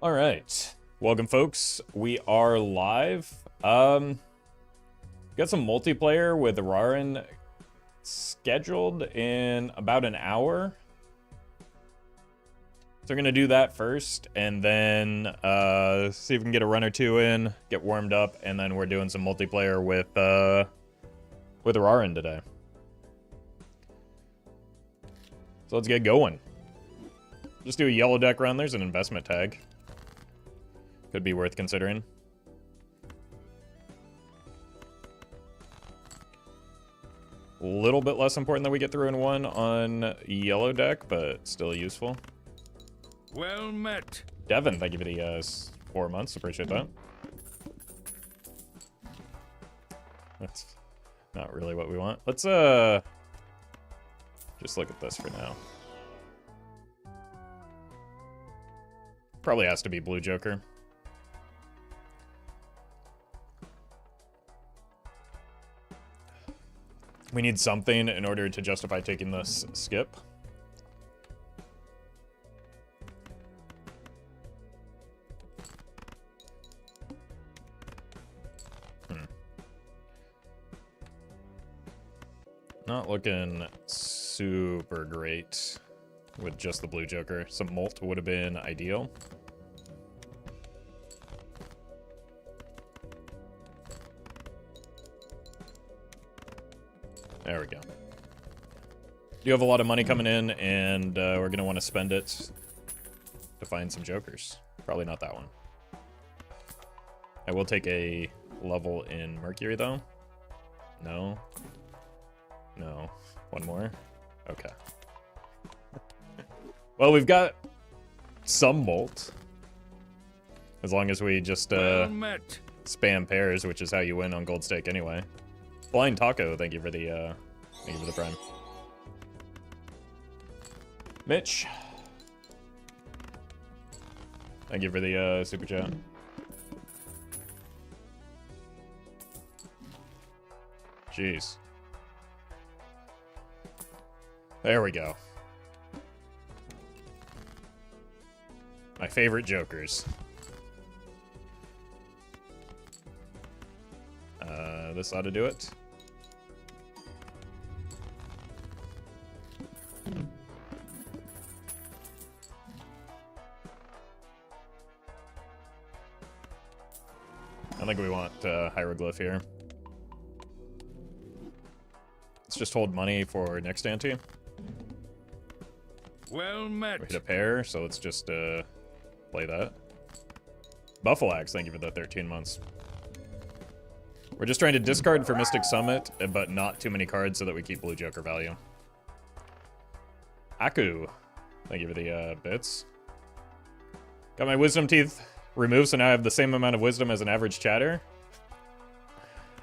All right, welcome folks. We are live. Got some multiplayer with Rarin scheduled in about an hour. So we're gonna do that first, and then see if we can get a run or two in, get warmed up, and then we're doing some multiplayer with Rarin today. So let's get going. Just do a yellow deck run. There's an investment tag. Could be worth considering. A little bit less important that we get through in one on yellow deck, but still useful. Well met. Devin, thank you for the 4 months. Appreciate that. That's not really what we want. Let's just look at this for now. Probably has to be Blue Joker. We need something in order to justify taking this skip. Not looking super great with just the Blue Joker. Some Molt would have been ideal. There we go. You have a lot of money coming in, and we're going to want to spend it to find some jokers. Probably not that one. I will take a level in Mercury, though. No. No. One more? Okay. Well, we've got some Molt. As long as we just spam pairs, which is how you win on Gold Stake anyway. Blind Taco, thank you for the prime. Mitch, thank you for the super chat. Jeez. There we go. My favorite jokers. This ought to do it. I think we want Hieroglyph here. Let's just hold money for next ante. Well met. We hit a pair, so let's just play that. Buffalax, thank you for the 13 months. We're just trying to discard for Mystic Summit, but not too many cards so that we keep Blue Joker value. Aku, thank you for the bits. Got my wisdom teeth removed, so now I have the same amount of wisdom as an average chatter.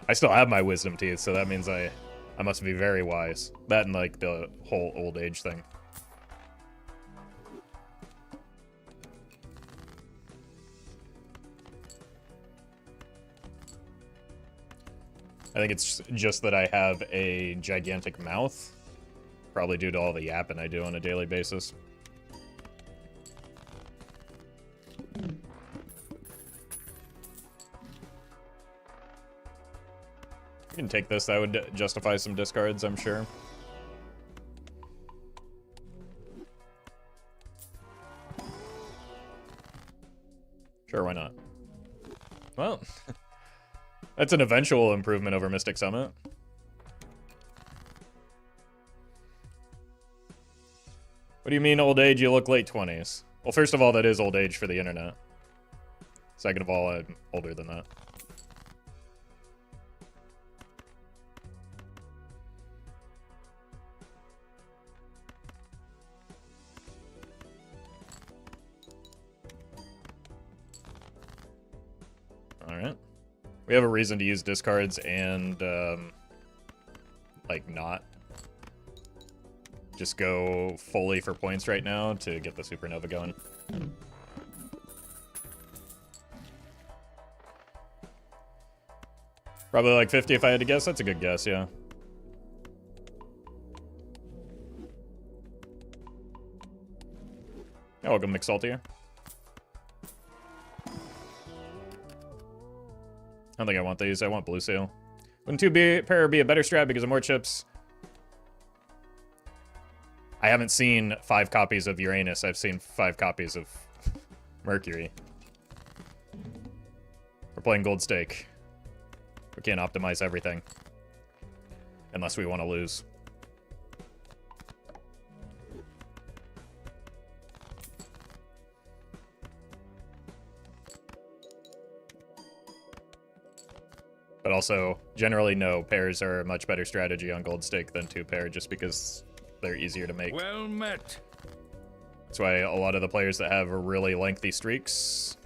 I still have my wisdom teeth, so that means I must be very wise. That and like the whole old age thing. I think it's just that I have a gigantic mouth. Probably due to all the yapping I do on a daily basis. You can take this, that would justify some discards, I'm sure. Sure, why not? Well, that's an eventual improvement over Mystic Summit. What do you mean old age? You look late 20s. Well, first of all, that is old age for the internet. Second of all, I'm older than that. Alright. We have a reason to use discards and, like, not just go fully for points right now to get the supernova going. Probably like 50 if I had to guess. That's a good guess, yeah. Oh, welcome, McSalty. don't think I want these. I want blue seal. Wouldn't pair be a better strat because of more chips? I haven't seen 5 copies of Uranus. I've seen 5 copies of Mercury. We're playing Gold Stake. We can't optimize everything. Unless we want to lose. But also, generally, no, pairs are a much better strategy on Gold Stake than 2-pair, just because they're easier to make. Well met. That's why a lot of the players that have really lengthy streaks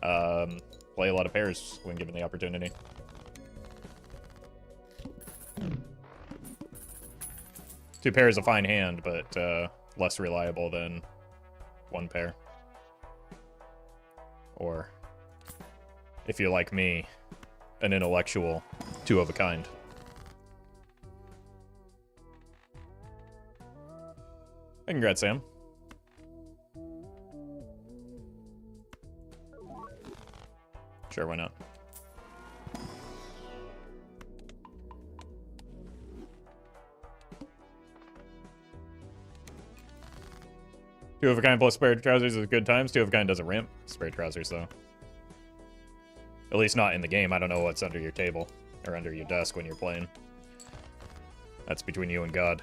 play a lot of pairs when given the opportunity. Two pair is a fine hand, but less reliable than 1 pair. Or, if you're like me, an intellectual 2 of a kind. Congrats, Sam. Sure, why not? Two of a kind plus spare trousers is good times. 2 of a kind doesn't ramp spare trousers, though. At least not in the game. I don't know what's under your table or under your desk when you're playing. That's between you and God.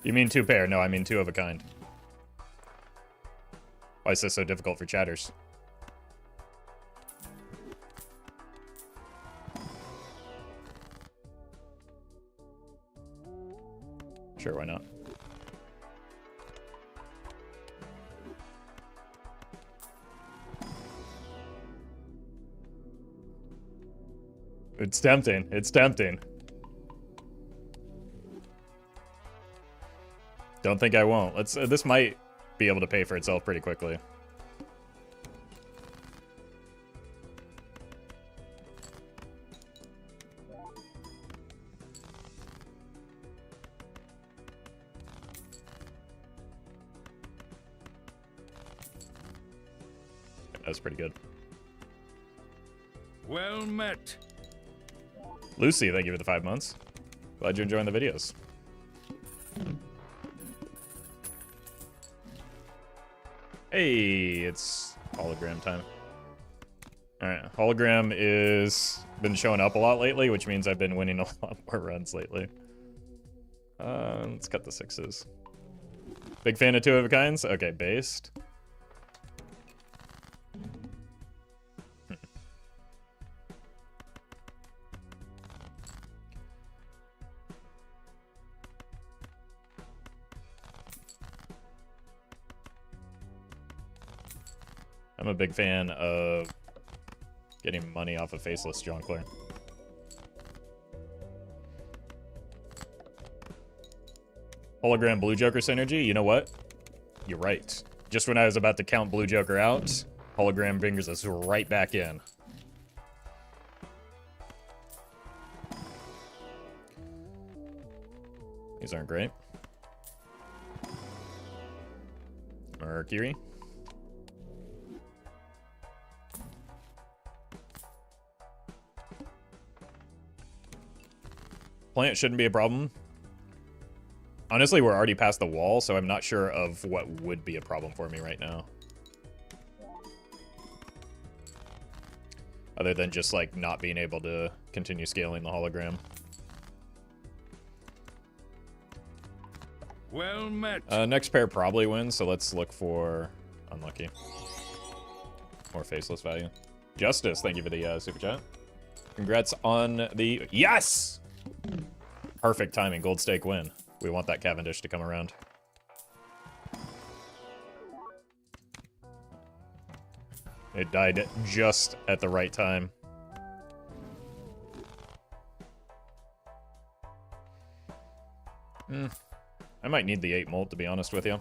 You mean 2 pair? No, I mean 2 of a kind. Why is this so difficult for chatters? Sure, why not? It's tempting. It's tempting. Don't think I won't. Let's. This might be able to pay for itself pretty quickly. That was pretty good. Well met. Lucy, thank you for the 5 months. Glad you're enjoying the videos. Hey, it's hologram time. Alright, hologram is been showing up a lot lately, which means I've been winning a lot more runs lately. Let's cut the 6s. Big fan of 2 of a kinds? Okay, based. I'm a big fan of getting money off of Faceless Jongleur. Hologram Blue Joker synergy? You know what? You're right. Just when I was about to count Blue Joker out, Hologram brings us right back in. These aren't great. Mercury. Plant shouldn't be a problem. Honestly, we're already past the wall, so I'm not sure of what would be a problem for me right now. Other than just, like, not being able to continue scaling the hologram. Well met. Next pair probably wins, so let's look for unlucky. More faceless value. Justice, thank you for the super chat. Congrats on the... Yes! Perfect timing, gold stake win. We want that Cavendish to come around. It died just at the right time. I might need the 8 molt, to be honest with you.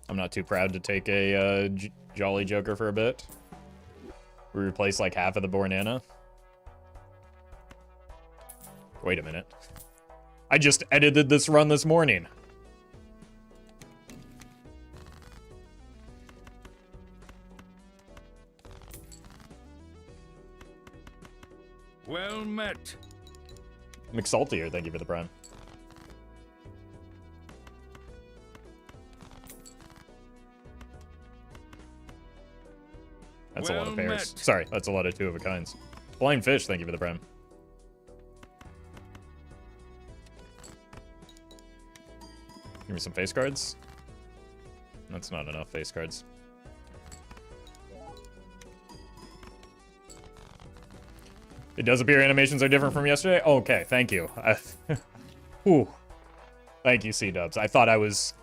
I'm not too proud to take a Jolly Joker for a bit. We replace like half of the Bornana. Wait a minute. I just edited this run this morning. Well met. McSaltier, thank you for the prime. That's a lot of pairs. Met. Sorry, that's a lot of two of a kinds. Blind Fish, thank you for the prime. Give me some face cards. That's not enough face cards. It does appear animations are different from yesterday. Oh, okay, thank you. Whew. Thank you, C-Dubs. I thought I was...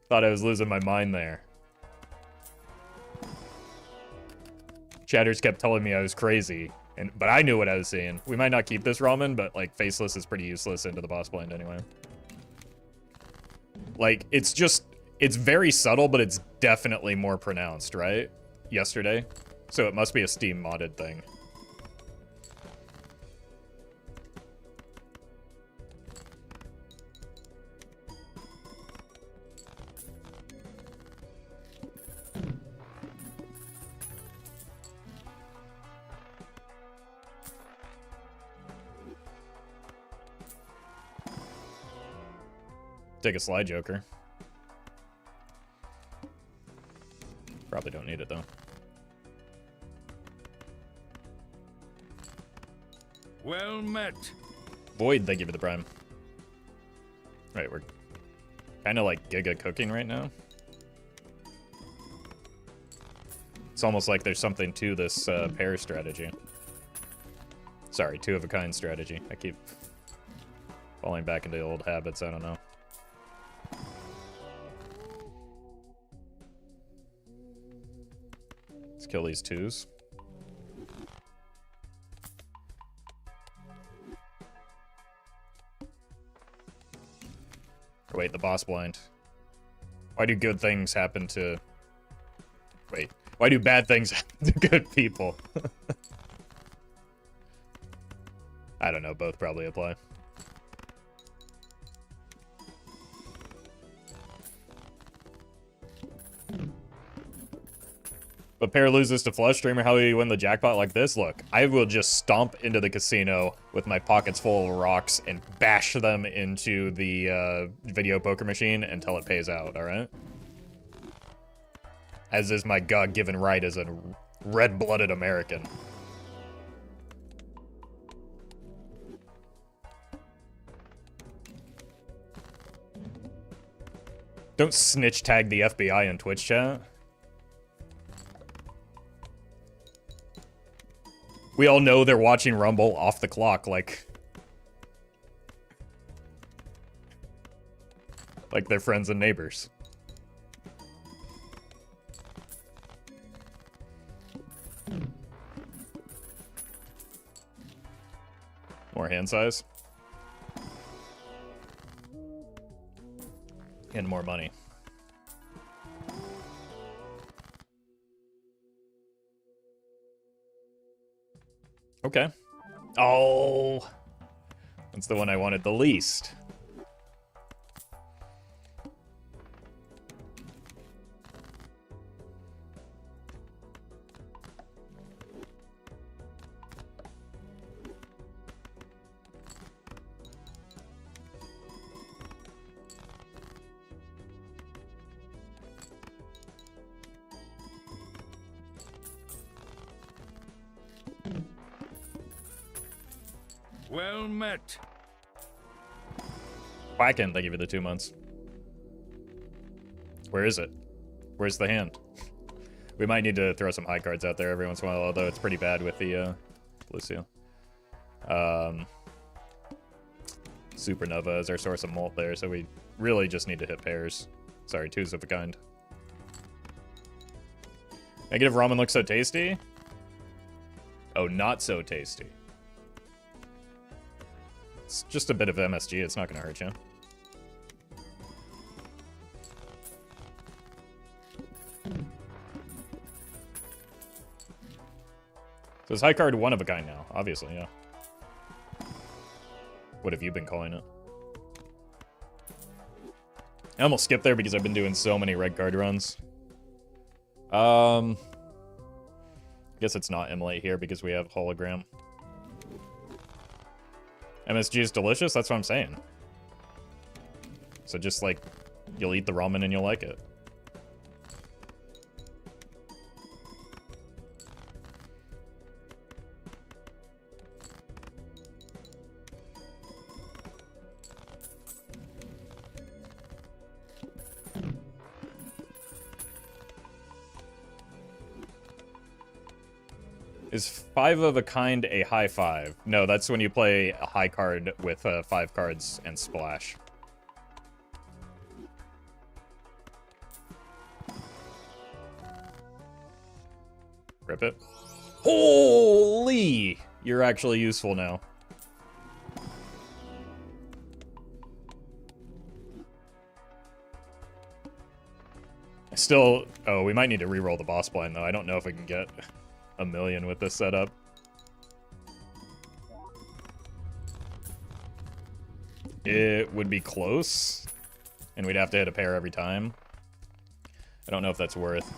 thought I was losing my mind there. Chatters kept telling me I was crazy, but I knew what I was seeing. We might not keep this ramen, but like Faceless is pretty useless into the boss blind anyway. Like, it's very subtle, but it's definitely more pronounced, right? Yesterday. So it must be a Steam modded thing. Take a slide joker. Probably don't need it though. Well met. Void, thank you for the prime. Right, we're kind of like giga cooking right now. It's almost like there's something to this pair strategy. Sorry, two of a kind strategy. I keep falling back into old habits, I don't know. Let's kill these twos. Wait, the boss blind. Why do good things happen to... Wait, why do bad things happen to good people? I don't know, both probably apply. But pair loses to Flush Streamer, how do you win the jackpot like this? Look, I will just stomp into the casino with my pockets full of rocks and bash them into the video poker machine until it pays out, alright? As is my God-given right as a red-blooded American. Don't snitch tag the FBI in Twitch chat. We all know they're watching Rumble off the clock, like they're friends and neighbors. More hand size. And more money. Okay. Oh, that's the one I wanted the least. Well met. Quacken, thank you for the 2 months. Where is it? Where's the hand? We might need to throw some high cards out there every once in a while, although it's pretty bad with the blue seal. Supernova is our source of mult there, so we really just need to hit pairs. Sorry, twos of a kind. Negative ramen looks so tasty? Oh, not so tasty. It's just a bit of MSG, it's not gonna hurt you. So is high card one of a kind now? Obviously, yeah. What have you been calling it? I almost skipped there because I've been doing so many red card runs. I guess it's not immolate here because we have hologram. MSG is delicious, that's what I'm saying. So just like, you'll eat the ramen and you'll like it. Is 5 of a kind a high 5? No, that's when you play a high card with 5 cards and splash. Rip it. Holy! You're actually useful now. Still... Oh, we might need to re-roll the boss blind, though. I don't know if we can get a million with this setup. It would be close, and we'd have to hit a pair every time. I don't know if that's worth.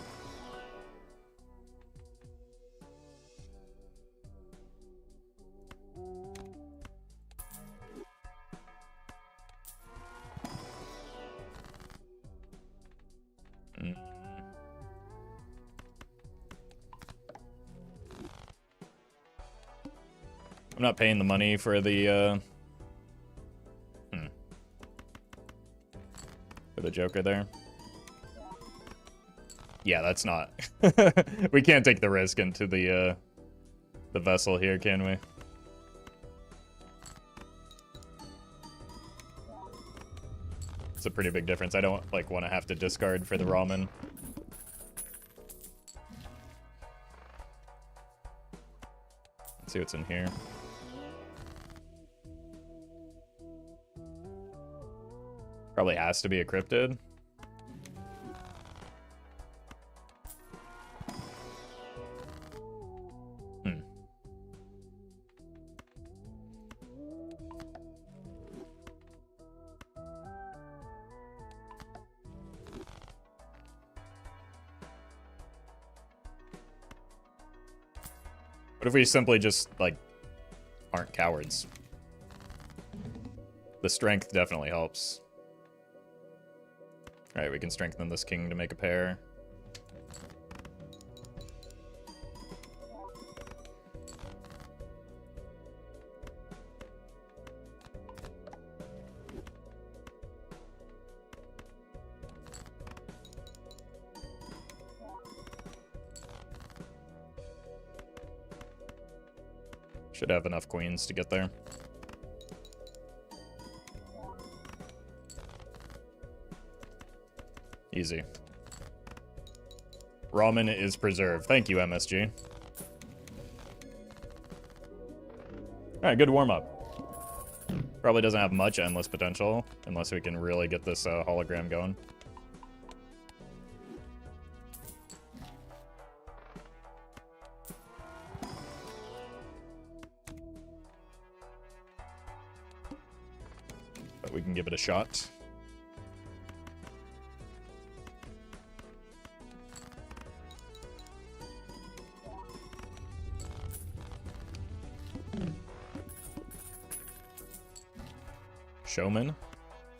I'm not paying the money for the, for the Joker there. Yeah, that's not... We can't take the risk into the vessel here, can we? It's a pretty big difference. I don't, like, want to have to discard for the ramen. Let's see what's in here. Probably has to be a cryptid. What if we simply just, like, aren't cowards? The strength definitely helps. Alright, we can strengthen this king to make a pair. Should have enough queens to get there. Easy. Ramen is preserved. Thank you, MSG. Alright, good warm-up. Probably doesn't have much endless potential, unless we can really get this hologram going. But we can give it a shot. Showman,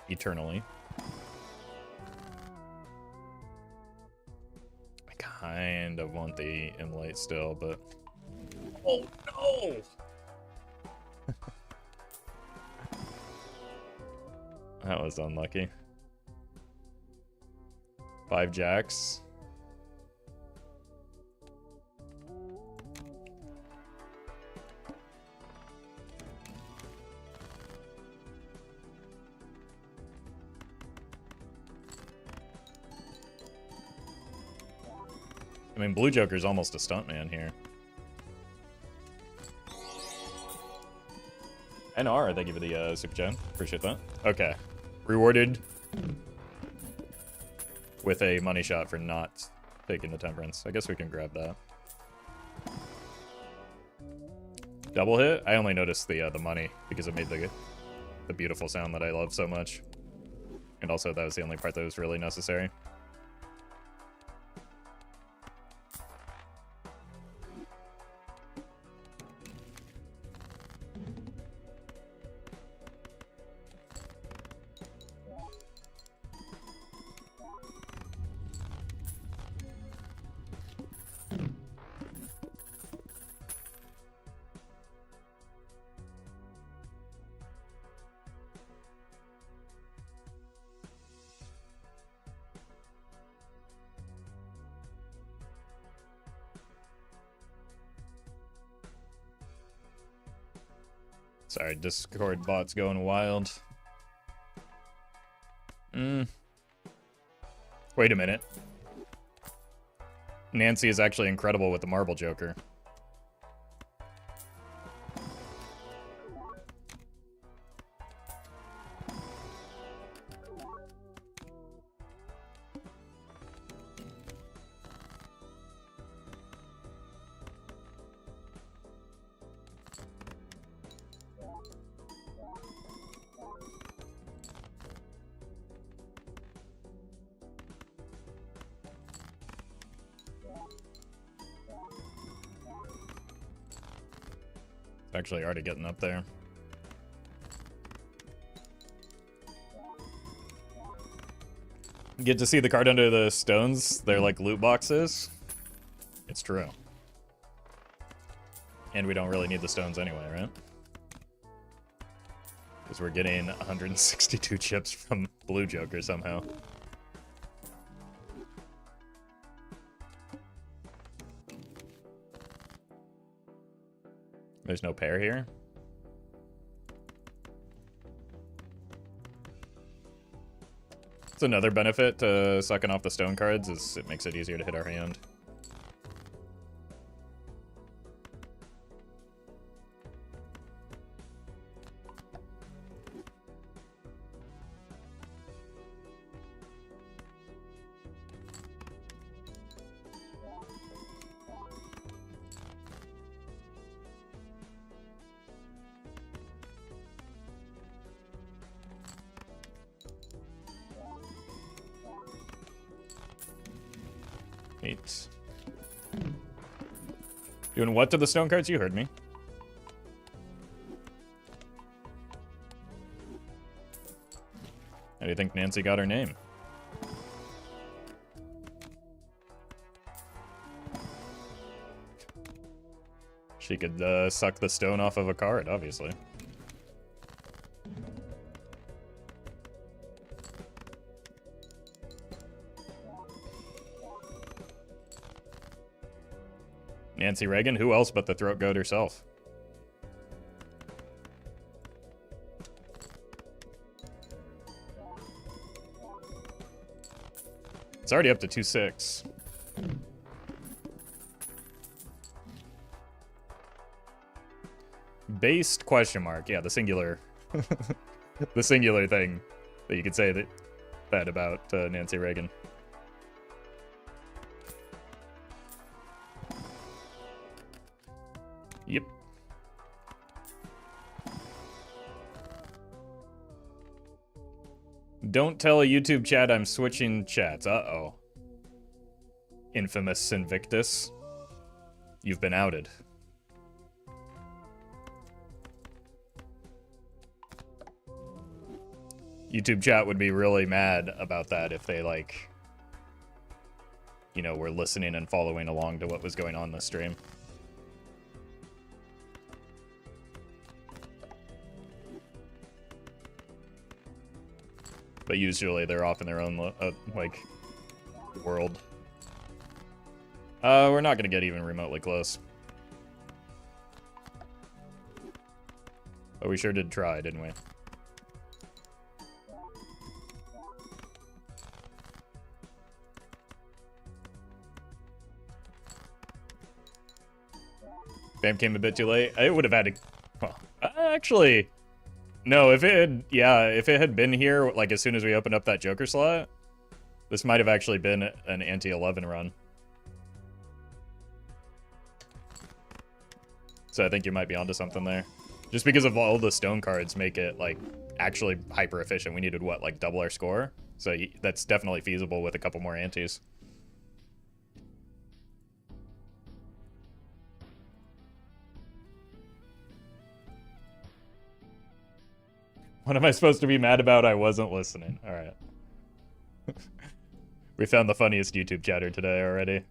eternally. I kind of want the immolate still, but... Oh, no! That was unlucky. 5 jacks. I mean, Blue Joker's almost a stuntman here. NR, thank you for the super chat. Appreciate that. Okay. Rewarded with a money shot for not taking the temperance. I guess we can grab that. Double hit? I only noticed the money because it made the beautiful sound that I love so much. And also that was the only part that was really necessary. Sorry, Discord bot's going wild. Wait a minute. Nancy is actually incredible with the Marble Joker. Actually already getting up there. Get to see the card under the stones. They're like loot boxes. It's true. And we don't really need the stones anyway, right? Because we're getting 162 chips from Blue Joker somehow. There's no pair here. It's another benefit to sucking off the stone cards, is it makes it easier to hit our hand. Doing what to the stone cards? You heard me. How do you think Nancy got her name? She could suck the stone off of a card, obviously. Nancy Reagan? Who else but the throat goat herself? It's already up to 2-6. Based question mark. Yeah, the singular the singular thing that you could say that about Nancy Reagan. Yep. Don't tell a YouTube chat I'm switching chats. Uh-oh. Infamous Invictus. You've been outed. YouTube chat would be really mad about that if they, like, you know, were listening and following along to what was going on in the stream. But usually they're off in their own, like, world. We're not gonna get even remotely close. But we sure did try, didn't we? Bam came a bit too late. It would have had to... Well, actually... No, if it had been here, like, as soon as we opened up that Joker slot, this might have actually been an anti-11 run. So I think you might be onto something there. Just because of all the stone cards make it, like, actually hyper efficient. We needed, what, like double our score? So that's definitely feasible with a couple more antes. What am I supposed to be mad about? I wasn't listening. All right. We found the funniest YouTube chatter today already.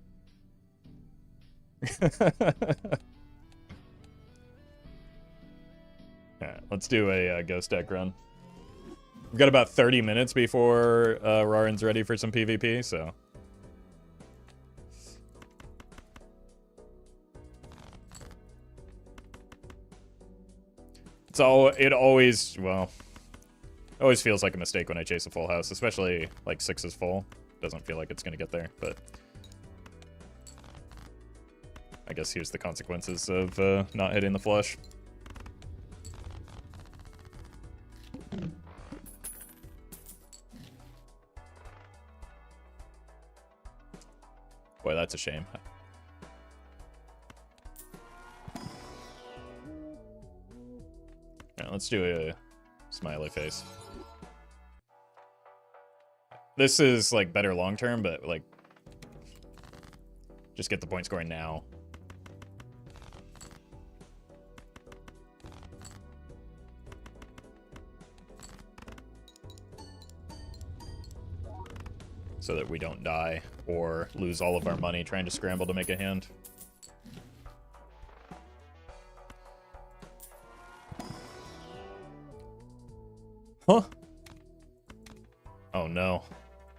Alright, let's do a ghost deck run. We've got about 30 minutes before Rarin's ready for some PvP, so... It always, well... It always feels like a mistake when I chase a full house, especially, like, 6 is full. Doesn't feel like it's gonna get there, but... I guess here's the consequences of not hitting the flush. Boy, that's a shame. Alright, let's do a smiley face. This is, like, better long-term, but, like... Just get the point scoring now. So that we don't die or lose all of our money trying to scramble to make a hand. Huh? Oh no.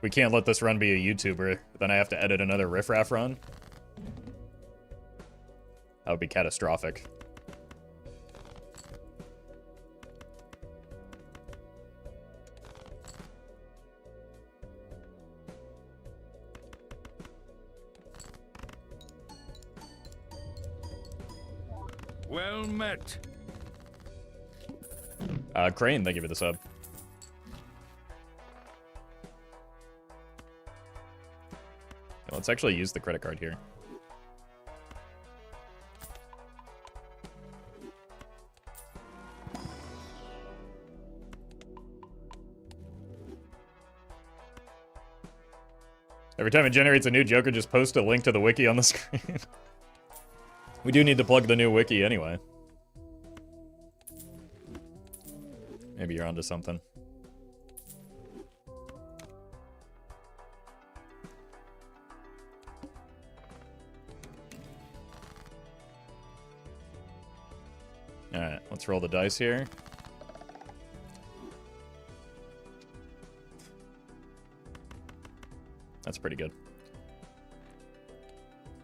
We can't let this run be a YouTuber. Then I have to edit another riffraff run? That would be catastrophic. Well met. Crane, thank you for the sub. Let's actually use the credit card here. Every time it generates a new Joker, just post a link to the wiki on the screen. We do need to plug the new wiki anyway. Maybe you're onto something. Alright, let's roll the dice here. That's pretty good.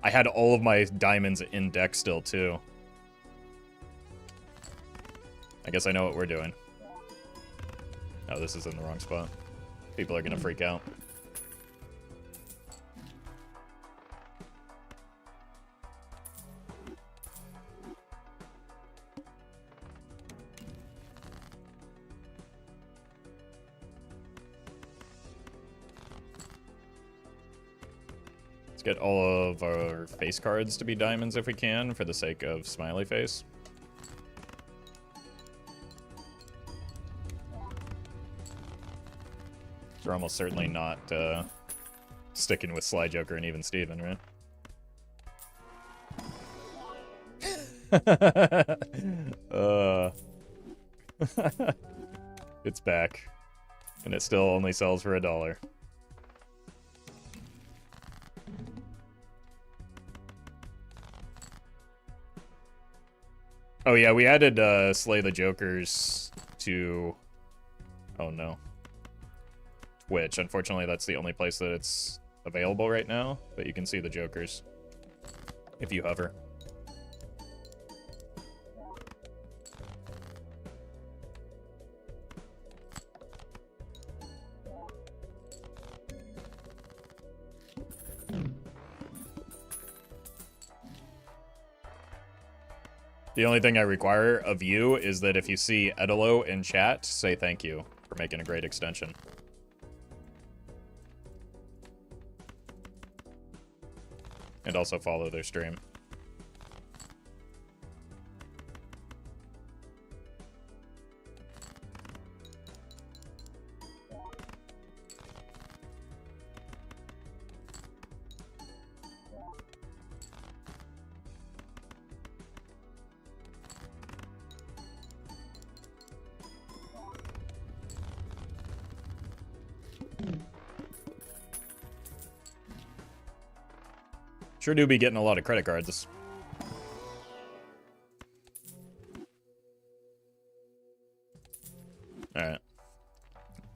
I had all of my diamonds in deck still, too. I guess I know what we're doing. Oh, this is in the wrong spot. People are gonna freak out. Let's get all of our face cards to be diamonds if we can, for the sake of smiley face. We're almost certainly not sticking with Sly Joker and even Steven, right? It's back. And it still only sells for $1. Oh yeah, we added Slay the Jokers to... Oh no. Twitch. Unfortunately, that's the only place that it's available right now, but you can see the Jokers if you hover. The only thing I require of you is that if you see Edelo in chat, say thank you for making a great extension. And also follow their stream. Sure do be getting a lot of credit cards. Alright.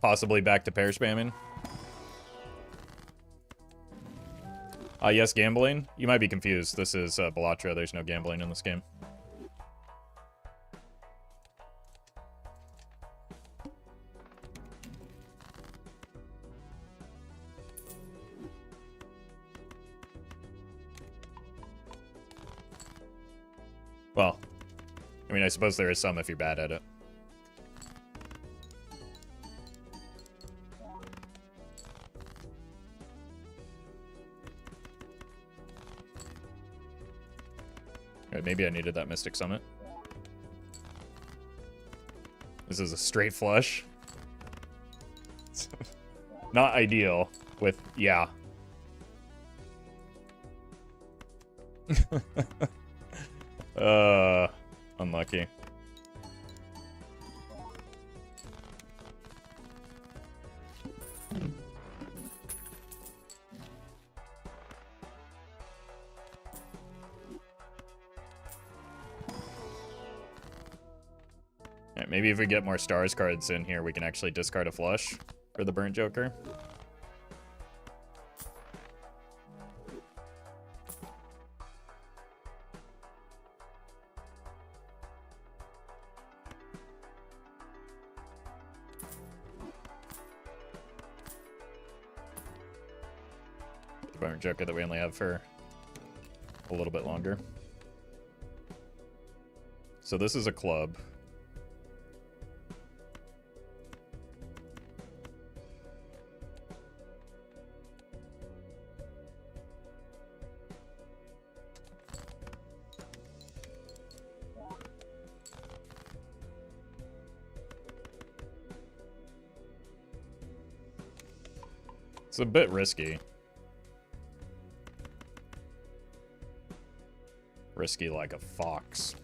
Possibly back to pair spamming. Yes, gambling. You might be confused. This is Balatra. There's no gambling in this game. Well, I mean, I suppose there is some if you're bad at it. Right, maybe I needed that Mystic Summit. This is a straight flush. Not ideal with, yeah. Unlucky. Alright, maybe if we get more stars cards in here, we can actually discard a flush for the burnt joker. Burnt joker that we only have for a little bit longer. So this is a club. It's a bit risky. Risky like a fox.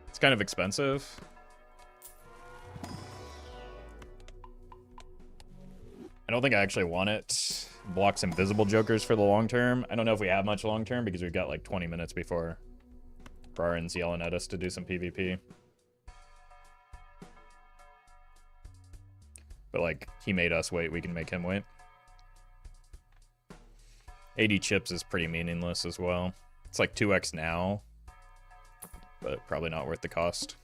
It's kind of expensive. I don't think I actually want it. Blocks invisible jokers for the long term. I don't know if we have much long term because we've got like 20 minutes before Brian's yelling at us to do some PvP. But like, he made us wait, we can make him wait. 80 chips is pretty meaningless as well. It's like 2x now, but probably not worth the cost.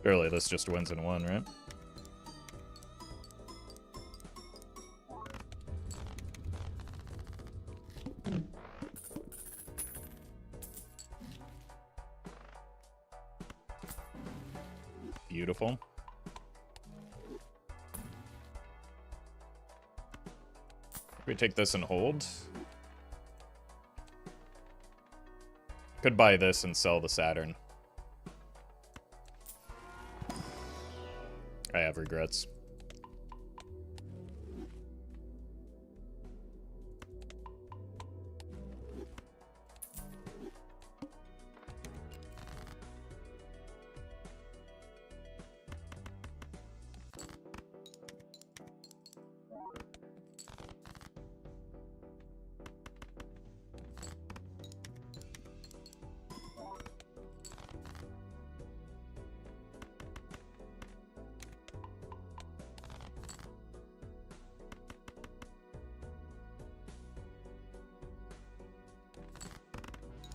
Surely this just wins in one, right? Beautiful. We take this and hold. Could buy this and sell the Saturn. I have regrets.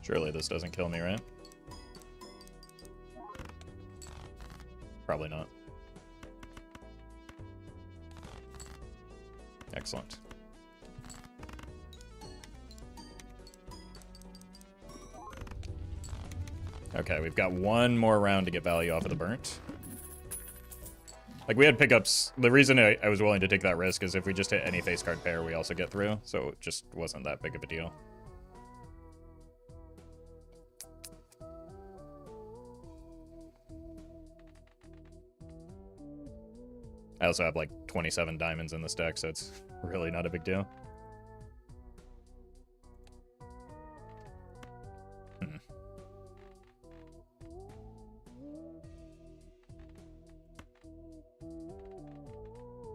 Surely this doesn't kill me, right? Probably not. Excellent. Okay, we've got one more round to get value off of the burnt. Like, we had pickups. The reason I was willing to take that risk is if we just hit any face card pair, we also get through. So it just wasn't that big of a deal. I also have like 27 diamonds in this deck, so it's really not a big deal.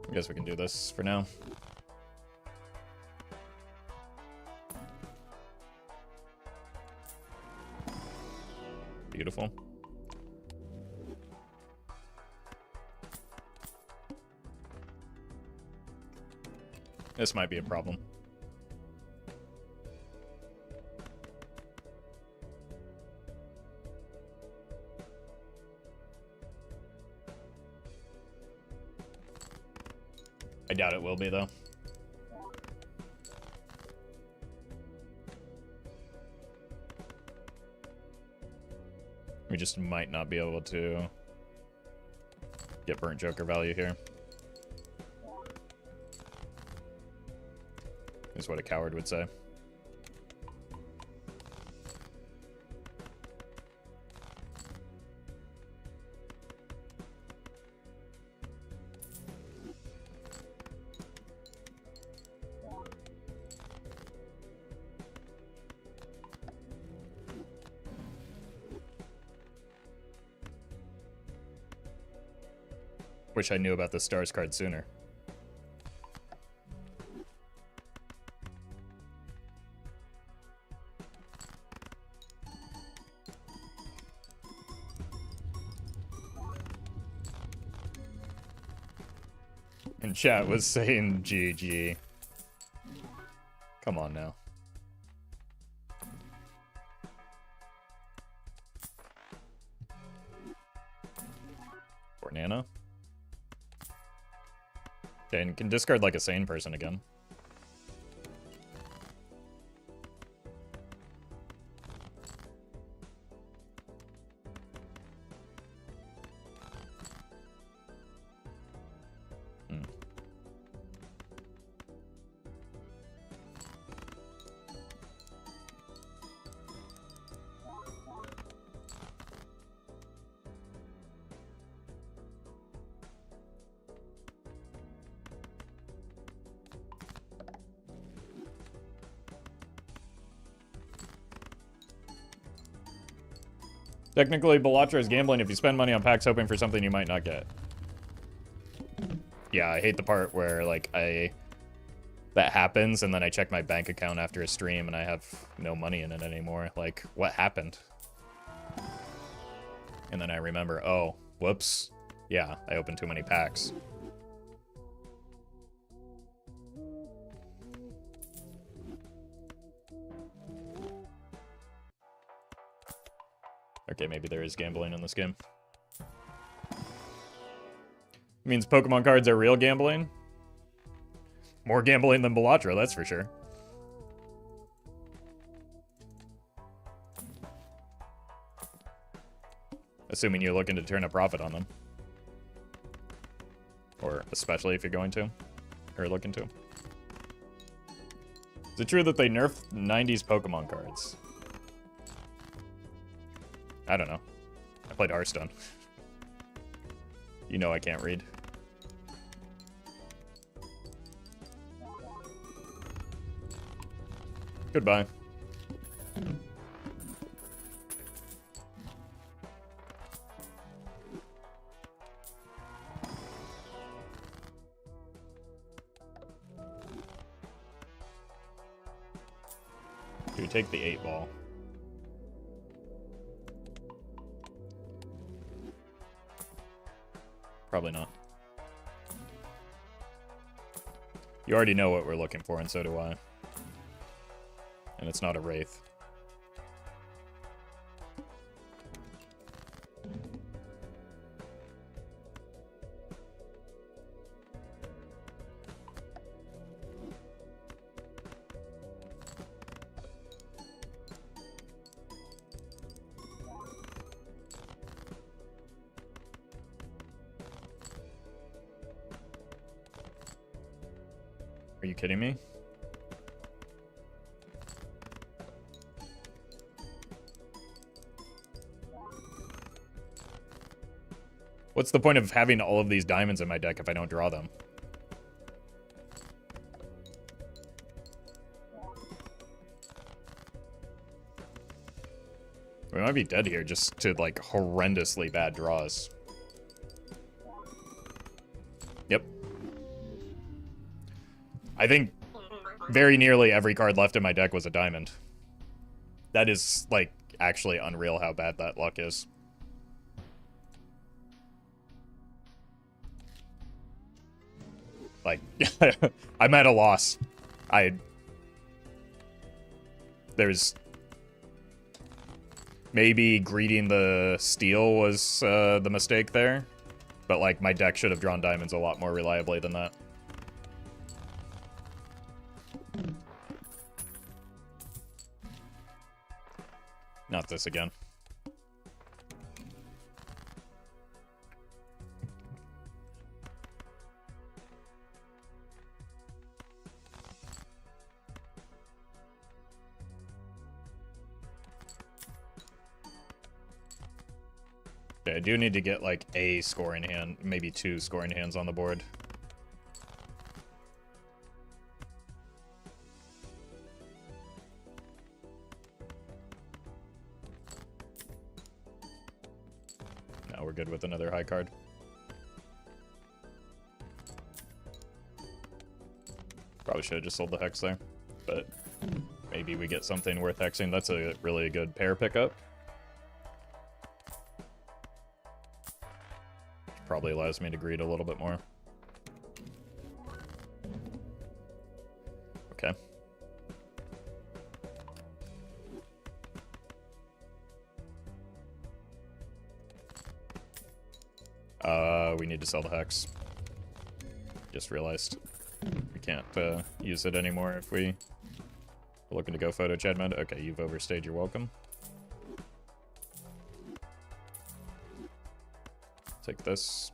I guess we can do this for now. Beautiful. This might be a problem. I doubt it will be, though. We just might not be able to get burnt Joker value here. Is what a coward would say. Wish I knew about the stars card sooner. And chat was saying GG. Come on now. For Nana. Okay, and can discard like a sane person again. Technically, Bellatra is gambling if you spend money on packs hoping for something you might not get. Yeah, I hate the part where, like, that happens, and then I check my bank account after a stream, and I have no money in it anymore. Like, what happened? And then I remember, oh, whoops. Yeah, I opened too many packs. Okay, maybe there is gambling in this game. Means Pokemon cards are real gambling? More gambling than Bellatra, that's for sure. Assuming you're looking to turn a profit on them. Or especially if you're going to. Or looking to. Is it true that they nerfed 90s Pokemon cards? I don't know. I played Hearthstone. You know I can't read. Goodbye. Do we take the 8-ball? Probably not. You already know what we're looking for, and so do I. And it's not a Wraith. Are you kidding me? What's the point of having all of these diamonds in my deck if I don't draw them? We might be dead here just to, like, horrendously bad draws. Yep. I think very nearly every card left in my deck was a diamond. That is, like, actually unreal how bad that luck is. Like, I'm at a loss. There's... Maybe greeting the steal was the mistake there. But, like, my deck should have drawn diamonds a lot more reliably than that. Not this again. Okay, I do need to get, like, a scoring hand, maybe 2 scoring hands on the board. Now we're good with another high card. Probably should have just sold the Hex there, but maybe we get something worth hexing. That's a really good pair pickup. Probably allows me to greed a little bit more. Okay. We need to sell the Hex. Just realized we can't use it anymore if we are looking to go photo chat mode. Okay, you've overstayed your welcome. Take this.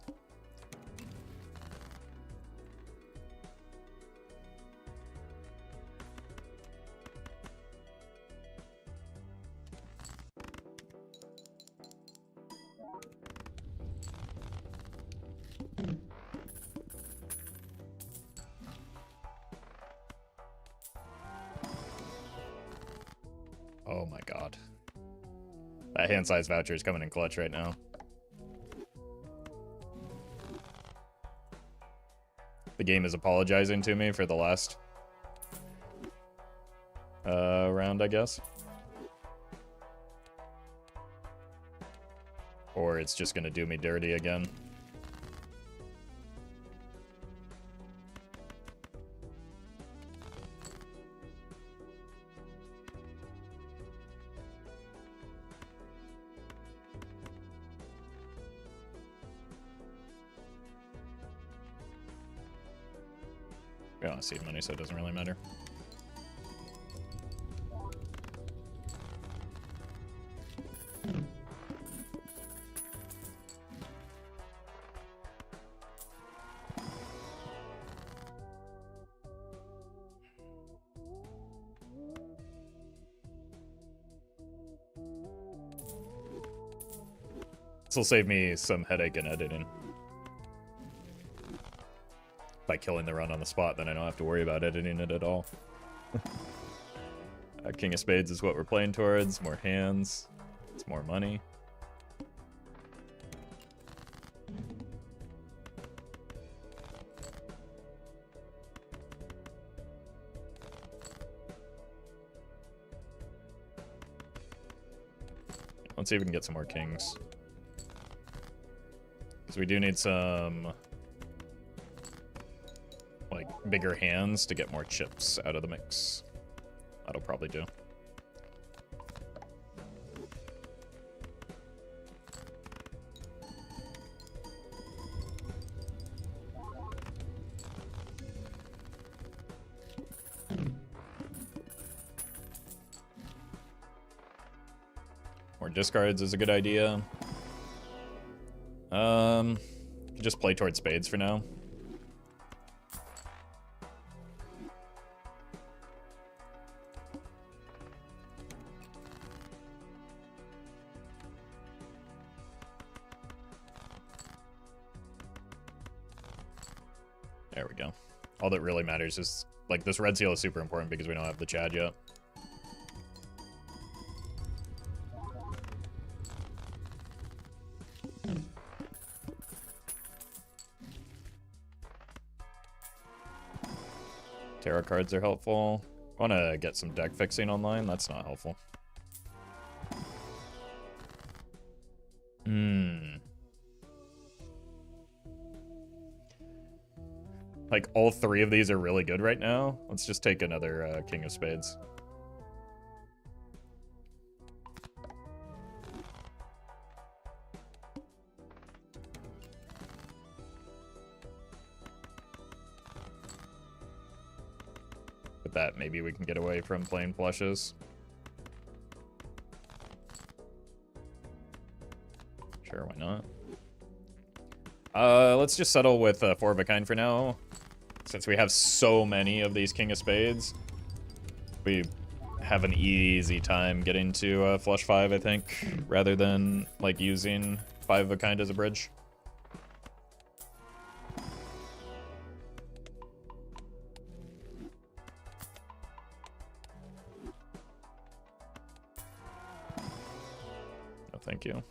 Oh my god. That hand size voucher is coming in clutch right now. The game is apologizing to me for the last round, I guess. Or it's just gonna do me dirty again. We don't have seed money, so it doesn't really matter. This will save me some headache in editing. By killing the run on the spot, then I don't have to worry about editing it at all. King of Spades is what we're playing towards. More hands. It's more money. Let's see if we can get some more kings. Because we do need some... like, bigger hands to get more chips out of the mix. That'll probably do. More discards is a good idea. Just play towards spades for now. we go. All that really matters is, like, this red seal is super important because we don't have the Chad yet. Tarot cards are helpful. I want to get some deck fixing online. That's not helpful. Like, all three of these are really good right now. Let's just take another King of Spades. With that, maybe we can get away from playing flushes. Sure, why not? Let's just settle with 4 of a kind for now. Since we have so many of these King of Spades, we have an easy time getting to flush 5, I think, rather than, like, using 5 of a kind as a bridge. No, thank you.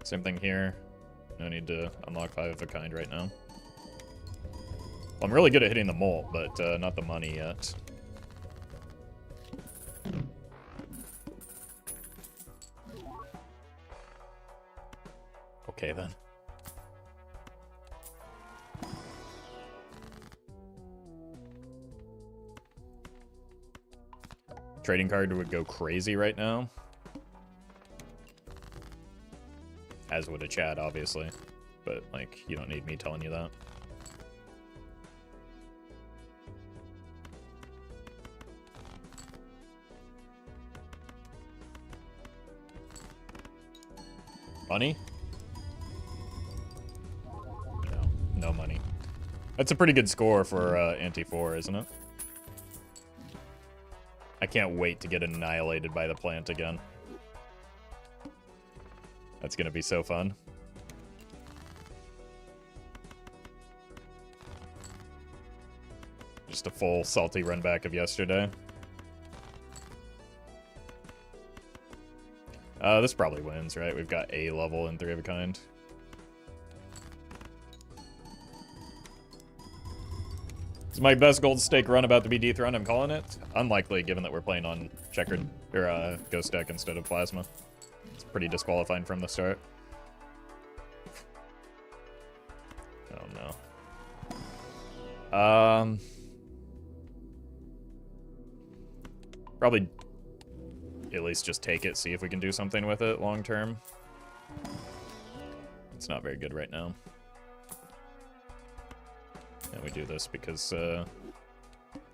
Same thing here. No need to unlock 5 of a kind right now. Well, I'm really good at hitting the molt, but not the money yet. Okay, then. Trading card would go crazy right now. As would a Chad, obviously. But, like, you don't need me telling you that. Money? No, no money. That's a pretty good score for anti-4, isn't it? I can't wait to get annihilated by the plant again. That's gonna be so fun. Just a full salty run back of yesterday. This probably wins, right? We've got A level and 3 of a kind. Is my best gold stake run about to be dethroned? I'm calling it. Unlikely, given that we're playing on checkered or ghost deck instead of plasma. It's pretty disqualifying from the start. Oh no. Probably at least just take it, see if we can do something with it long term. It's not very good right now. And we do this because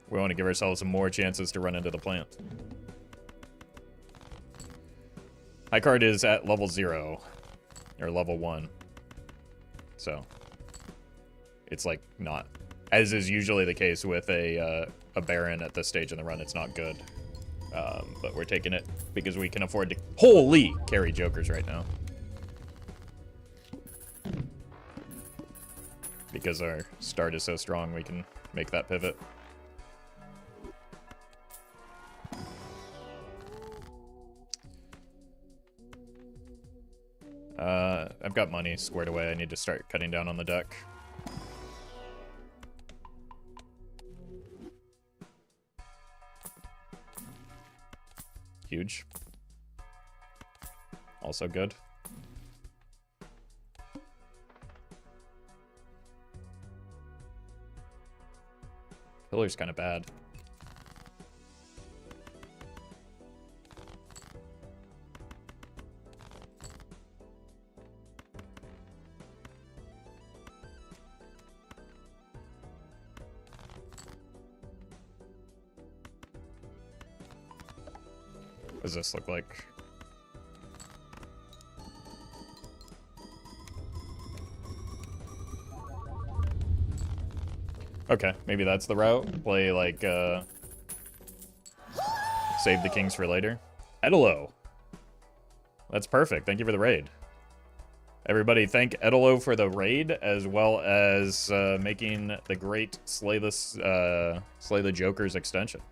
we want to give ourselves some more chances to run into the plant. High card is at level 0, or level 1. So, it's like not, as is usually the case with a Baron at this stage in the run, it's not good. But we're taking it because we can afford to, holy, carry Jokers right now. Because our start is so strong, we can make that pivot. I've got money squared away. I need to start cutting down on the deck. Huge. Also good. Pillar's kind of bad. What does this look like? Okay, maybe that's the route. Play, like, save the kings for later. Edelo. That's perfect. Thank you for the raid. Everybody thank Edelo for the raid, as well as making the great Slay the Joker's extension.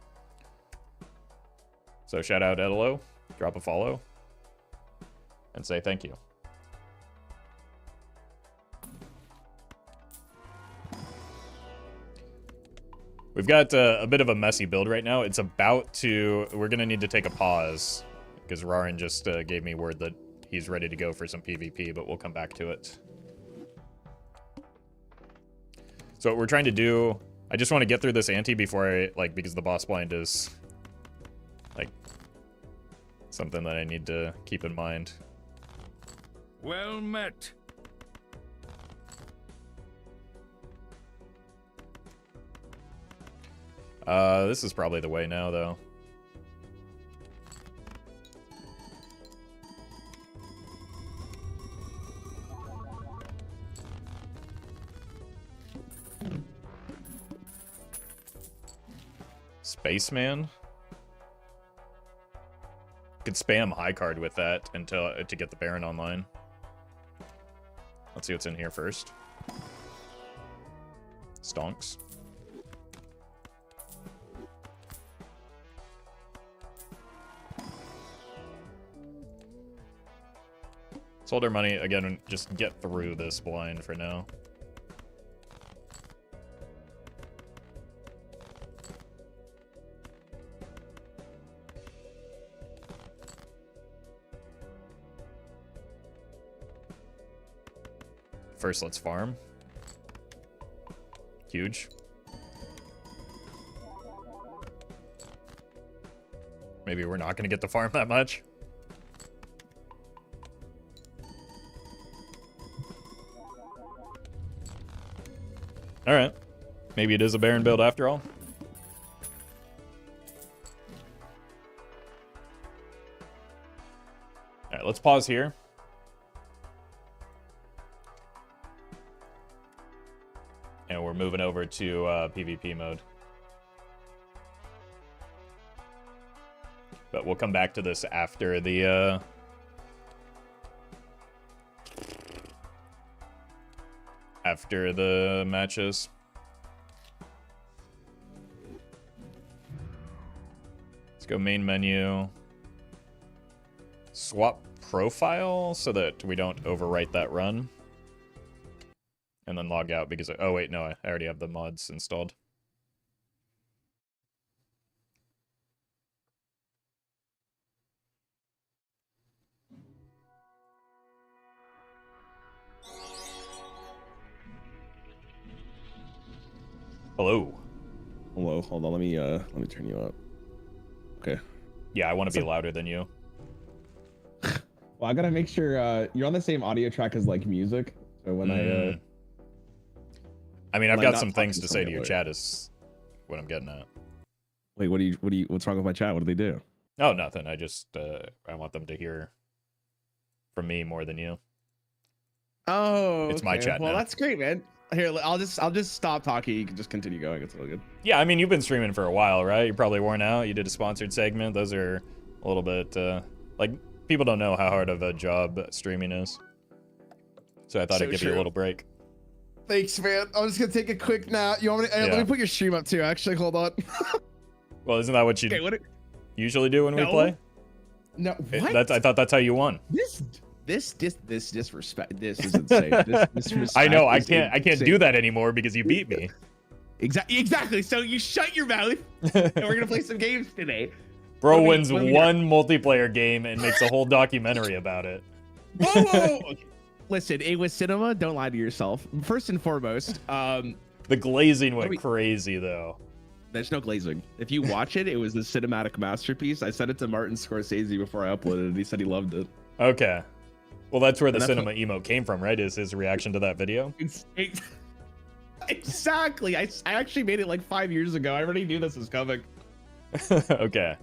So shout out Edelo, drop a follow, and say thank you. We've got a bit of a messy build right now. It's about to... We're going to need to take a pause, because Rarin just gave me word that he's ready to go for some PvP, but we'll come back to it. So what we're trying to do... I just want to get through this ante before I... Like, because the boss blind is... Like... Something that I need to keep in mind. Well met. This is probably the way now, though. Spaceman? Could spam high card with that until to get the Baron online. Let's see what's in here first. Stonks. Let's hold our money again and just get through this blind for now. First, let's farm. Huge. Maybe we're not going to get to farm that much. Alright. Maybe it is a Baron build after all. Alright, let's pause here. And we're moving over to PvP mode. But we'll come back to this after the... after the matches. Let's go main menu. Swap profile so that we don't overwrite that run. And then log out because... Oh, wait, no, I already have the mods installed. Hello. Hello, hold on, let me turn you up. Okay. Yeah, I want to be louder than you. Well, I gotta make sure you're on the same audio track as like music. So when I mean, I've got some things to say to your chat is what I'm getting at. Wait, what's wrong with my chat? What do they do? Oh, nothing. I just I want them to hear from me more than you. Oh, it's my chat well, now. That's great, man. Here, I'll just stop talking. You can just continue going. It's all good. Yeah, I mean, you've been streaming for a while, right? You're probably worn out. You did a sponsored segment. Those are a little bit like people don't know how hard of a job streaming is. So I thought I'd give you a little break. Thanks, man. I'm just gonna take a quick nap. You want me to, let me put your stream up too. Actually, hold on. Well, isn't that what you usually do when we play? No, what? I thought that's how you won. This disrespect. This is insane. This disrespect. I know. I can't do that anymore because you beat me. Exactly. So you shut your mouth, and we're gonna play some games today. Bro wins one multiplayer game and makes a whole documentary about it. Whoa. Okay. Listen, it was cinema. Don't lie to yourself. First and foremost, the glazing went crazy though. There's no glazing. If you watch it, it was a cinematic masterpiece. I sent it to Martin Scorsese before I uploaded it. He said he loved it. Okay. Well, that's where the cinema emote came from, right? Is his reaction to that video? Exactly. I actually made it like 5 years ago. I already knew this was coming. Okay.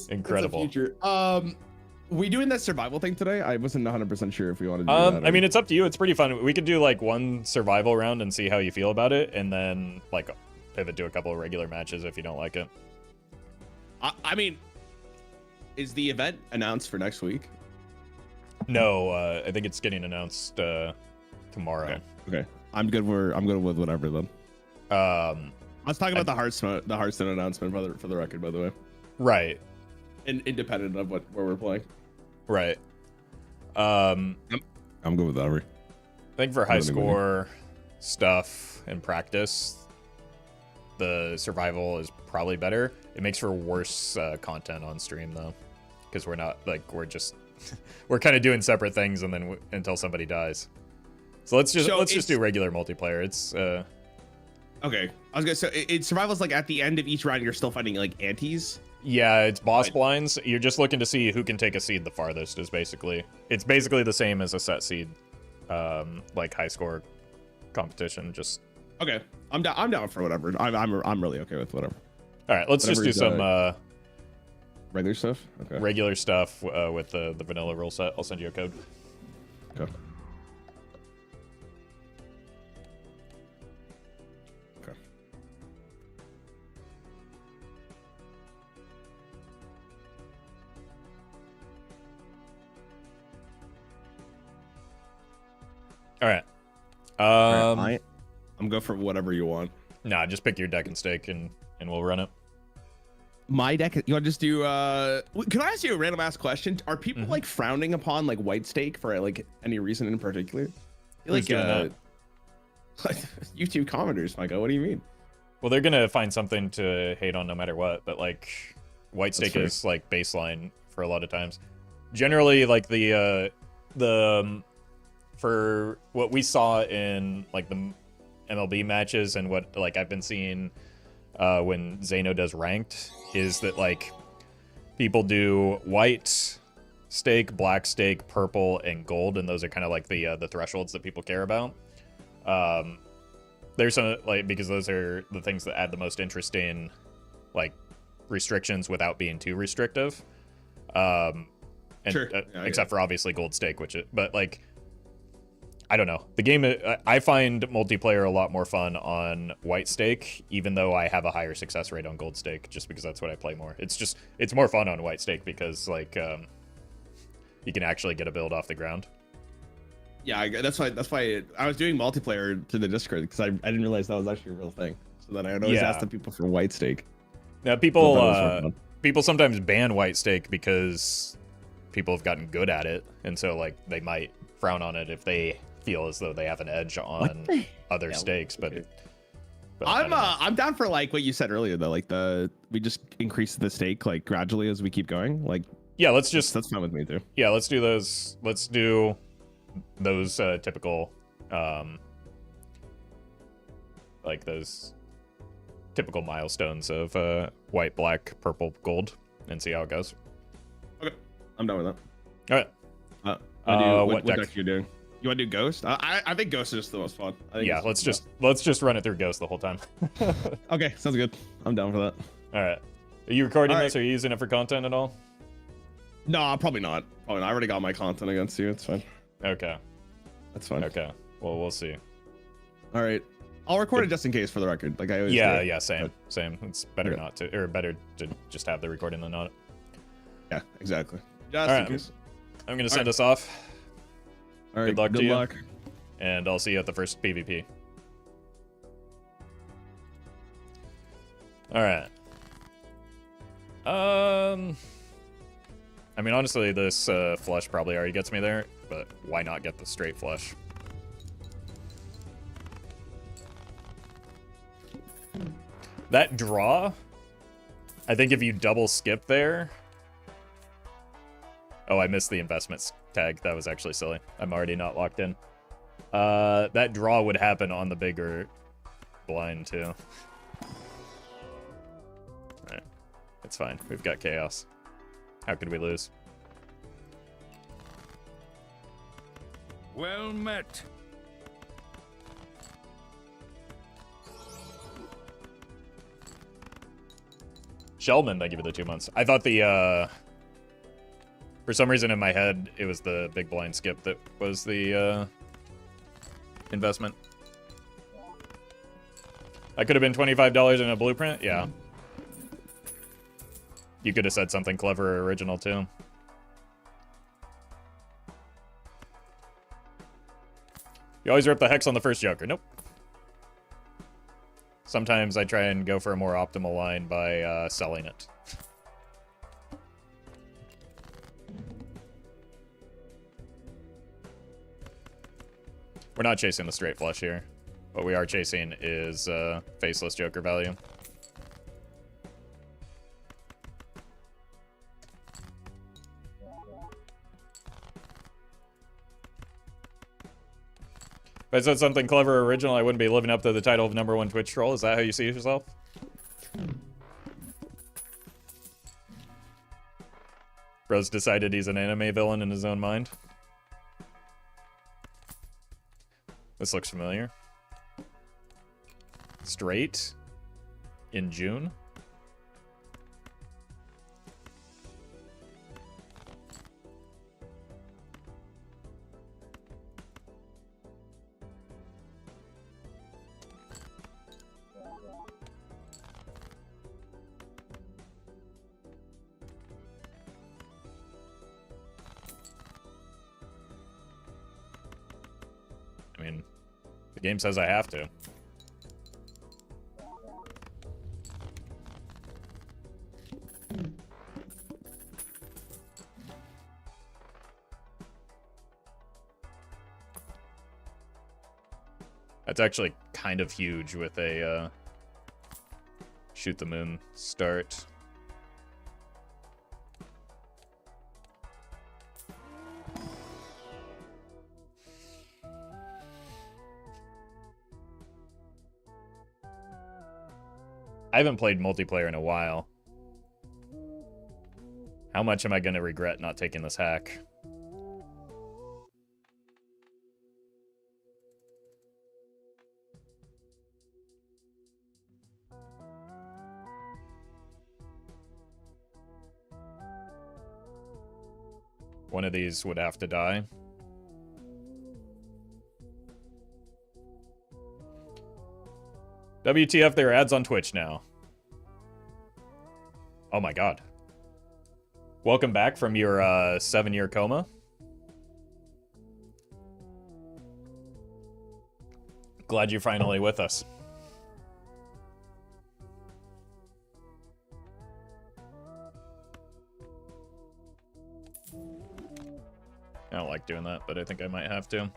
Incredible. It's the future. We doing that survival thing today? I wasn't 100% sure if we wanted to do that. I mean, it's up to you. It's pretty fun. We could do like one survival round and see how you feel about it, and then like pivot to a couple of regular matches if you don't like it. I mean, is the event announced for next week? No, I think it's getting announced tomorrow. Okay. I'm good with whatever then. I was talking about the Hearthstone announcement for the record, by the way. Right. Independent of where we're playing. Right. I'm good with whatever. I think for high score stuff and practice, the survival is probably better. It makes for worse content on stream though, because we're not like we're kind of doing separate things and then until somebody dies. So let's just do regular multiplayer. It's okay. I was gonna say it survival's like at the end of each round you're still fighting like antis. Yeah, it's boss blinds. You're just looking to see who can take a seed the farthest. It's basically the same as a set seed, like high score competition. Just okay. I'm down for whatever. I'm really okay with whatever. All right, let's just do some regular stuff. Okay. Regular stuff with the vanilla rule set. I'll send you a code. Okay. Okay. All right. I'm go for whatever you want. Nah, just pick your deck and stake and we'll run it. My deck. You want to just do? Can I ask you a random ass question? Are people like frowning upon like white stake for like any reason in particular? Like YouTube commenters, Michael. What do you mean? Well, they're gonna find something to hate on no matter what. But like, white stake is like baseline for a lot of times. Generally, like the for what we saw in like the MLB matches and what like I've been seeing when Zeno does ranked is that like people do white stake, black stake, purple, and gold, and those are kind of like the thresholds that people care about. There's some like because those are the things that add the most interesting like restrictions without being too restrictive. And sure. Except for obviously gold stake, but like I don't know. The game, I find multiplayer a lot more fun on white stake, even though I have a higher success rate on gold stake, just because that's what I play more. It's more fun on white stake because like you can actually get a build off the ground. Yeah, that's why I was doing multiplayer to the Discord because I didn't realize that was actually a real thing. So then I would always ask the people for white stake. Now people sometimes ban white stake because people have gotten good at it, and so like they might frown on it if they feel as though they have an edge on other stakes, but I'm down for like what you said earlier though, like we just increase the stake like gradually as we keep going. Like yeah, that's fine with me too. Yeah, let's do those typical like those typical milestones of white, black, purple, gold, and see how it goes. Okay, I'm done with that. All right. What deck you doing? You want to do Ghost? I think Ghost is just the most fun. Yeah, let's just run it through Ghost the whole time. Okay, sounds good. I'm down for that. All right. Are you recording this? Are you using it for content at all? No, probably not. I already got my content against you. It's fine. Okay. That's fine. Okay. Well, we'll see. All right. I'll record it just in case for the record. Like I always do. Yeah, same. It's better not to, or better to just have the recording than not. Yeah, exactly. Just in case. I'm gonna send us off. All right. Good luck to you. Good luck. And I'll see you at the first PvP. All right. I mean, honestly, this flush probably already gets me there, but why not get the straight flush? That draw, I think if you double skip there... Oh, I missed the investments tag. That was actually silly. I'm already not locked in. That draw would happen on the bigger blind, too. Alright. It's fine. We've got chaos. How could we lose? Well met. Shellman, thank you for the 2 months. I thought the, for some reason in my head, it was the big blind skip that was the, investment. That could have been $25 in a blueprint? Yeah. You could have said something clever or original, too. You always rip the hex on the first Joker. Nope. Sometimes I try and go for a more optimal line by selling it. We're not chasing the straight flush here. What we are chasing is faceless Joker value. If I said something clever or original, I wouldn't be living up to the title of #1 Twitch troll. Is that how you see yourself? Bro's decided he's an anime villain in his own mind. This looks familiar. Straight in June. I mean, the game says I have to. That's actually kind of huge with a shoot the moon start. I haven't played multiplayer in a while. How much am I going to regret not taking this hack? One of these would have to die. WTF, there are ads on Twitch now. Oh my god. Welcome back from your 7-year coma. Glad you're finally with us. I don't like doing that, but I think I might have to.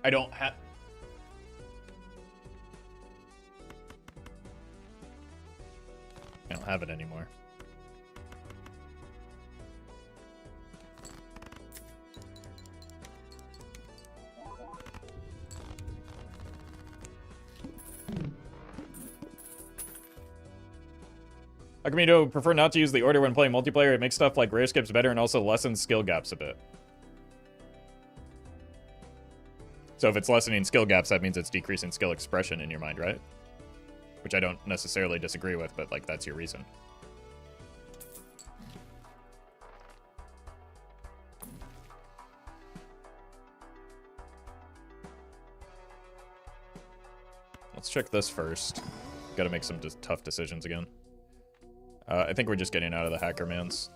I don't have... I don't have it anymore. How come you prefer not to use the order when playing multiplayer? It makes stuff like rare skips better and also lessens skill gaps a bit. So if it's lessening skill gaps, that means it's decreasing skill expression in your mind, right? Which I don't necessarily disagree with, but like that's your reason. Let's check this first. Gotta make some tough decisions again. I think we're just getting out of the hacker mans.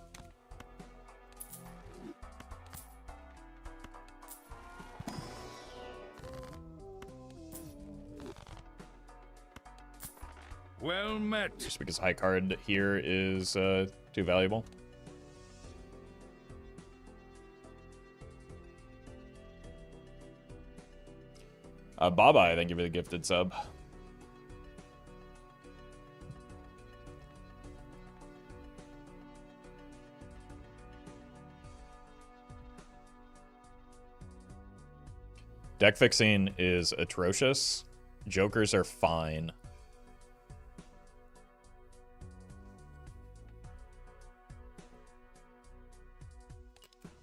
Well met. Just because high card here is too valuable. Bye-bye, thank you for the gifted sub. Deck fixing is atrocious. Jokers are fine.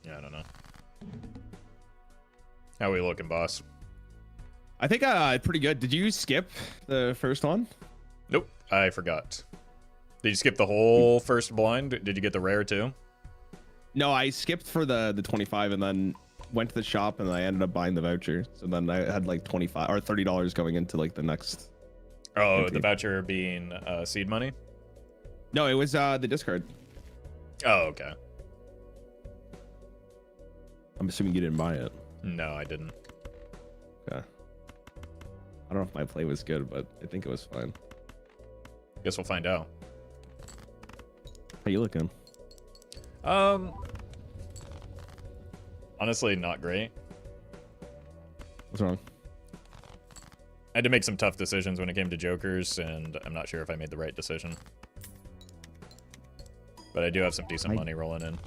Yeah, I don't know. How we looking, boss? I think pretty good. Did you skip the first one? Nope, I forgot. Did you skip the whole first blind? Did you get the rare too? No, I skipped for the 25 and then went to the shop and I ended up buying the voucher. So then I had like 25 or $30 going into like the next. Oh, empty. the voucher being seed money? No, it was the discard. Oh, okay. I'm assuming you didn't buy it. No, I didn't. Okay. I don't know if my play was good, but I think it was fine. Guess we'll find out. How you looking? Honestly, not great. What's wrong? I had to make some tough decisions when it came to jokers, and I'm not sure if I made the right decision. But I do have some decent money rolling in.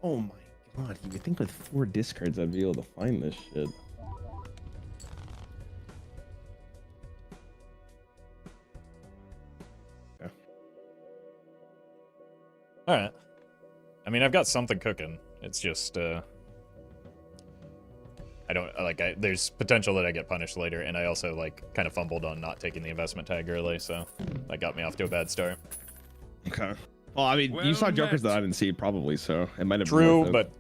Oh my god, you would think with 4 discards I'd be able to find this shit. Yeah. Alright. I mean, I've got something cooking. It's just, I don't, like, there's potential that I get punished later, and I also, like, kind of fumbled on not taking the investment tag early, so that got me off to a bad start. Okay. Well, I mean, you saw jokers that I didn't see, probably, so it might have been true, but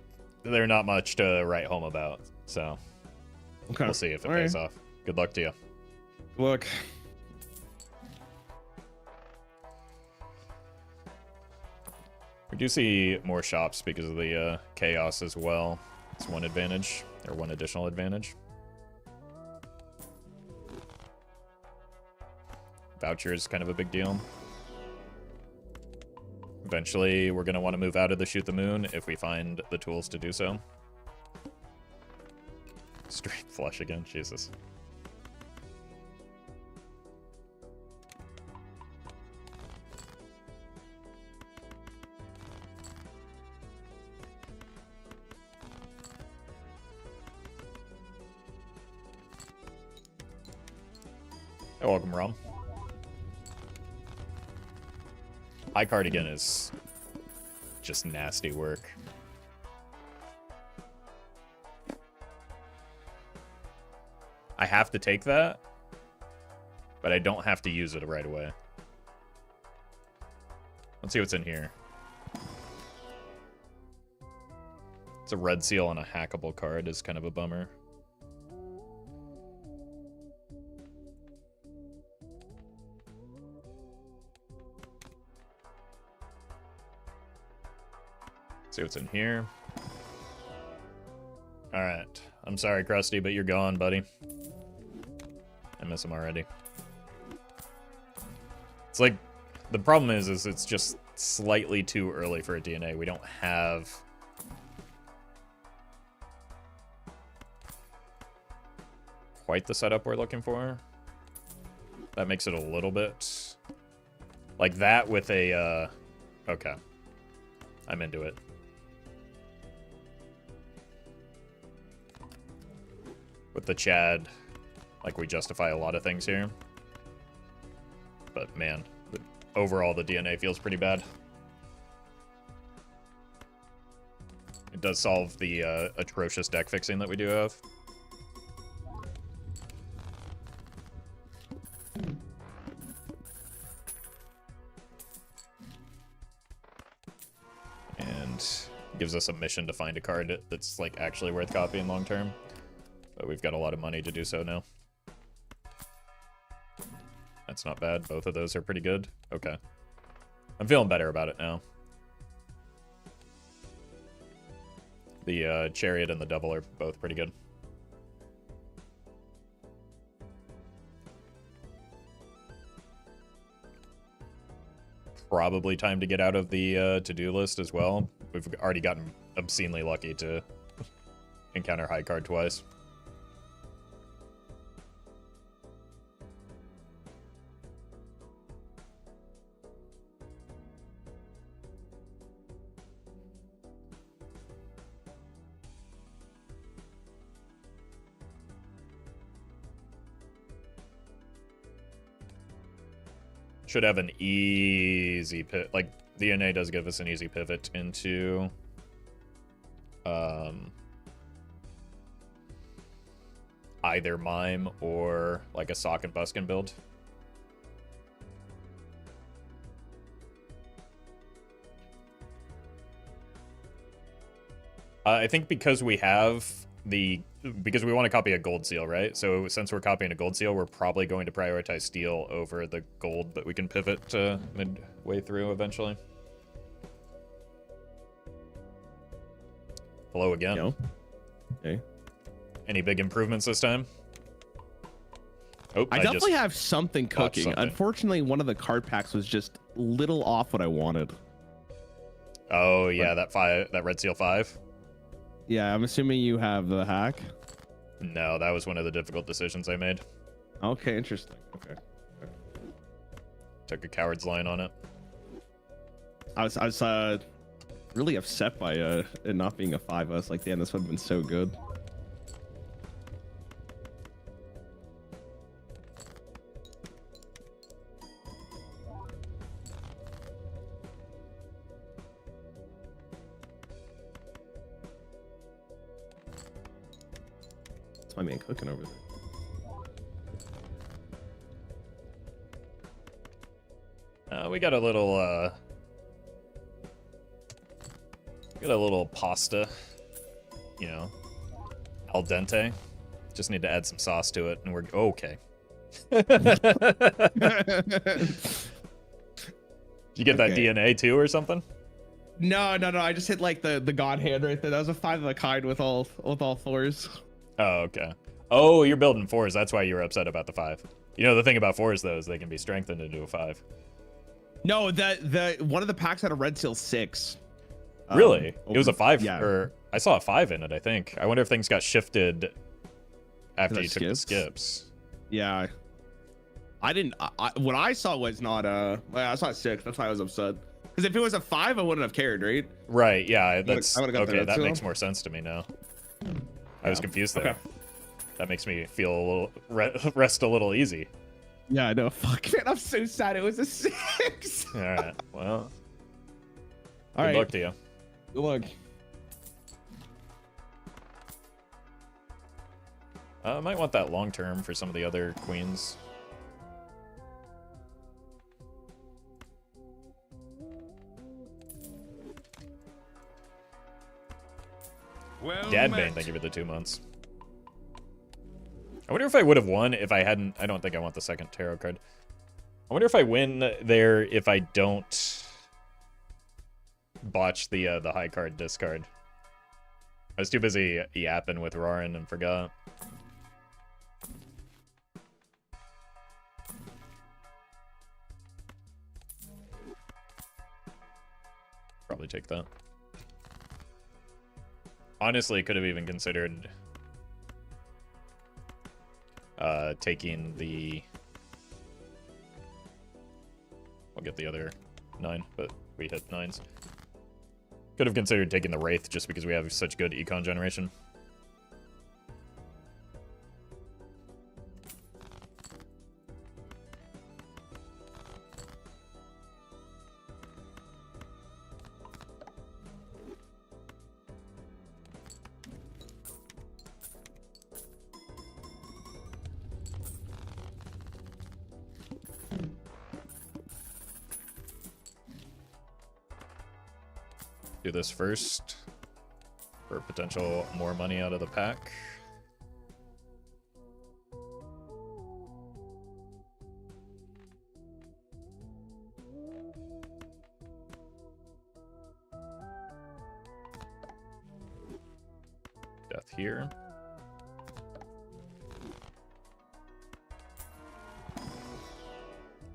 they're not much to write home about, so we'll see if it pays off. Good luck to you. Look. We do see more shops because of the chaos as well. It's one advantage, or one additional advantage. Voucher is kind of a big deal. Eventually, we're going to want to move out of the Shoot the Moon if we find the tools to do so. Straight flush again, Jesus. You're welcome, Rom. High cardigan is just nasty work. I have to take that, but I don't have to use it right away. Let's see what's in here. It's a red seal and a hackable card is kind of a bummer. See what's in here. Alright. I'm sorry, Krusty, but you're gone, buddy. I miss him already. It's like, the problem is it's just slightly too early for a DNA. We don't have quite the setup we're looking for. That makes it a little bit like that with a, okay. I'm into it. With the Chad, like, we justify a lot of things here. But, man, overall, the DNA feels pretty bad. It does solve the atrocious deck fixing that we do have. And gives us a mission to find a card that's, like, actually worth copying long term. But we've got a lot of money to do so now. That's not bad. Both of those are pretty good. Okay. I'm feeling better about it now. The Chariot and the Devil are both pretty good. Probably time to get out of the to-do list as well. We've already gotten obscenely lucky to encounter high card twice. Should have an easy pivot. Like, DNA does give us an easy pivot into either Mime or like a Sock and Buskin build. I think because we want to copy a gold seal, right? So since we're copying a gold seal, we're probably going to prioritize steel over the gold, but we can pivot to midway through eventually. Hello again. No. Okay. Any big improvements this time? Oh, I definitely have something cooking. something. Unfortunately, one of the card packs was just a little off what I wanted. Oh yeah, that red seal 5. Yeah, I'm assuming you have the hack. No, that was one of the difficult decisions I made. Okay, interesting. Okay. Took a coward's line on it. I was really upset by it not being a 5. I was like, damn, this would have been so good. That's my man cooking over there. We got a little pasta, you know, al dente. Just need to add some sauce to it, and we're okay. Did you get that Okay. DNA too, or something? No. I just hit like the god hand right there. That was a 5 of a kind with all 4s. Oh, okay. Oh, you're building 4s. That's why you were upset about the 5. You know, the thing about 4s though is they can be strengthened into a 5. No, the one of the packs had a red seal 6. Really? It was a 5, yeah. or I saw a 5 in it, I think. I wonder if things got shifted after that you took the skips? skips. Yeah. I didn't. What I saw was not I saw a 6. That's why I was upset. Because if it was a 5, I wouldn't have cared, right? Right, yeah, that's I would've got the okay. red That seal. makes more sense to me now. I was confused there. Okay. That makes me feel a little rest a little easy. Yeah, I know. Fuck, man, I'm so sad it was a 6. All right, well, All good right. luck to you. Good luck. I might want that long term for some of the other queens. Well Dad met. Bane, thank you for the 2 months. I wonder if I would have won if I hadn't. I don't think I want the second tarot card. I wonder if I win there if I don't botch the high card discard. I was too busy yapping with Roarin and forgot. Probably take that. Honestly, could have even considered taking the... I'll get the other 9, but we hit 9s. Could have considered taking the Wraith just because we have such good econ generation. Do this first for potential more money out of the pack. Death here.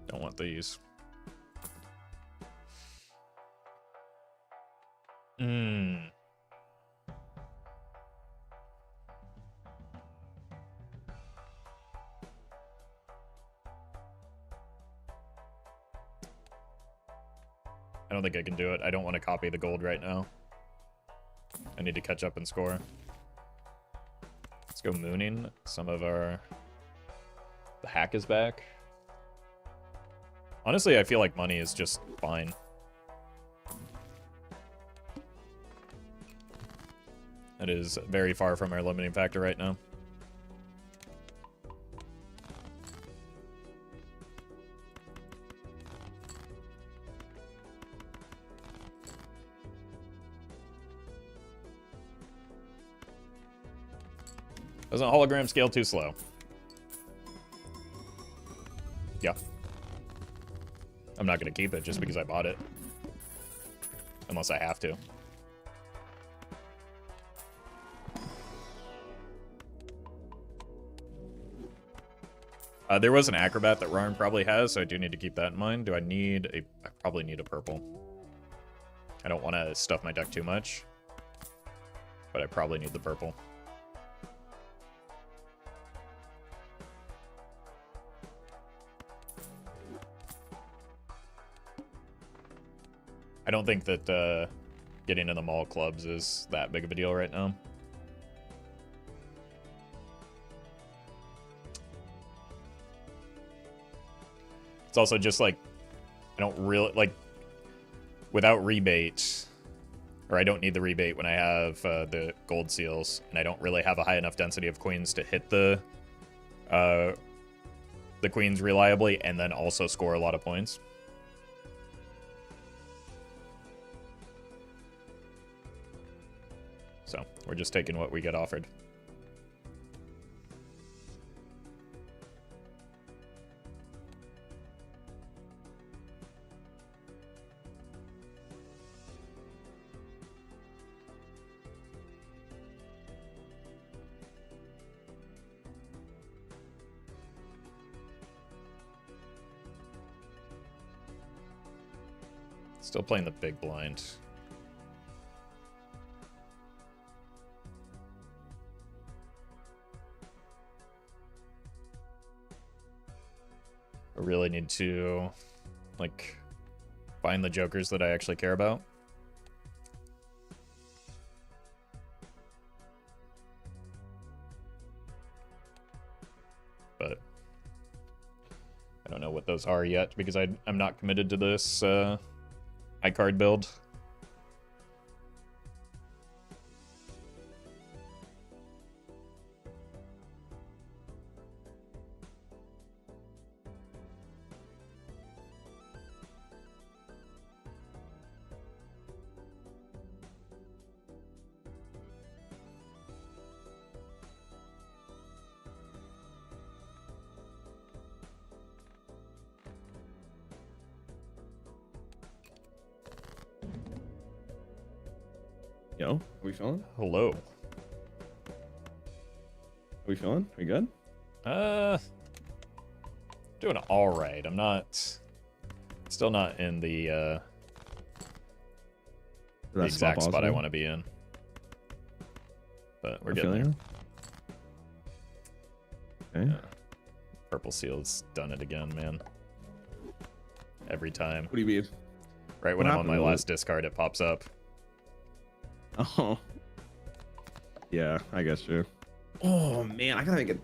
Don't want these. I don't think I can do it. I don't want to copy the gold right now. I need to catch up and score. Let's go mooning. Some of our... The hack is back. Honestly, I feel like money is just fine. It is very far from our limiting factor right now. Doesn't hologram scale too slow? Yeah. I'm not going to keep it just because I bought it. Unless I have to. There was an acrobat that Rarn probably has, so I do need to keep that in mind. Do I need a... I probably need a purple. I don't want to stuff my deck too much. But I probably need the purple. I don't think that getting in the mall clubs is that big of a deal right now. It's also just like, I don't really, like, without rebate, or I don't need the rebate when I have the gold seals, and I don't really have a high enough density of queens to hit the queens reliably and then also score a lot of points. So, we're just taking what we get offered. Still playing the big blind. I really need to, like, find the jokers that I actually care about. But I don't know what those are yet because I'm not committed to this high card build. Yo, how we feeling? Hello. How we feeling? We good? Doing all right. I'm not, still not in the exact spot I want to be in. But we're getting there. Okay. Yeah. Purple Seal's done it again, man. Every time. What do you mean? Right when I'm on my last discard, it pops up. Oh. Yeah, I guess you. Oh man, I gotta make it.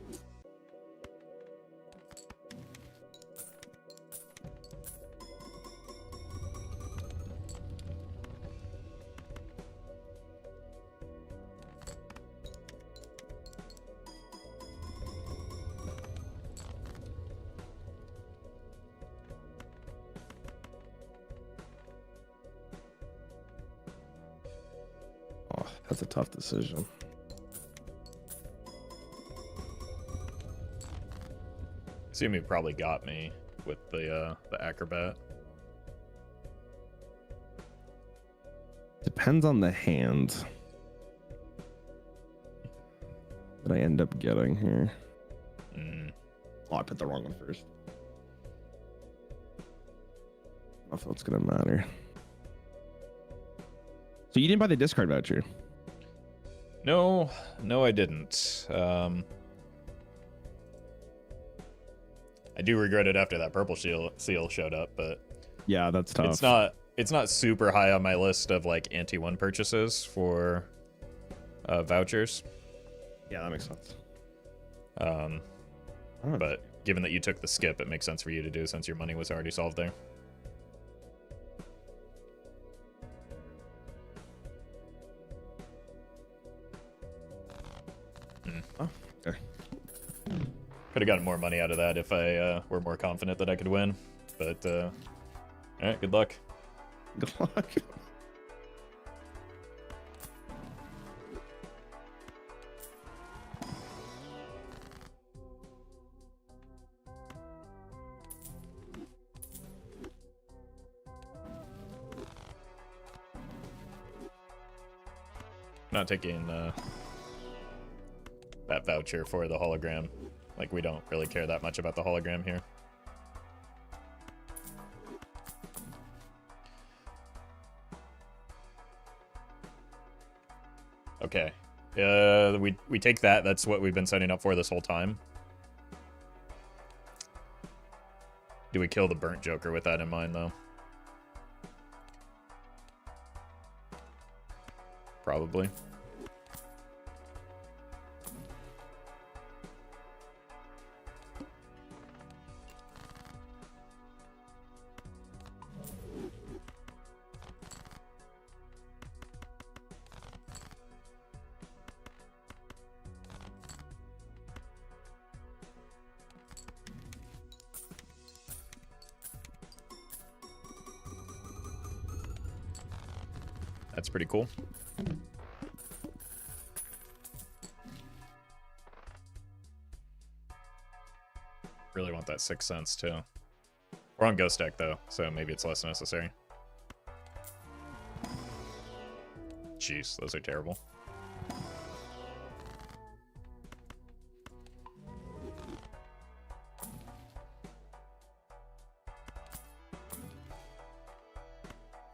Oh, that's a tough decision. Assume you probably got me with the acrobat. Depends on the hand that I end up getting here. Oh, I put the wrong one first. I don't know if it's gonna matter. So you didn't buy the discard voucher? No, I didn't. I do regret it after that purple seal showed up, but Yeah, that's tough. It's not super high on my list of like anti-1 purchases for vouchers. Yeah, that makes sense. But given that you took the skip, it makes sense for you to do since your money was already solved there. Oh, okay. Could have gotten more money out of that if I were more confident that I could win. But, alright, good luck. Good luck. Not taking that voucher for the hologram. Like, we don't really care that much about the hologram here. Okay. We take that. That's what we've been setting up for this whole time. Do we kill the burnt joker with that in mind, though? Probably. That's pretty cool. Really want that 6 cents too. We're on ghost deck though, so maybe it's less necessary. Jeez, those are terrible.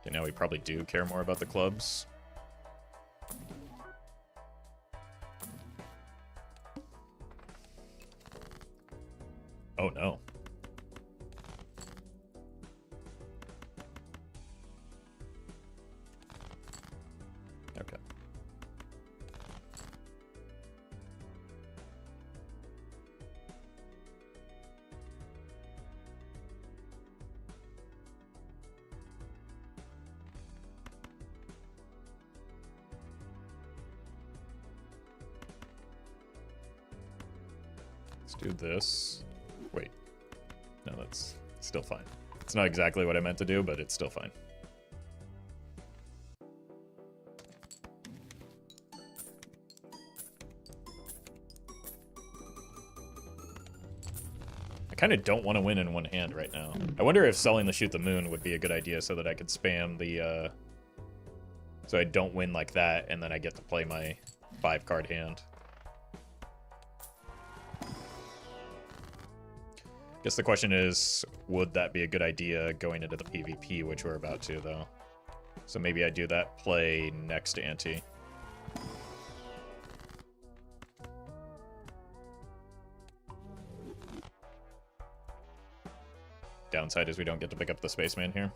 Okay, now we probably do care more about the clubs. Oh no. Okay. Let's do this. Wait. No, that's still fine. It's not exactly what I meant to do, but it's still fine. I kind of don't want to win in one hand right now. I wonder if selling the Shoot the Moon would be a good idea so that I could spam the, so I don't win like that, and then I get to play my 5-card hand. Guess the question is, would that be a good idea going into the PvP, which we're about to, though? So maybe I do that play next ante. Downside is we don't get to pick up the spaceman here.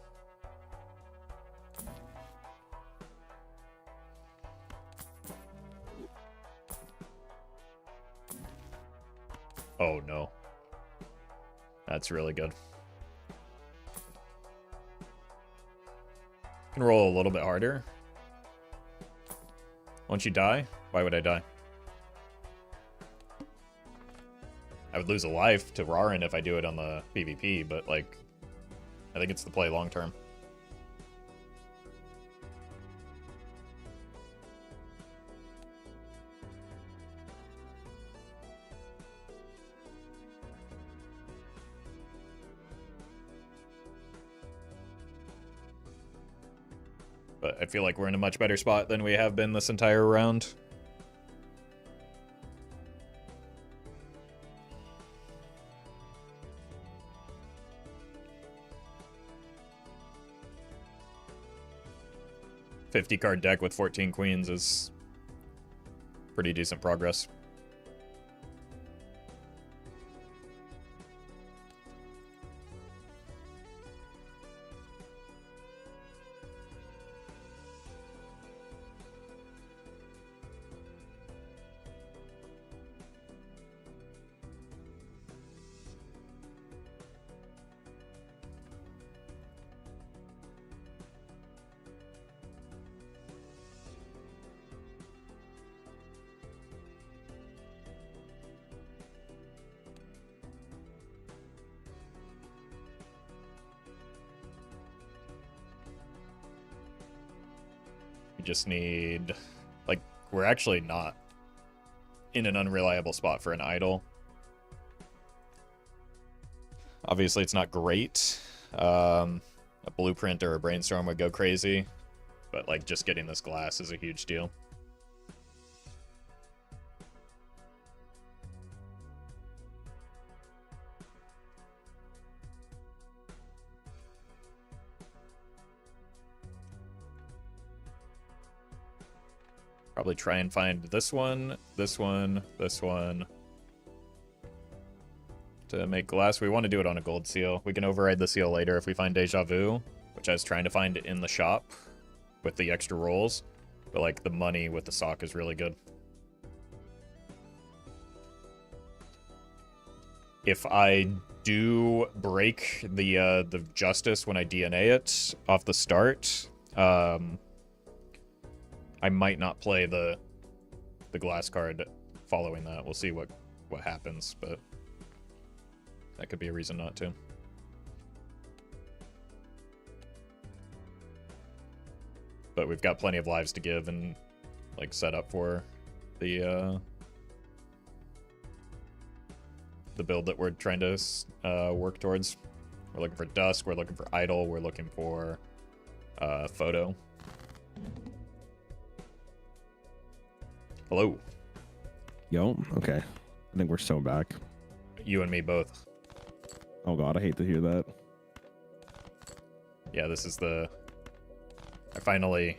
Oh no. That's really good. Can roll a little bit harder. Won't you die? Why would I die? I would lose a life to Rarin if I do it on the PvP, but like, I think it's the play long term. But I feel like we're in a much better spot than we have been this entire round. $50-card deck with 14 queens is pretty decent progress. We just need, like, we're actually not in an unreliable spot for an idol. Obviously, it's not great. A blueprint or a brainstorm would go crazy, but like just getting this glass is a huge deal. Probably try and find this one, this one, this one to make glass. We want to do it on a gold seal. We can override the seal later if we find Deja Vu, which I was trying to find in the shop with the extra rolls. But like the money with the sock is really good. If I do break the justice when I DNA it off the start, I might not play the glass card following that. We'll see what happens, but that could be a reason not to. But we've got plenty of lives to give and like set up for the build that we're trying to work towards. We're looking for Dusk, we're looking for Idol, we're looking for Photo. Hello. Yo, okay. I think we're so back. You and me both. Oh god, I hate to hear that. Yeah, this is the... I finally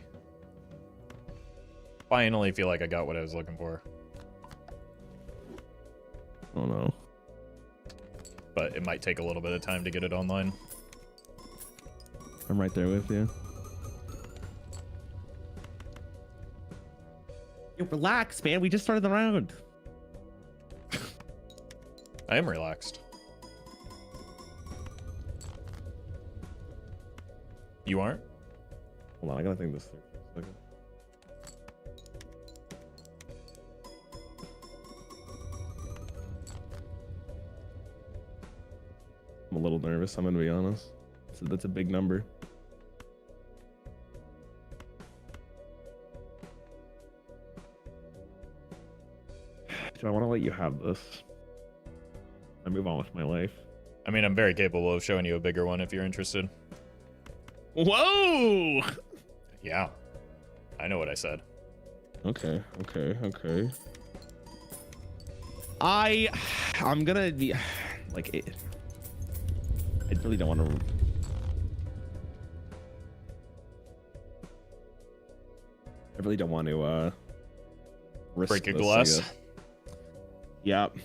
feel like I got what I was looking for. Oh no. But it might take a little bit of time to get it online. I'm right there with you. Yo, relax, man. We just started the round. I am relaxed. You aren't? Hold on, I gotta think this through for a second. I'm a little nervous, I'm gonna be honest. So that's a big number. Do I want to let you have this? I move on with my life. I mean, I'm very capable of showing you a bigger one if you're interested. Whoa! Yeah. I know what I said. Okay. I'm gonna be like it. I really don't want to. I really don't want to risk Break a this, glass. Yep.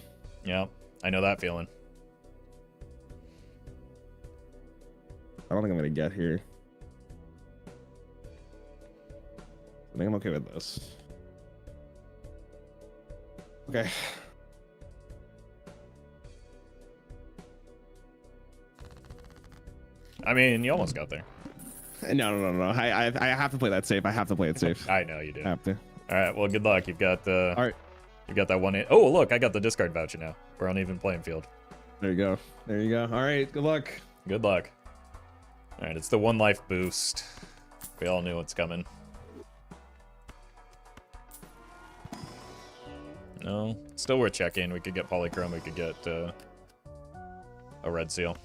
Yeah, I know that feeling. I don't think I'm gonna get here. I think I'm okay with this. Okay. I mean, you almost got there. No. I have to play that safe. I have to play it safe. I know you do. I have to. All right, well, good luck. You've got the... All right. You've got that one... Oh, look, I got the discard voucher now. We're on even playing field. There you go. All right. Good luck. Good luck. All right, it's the 1 life boost. We all knew what's coming. No, still worth checking. We could get Polychrome. We could get a red seal.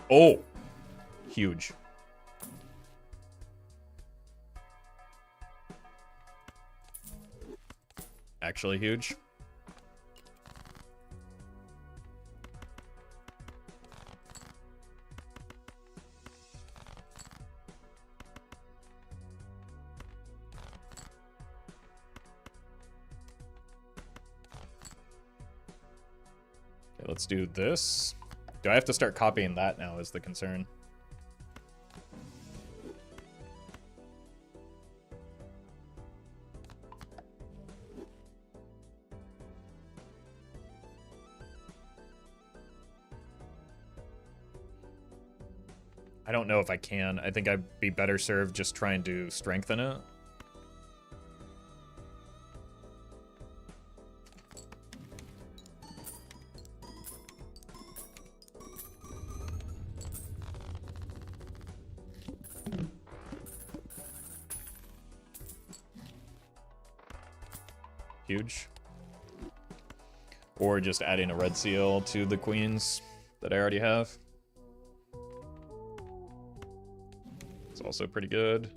Oh, huge. Actually huge. Okay, let's do this. Do I have to start copying that now is the concern. I don't know if I can. I think I'd be better served just trying to strengthen it. huge. Or just adding a red seal to the queens that I already have. It's also pretty good.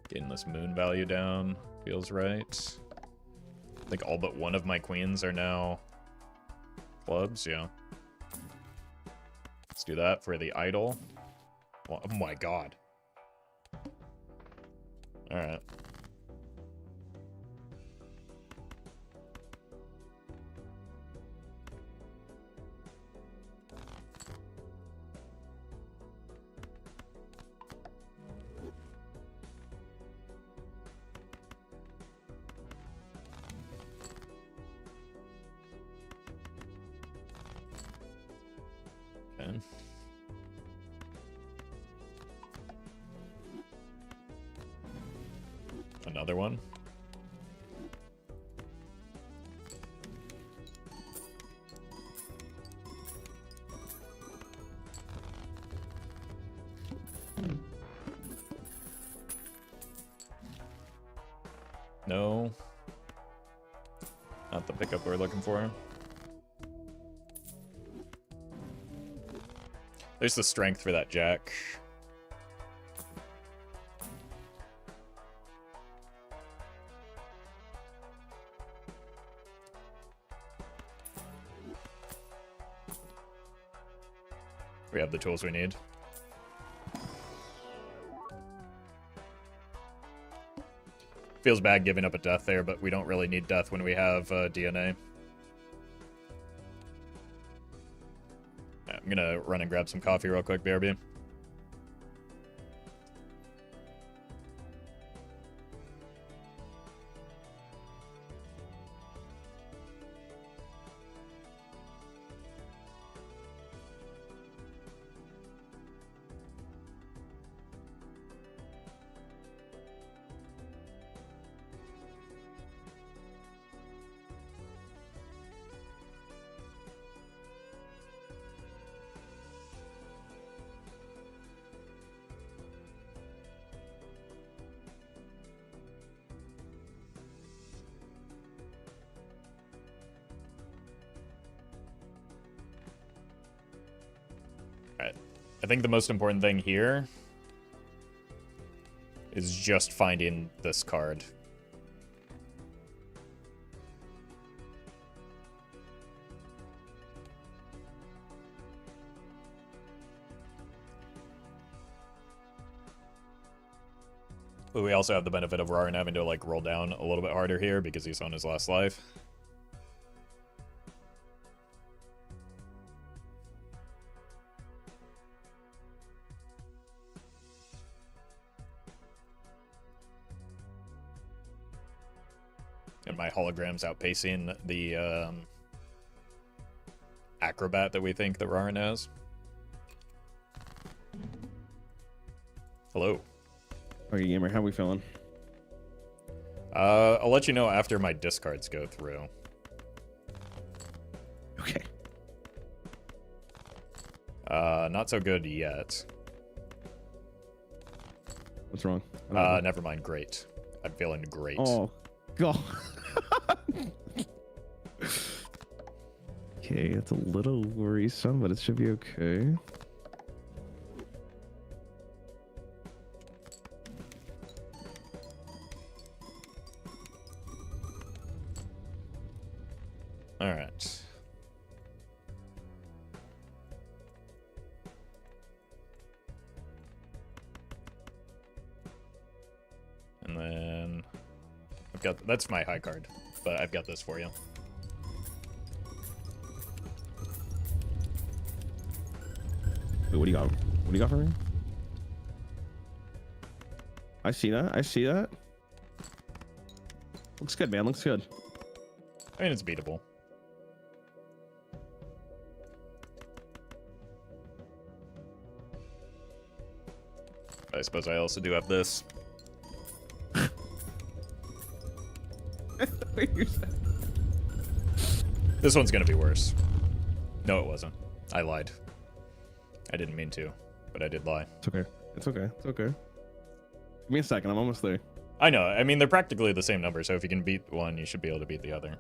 Getting this moon value down feels right. I think all but one of my queens are now clubs, yeah. Let's do that for the idol. Oh my god. Alright. Okay. Another one. No. Not the pickup we're looking for. There's the strength for that jack. We have the tools we need. Feels bad giving up a death there, but we don't really need death when we have DNA. I'm gonna run and grab some coffee real quick, BRB. I think the most important thing here is just finding this card. But we also have the benefit of Rarin having to like roll down a little bit harder here because he's on his last life. And my hologram's outpacing the acrobat that we think that Rarin has. Hello. Okay, gamer, how we feeling? I'll let you know after my discards go through. Okay. Not so good yet. What's wrong? Never mind. Great. I'm feeling great. Oh, God. Okay, it's a little worrisome, but it should be okay. All right. And then I've got, that's my high card, but I've got this for you. Wait, what do you got? What do you got for me? I see that. I see that. Looks good, man. Looks good. I mean, it's beatable. I suppose I also do have this. This one's gonna be worse. No, it wasn't. I lied. I didn't mean to. but I did lie. It's okay. It's okay. It's okay. Give me a second. I'm almost there. I know. I mean, they're practically the same number, so if you can beat one, you should be able to beat the other.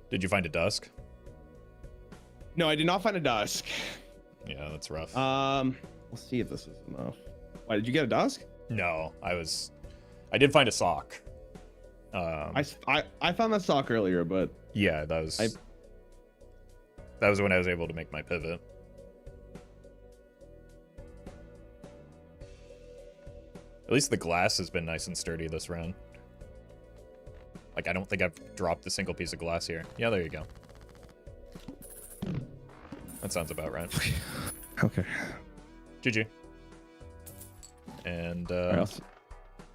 Did you find a dusk? No, I did not find a dusk. Yeah, that's rough. Let's see if this is enough. Why, did you get a dusk? No, I did find a sock. I found that sock earlier, but Yeah, that was when I was able to make my pivot. At least the glass has been nice and sturdy this round. Like, I don't think I've dropped a single piece of glass here. Yeah, there you go. That sounds about right. okay. GG. And Right,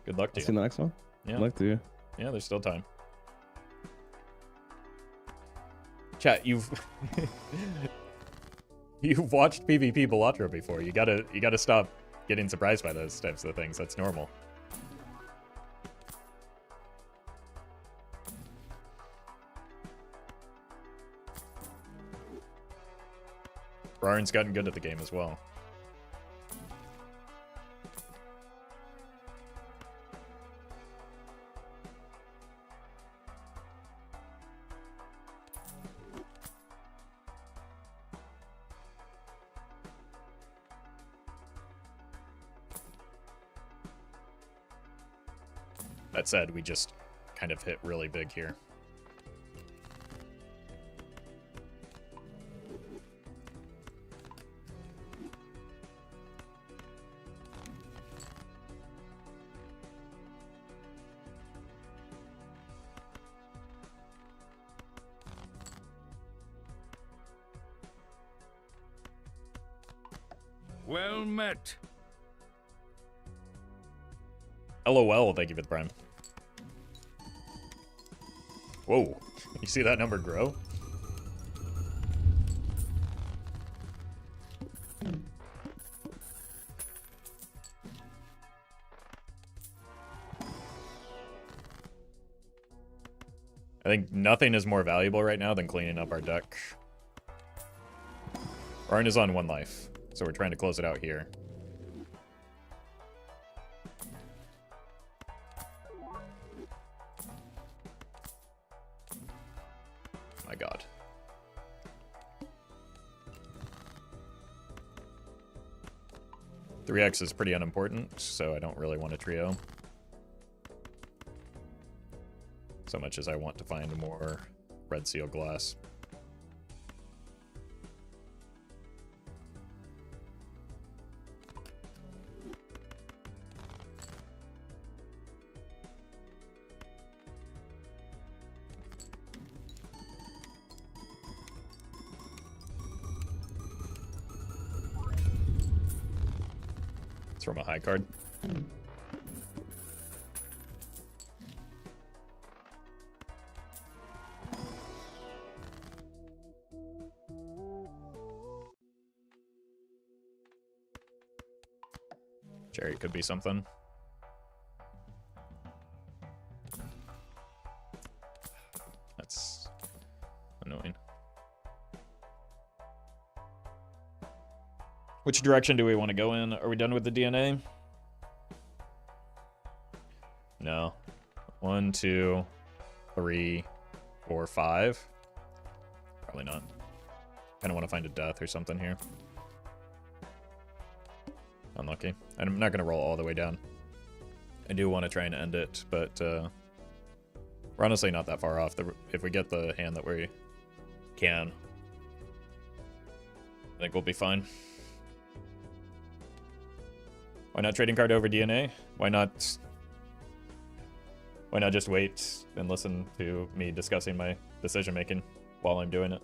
good luck to see you. the next one. Yeah. Good luck to you. Yeah, there's still time. Chat, you've you've watched PvP Balatro before. You gotta stop getting surprised by those types of things. That's normal. Rarn's gotten good at the game as well. That said, we just kind of hit really big here. Well met. LOL, thank you for the prime. Whoa, you see that number grow? I think nothing is more valuable right now than cleaning up our deck. Arn is on 1 life, so we're trying to close it out here. My god. Three X is pretty unimportant, so I don't really want a trio. So much as I want to find more red seal glass. It's from a high card. Jerry could be something. That's annoying. Which direction do we want to go in? Are we done with the DNA? No. 1, 2, 3, 4, 5. Probably not. Kind of want to find a death or something here. Unlucky. I'm not going to roll all the way down. I do want to try and end it, but we're honestly not that far off. If we get the hand that we can, I think we'll be fine. Why not trading card over DNA? Why not just wait and listen to me discussing my decision making while I'm doing it?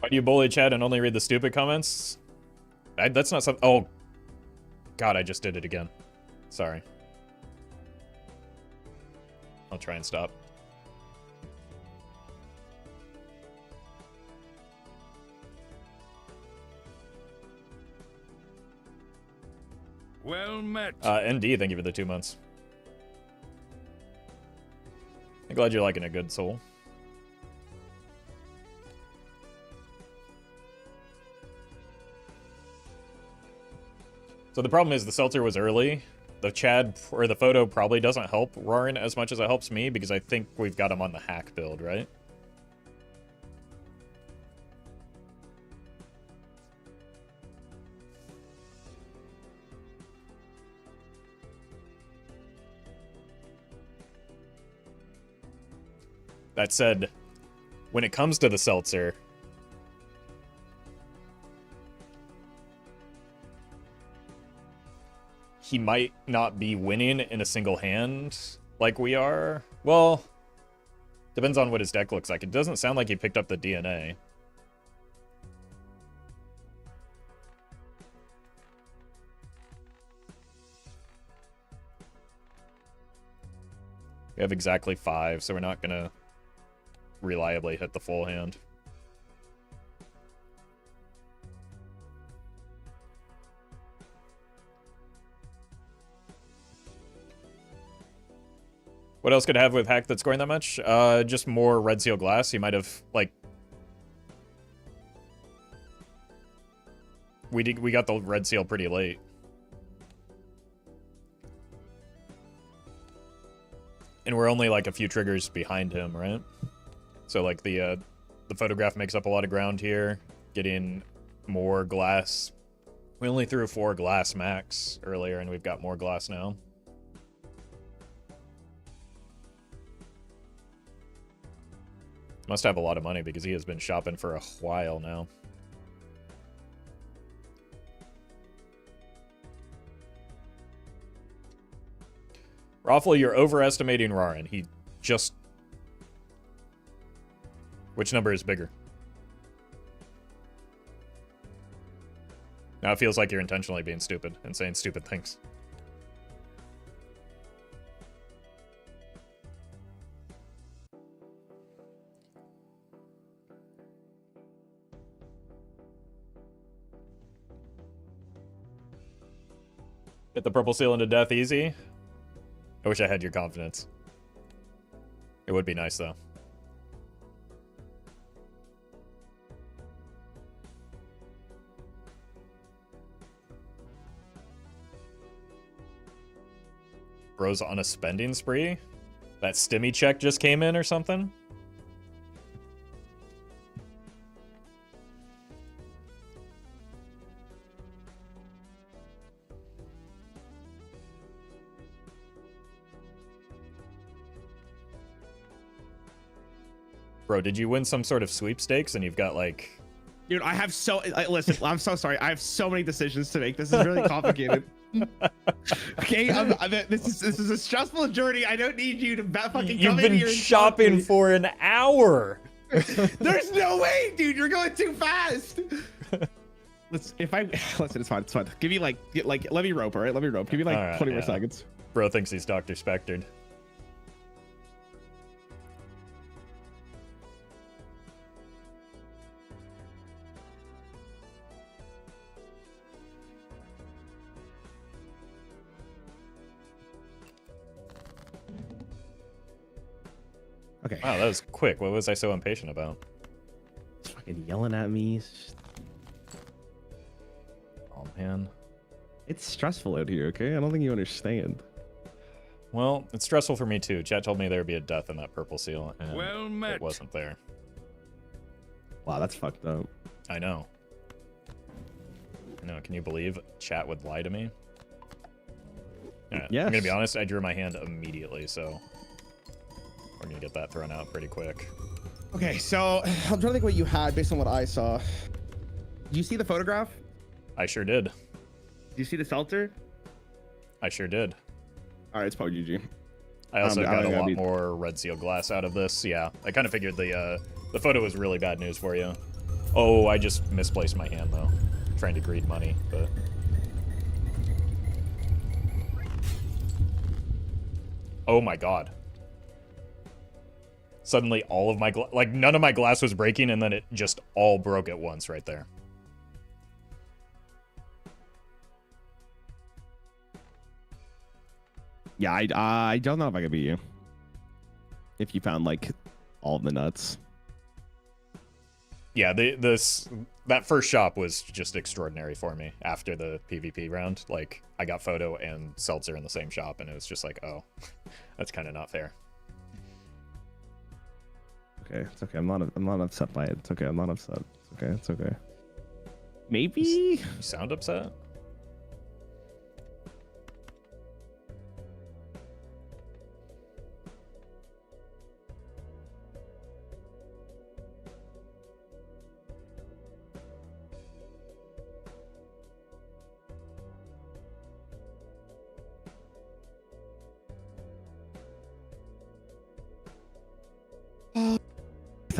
Why do you bully chat and only read the stupid comments? That's not something... Oh. God, I just did it again. Sorry. I'll try and stop. Well met. ND, thank you for the 2 months. I'm glad you're liking a good soul. So the problem is the seltzer was early. The Chad or the photo probably doesn't help Roarin as much as it helps me because I think we've got him on the hack build, right? That said, when it comes to the seltzer, he might not be winning in a single hand like we are. Well, depends on what his deck looks like. It doesn't sound like he picked up the DNA. We have exactly 5, so we're not going to reliably hit the full hand. What else could I have with hack that's scoring that much? Just more red seal glass. He might have, like... We got the red seal pretty late. And we're only like a few triggers behind him, right? So like the photograph makes up a lot of ground here. Getting more glass. We only threw 4 glass max earlier, and we've got more glass now. Must have a lot of money because he has been shopping for a while now. Roffle, you're overestimating Rarin. He just... Which number is bigger? Now it feels like you're intentionally being stupid and saying stupid things. Hit the purple seal into death easy. I wish I had your confidence. It would be nice, though. Bro's on a spending spree? That stimmy check just came in or something? Bro, did you win some sort of sweepstakes and you've got like... Dude, I have listen, I'm so sorry. I have so many decisions to make. This is really complicated. Okay, this is a stressful journey. I don't need you to fucking You've come in here. been shopping for an hour. There's no way, dude. You're going too fast. Listen, it's fine. It's fine. Give me like let me rope, all right? Let me rope. Give me like right, 20 more seconds. Bro thinks he's Dr. Spectred. Okay. Wow, that was quick. What was I so impatient about? It's fucking yelling at me. Oh, man. It's stressful out here, okay? I don't think you understand. Well, it's stressful for me, too. Chat told me there would be a death in that purple seal, and well met. It wasn't there. Wow, that's fucked up. I know. I know. Can you believe chat would lie to me? Yeah, yes. I'm going to be honest. I drew my hand immediately, so... We're gonna get that thrown out pretty quick. Okay, so I'm trying to think what you had based on what I saw. Do you see the photograph? I sure did. Do you see the seltzer? I sure did. All right, it's probably GG. I also got a lot more red seal glass out of this. Yeah, I kind of figured the photo was really bad news for you. Oh, I just misplaced my hand, though. Trying to greed money, but... Oh my god. Suddenly all of my... Like, none of my glass was breaking, and then it just all broke at once right there. Yeah, I don't know if I could beat you. If you found, like, all of the nuts. Yeah, that first shop was just extraordinary for me after the PvP round. Like, I got Photo and Seltzer in the same shop, and it was just like, oh, that's kind of not fair. Okay, it's okay. I'm not upset by it. It's okay. I'm not upset. It's okay. It's okay. Maybe You sound upset?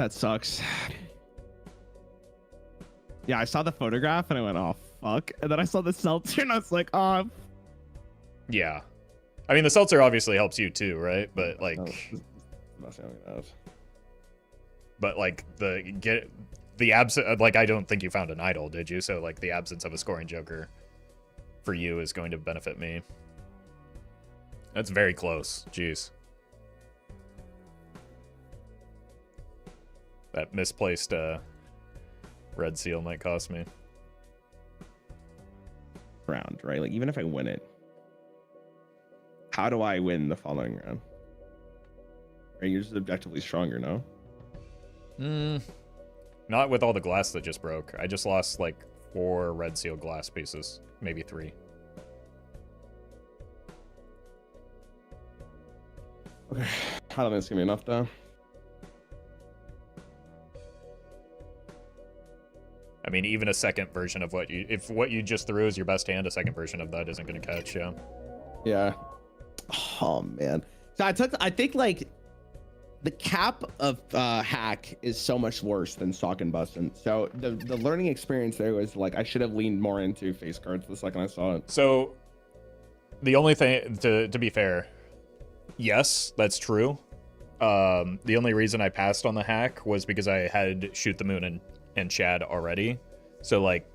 that sucks. Yeah, I saw the photograph and I went, oh fuck. And then I saw the seltzer and I was like, oh. Yeah. I mean, the Seltzer obviously helps you too, right? But like... But like the absence, like I don't think you found an idol, did you? So like the absence of a scoring joker for you is going to benefit me. That's very close. Jeez. That misplaced red seal might cost me. Round, right? Like even if I win it, how do I win the following round? Are you just objectively stronger, no? Not with all the glass that just broke. I just lost like 4 red seal glass pieces, maybe 3. Okay, I don't think it's gonna be enough though. I mean, even a second version of if what you just threw is your best hand, a second version of that isn't going to catch, yeah. Yeah. Oh man. So I think like the cap of hack is so much worse than sock and bustin'. So the learning experience there was like I should have leaned more into face cards the second I saw it. So the only thing to be fair, yes, that's true. The only reason I passed on the hack was because I had Shoot the Moon and Chad already. So like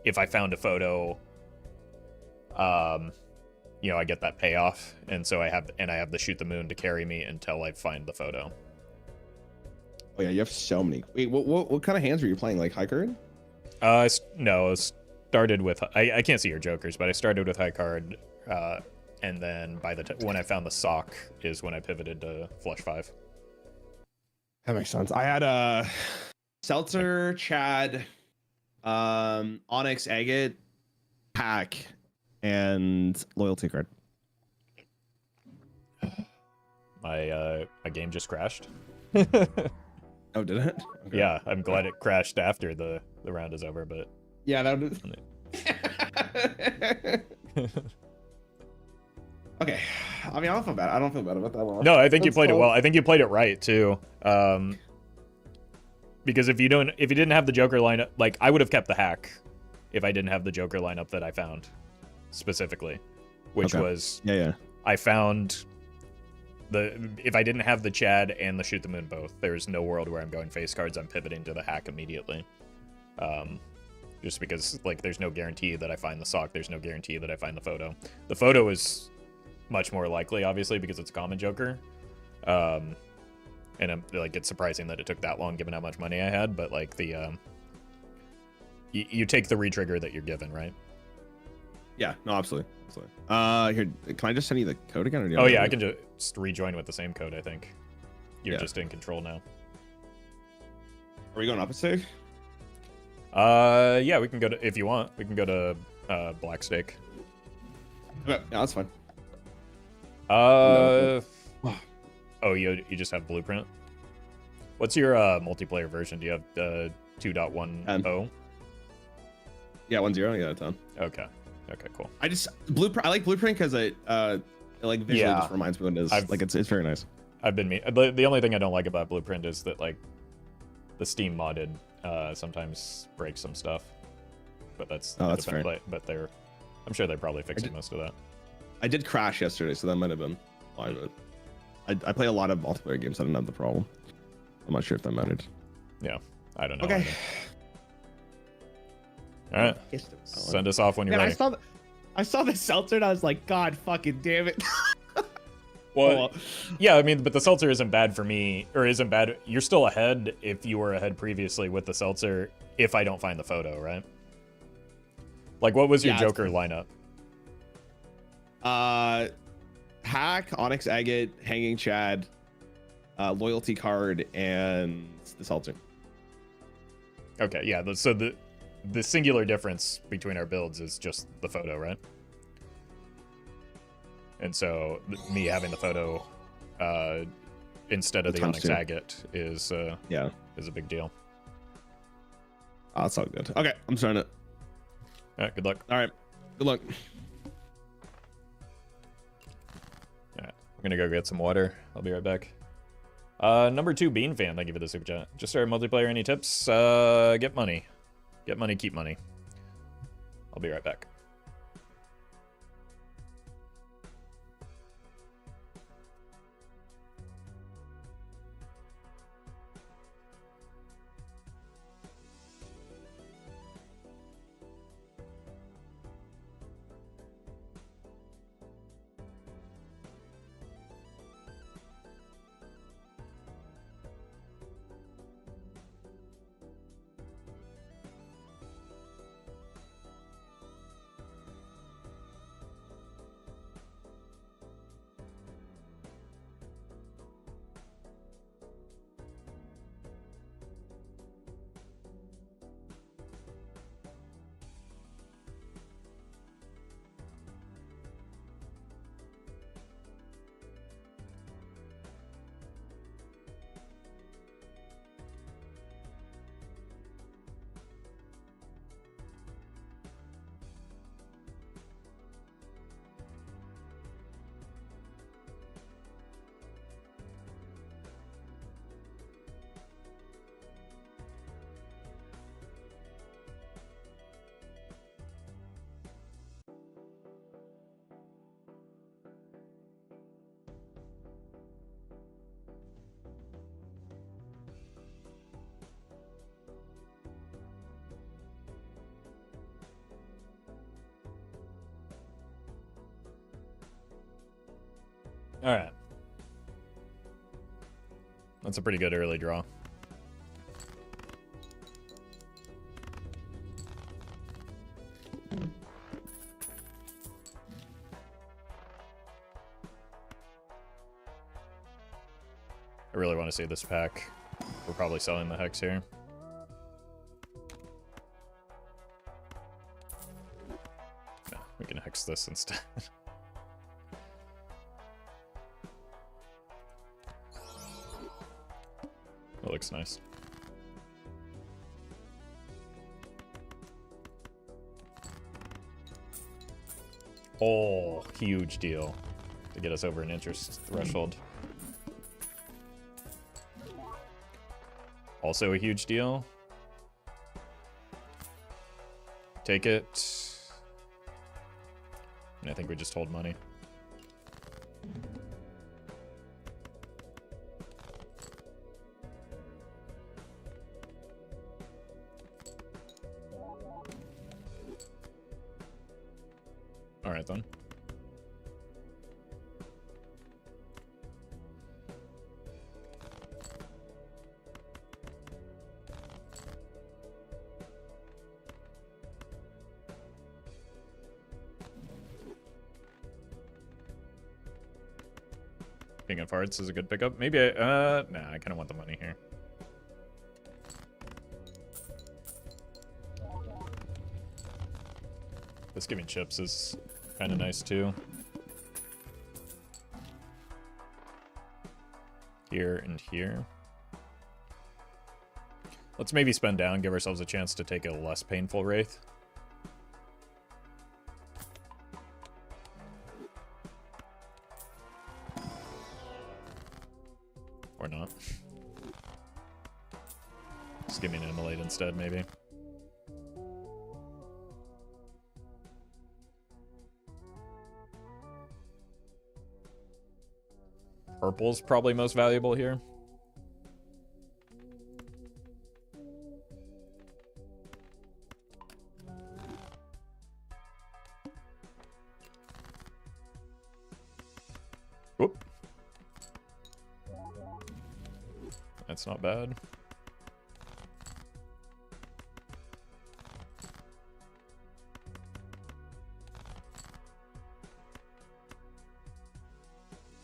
if I found a photo, you know, I get that payoff, and so I have the Shoot the Moon to carry me until I find the photo. Oh yeah, you have so many. Wait, what kind of hands were you playing? Like high card? No, I started with I can't see your jokers, but I started with high card, and then when I found the sock is when I pivoted to flush 5. That makes sense. I had Seltzer, Chad, Onyx, Agate, Pack, and loyalty card. My game just crashed. Oh, did it? Okay. Yeah, I'm glad it crashed after the round is over, but yeah, that would. Okay, I mean, I don't feel bad. I don't feel bad about that one. No, I think you played it well. I think you played it right too. Because if you didn't have the Joker lineup, like I would have kept the hack if I didn't have the Joker lineup that I found specifically, which was I found if I didn't have the Chad and the Shoot the Moon both, there's no world where I'm going face cards. I'm pivoting to the hack immediately. Just because like there's no guarantee that I find the sock, there's no guarantee that I find the photo. The photo is much more likely, obviously, because it's a common Joker. And like it's surprising that it took that long given how much money I had, but like the you take the retrigger that you're given, right? Yeah, no, absolutely. Here, can I just send you the code again? Or oh yeah, I can just rejoin with the same code. I think you're just in control now. Are we going opposite? Yeah, we can go to, if you want, we can go to Black Stake. Okay, yeah, that's fine. Oh, you just have Blueprint? What's your multiplayer version? Do you have 2.10? Yeah, 1.0. Yeah, 10. Okay. Okay, cool. I like Blueprint because it like visually just reminds me what it is. Like it's very nice. The only thing I don't like about Blueprint is that like the Steam modded sometimes breaks some stuff. But that's that's fair. But I'm sure they're probably fixing most of that. I did crash yesterday, so that might have been why. But I play a lot of multiplayer games. I didn't have the problem. I'm not sure if that mattered. Yeah, I don't know. Okay. All right. Send us off when you're ready. I saw the seltzer and I was like, God fucking damn it. Well, yeah, I mean, but the seltzer isn't bad for me, or isn't bad. You're still ahead if you were ahead previously with the seltzer, if I don't find the photo, right? Like, what was your Joker lineup? Hack, Onyx Agate, Hanging Chad, Loyalty Card, and the seltzer. Okay, yeah, so the singular difference between our builds is just the photo, right? And so me having the photo instead of the Onyx Agate is a big deal. Oh, that's all good. Okay, I'm starting it. All right, good luck. All right, good luck. All right, I'm gonna go get some water. I'll be right back. Number 2 Bean Fan, thank you for the super chat. Just started multiplayer. Any tips? Get money. Get money, keep money. I'll be right back. All right. That's a pretty good early draw. I really want to see this pack. We're probably selling the Hex here. No, we can Hex this instead. That looks nice. Oh, huge deal to get us over an interest threshold. Also a huge deal. Take it. And I think we just hold money. All right, then. King of Hearts is a good pickup. Maybe nah, I kind of want the money here. This giving chips is kind of nice too. Here and here. Let's maybe spend down, give ourselves a chance to take a less painful Wraith. Or not. Just give me an immolate instead, maybe. Purple's probably most valuable here. Whoop. That's not bad.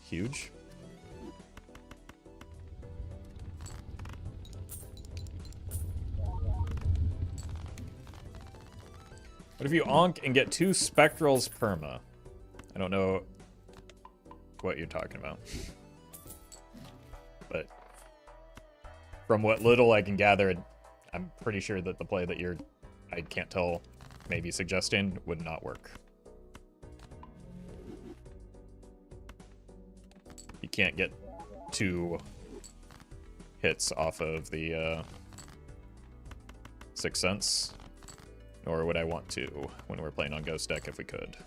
Huge. What if you onk and get 2 Spectrals perma? I don't know what you're talking about. But from what little I can gather, I'm pretty sure that the play that you're, I can't tell, maybe suggesting would not work. You can't get 2 hits off of the Sixth Sense. Nor would I want to when we're playing on Ghost deck if we could.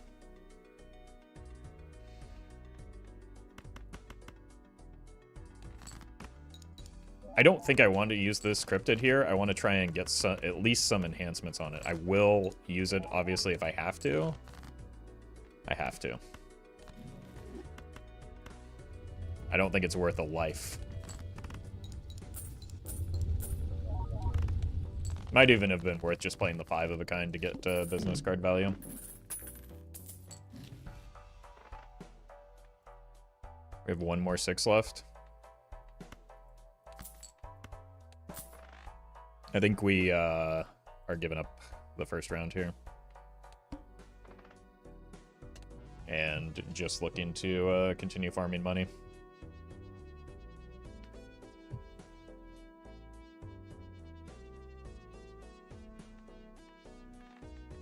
I don't think I want to use this cryptid here. I want to try and get some, at least some enhancements on it. I will use it, obviously, if I have to. I have to. I don't think it's worth a life. Might even have been worth just playing the 5 of a kind to get business card value. We have 1 more 6 left. I think we are giving up the first round here. And just looking to continue farming money.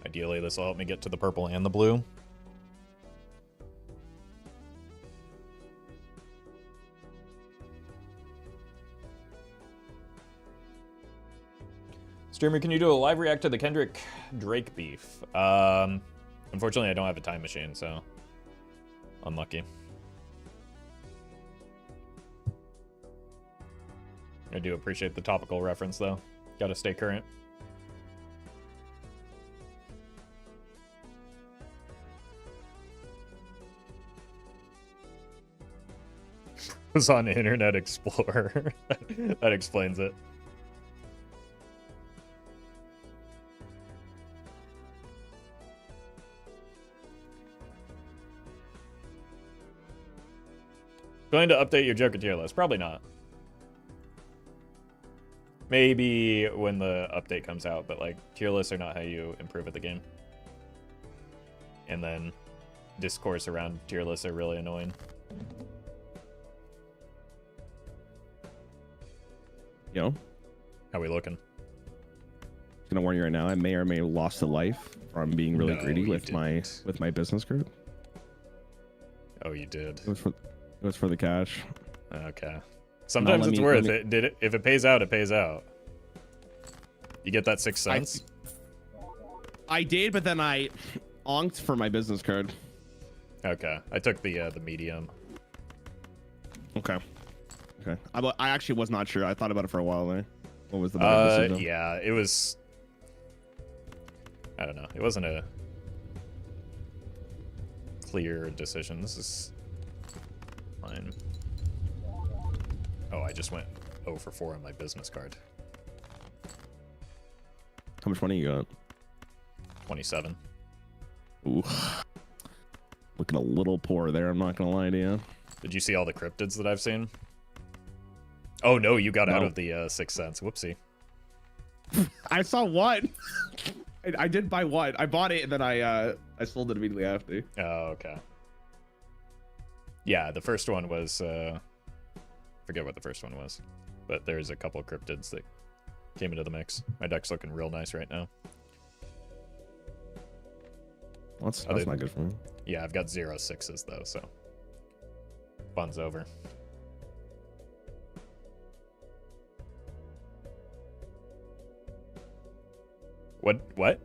Ideally, this will help me get to the purple and the blue. Streamer, can you do a live react to the Kendrick Drake beef? Unfortunately, I don't have a time machine, so unlucky. I do appreciate the topical reference, though. Gotta stay current. Was on Internet Explorer. That explains it. Going to update your Joker tier list? Probably not. Maybe when the update comes out, but like tier lists are not how you improve at the game. And then discourse around tier lists are really annoying. Yo, how we looking? Gonna warn you right now. I may or may have lost a life from being really greedy with my business group. Oh, you did. It was for the cash. Okay. Sometimes it's worth it. If it pays out, it pays out. You get that 6 cents. I did, but then I onked for my business card. Okay, I took the medium. Okay. Okay. I actually was not sure. I thought about it for a while there. What was the better decision? Yeah, it was. I don't know. It wasn't a clear decision. This is fine. Oh, I just went 0 for 4 on my business card. How much money you got? 27. Ooh. Looking a little poor there, I'm not gonna lie to you. Did you see all the cryptids that I've seen? Oh no, you got out of the 6 cents. Whoopsie. I saw one. I did buy one. I bought it and then I sold it immediately after. Oh, okay. Yeah, the first one was forget what the first one was, but there's a couple cryptids that came into the mix. My deck's looking real nice right now. That's not good for me. Yeah, I've got 0 6s though, so fun's over. What?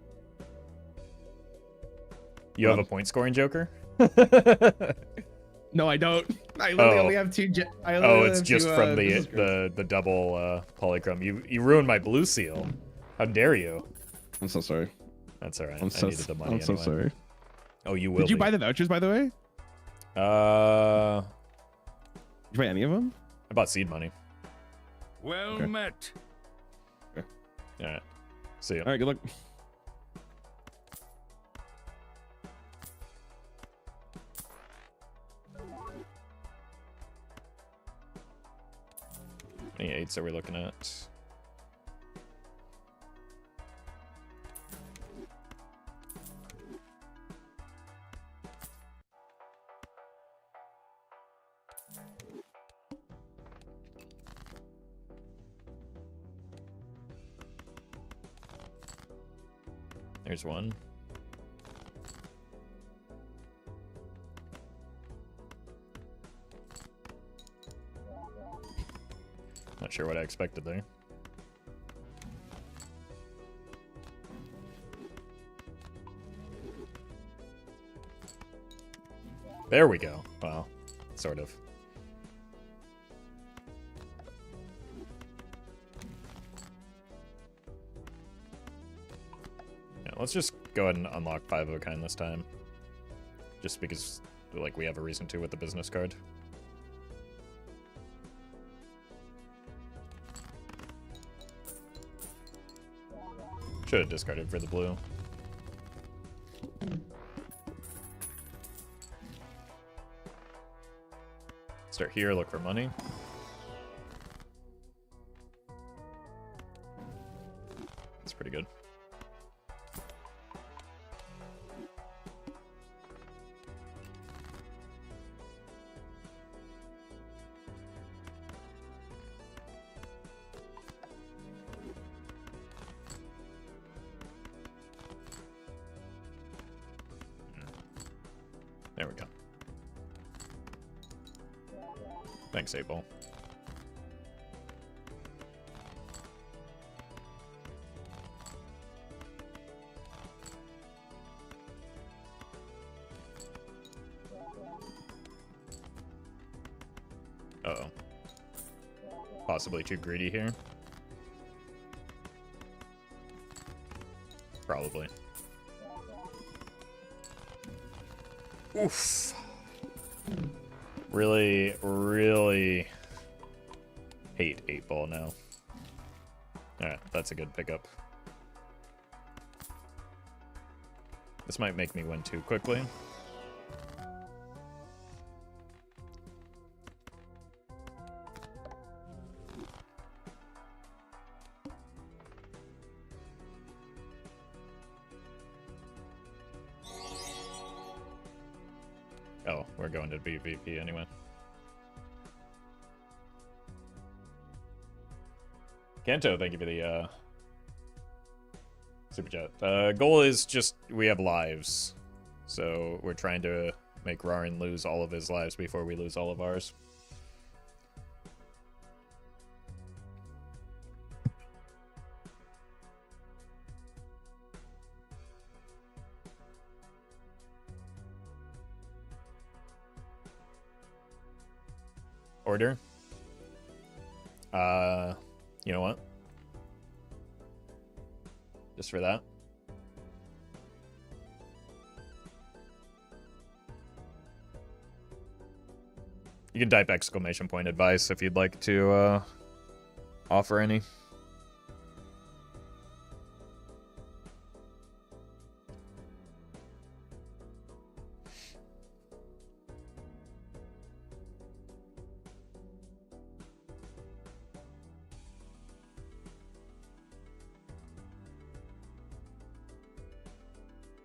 You have a point scoring joker? No, I don't. I literally only have two. It's just from the double polychrome. You ruined my blue seal. How dare you? I'm so sorry. That's all right. I needed the money I'm so anyway. sorry. Oh, you will. Did you buy the vouchers, by the way? Did you buy any of them? I bought seed money. Well met. Okay. All right. See ya. All right. Good luck. Any 8s are we looking at? There's one. Not sure what I expected there. There we go. Well, sort of. Yeah, let's just go ahead and unlock 5 of a kind this time. Just because, like, we have a reason to with the business card. Should have discarded for the blue. Start here, look for money. That's pretty good. There we go. Thanks, 8-ball. Uh-oh. Possibly too greedy here. Probably. Oof. Really, really hate 8-ball now. Alright, that's a good pickup. This might make me win too quickly. Oh, we're going to BVP anyway. Kanto, thank you for the super chat. Goal is just we have lives, so we're trying to make Rarin lose all of his lives before we lose all of ours. Order. You know what? Just for that. You can type exclamation point advice if you'd like to offer any.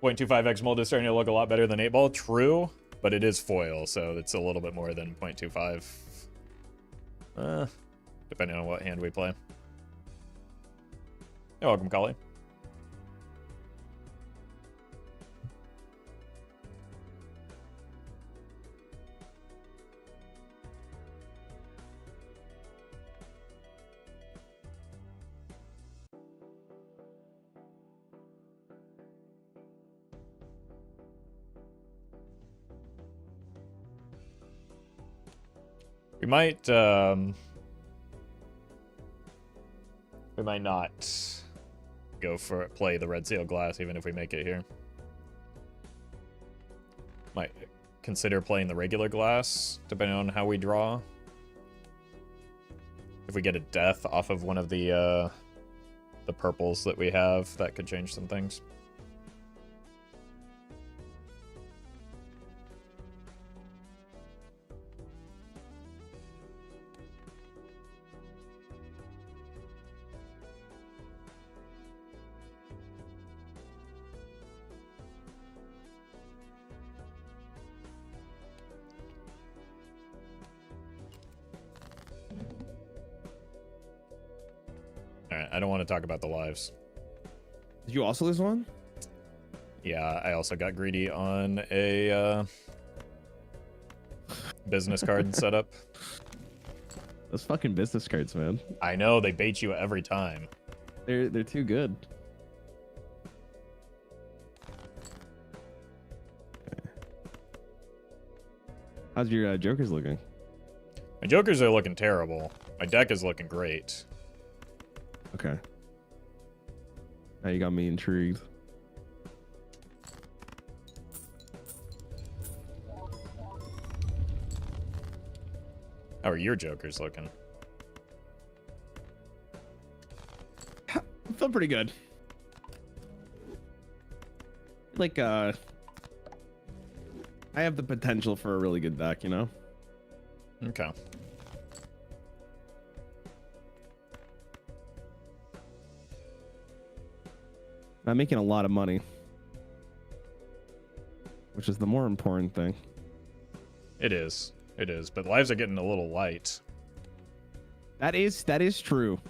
.25x mold is starting to look a lot better than 8-ball. True, but it is foil, so it's a little bit more than 0.25. Depending on what hand we play. You're welcome, Collie. We might not go for play the red seal glass even if we make it here. Might consider playing the regular glass depending on how we draw. If we get a death off of one of the purples that we have, that could change some things. Alright, I don't want to talk about the lives. Did you also lose one? Yeah, I also got greedy on a business card setup. Those fucking business cards, man. I know, they bait you every time. They're too good. How's your jokers looking? My jokers are looking terrible. My deck is looking great. Okay. Now you got me intrigued. How are your jokers looking? I feel pretty good. Like, I have the potential for a really good deck, you know? Okay. I'm making a lot of money, which is the more important thing. It is. It is. But lives are getting a little light That is true.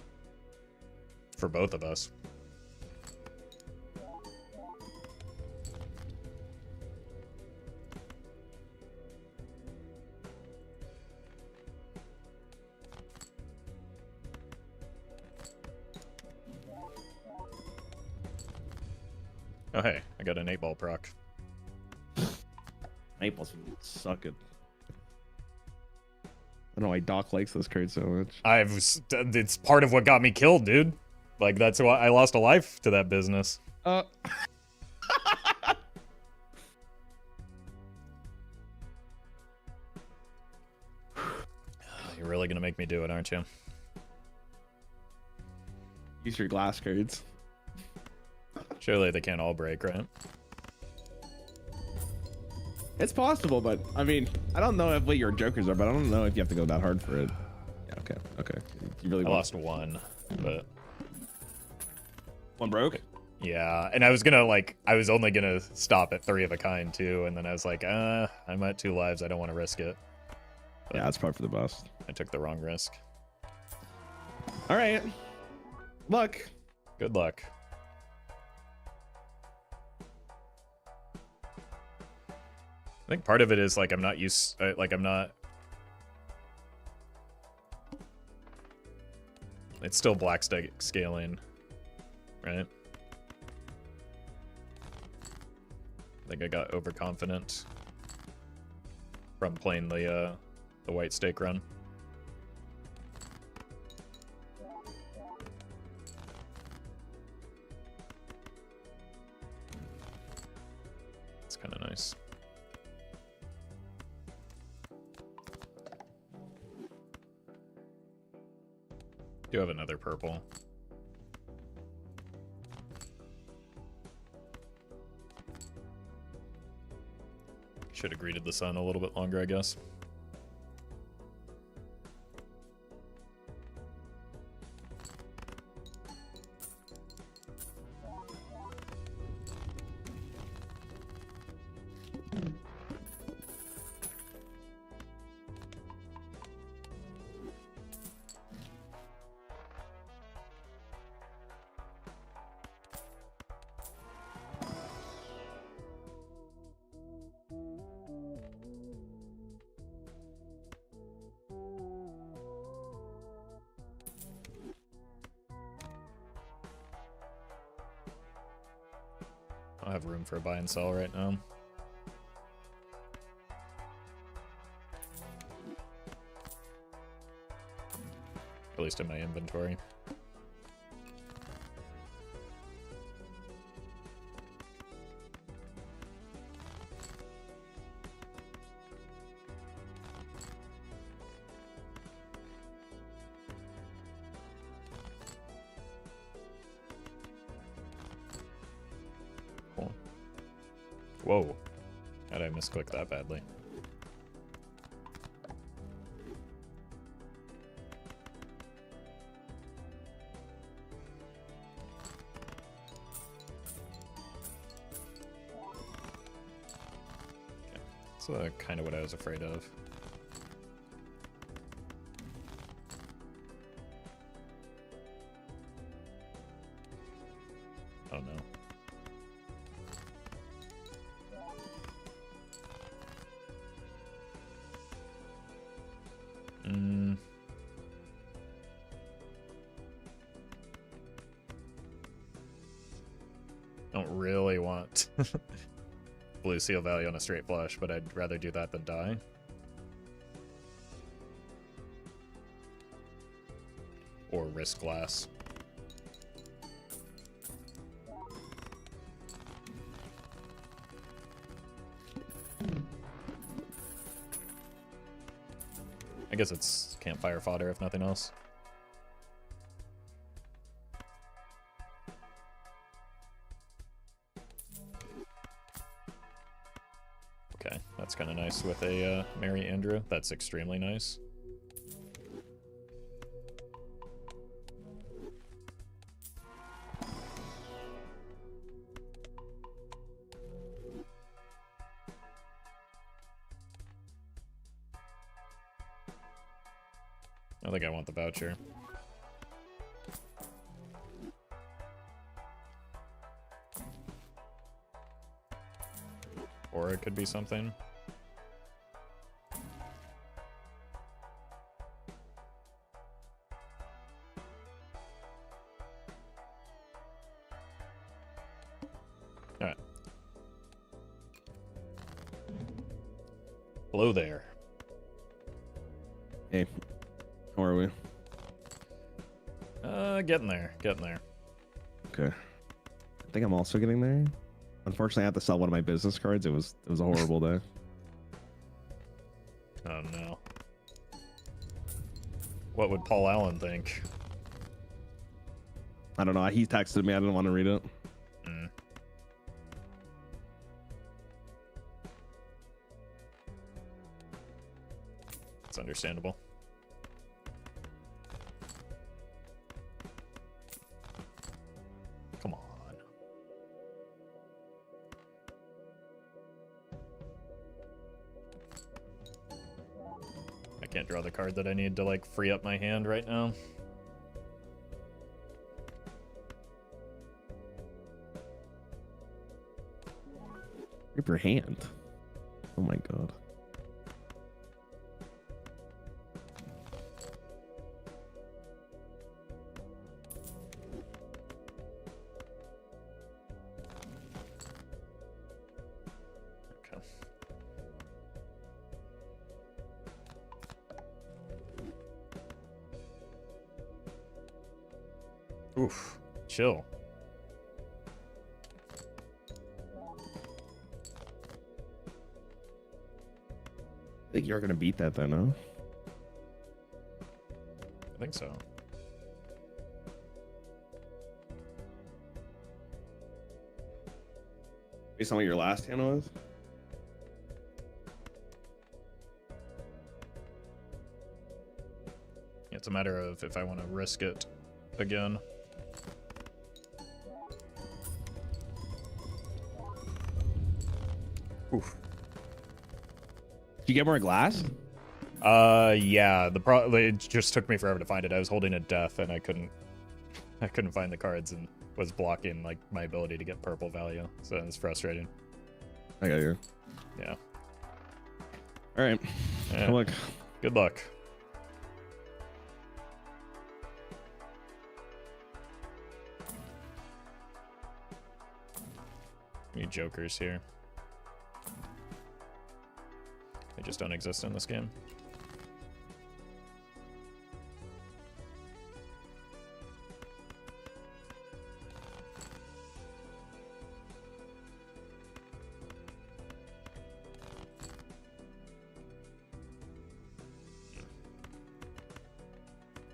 for both of us. Oh, hey, I got an 8-ball proc. Maple's sucking. I don't know why Doc likes this card so much. It's part of what got me killed, dude. Like, that's why I lost a life to that business. Uh. You're really gonna make me do it, aren't you? Use your glass cards. Surely they can't all break, right? It's possible, but I mean, I don't know what your jokers are, but I don't know if you have to go that hard for it. Yeah, okay. You really I lost one, but one broke? yeah, and I was only gonna stop at 3 of a kind too, and then I was like, I'm at 2 lives, I don't want to risk it. But Yeah, that's probably for the best. I took the wrong risk. All right. Luck. Good luck. I think part of it is like I'm not used, it's still black stack scaling, right? I think I got overconfident from playing the white stake run. It's kind of nice. Do have another purple. Should have greeted the sun a little bit longer, I guess. I don't have room for a buy and sell right now. least in my inventory. Cool. Whoa. How did I misclick that badly? That's kind of what I was afraid of. Oh no. Don't really want blue seal value on a straight flush, but I'd rather do that than die. Or risk glass. I guess it's campfire fodder if nothing else. Okay, that's kind of nice with a Mary Andrew. That's extremely nice. I think I want the voucher. Or it could be something. Alright. Hello there. Hey, how are we? Getting there. Getting there. Okay. I think I'm also getting there. Unfortunately, I had to sell one of my business cards. It was a horrible day. Oh no. What would Paul Allen think? I don't know. He texted me. I didn't want to read it. It's understandable. Come on. I can't draw the card that I need to like free up my hand right now. Rip your hand. Oh my god. Okay. Oof. Chill. I think you're gonna beat that though, no? I think so. Based on what your last hand was? It's a matter of if I want to risk it again. Oof. Did you get more glass? Yeah. It just took me forever to find it. I was holding a death and I couldn't find the cards and was blocking like my ability to get purple value. So it's frustrating. I got you. Yeah. All right. Yeah. Good luck. Good luck. Need jokers here. They just don't exist in this game.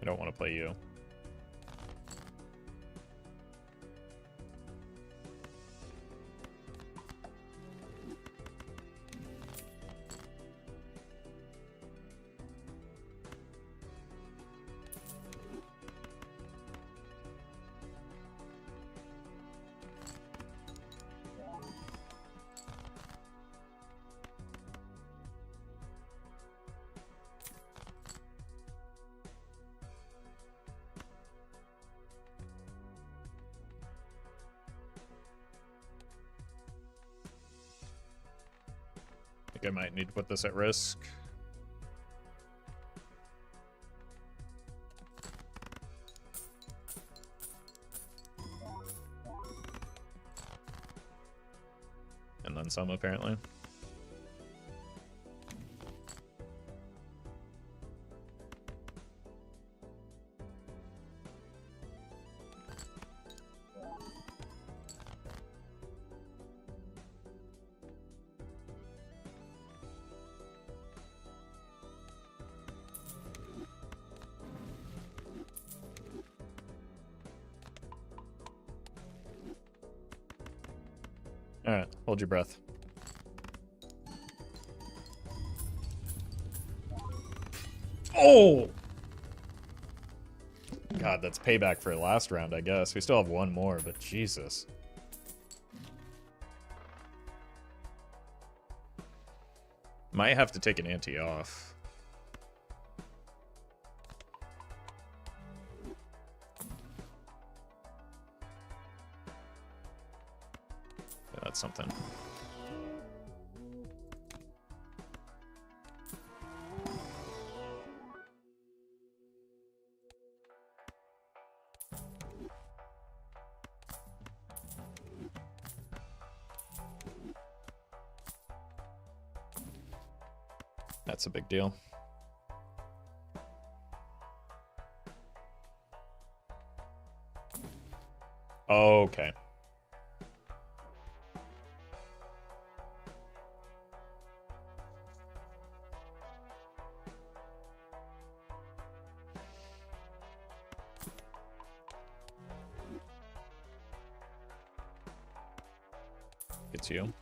don't want to play you. I think I might need to put this at risk. And then some, apparently. Alright, hold your breath. Oh! God, that's payback for last round, I guess. We still have one more, but Jesus. Might have to take an ante off. Yeah, that's something. That's a big deal. Okay. It's you.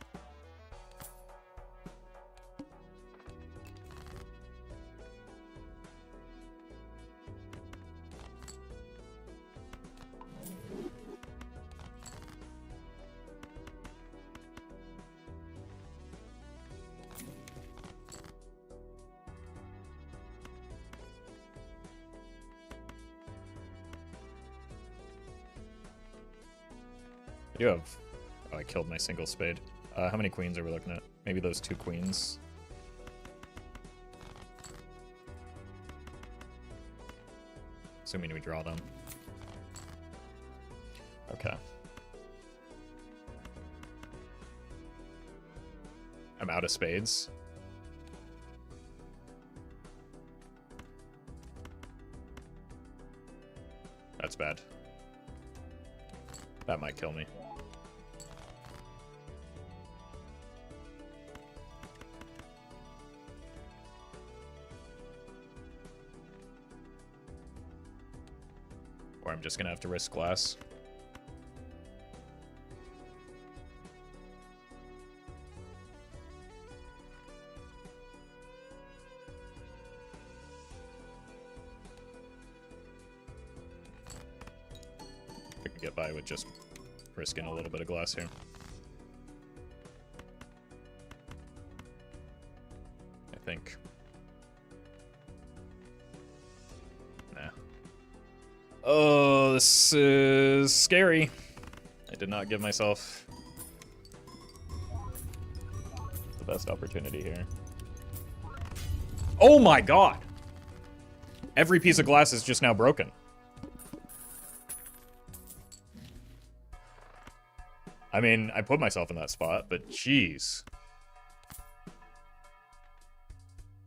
You have... Oh, I killed my single spade. How many queens are we looking at? Maybe those 2 queens. Assuming we draw them. Okay. I'm out of spades. That's bad. That might kill me. Or I'm just gonna have to risk glass. I could get by with just risking a little bit of glass here. I think. Nah. Oh, this is scary. I did not give myself the best opportunity here. Oh my god! Every piece of glass is just now broken. I mean, I put myself in that spot, but jeez.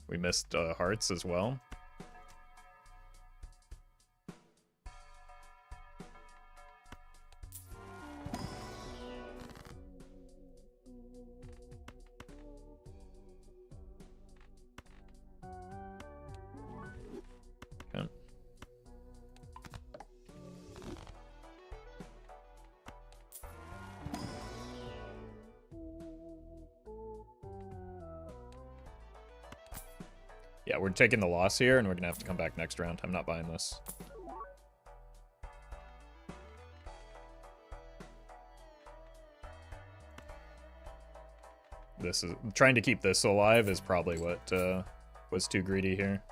We missed hearts as well. Okay. Yeah, we're taking the loss here, and we're gonna have to come back next round. I'm not buying this. This is trying to keep this alive is probably what was too greedy here.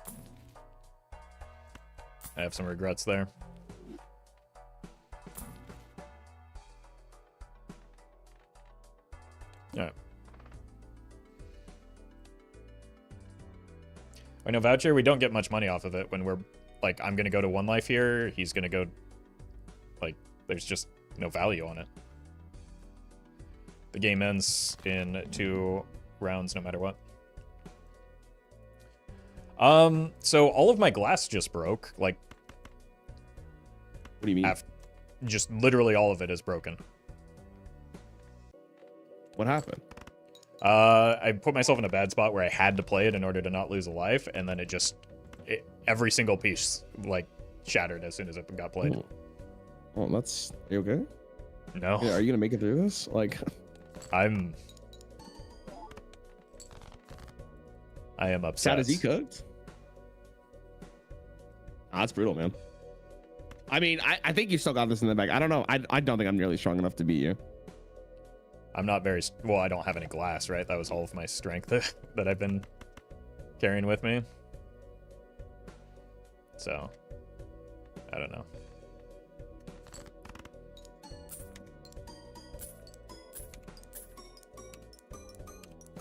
I have some regrets there. Alright. I know Voucher, we don't get much money off of it when we're, like, I'm gonna go to 1 life here, he's gonna go, like, there's just no value on it. The game ends in 2 rounds no matter what. So all of my glass just broke, like... What do you mean? Just literally all of it is broken. What happened? I put myself in a bad spot where I had to play it in order to not lose a life, and then every single piece, like, shattered as soon as it got played. Oh, that's... Are you okay? No. Yeah, are you gonna make it through this? Like... I am upset. Sad as he cooked. That's brutal, man. I mean, I think you still got this in the bag. I don't know. I don't think I'm nearly strong enough to beat you. I'm not very... Well, I don't have any glass, right? That was all of my strength that I've been carrying with me. So, I don't know.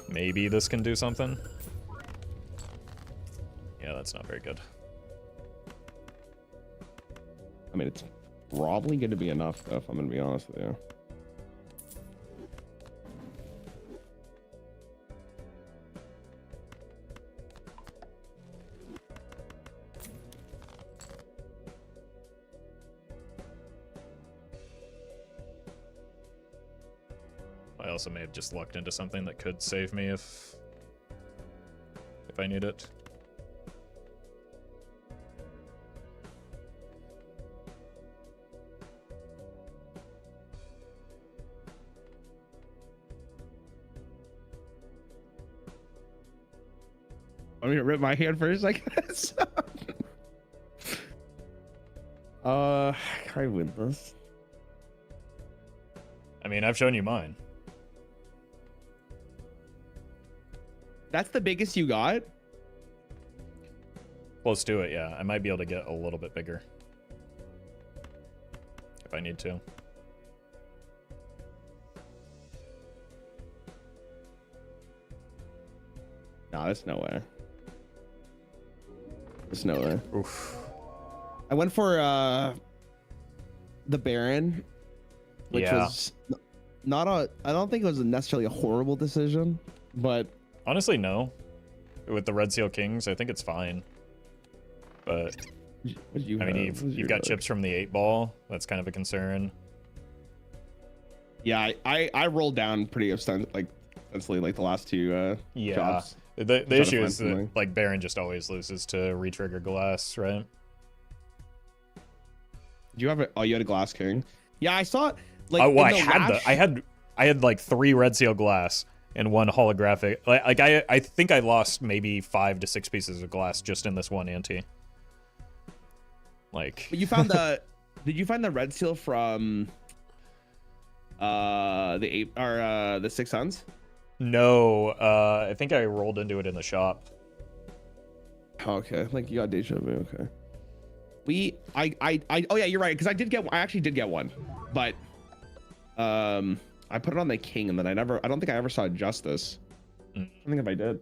Maybe this can do something. Yeah, that's not very good. I mean, it's probably going to be enough, though, if I'm going to be honest with you. I also may have just lucked into something that could save me if I need it. I'm gonna rip my hand first, I guess. Can I win this? I mean, I've shown you mine. That's the biggest you got? Close to it, yeah. I might be able to get a little bit bigger. If I need to. Nah, there's no way. There's no way. Oof. I went for the Baron, which was not a... I don't think it was necessarily a horrible decision, but... Honestly, no. With the Red Seal Kings, I think it's fine. But, I mean, you've got chips from the 8-ball. That's kind of a concern. Yeah, I rolled down pretty extensively, like the last 2 jobs. The issue is that, like, Baron just always loses to re-trigger glass, right? Did you have a... Oh, you had a Glass King? Yeah, I saw it. Like, oh, well, I had like 3 Red Seal glass and 1 holographic. Like I think I lost maybe 5 to 6 pieces of glass just in this one ante. Like, but you found the... Did you find the Red Seal from the 6 Suns? No, I think I rolled into it in the shop. Okay, like you got deja vu. Okay. Oh yeah, you're right. Because I actually did get one, but I put it on the King, and then I don't think I ever saw Justice. I don't think if I did.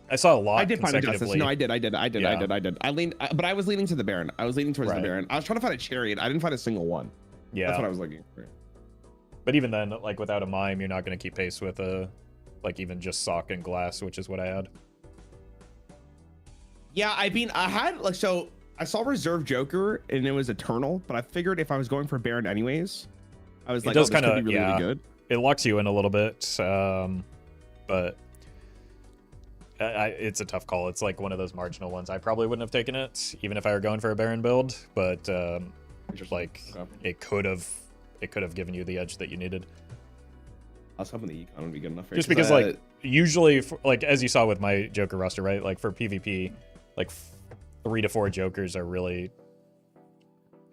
I saw a lot. I did find a Justice. No, I did. Yeah. I leaned, but I was leaning to the Baron. I was leaning towards the Baron. I was trying to find a Chariot. I didn't find a single one. Yeah, that's what I was looking for. But even then, like, without a mime, you're not going to keep pace with like, even just sock and glass, which is what I had. Yeah, I mean, I had, like, so I saw Reserve Joker, and it was Eternal, but I figured if I was going for Baron anyways, I was like, it does this kind of, could be really, really good. It locks you in a little bit, but it's a tough call. It's like one of those marginal ones. I probably wouldn't have taken it, even if I were going for a Baron build, but, like, it could have given you the edge that you needed. I was hoping the econ would be good enough for just because, like, usually, like, as you saw with my Joker roster, right? Like, for PvP, like, 3 to 4 Jokers are really,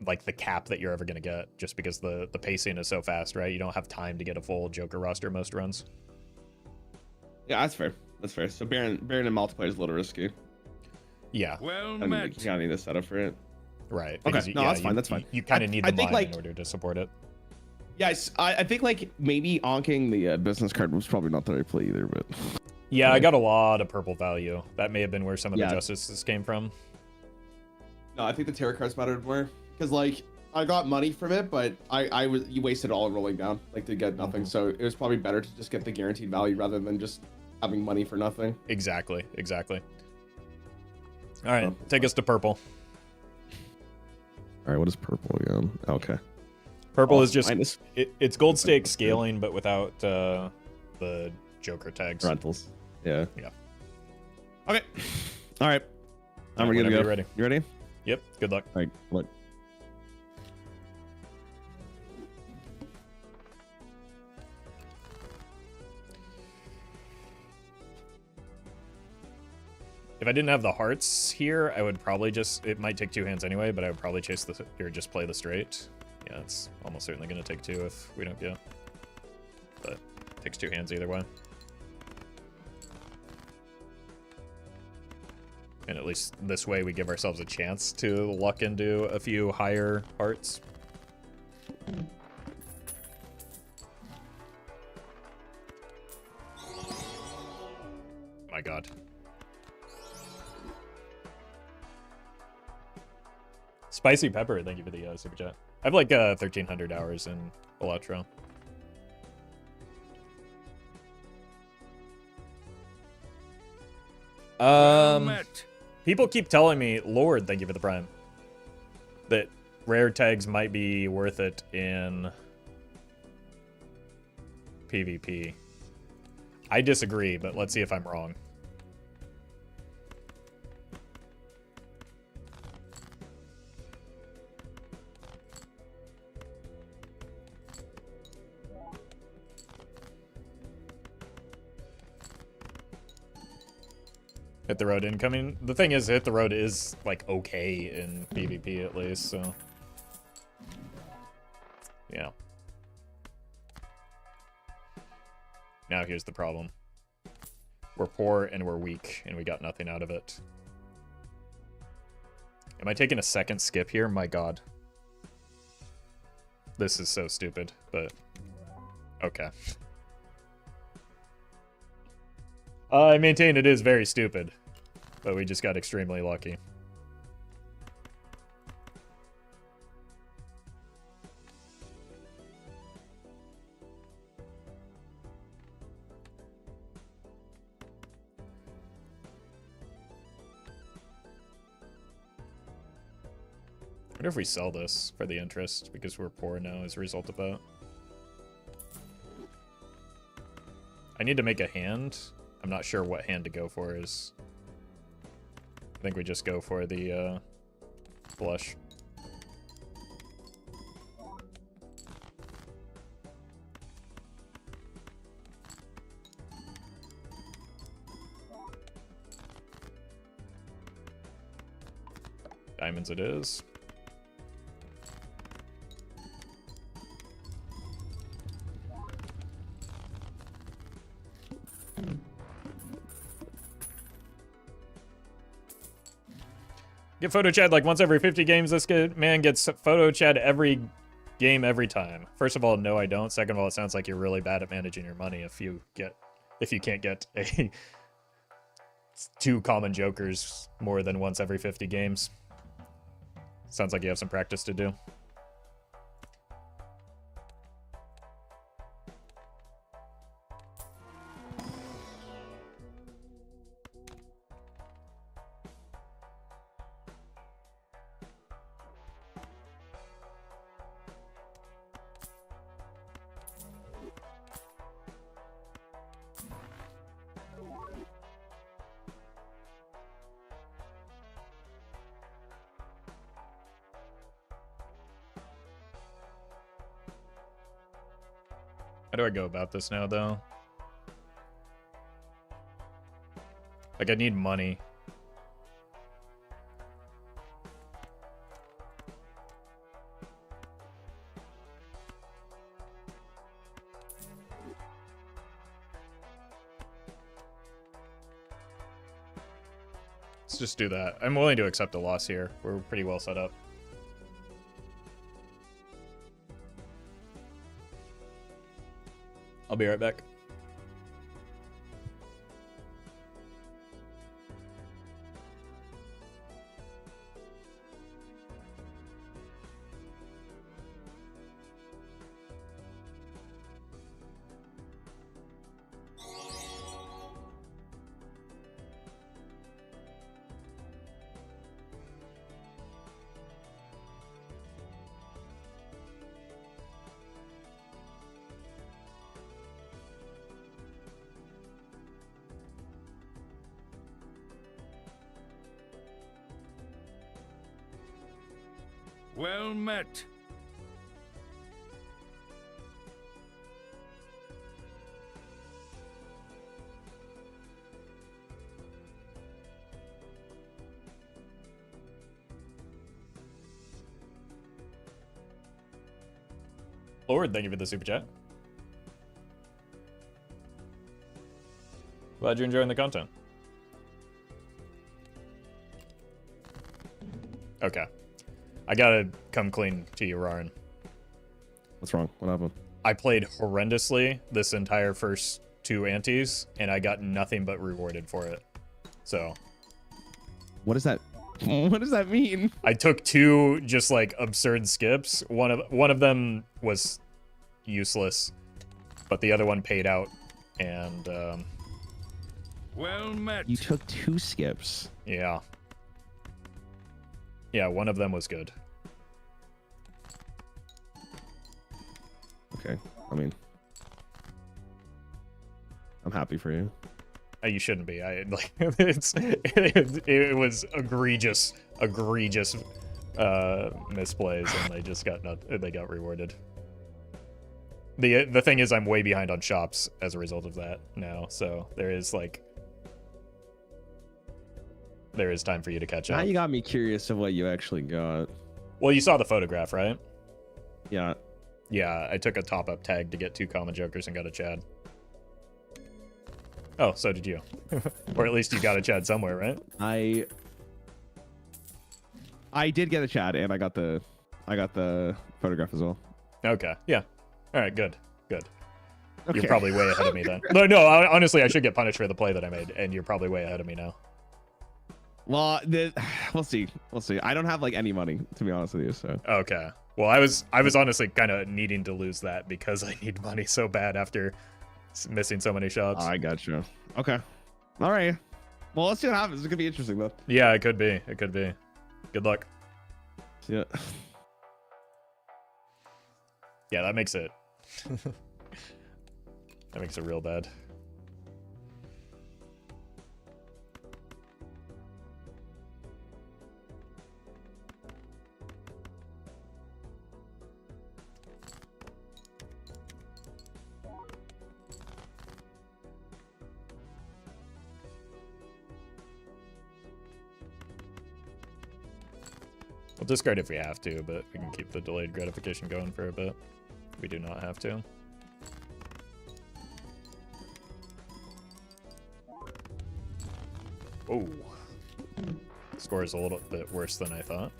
like, the cap that you're ever going to get, just because the pacing is so fast, right? You don't have time to get a full Joker roster most runs. Yeah, that's fair. That's fair. So Baron in multiplayer is a little risky. Yeah. Well I mean, met. you gotta need a setup for it. Right. Okay, Because, no, that's fine. That's fine. You kind of need I the think, mine like, in order to support it. Yes, I think like maybe onking the business card was probably not the right play either, but Yeah, I got a lot of purple value. That may have been where some of Yeah. the justices came from. no, I think the tarot cards mattered more because like I got money from it, but you wasted all rolling down like to get nothing. So it was probably better to just get the guaranteed value rather than just having money for nothing. Exactly. All right, take us to purple. All right, what is purple again? Okay. Purple is just minus it's gold stake scaling, but without the Joker tags. Rentals. Yeah. Yeah. Okay. All right. I'm ready to Whenever go. you're ready. You ready? Yep. Good luck. All right, look. If I didn't have the hearts here, I would probably just, it might take 2 hands anyway, but I would probably chase the, or just play the straight. Yeah, it's almost certainly going to take 2 if we don't go. But it takes 2 hands either way. And at least this way we give ourselves a chance to luck into a few higher hearts. My god. Spicy Pepper, thank you for the super chat. I have like 1,300 hours in Electro. Well met. People keep telling me, Lord, thank you for the prime, that rare tags might be worth it in PvP. I disagree, but let's see if I'm wrong. Hit the road incoming. The thing is, hit the road is like okay in PvP at least, so yeah. Now here's the problem. We're poor and we're weak, and we got nothing out of it. Am I taking a second skip here? My god. This is so stupid, but okay. I maintain it is very stupid, but we just got extremely lucky. I wonder if we sell this for the interest, because we're poor now as a result of that. I need to make a hand. I'm not sure what hand to go for is. I think we just go for the blush. Diamonds it is. Get photo chat like once every 50 games. This man gets photo chat every game every time. First of all, no, I don't. Second of all, it sounds like you're really bad at managing your money if you can't get a 2 common jokers more than once every 50 games. Sounds like you have some practice to do. How do I go about this now, though? Like, I need money. Let's just do that. I'm willing to accept a loss here. We're pretty well set up. I'll be right back. Well met. Lord, thank you for the super chat. Glad you're enjoying the content. Okay. I gotta come clean to you, Rarin. What's wrong? What happened? I played horrendously this entire first 2 antes, and I got nothing but rewarded for it. So What does that? What does that mean? I took 2 just like absurd skips. One of them was useless, but the other one paid out, and Well met. You took 2 skips. yeah. Yeah, one of them was good. Okay. I mean, I'm happy for you. You shouldn't be. I like it was egregious misplays, and they just got rewarded. The thing is, I'm way behind on shops as a result of that now, so there is time for you to catch Now up. you got me curious of what you actually got. Well, you saw the photograph, right? Yeah. Yeah, I took a top-up tag to get 2 common jokers and got a Chad. Oh, so did you. Or at least you got a Chad somewhere, right? I did get a Chad, and I got the photograph as well. Okay, yeah. All right, good. Okay. You're probably way ahead of me then. No, honestly, I should get punished for the play that I made, and you're probably way ahead of me now. Well, we'll see. I don't have like any money, to be honest with you. So Okay. Well, I was honestly kind of needing to lose that because I need money so bad after missing so many shots. I got you. Okay. All right. Well, let's see what happens. It could be interesting though. Yeah, it could be. Good luck. Yeah. Yeah, that makes it. That makes it real bad. We'll discard if we have to, but we can keep the delayed gratification going for a bit. We do not have to. Oh. Score is a little bit worse than I thought.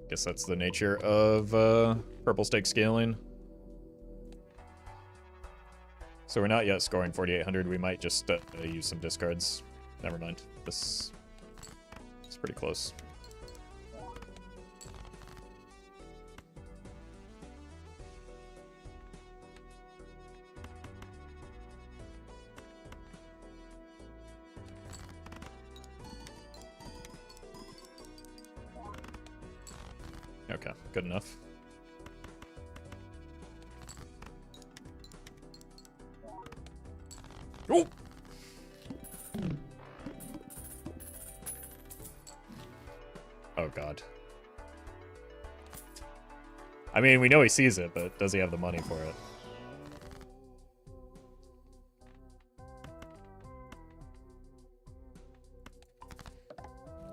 Guess that's the nature of purple stake scaling. So we're not yet scoring 4,800. We might just use some discards. Never mind. This is pretty close. Okay, good enough. Oh! Oh god. I mean, we know he sees it, but does he have the money for it?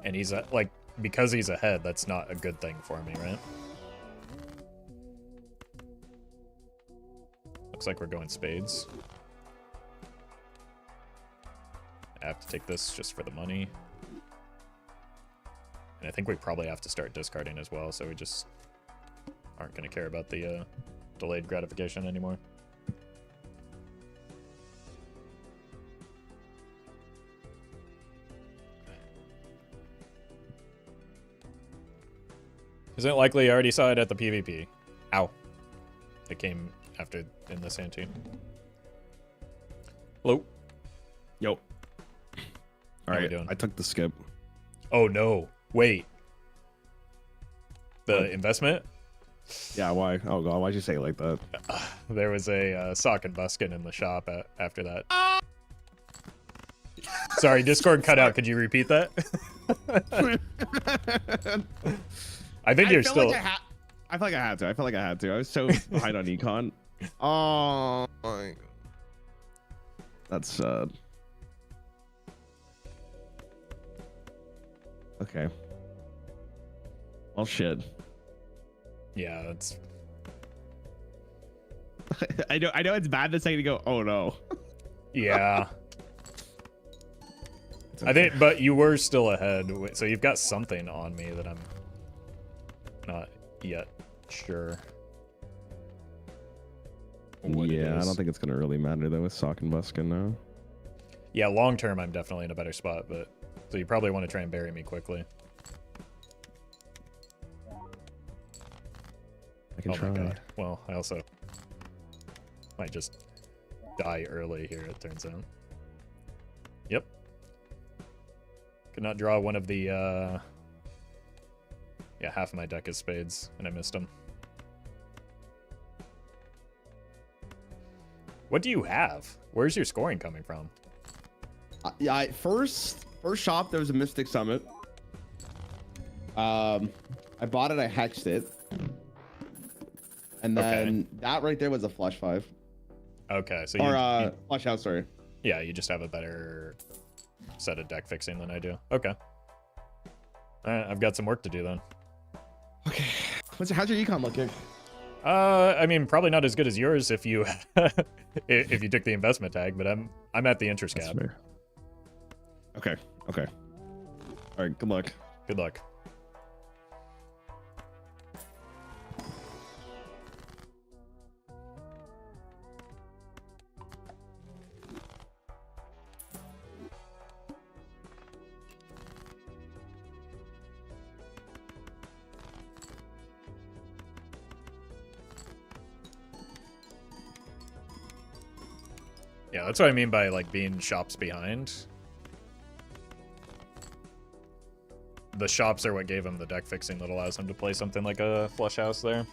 And he's like, because he's ahead, that's not a good thing for me, right? Looks like we're going spades. I have to take this just for the money. And I think we probably have to start discarding as well, so we just aren't going to care about the delayed gratification anymore. Isn't it likely I already saw it at the PvP? Ow. It came after in this ante. Hello? Yo. All How we right, doing? I took the skip. Oh no. Wait. The What? investment? Yeah, why? Oh god, why'd you say it like that? There was a sock and buskin in the shop after that. Sorry, Discord cut out. Could you repeat that? I think you're still... I feel like I had to. I felt like I had to. I was so behind on econ. Oh my god. That's sad. Okay. Well, shit. Yeah, that's... I know it's bad the second to go, oh no. Yeah. It's I okay. think, but you were still ahead, so you've got something on me that I'm not yet sure what it Yeah, I is. don't think it's gonna really matter though with Sock and Buskin now. Yeah, long term, I'm definitely in a better spot, but so you probably want to try and bury me quickly. I can Oh try. my god. Well, I also might just die early here, it turns out. Yep. Could not draw one of the, yeah, half of my deck is spades, and I missed them. What do you have? Where's your scoring coming from? Yeah, first shop there was a Mystic Summit. I bought it, I hexed it. And then that right there was a flush 5. Okay, so Or flush out, sorry. yeah, you just have a better set of deck fixing than I do. Okay. Alright, I've got some work to do then. Okay. How's your econ looking? I mean, probably not as good as yours if you if you took the investment tag, but I'm at the interest That's cap. fair. Okay. Okay. All right. Good luck. Good luck. Yeah, that's what I mean by like being shops behind. The shops are what gave him the deck fixing that allows him to play something like a flush house there.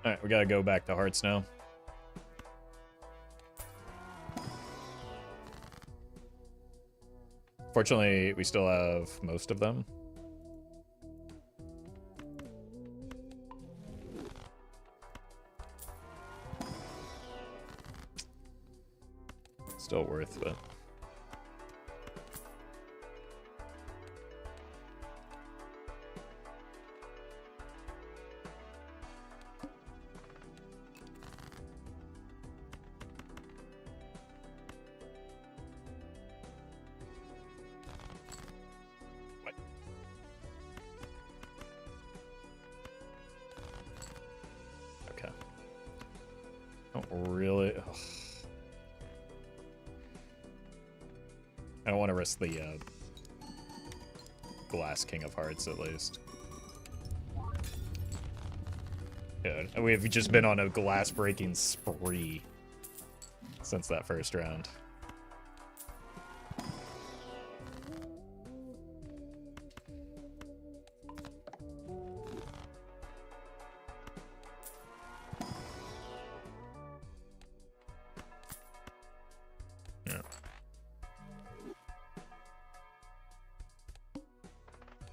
Alright, we gotta go back to hearts now. Fortunately, we still have most of them. Still worth, but... What? Okay. Don't really... Ugh. I don't want to risk the glass king of hearts, at least. Yeah, we've just been on a glass breaking spree since that first round.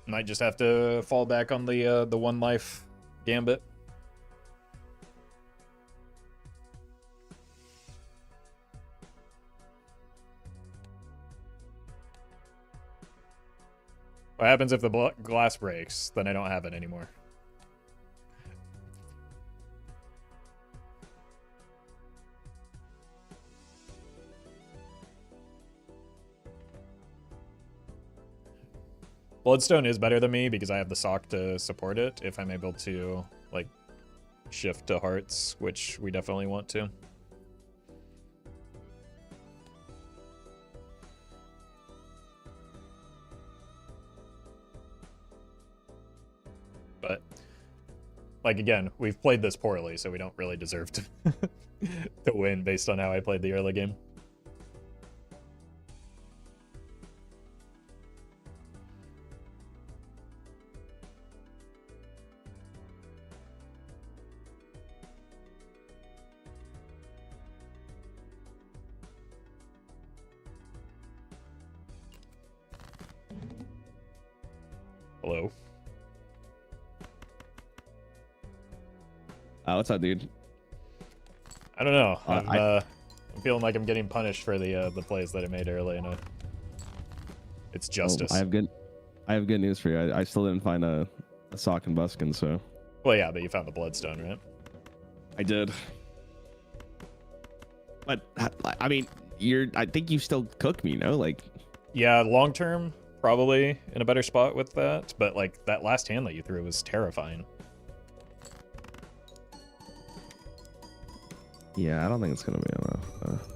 Might just have to fall back on the one life gambit. What happens if the glass breaks? Then I don't have it anymore. Bloodstone is better than me because I have the sock to support it if I'm able to, like, shift to hearts, which we definitely want to. But, like, again, we've played this poorly, so we don't really deserve to, to win based on how I played the early game. Hello. What's up, dude? I don't know. I'm feeling like I'm getting punished for the plays that I made early, and it's justice. I have good news for you. I still didn't find a sock and buskin, so. Well, yeah, but you found the bloodstone, right? I did. But I mean, I think you still cook me, no? Like. Yeah, long term, probably in a better spot with that. But like that last hand that you threw was terrifying. Yeah, I don't think it's gonna be enough.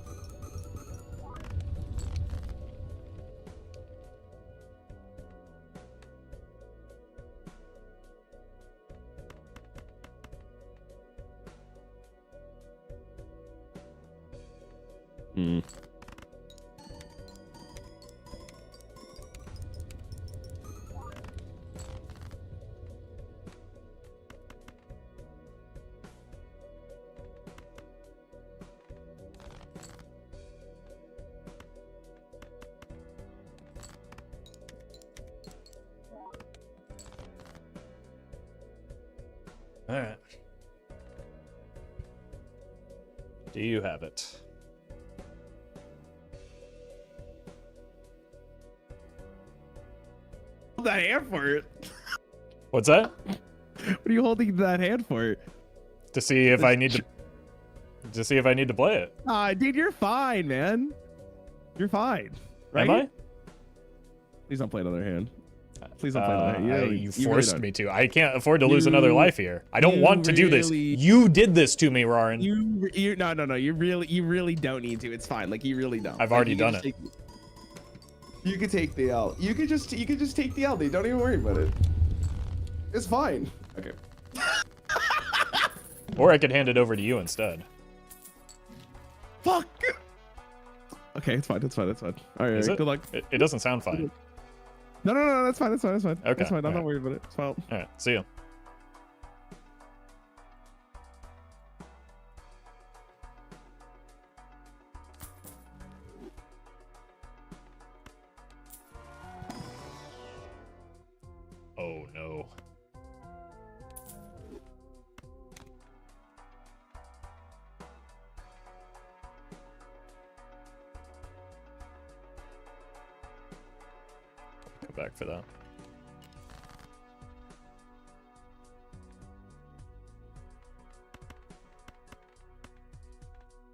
Hmm. All right. Do you have it? That hand for it. What's that? What are you holding that hand for? To see if I need to see if I need to play it. Dude, you're fine, man. You're fine. Right? Am I? Please don't play another hand. Please don't play another hand. You forced me to. I can't afford to lose another life here. I don't want to do this. You did this to me, Rarin. No. You really don't need to. It's fine. Like, you really don't. I've already done it. You could take the L. You could just take the L, dude. Don't even worry about it. It's fine. Okay. Or I could hand it over to you instead. Fuck. Okay, it's fine. It's fine. All right. Is it? Good luck. It doesn't sound fine. No. That's fine. Okay. That's fine. I'm not worried about it. It's fine. All right. See you. Oh no. Come back for that.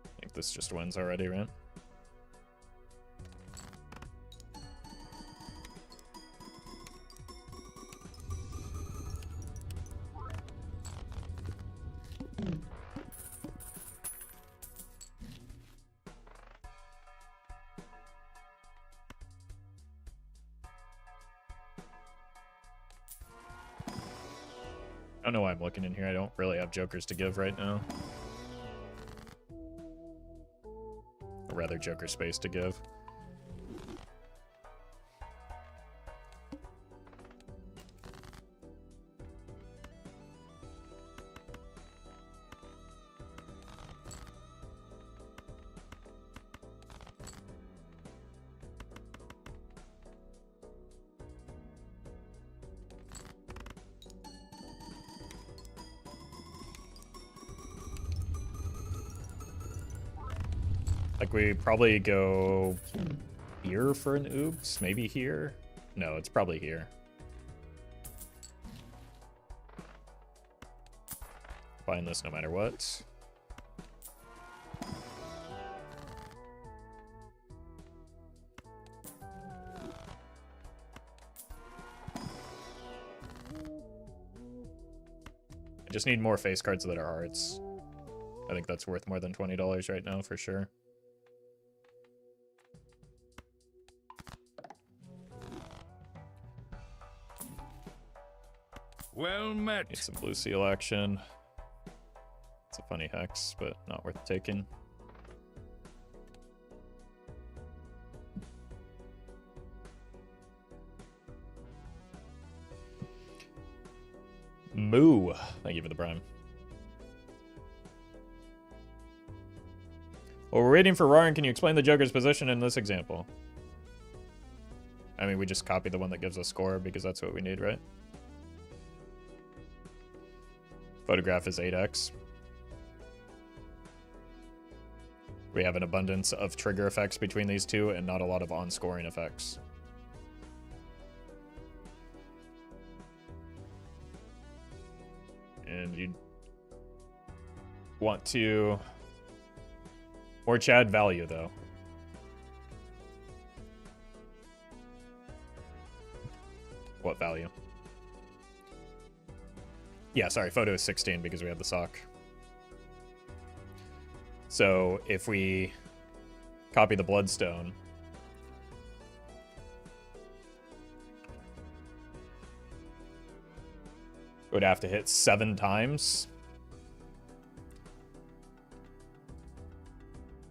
I think this just wins already, right? I don't know why I'm looking in here. I don't really have jokers to give right now. Or rather, joker space to give. Like, we probably go here for an oops. Maybe here? No, it's probably here. Buying this no matter what. I just need more face cards that are hearts. I think that's worth more than $20 right now for sure. Well met. Need some blue seal action. It's a funny hex, but not worth taking. Moo. Thank you for the prime. While we're waiting for Ryan, can you explain the Joker's position in this example? I mean, we just copy the one that gives us score because that's what we need, right? Photograph is 8x. We have an abundance of trigger effects between these two and not a lot of on-scoring effects. And you want to... Or Chad value, though. What value? Yeah, sorry, photo is 16 because we have the sock. So if we copy the bloodstone, it would have to hit 7 times,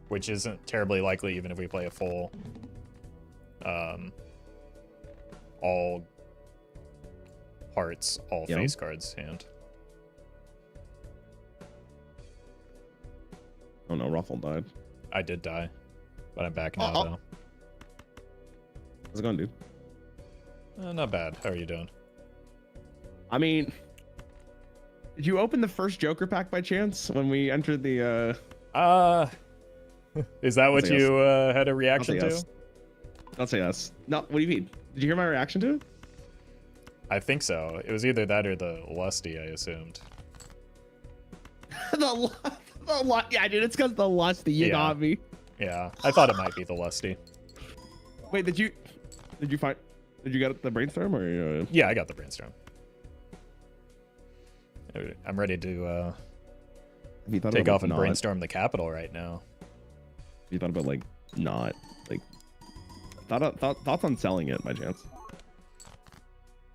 which isn't terribly likely even if we play a full all hearts, all face cards hand. Oh no, Roffle died. I did die, but I'm back now, though. How's it going, dude? Not bad. How are you doing? I mean, did you open the first Joker pack by chance when we entered the? Is that what you had a reaction to? Yes. I'll say yes. No, what do you mean? Did you hear my reaction to it? I think so. It was either that or the lusty, I assumed. Yeah, dude, it's because the lusty. You got me. Yeah, I thought it might be the lusty. Wait, did you get the brainstorm or? Yeah, I got the brainstorm. I'm ready to take off and brainstorm the capital right now. You thought about like not like thoughts on selling it by chance?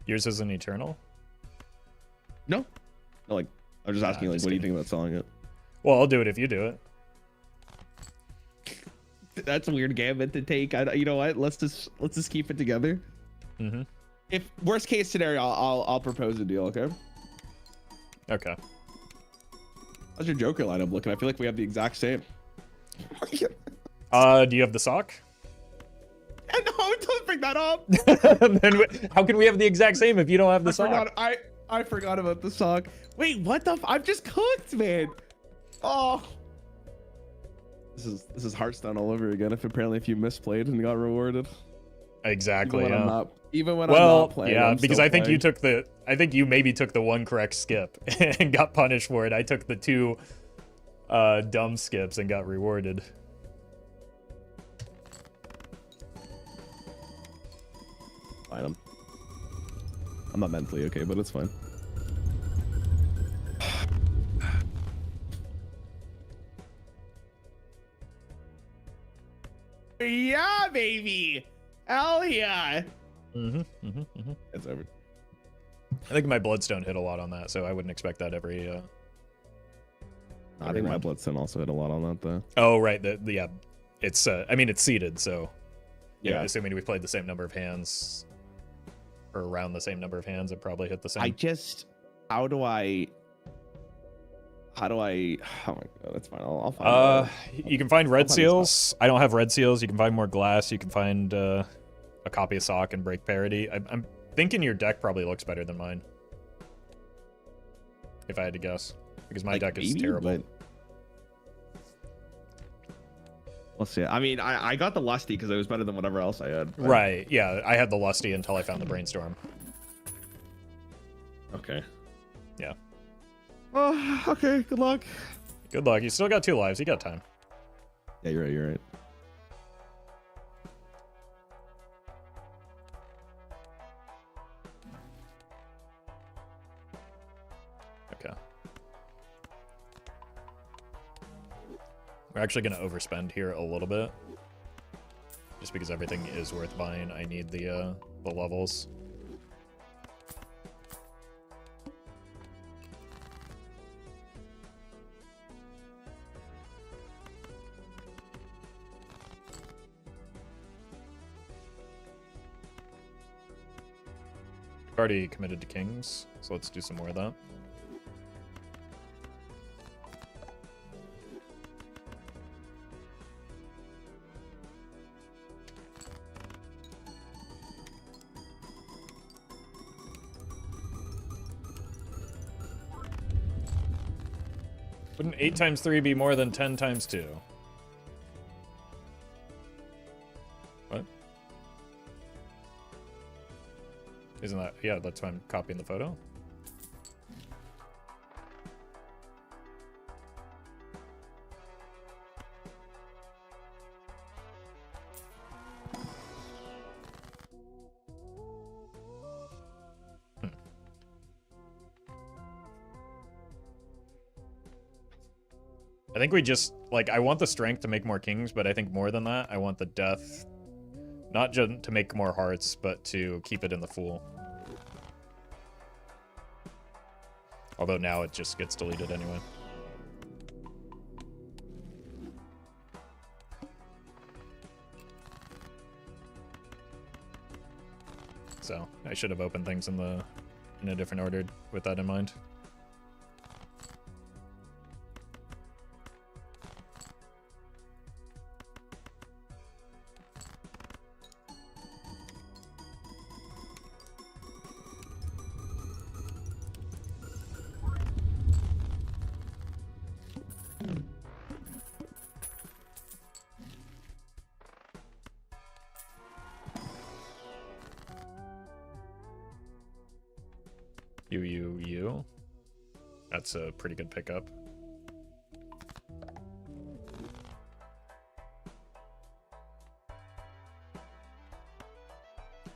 Yours isn't eternal? No, like I was just asking, like, what do you think about selling it? Well, I'll do it if you do it. That's a weird gambit to take. You know what? Let's just keep it together. Mm-hmm. If worst case scenario, I'll propose a deal. Okay. Okay. How's your Joker lineup looking? I feel like we have the exact same. Do you have the sock? No, don't bring that up. Then how can we have the exact same if you don't have the sock? I forgot about the sock. Wait, what the? I've just cooked, man. Oh. This is Hearthstone all over again. If you misplayed and got rewarded. Exactly. Even when I'm not playing. Yeah, I'm because still I think playing. you maybe took the one correct skip and got punished for it. I took the 2 dumb skips and got rewarded. Fine, I'm not mentally okay, but it's fine. Yeah, baby. Hell yeah. It's over. I think my bloodstone hit a lot on that, so I wouldn't expect that every. I think my bloodstone also hit a lot on that though. Oh right, yeah, it's. I mean, it's seeded, so. Yeah. Assuming we played the same number of hands, or around the same number of hands, it probably hit the same. How do I? Oh my god, that's fine. I'll find you can find red seals. I don't have red seals. You can find more glass. You can find a copy of sock and break parity. I'm thinking your deck probably looks better than mine. If I had to guess, because my deck is terrible. We'll see. I mean, I got the lusty because it was better than whatever else I had. But... Right, yeah, I had the lusty until I found the brainstorm. Okay. Yeah. Oh, okay. Good luck. Good luck. You still got 2 lives. You got time. Yeah, you're right. You're right. Okay. We're actually going to overspend here a little bit. Just because everything is worth buying, I need the levels. I've already committed to kings, so let's do some more of that. Wouldn't 8 times 3 be more than 10 times 2? What? Isn't that... Yeah, that's why I'm copying the photo. I think we just, like, I want the strength to make more kings, but I think more than that, I want the death, not just to make more hearts, but to keep it in the Fool. Although now it just gets deleted anyway. So, I should have opened things in a different order with that in mind. You. That's a pretty good pickup.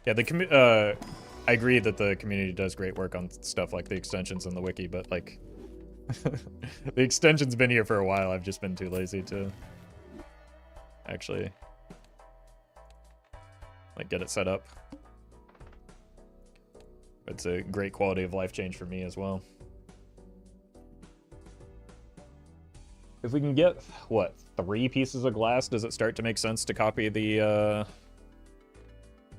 Yeah, I agree that the community does great work on stuff like the extensions and the wiki, but like the extension's been here for a while. I've just been too lazy to actually like get it set up. It's a great quality of life change for me as well. If we can get, what, 3 pieces of glass, does it start to make sense to copy the,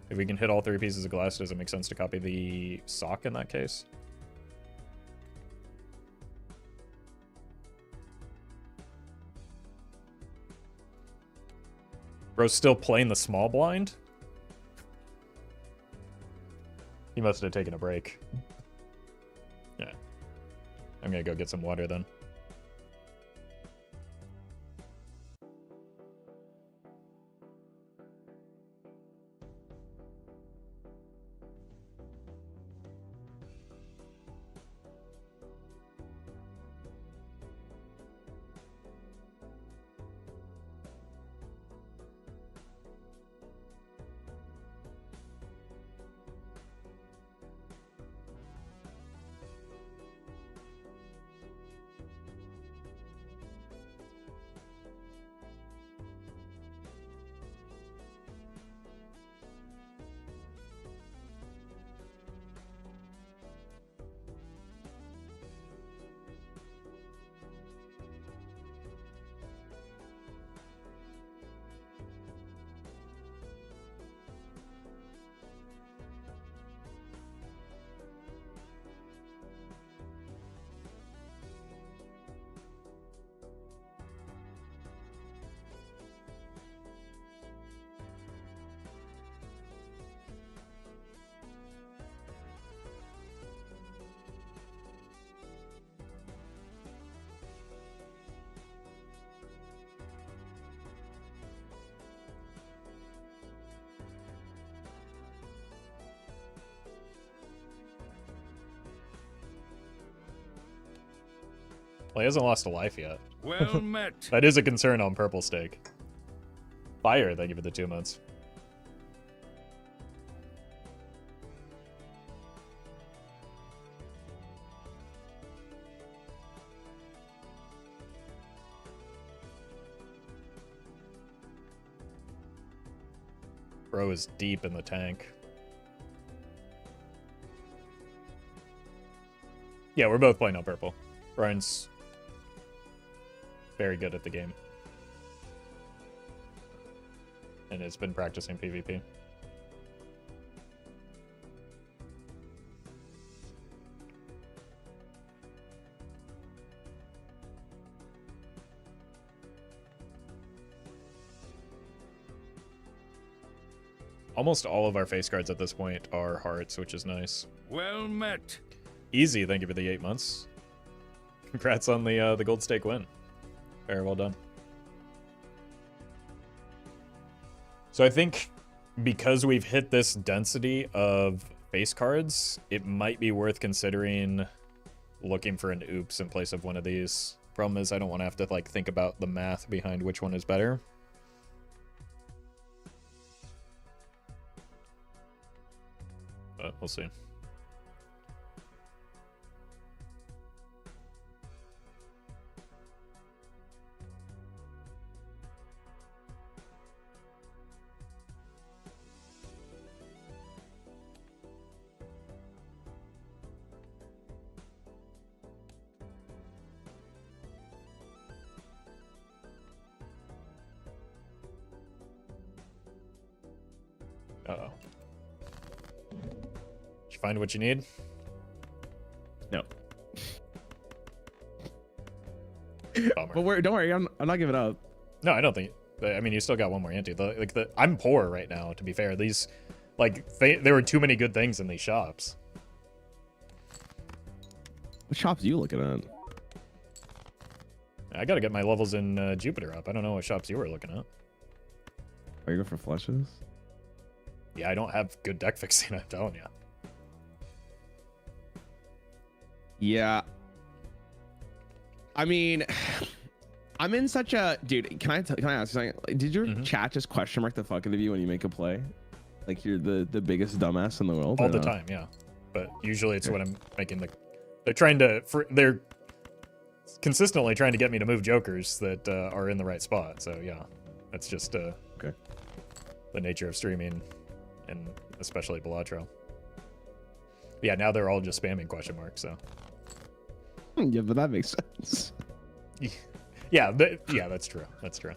if we can hit all 3 pieces of glass, does it make sense to copy the sock in that case? Bro's still playing the small blind? He must have taken a break. Yeah. I'm gonna go get some water then. Well, he hasn't lost a life yet. Well met. That is a concern on purple stake. Fire, thank you for the 2 months. Bro is deep in the tank. Yeah, we're both playing on purple. Ryan's very good at the game. And has been practicing PvP. Almost all of our face cards at this point are hearts, which is nice. Well met. Easy, thank you for the 8 months. Congrats on the gold stake win. Very well done. So I think because we've hit this density of face cards, it might be worth considering looking for an oops in place of one of these. Problem is I don't want to have to like think about the math behind which one is better. But we'll see. Uh-oh. Did you find what you need? No. Bummer. But don't worry, I'm not giving up. No, I don't think. I mean, you still got one more ante. I'm poor right now. To be fair, these, like, there were too many good things in these shops. What shops are you looking at? I gotta get my levels in Jupiter up. I don't know what shops you were looking at. Are you going for flushes? Yeah, I don't have good deck fixing. I'm telling you. Yeah. I mean, I'm in such a dude. Can I ask you something? Like, did your chat just question mark the fuck out of you when you make a play? Like you're the biggest dumbass in the world? All the time, yeah. But usually it's when I'm making the. They're consistently trying to get me to move jokers that are in the right spot. So yeah, that's just okay. The nature of streaming, and especially Belatro. Yeah, now they're all just spamming question marks. So. Yeah, but that makes sense. Yeah, yeah, that's true. That's true.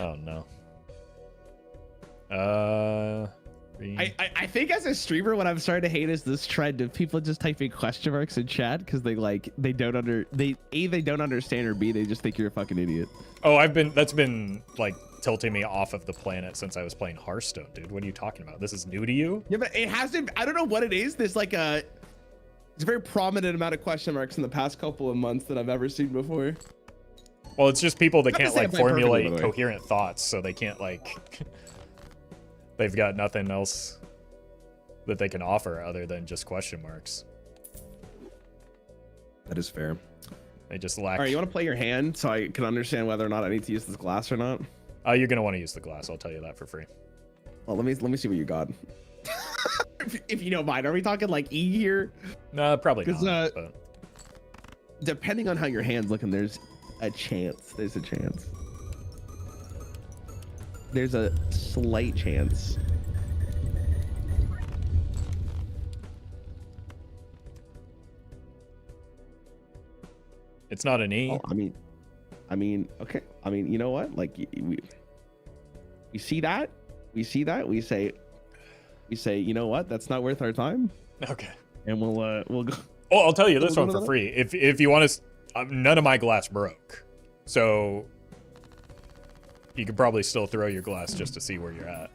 Oh no. I think as a streamer, what I'm starting to hate is this trend of people just typing question marks in chat because they don't understand, or B, they just think you're a fucking idiot. Oh, that's been like tilting me off of the planet since I was playing Hearthstone, dude. What are you talking about? This is new to you? Yeah, but it hasn't. I don't know what it is. There's like it's a very prominent amount of question marks in the past couple of months that I've ever seen before. Well, it's just people that can't like formulate perfectly, coherent thoughts, so they can't like. They've got nothing else that they can offer other than just question marks. That is fair. They just lack. All right, you want to play your hand so I can understand whether or not I need to use this glass or not? You're gonna want to use the glass. I'll tell you that for free. Well, let me see what you got. if you don't mind, are we talking like E here? No, probably not. But... Depending on how your hand's looking, there's a chance. There's a chance. There's a slight chance. It's not an E. Oh, I mean, okay. I mean, you know what? Like, we see that. We see that. We say, you know what? That's not worth our time. Okay. And we'll go. Oh, I'll tell you this one for free. If you want to, none of my glass broke, so you could probably still throw your glass just to see where you're at.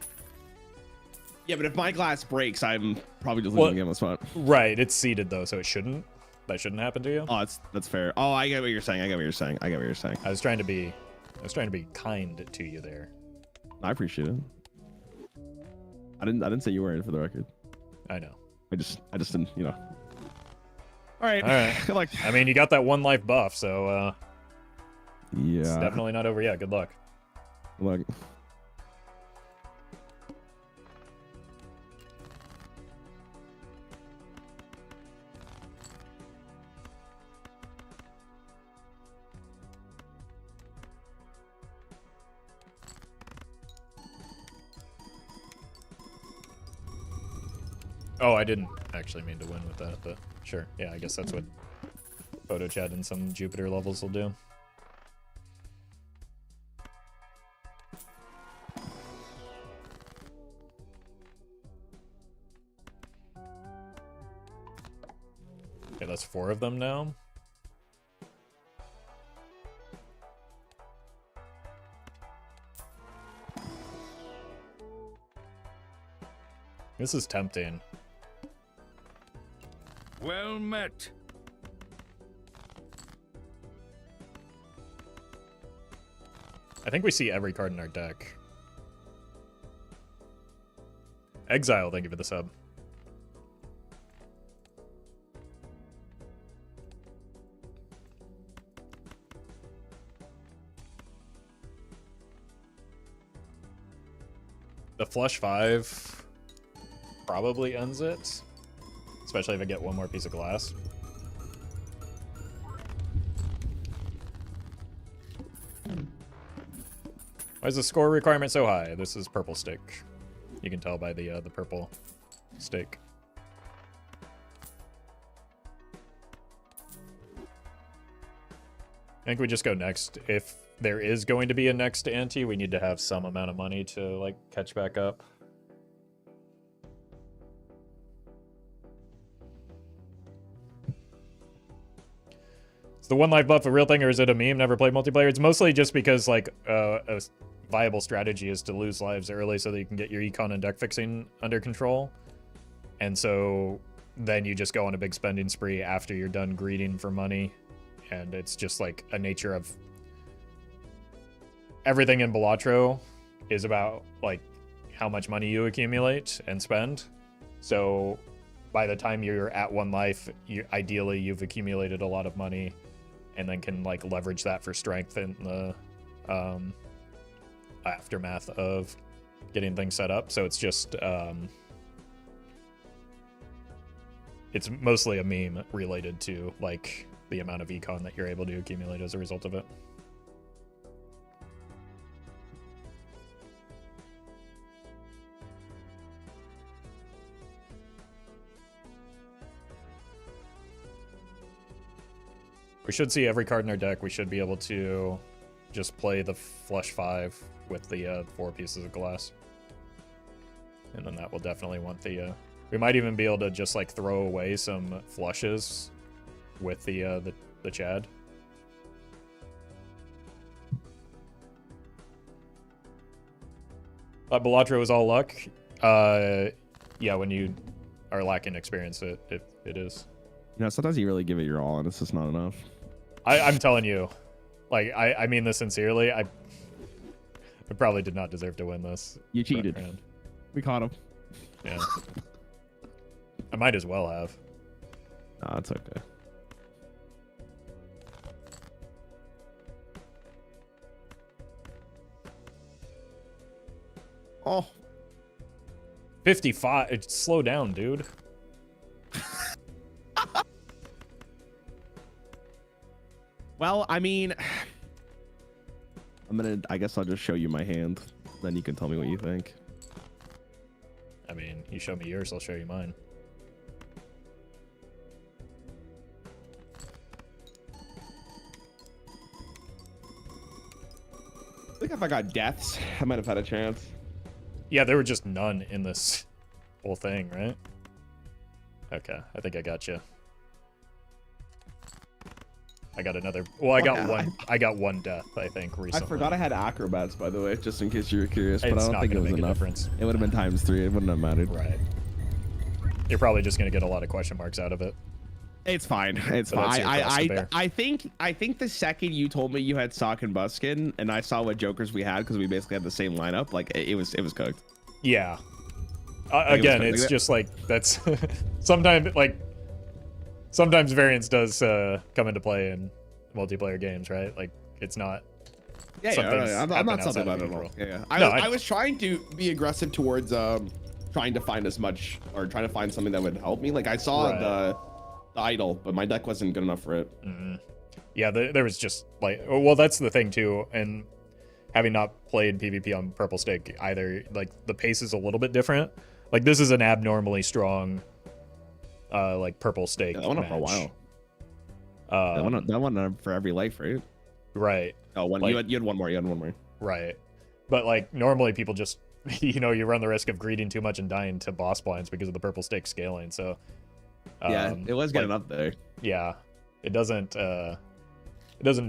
Yeah, but if my glass breaks, I'm probably just leaving the game on the spot. Right, it's seated though, so it shouldn't. That shouldn't happen to you. Oh, that's fair. Oh, I get what you're saying. I I was trying to be kind to you there. I appreciate it. I didn't say you weren't, for the record. I know. I just didn't, you know. All right. All right. Good luck. I mean, you got that 1 life buff, so it's Yeah. definitely not over yet. Good luck. Look. Oh, I didn't actually mean to win with that, but sure. Yeah, I guess that's what photo chat and some Jupiter levels will do. Okay, that's 4 of them now. This is tempting. Well met. I think we see every card in our deck. Exile, thank you for the sub. The flush 5 probably ends it, especially if I get 1 more piece of glass. Why is the score requirement so high? This is purple stick. You can tell by the purple stick. I think we just go next. If there is going to be a next ante, we need to have some amount of money to like catch back up. Is the 1 life buff a real thing or is it a meme? Never played multiplayer. It's mostly just because like a viable strategy is to lose lives early so that you can get your econ and deck fixing under control. And so then you just go on a big spending spree after you're done greeding for money. And it's just like a nature of everything in Balatro is about like how much money you accumulate and spend. So by the time you're at 1 life, ideally you've accumulated a lot of money and then can like leverage that for strength in the aftermath of getting things set up. So it's just it's mostly a meme related to like the amount of econ that you're able to accumulate as a result of it. We should see every card in our deck. We should be able to just play the flush 5 with the 4 pieces of glass. And then that will definitely want the... we might even be able to just like throw away some flushes with the Chad. Balatro is all luck. Yeah, when you are lacking experience, it is. You know, sometimes you really give it your all, and it's just not enough. I'm telling you, like I mean this sincerely. I probably did not deserve to win this. You cheated. Round. We caught him. Yeah. I might as well have. Nah, it's okay. Oh. 55. Slow down, dude. Well, I mean, I guess I'll just show you my hand. Then you can tell me what you think. I mean, you show me yours, I'll show you mine. I think if I got deaths, I might have had a chance. Yeah, there were just none in this whole thing, right? Okay, I think I got you. I got another. Well, I got one. I got 1 death, I think, recently. I forgot I had acrobats, by the way, just in case you were curious. But It's I don't not think it gonna was make a enough. difference. It would have been ×3. It wouldn't have mattered. Right. You're probably just gonna get a lot of question marks out of it. It's fine. It's But that's fine. your cross to bear. I think the second you told me you had Sock and Buskin, and I saw what jokers we had because we basically had the same lineup, like it was cooked. Yeah. Like, Again, it was it's like just like that's sometimes like sometimes variance does come into play in multiplayer games, right? Like it's not. Yeah, something's I'm happened not something outside of about it at all. control. Yeah. No, I was trying to be aggressive towards trying to find as much or trying to find something that would help me. Like I saw Right. the idol, but my deck wasn't good enough for it. Yeah, there was just like, well, that's the thing too, and having not played PvP on Purple Stake either, like the pace is a little bit different. Like this is an abnormally strong, like Purple Stake. Yeah, that went up for a match. while. That one for every life, right? Right. Oh, one. Like- You had one more. You had one more. Right. But like normally people just, you know, you run the risk of greeding too much and dying to boss blinds because of the Purple Stake scaling. So Yeah, it was getting like, up there. yeah, it doesn't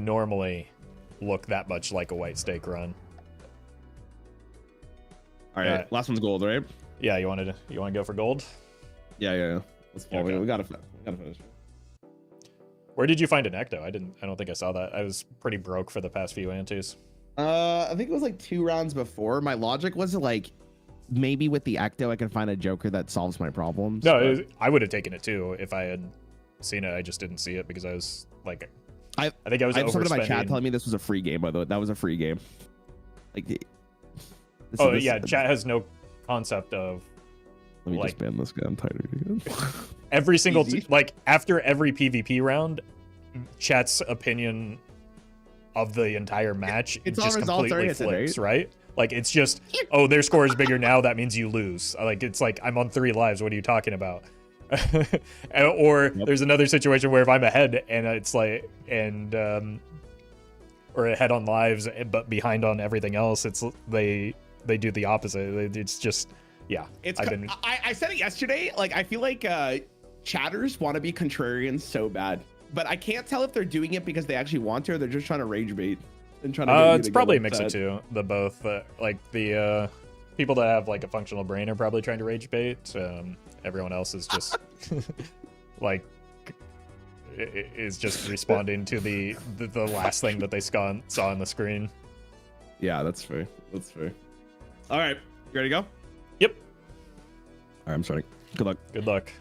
normally look that much like a white stake run. All right, last one's gold, right? Yeah, you want to go for gold? Yeah. Let's follow. Okay. We gotta finish. Where did you find an ecto? I don't think I saw that. I was pretty broke for the past few antis. I think it was like 2 rounds before. My logic was like, maybe with the Ecto I can find a Joker that solves my problems. No, but I would have taken it too if I had seen it. I just didn't see it because I was like, I think I was have someone in my chat overspending. telling me this was a free game. By the way, that was a free game. Like, Yeah, chat has no concept of Let me like- just ban this guy. I'm tired of it. every single Easy. like after every PvP round, chat's opinion of the entire match It's all just results completely oriented, flips, right? Like it's just, oh, their score is bigger now, that means you lose. Like it's like I'm on 3 lives. What are you talking about? Or there's another situation where if I'm ahead and it's like or ahead on lives but behind on everything else, it's they do the opposite. It's just I said it yesterday. Like, I feel like chatters want to be contrarians so bad, but I can't tell if they're doing it because they actually want to or they're just trying to rage bait and trying to. Get you it's to probably a get mix of upset. two, the both. Like the people that have like a functional brain are probably trying to rage bait. Everyone else is just like is just responding to the last thing that they saw on the screen. Yeah, that's fair. That's fair. All right, you ready to go? Yep. All right, I'm starting. Good luck. Good luck.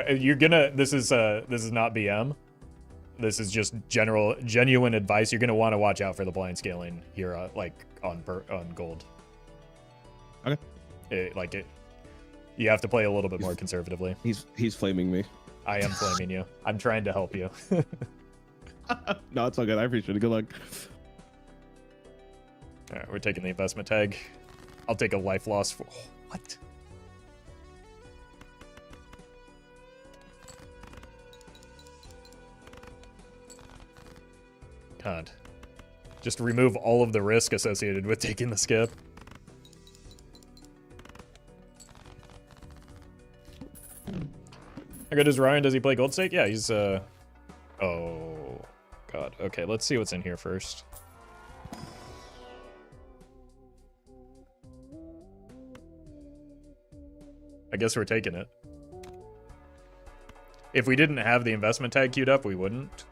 You're gonna. This is not BM. This is just genuine advice. You're gonna want to watch out for the blind scaling here, like on gold. Okay. You have to play a little bit more conservatively. He's flaming me. I am flaming you. I'm trying to help you. No, it's all good. I appreciate it. Good luck. All right, we're taking the investment tag. I'll take a life loss for what? God. Just remove all of the risk associated with taking the skip. How good is Ryan? Does he play Gold Stake? Yeah, he's oh god. Okay, let's see what's in here first. I guess we're taking it. If we didn't have the investment tag queued up, we wouldn't.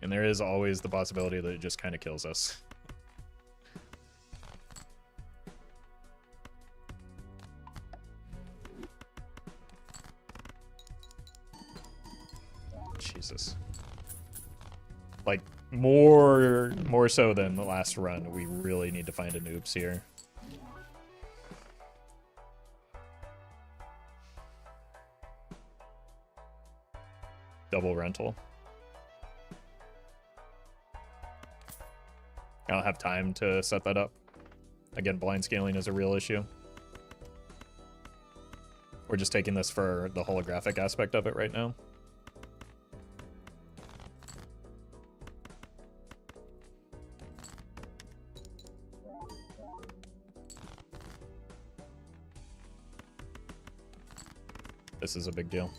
And there is always the possibility that it just kind of kills us. Jesus. Like, more so than the last run, we really need to find a noobs here. Double rental. I don't have time to set that up. Again, blind scaling is a real issue. We're just taking this for the holographic aspect of it right now. This is a big deal.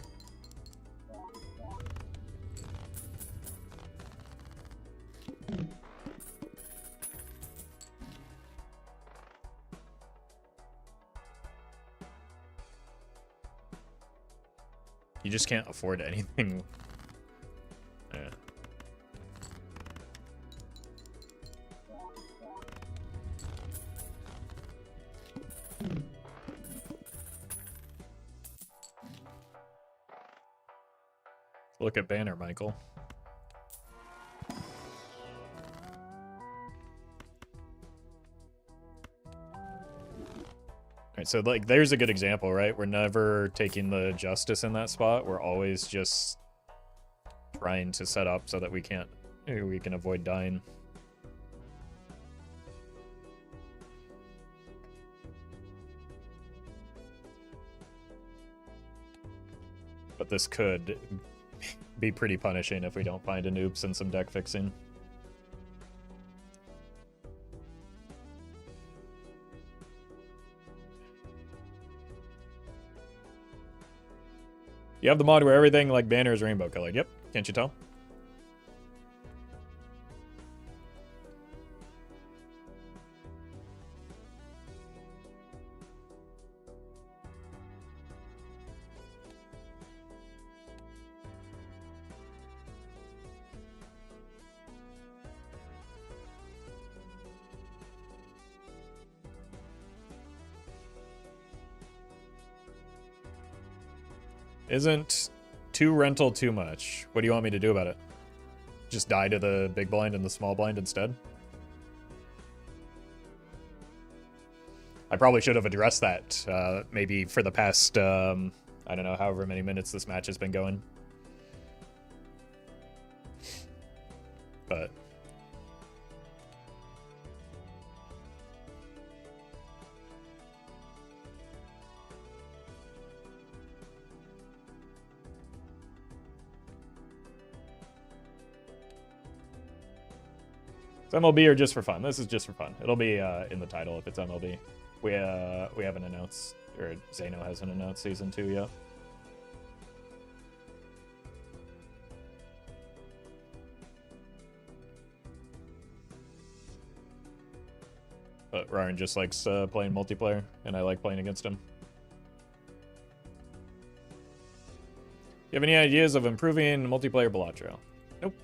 You just can't afford anything. Yeah. Look at Banner, Michael. Alright, so like there's a good example, right? We're never taking the justice in that spot. We're always just trying to set up so that we can avoid dying. But this could be pretty punishing if we don't find an oops and some deck fixing. You have the mod where everything like Banner is rainbow colored. Yep, can't you tell? Isn't 2 rental too much? What do you want me to do about it? Just die to the big blind and the small blind instead? I probably should have addressed that maybe for the past, I don't know, however many minutes this match has been going. But... It's MLB or just for fun? This is just for fun. It'll be in the title if it's MLB. We haven't announced, or Zeno hasn't announced season 2 yet. But Ryan just likes playing multiplayer, and I like playing against him. You have any ideas of improving multiplayer Balatro? Nope.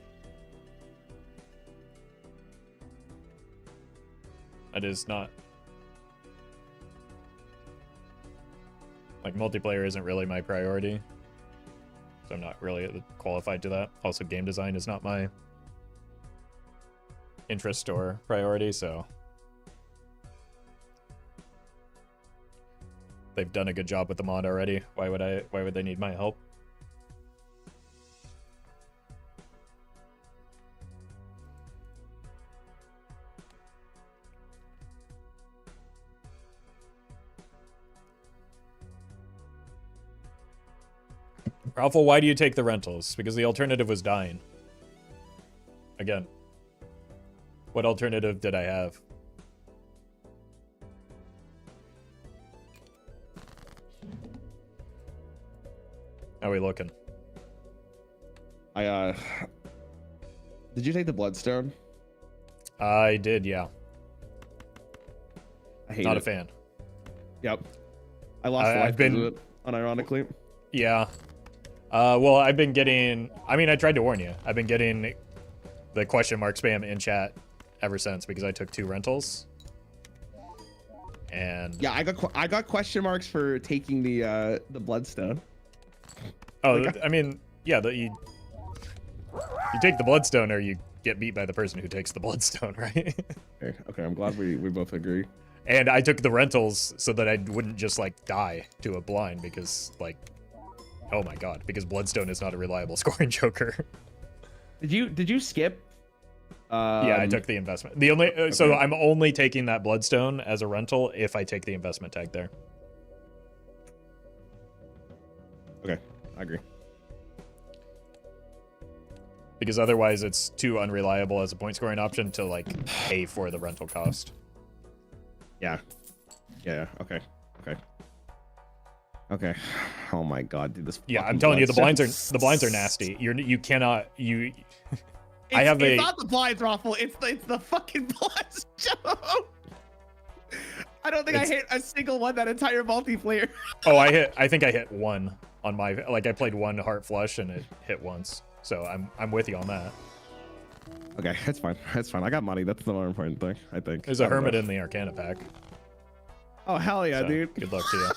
That is not... Like, multiplayer isn't really my priority. So I'm not really qualified to that. Also, game design is not my interest or priority, so... They've done a good job with the mod already. Why would they need my help? Roffle, why do you take the rentals? Because the alternative was dying. Again. What alternative did I have? How are we looking? Did you take the Bloodstone? I did, yeah. I hate Not it. a fan. Yep. I lost life I've been... because of it, unironically. Yeah. Well, I've been getting... I mean, I tried to warn you. I've been getting the question mark spam in chat ever since because I took 2 rentals. And... Yeah, I got question marks for taking the Bloodstone. Oh, I mean, yeah, you take the Bloodstone or you get beat by the person who takes the Bloodstone, right? Okay, I'm glad we both agree. And I took the rentals so that I wouldn't just, like, die to a blind because, like... Oh my god, because Bloodstone is not a reliable scoring joker. Did you skip? Yeah, I took the investment. The only okay. So I'm only taking that Bloodstone as a rental if I take the investment tag there. Okay, I agree. Because otherwise it's too unreliable as a point scoring option to like pay for the rental cost. Yeah. Yeah, okay. Okay. Oh my god, dude, this. Yeah, I'm telling you, the blinds are nasty. You cannot. I have it's not the blinds, Roffle. It's the fucking blinds. I don't think I hit a single one that entire multiplayer. Oh, I think I hit 1 on my, like, I played 1 heart flush and it hit once. So I'm with you on that. Okay, that's fine. That's fine. I got money. That's the more important thing, I think. There's a hermit in the Arcana pack. Oh hell yeah, So, dude. Good luck to you.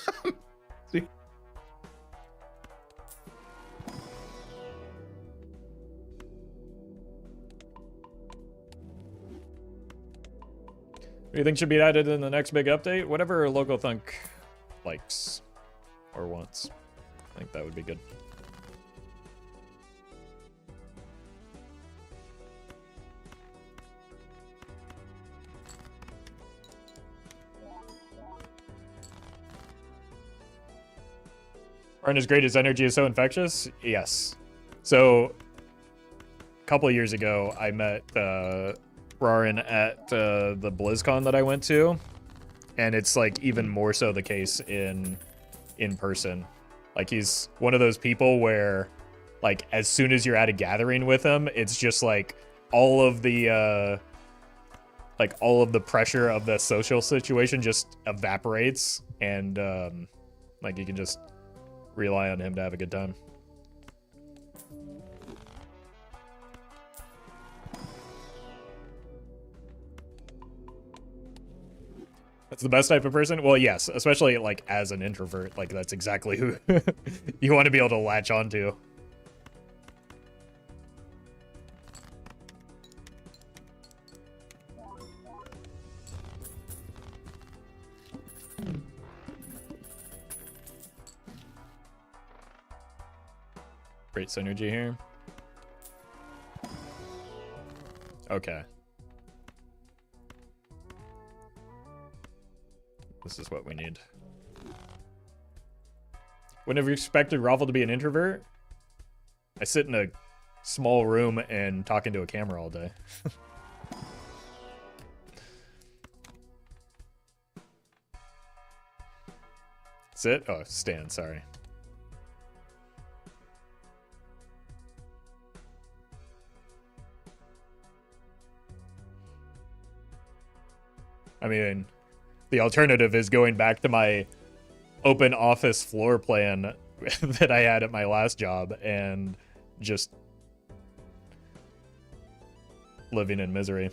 do you think should be added in the next big update? Whatever Local Thunk likes or wants. I think that would be good. Aren't as great as energy is so infectious? Yes. So, a couple of years ago, I met Rarin at the BlizzCon that I went to, and it's like even more so the case in person. Like, he's one of those people where, like, as soon as you're at a gathering with him, it's just like all of the pressure of the social situation just evaporates, and like you can just rely on him to have a good time. That's the best type of person? Well, yes, especially like as an introvert, like that's exactly who you want to be able to latch onto. Great synergy here. Okay. This is what we need. Wouldn't have expected Roffle to be an introvert. I sit in a small room and talking to a camera all day. Sit? Oh, stand, sorry. I mean, the alternative is going back to my open office floor plan that I had at my last job and just living in misery.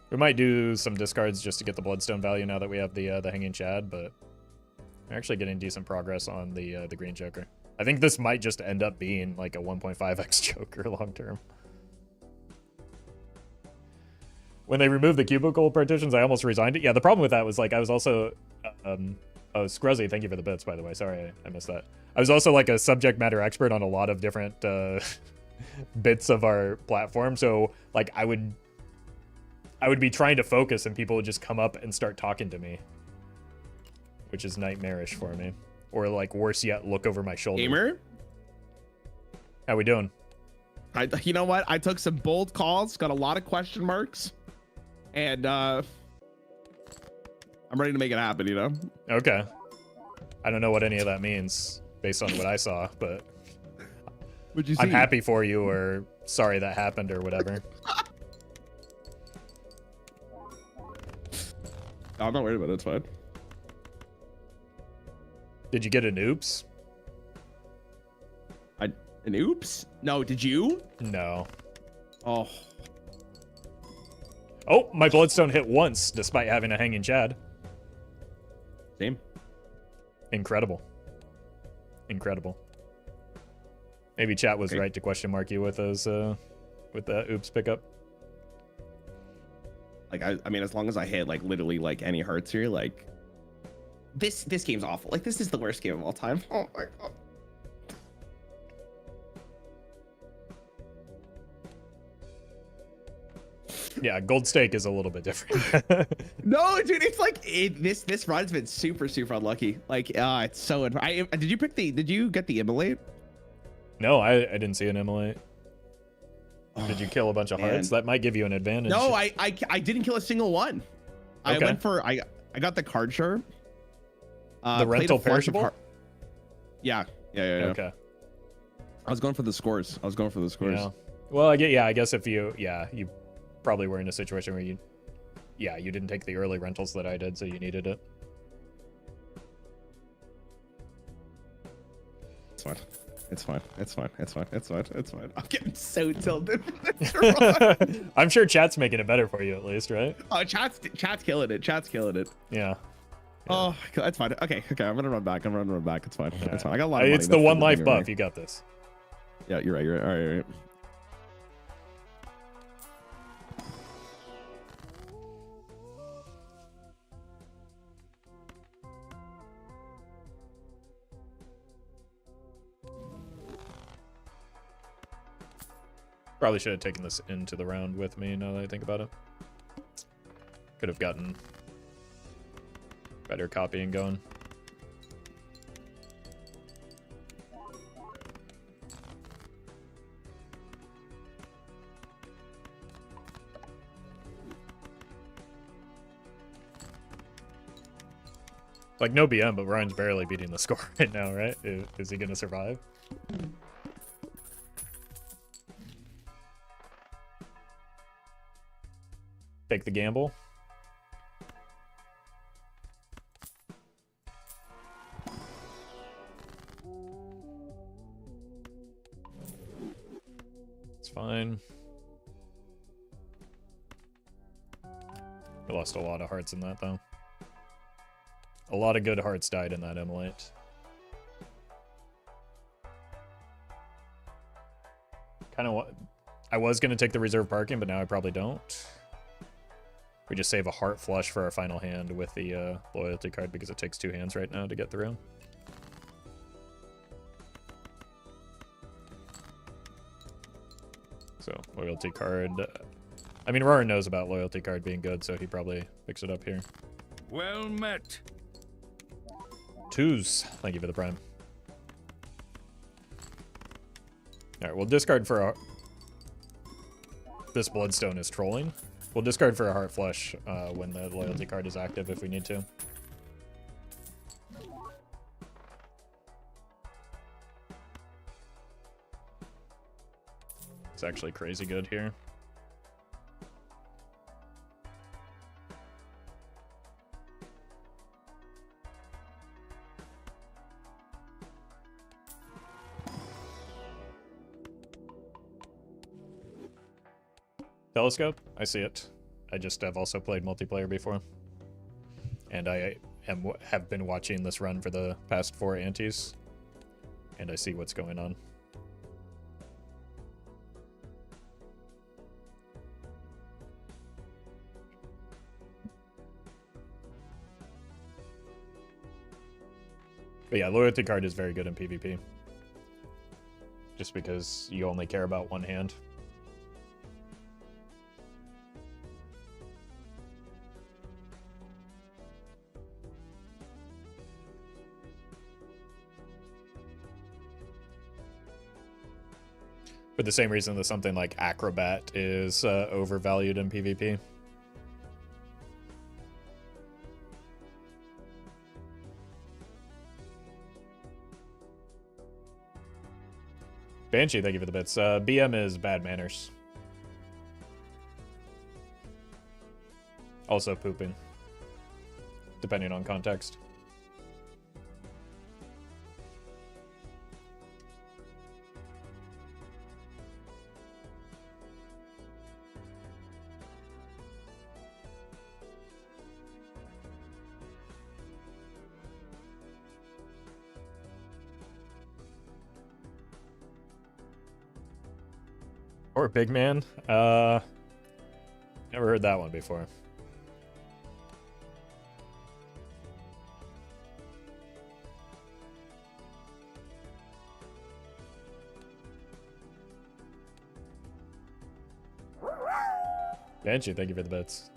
We might do some discards just to get the bloodstone value now that we have the hanging Chad, but we're actually getting decent progress on the green Joker. I think this might just end up being like a 1.5x Joker long term. When they removed the cubicle partitions, I almost resigned it. Yeah, the problem with that was like I was also oh, Scruzzy, thank you for the bits, by the way. Sorry, I missed that. I was also like a subject matter expert on a lot of different bits of our platform. So like I would be trying to focus and people would just come up and start talking to me, which is nightmarish for me. Or like worse yet, look over my shoulder. Gamer? How we doing? You know what? I took some bold calls, got a lot of question marks, and I'm ready to make it happen, you know? Okay. I don't know what any of that means based on what I saw, but What'd you see? I'm happy for you or sorry that happened or whatever. I'm not worried about it, it's fine. Did you get an oops? An oops? No, did you? No. Oh. Oh, my bloodstone hit once despite having a hanging Chad. Same. Incredible. Incredible. Maybe chat was right to question mark you with those with that oops pickup. Like I mean, as long as I hit like literally like any hearts here, like this game's awful. Like this is the worst game of all time. Oh my god. Yeah, gold stake is a little bit different. No, dude, it's like this run's been super unlucky. Like it's so did you get the immolate? No, I didn't see an immolate. Did you kill a bunch of man. hearts? That might give you an advantage. No, I didn't kill a single one. Okay. I went for I got the card sharp. The rental perishable? Yeah. Okay. I was going for the scores. Yeah. Well, I guess if you probably were in a situation where you didn't take the early rentals that I did, so you needed it. It's fine. I'm getting so tilted. I'm sure chat's making it better for you at least, right? Oh, chat's killing it. Yeah. Oh, that's fine. Okay. I'm gonna run back. It's fine. Yeah. It's fine. I got a lot of money. It's the one life buff. You got this. Yeah, you're right. You're right. All right, all right. Probably should have taken this into the round with me now that I think about it. Could have gotten better copying going. Like, no BM, but Ryan's barely beating the score right now, right? Is he going to survive? Take the gamble. It's fine. We lost a lot of hearts in that, though. A lot of good hearts died in that Immolate. Kind of what I was going to take the reserve parking, but now I probably don't. We just save a heart flush for our final hand with the loyalty card because it takes 2 hands right now to get through. So, loyalty card. I mean, Roran knows about loyalty card being good, so he probably picks it up here. Well met. 2s. Thank you for the prime. Alright, we'll discard for a... This Bloodstone is trolling. We'll discard for a Heart Flush when the loyalty card is active if we need to. It's actually crazy good here. Telescope? I see it. I just have also played multiplayer before. And I have been watching this run for the past 4 antes. And I see what's going on. But yeah, loyalty card is very good in PvP. Just because you only care about one hand. For the same reason that something like Acrobat is overvalued in PvP. Banshee, thank you for the bits. BM is bad manners. Also pooping. Depending on context. Or Big Man. Never heard that one before. Banshee, thank you for the bits.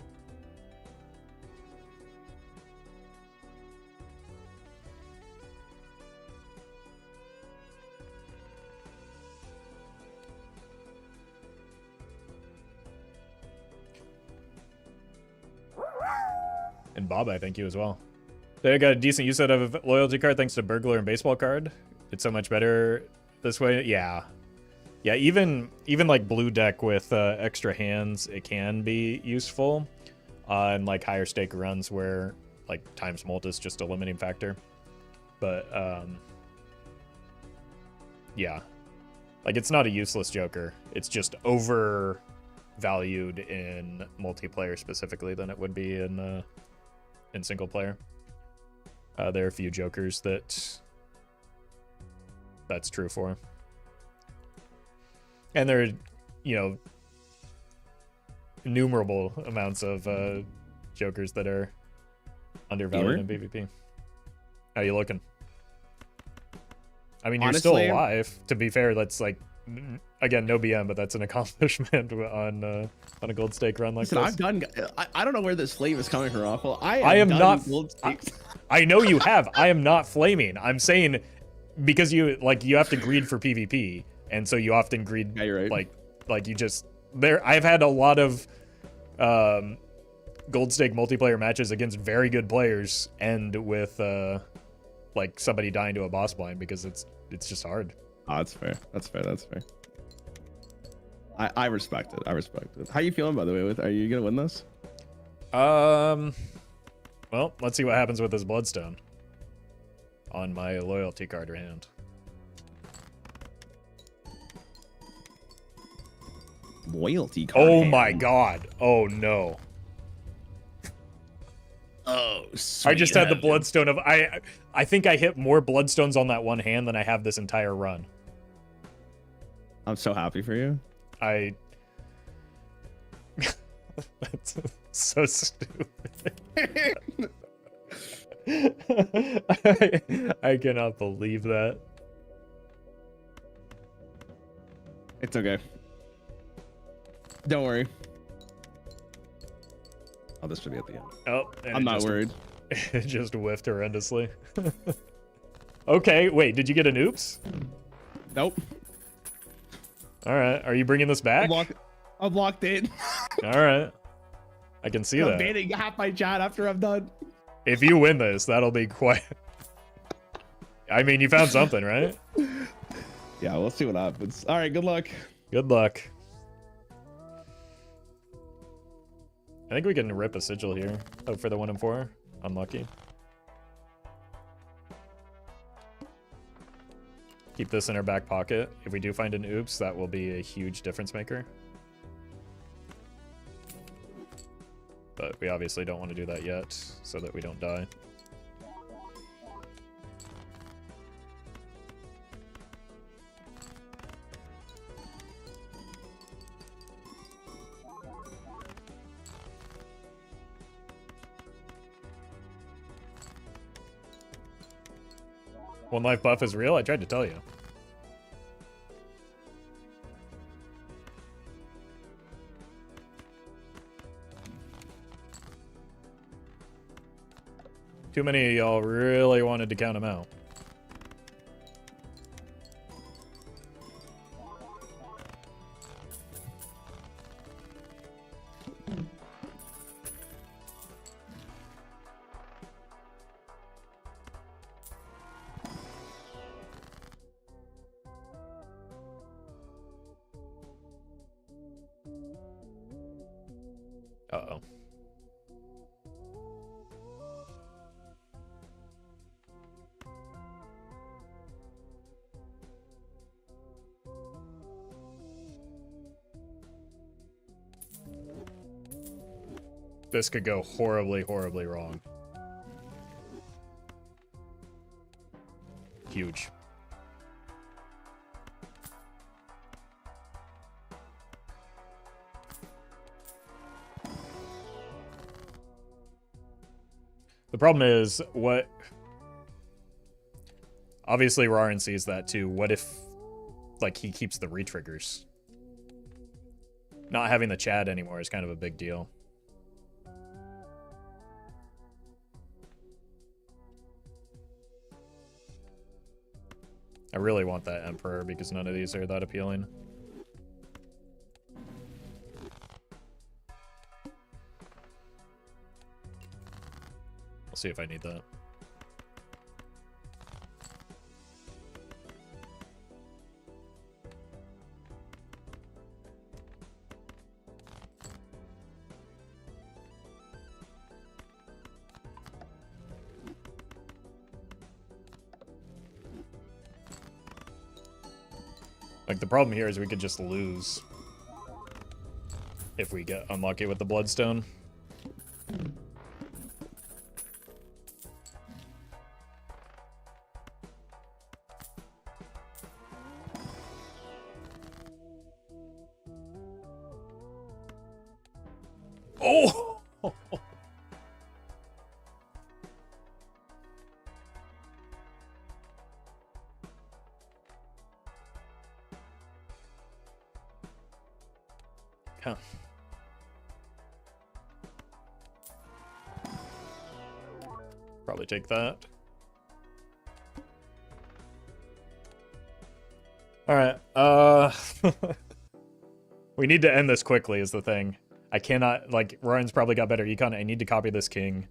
And Bob, I thank you as well. They got a decent use out of loyalty card thanks to burglar and baseball card. It's so much better this way. Yeah. Yeah, even like blue deck with extra hands, it can be useful. And like higher stake runs where like times molt is just a limiting factor. But yeah. Like it's not a useless joker. It's just overvalued in multiplayer specifically than it would be in single player. There are a few jokers that's true for. And there are, you know, innumerable amounts of jokers that are undervalued in PvP. How you looking? I mean, you're Honestly, still alive. To be fair, that's like, again, no BM, but that's an accomplishment on a gold stake run like listen, this. I've done. I don't know where this flame is coming from, Roffle. I am done not. gold stakes. I know you have. I am not flaming. I'm saying because you have to greed for PvP, and so you often greed. Yeah, you're right. Like you just there. I've had a lot of gold stake multiplayer matches against very good players, and with like somebody dying to a boss blind because it's just hard. Oh, that's fair. That's fair. That's fair. I respect it. I respect it. How you feeling, by the way? Are you gonna win this? Well, let's see what happens with this bloodstone on my loyalty card hand. Loyalty card. Oh hand. my god. Oh no. Oh, I just had the bloodstone of I think I hit more bloodstones on that one hand than I have this entire run. I'm so happy for you. That's so stupid. I cannot believe that. It's okay. Don't worry. Oh, this should be at the end. Oh, and I'm not worried. It just whiffed horrendously. Okay, wait, did you get an oops? Nope. All right, are you bringing this back? I'm locked in. All right, I can see I'm that. banning half my chat after I'm done. If you win this, that'll be quite. I mean, you found something, right? Yeah, we'll see what happens. All right, good luck. Good luck. I think we can rip a sigil here. Oh, for the 1 and 4. Unlucky. Keep this in our back pocket. If we do find an oops, that will be a huge difference maker. But we obviously don't want to do that yet, so that we don't die. One life buff is real? I tried to tell you. Too many of y'all really wanted to count him out. Uh-oh. This could go horribly, horribly wrong. Huge. The problem is, what... Obviously, Rarin sees that too. What if, like, he keeps the retriggers? Not having the Chad anymore is kind of a big deal. I really want that Emperor because none of these are that appealing. We'll see if I need that. Like, the problem here is we could just lose if we get unlucky with the Bloodstone. Oh! Huh. Probably take that. All right. We need to end this quickly is the thing. I cannot, like, Ryan's probably got better econ. I need to copy this king.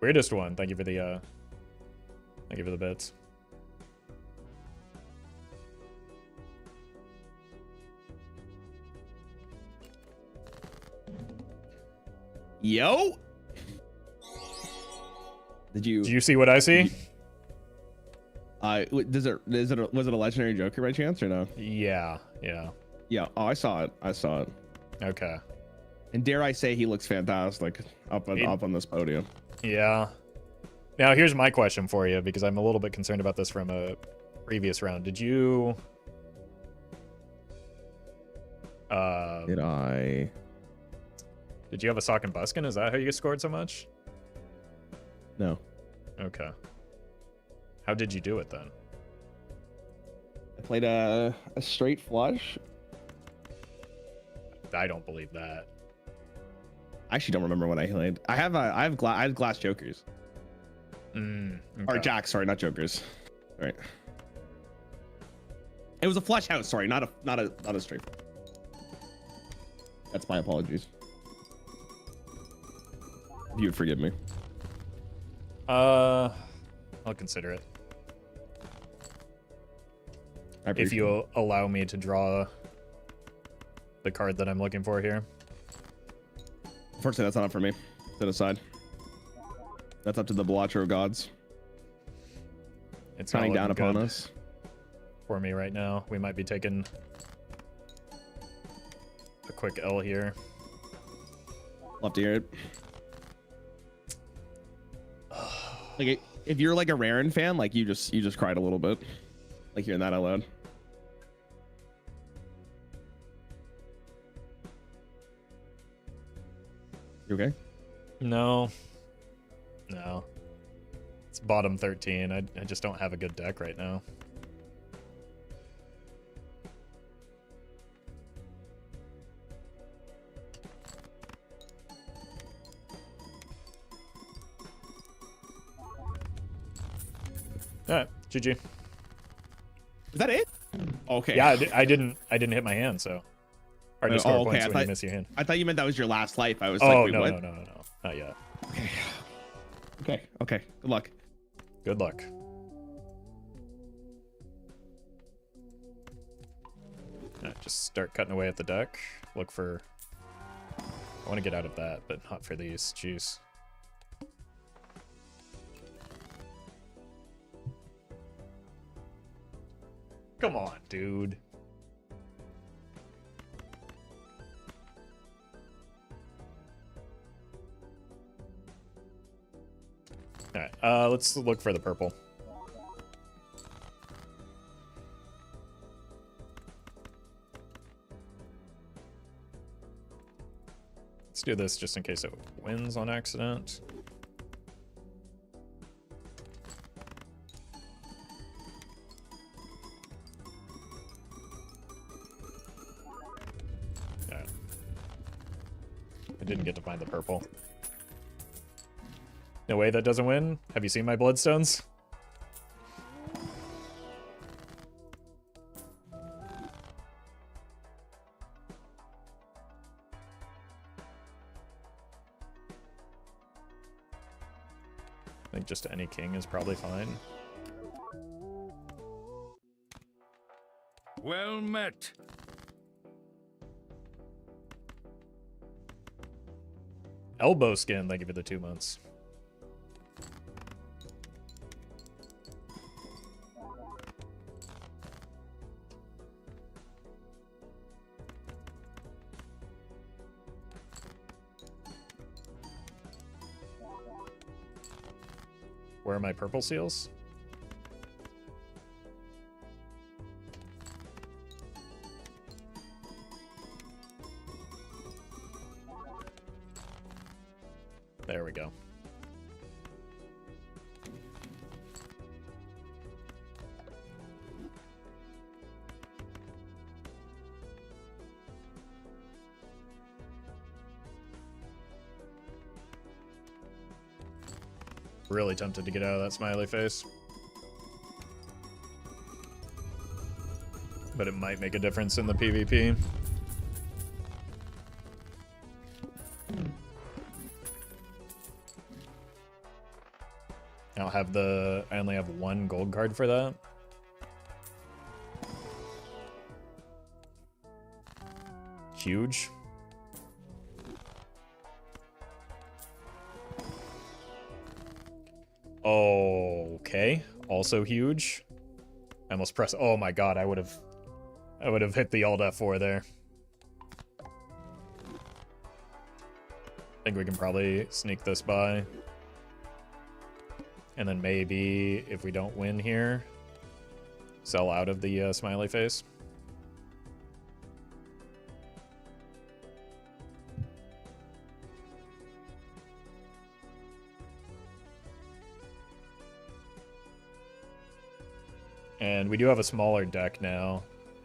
Weirdest one. Thank you for the bits. Yo. Did you see what I see? was it a legendary Joker by chance or no? Yeah. Yeah. Oh, I saw it. Okay. And dare I say he looks fantastic up on this podium. Yeah. Now here's my question for you, because I'm a little bit concerned about this from a previous round. Did you Did you have a sock and buskin? Is that how you scored so much? No. Okay. How did you do it then? I played a straight flush. I don't believe that. I actually don't remember what I played. I had glass jokers. Okay. Or jacks, sorry, not jokers. Right. It was a flush house, sorry, not a straight. That's my apologies. If you would forgive me. I'll consider it. If you allow me to draw the card that I'm looking for here. Unfortunately, that's not for me. Set aside. That's up to the Bellotro gods. It's coming down upon good us. For me right now. We might be taking a quick L here. Love to hear it. Like, if you're like a Raren fan, like you just cried a little bit, like hearing that out loud. You okay? No. It's bottom 13. I just don't have a good deck right now. All right, GG. Is that it? Okay. Yeah, I didn't hit my hand, so hard to score points when you miss your hand. I thought you meant that was your last life. I was like, wait, no, what? no, not yet. Okay. Good luck. Good luck. All right, just start cutting away at the deck. Look for. I want to get out of that, but not for these. Jeez. Come on, dude. All right, let's look for the purple. Let's do this just in case it wins on accident. I didn't get to find the purple. No way that doesn't win. Have you seen my bloodstones? I think just any king is probably fine. Well met. Elbow skin, thank you for the 2 months. Where are my purple seals? There we go. Really tempted to get out of that smiley face. But it might make a difference in the PvP. I only have one gold card for that. Huge. Okay. Also huge. I almost pressed. Oh my god, I would have hit the Alt F4 there. I think we can probably sneak this by. And then maybe, if we don't win here, sell out of the smiley face. And we do have a smaller deck now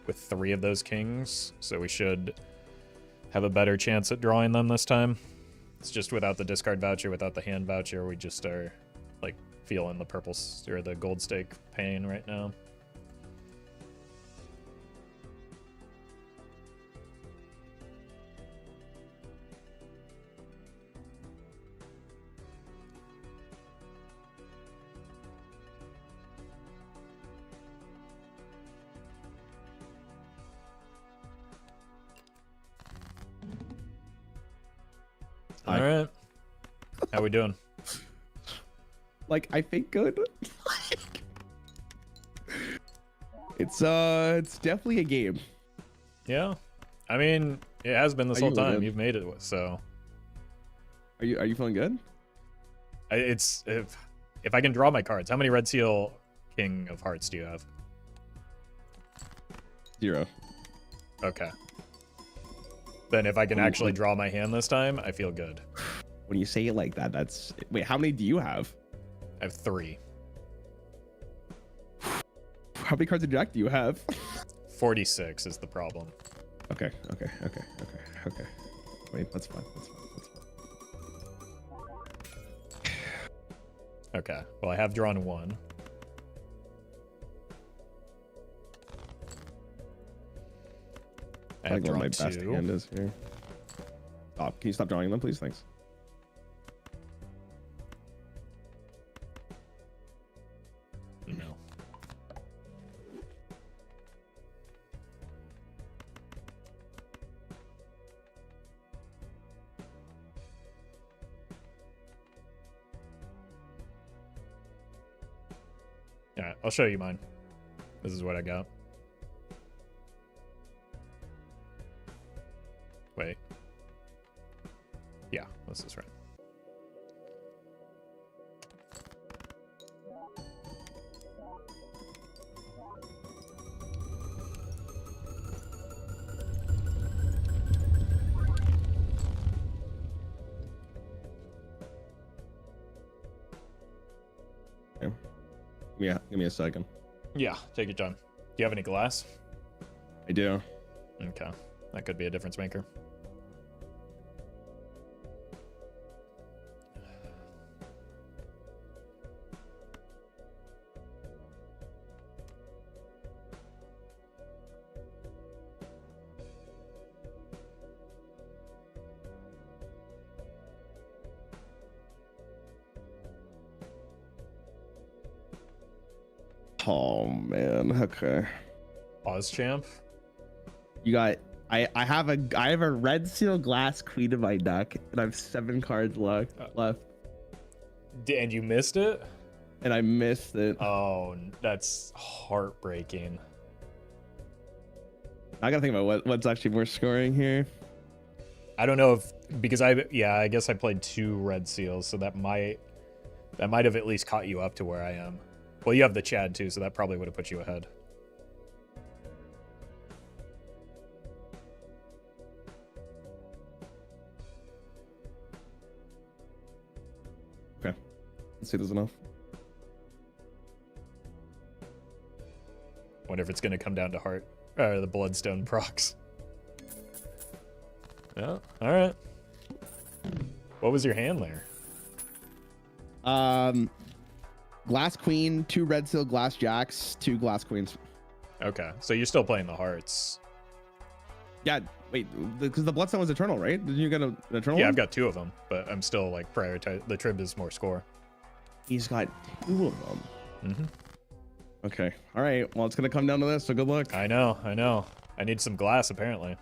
with 3 of those kings, so we should have a better chance at drawing them this time. It's just without the discard voucher, without the hand voucher, we just are like feeling the purple or the gold stake pain right now. Hi. All right. How we doing? Like, I think good. It's definitely a game. Yeah. I mean, it has been this Are whole you time. good? You've made it, so Are you feeling good? it's if I can draw my cards. How many Red Seal King of Hearts do you have? 0. Okay. Then if I can actually draw my hand this time, I feel good. When you say it like that, that's... Wait, how many do you have? I have 3. How many cards of Jack do you have? 46 is the problem. Okay. Wait, that's fine. Okay. Well, I have drawn 1. I I have think what my drawn best 2. hand is here. Stop. Can you stop drawing them, please? Thanks. No. Alright, I'll show you mine. This is what I got. Wait. Yeah, this is right. Give me a second. Yeah, take your time. Do you have any glass? I do. Okay. That could be a difference maker. Oh man. Okay. Oz champ? You got. I have a red seal glass queen in my deck, and I have 7 cards left. And you missed it? And I missed it. Oh, that's heartbreaking. I gotta think about what's actually more scoring here. I don't know if because I guess I played 2 red seals, so that might That might have at least caught you up to where I am. Well, you have the Chad too, so that probably would have put you ahead. Okay. Let's see if there's enough. Wonder if it's going to come down to the Bloodstone procs. Yeah, all right. What was your hand there? Glass queen, 2 red seal glass jacks, 2 glass queens. Okay, so you're still playing the hearts. Yeah, wait, because the Bloodstone was eternal, right? Didn't you get an eternal Yeah, one? I've got 2 of them, but I'm still like prioritize. The Trib is more score. He's got 2 of them. Mm-hmm. Okay, all right. Well, it's gonna come down to this, so good luck. I know. I need some glass apparently.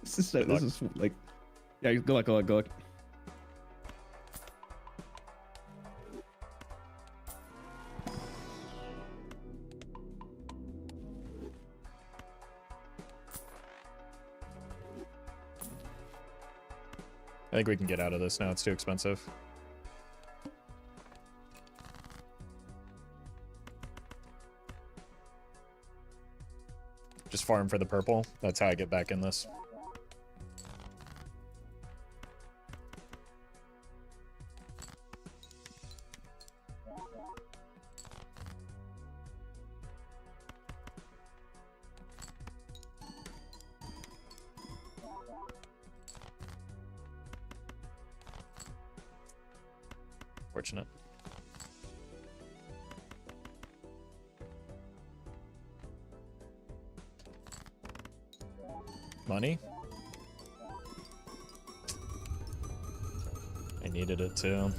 This is like, yeah. Good luck. Good luck. I think we can get out of this now. It's too expensive. Just farm for the purple. That's how I get back in this. Fortunate. Money? I needed it too.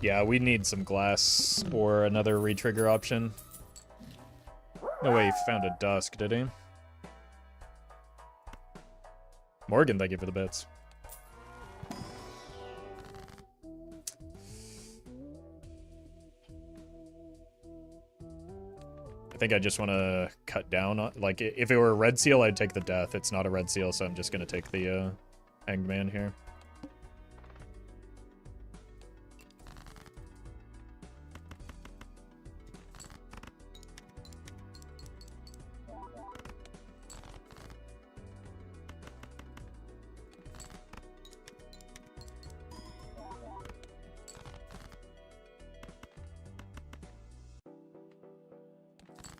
Yeah, we need some glass or another retrigger option. No way he found a dusk, did he? Morgan, thank you for the bits. I think I just want to cut down on, like, if it were a red seal, I'd take the death. It's not a red seal, so I'm just going to take the hanged man here.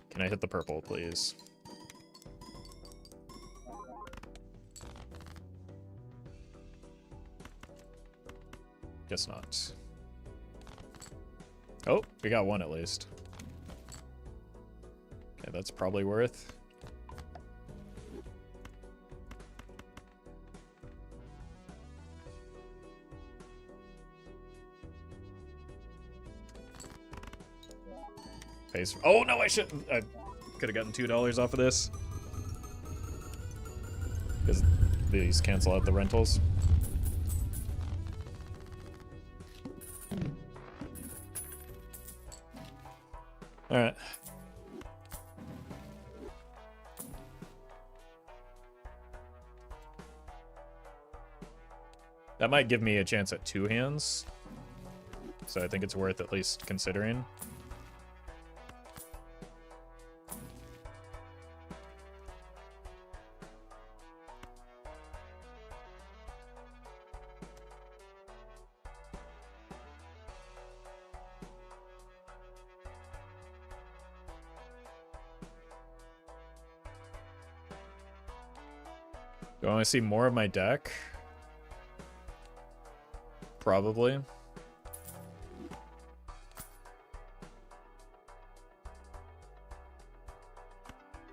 Can I hit the purple, please? Guess not. Oh, we got one at least. Okay, that's probably worth. Oh no, I shouldn't. I could have gotten $2 off of this. Because these cancel out the rentals. Alright. That might give me a chance at 2 hands. So I think it's worth at least considering. Do I want to see more of my deck? Probably.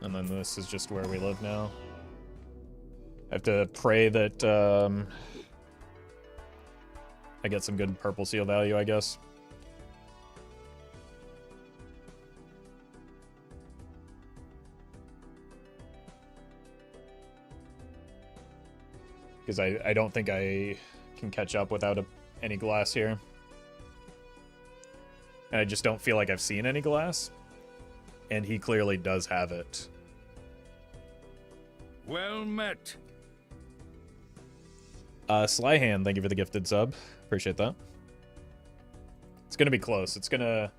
And then this is just where we live now. I have to pray that I get some good purple seal value, I guess. Because I don't think I can catch up without any glass here. And I just don't feel like I've seen any glass. And he clearly does have it. Well met. Slyhand, thank you for the gifted sub. Appreciate that. It's gonna be close. It's gonna...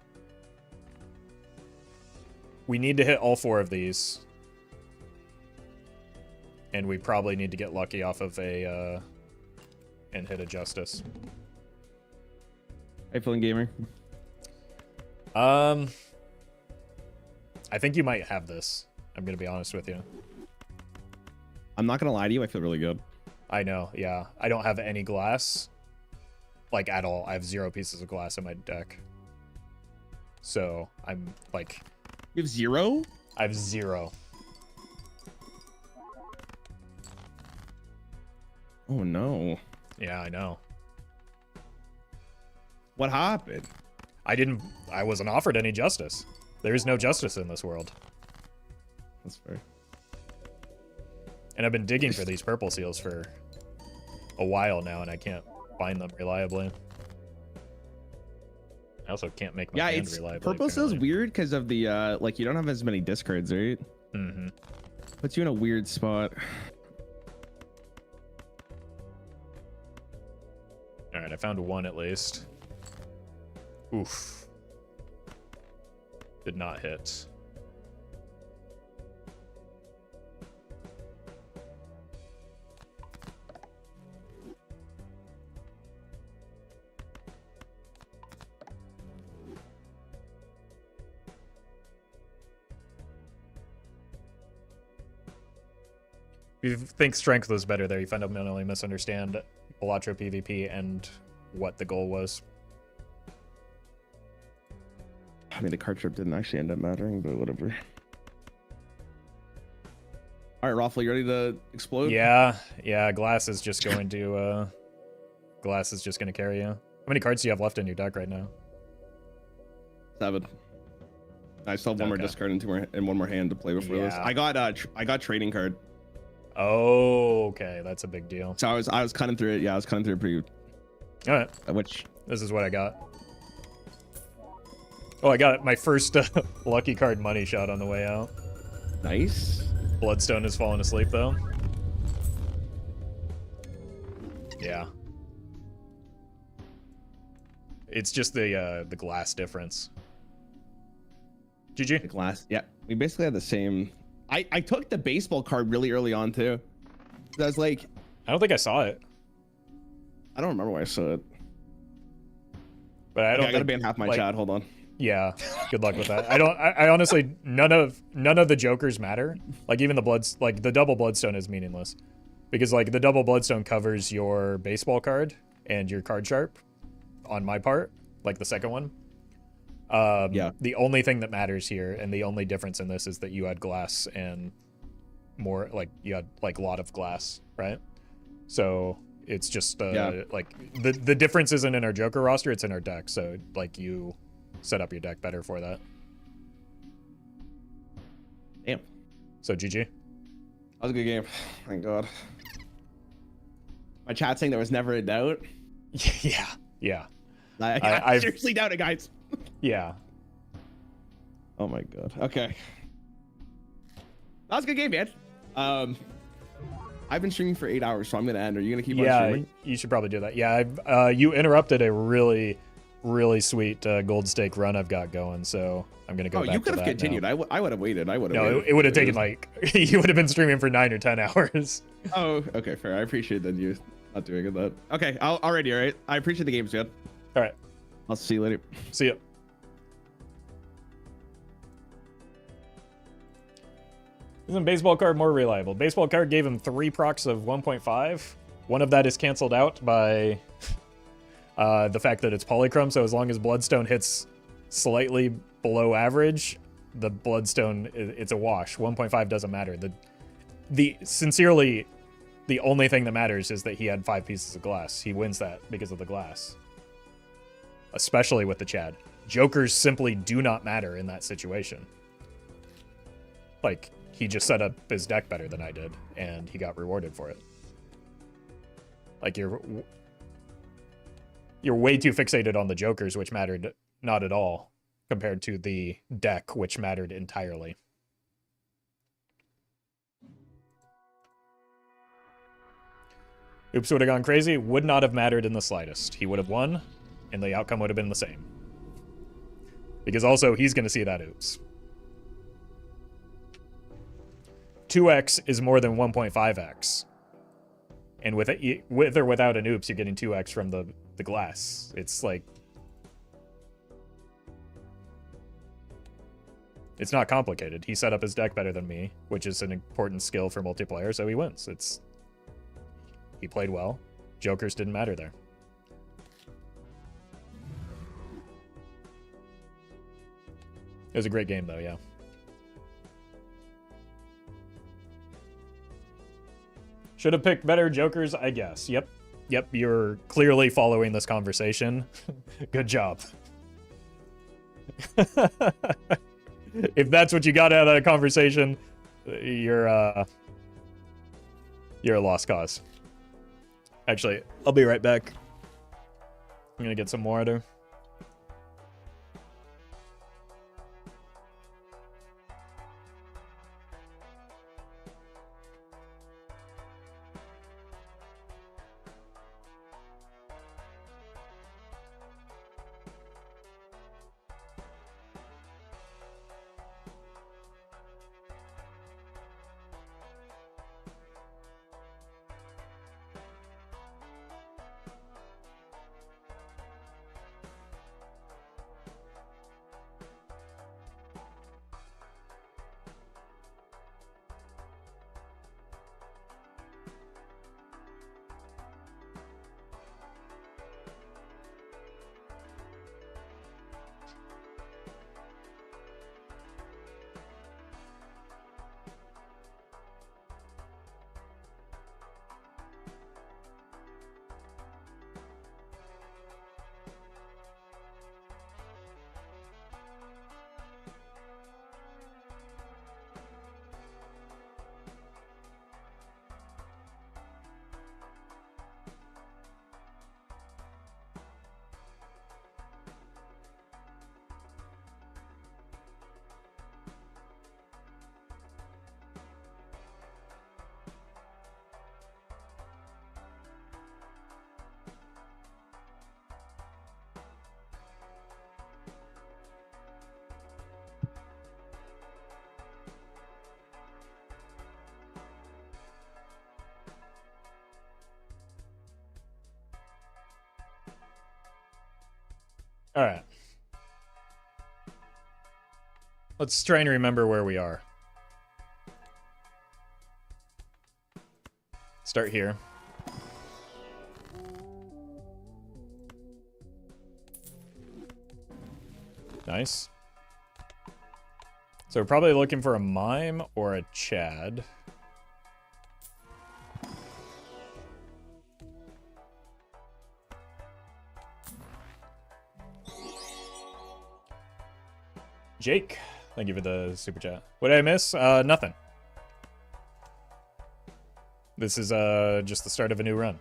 We need to hit all 4 of these. And we probably need to get lucky off of a, and hit a Justice. Hey, feeling gamer? I think you might have this. I'm gonna be honest with you. I'm not gonna lie to you. I feel really good. I know, yeah. I don't have any glass. Like, at all. I have 0 pieces of glass in my deck. So, I'm, like... You have 0? I have 0. Oh, no. Yeah, I know. What happened? I wasn't offered any justice. There is no justice in this world. That's fair. And I've been digging for these purple seals for a while now, and I can't find them reliably. I also can't make my hand reliably. Purple seals weird because of the like you don't have as many discards, right? Mm-hmm. Puts you in a weird spot. All right, I found 1 at least. Oof. Did not hit. If you think strength was better there, you fundamentally misunderstand Balatro PvP and what the goal was. I mean, the card trip didn't actually end up mattering, but whatever. All right, Roffle, you ready to explode? Yeah, glass is just going to glass is just going to carry you. How many cards do you have left in your deck right now? 7. I still have 1 more discard and 2 more and 1 more hand to play before this. I got trading card. Oh, okay, that's a big deal. So I was cutting through it. Yeah, I was cutting through it pretty. All right, which this is what I got. Oh, I got my first lucky card money shot on the way out. Nice. Bloodstone has fallen asleep though. Yeah. It's just the glass difference. GG. The glass. Yeah, we basically had the same. I took the baseball card really early on too. I was like, I don't think I saw it. I don't remember where I saw it. But I don't. I gotta ban half my chat. Hold on. Yeah, good luck with that. I honestly, none of the jokers matter. Like even the double bloodstone is meaningless, because like the double bloodstone covers your baseball card and your card sharp, on my part, like the second one. Yeah. The only thing that matters here, and the only difference in this, is that you had glass and more, like you had like a lot of glass, right? So it's just like the difference isn't in our joker roster, it's in our deck. So like you set up your deck better for that. Damn. So GG. That was a good game. Thank God. My chat saying there was never a doubt. Yeah. I seriously doubt it, guys. Yeah. Oh my God. Okay. That was a good game, man. I've been streaming for 8 hours, so I'm gonna end. Are you gonna keep on streaming? Yeah, you should probably do that. Yeah, you interrupted a really sweet gold stake run I've got going, so I'm gonna go back to that. You could have continued. Now. I would have waited. No, it would have taken like you would have been streaming for 9 or 10 hours. Oh, okay, fair. I appreciate that you not doing that. Okay, already, all right. I appreciate the games, man. All right. I'll see you later. See ya. Isn't baseball card more reliable? Baseball card gave him 3 procs of 1.5. One of that is canceled out by the fact that it's polychrome, so as long as Bloodstone hits slightly below average, the Bloodstone, it's a wash. 1.5 doesn't matter. Sincerely, the only thing that matters is that he had 5 pieces of glass. He wins that because of the glass. Especially with the Chad. Jokers simply do not matter in that situation. Like, he just set up his deck better than I did, and he got rewarded for it. Like, you're way too fixated on the jokers, which mattered not at all, compared to the deck, which mattered entirely. Oops would have gone crazy. Would not have mattered in the slightest. He would have won, and the outcome would have been the same. Because also, he's going to see that oops. 2x is more than 1.5x. And with or without an oops, you're getting 2x from the glass. It's like... It's not complicated. He set up his deck better than me, which is an important skill for multiplayer, so he wins. He played well. Jokers didn't matter there. It was a great game, though, yeah. Should have picked better jokers, I guess. Yep. Yep, you're clearly following this conversation. Good job. If that's what you got out of that conversation, you're a lost cause. Actually, I'll be right back. I'm gonna get some water. All right. Let's try and remember where we are. Start here. Nice. So we're probably looking for a mime or a Chad. Jake, thank you for the super chat. What did I miss? Nothing. This is just the start of a new run.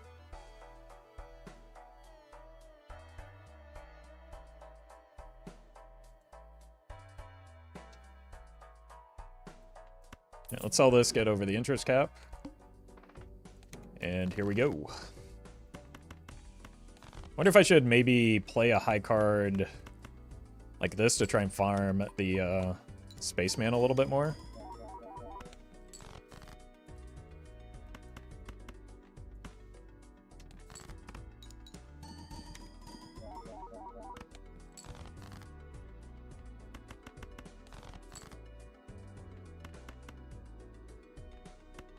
Yeah, let's sell this, get over the interest cap. And here we go. Wonder if I should maybe play a high card like this to try and farm the spaceman a little bit more.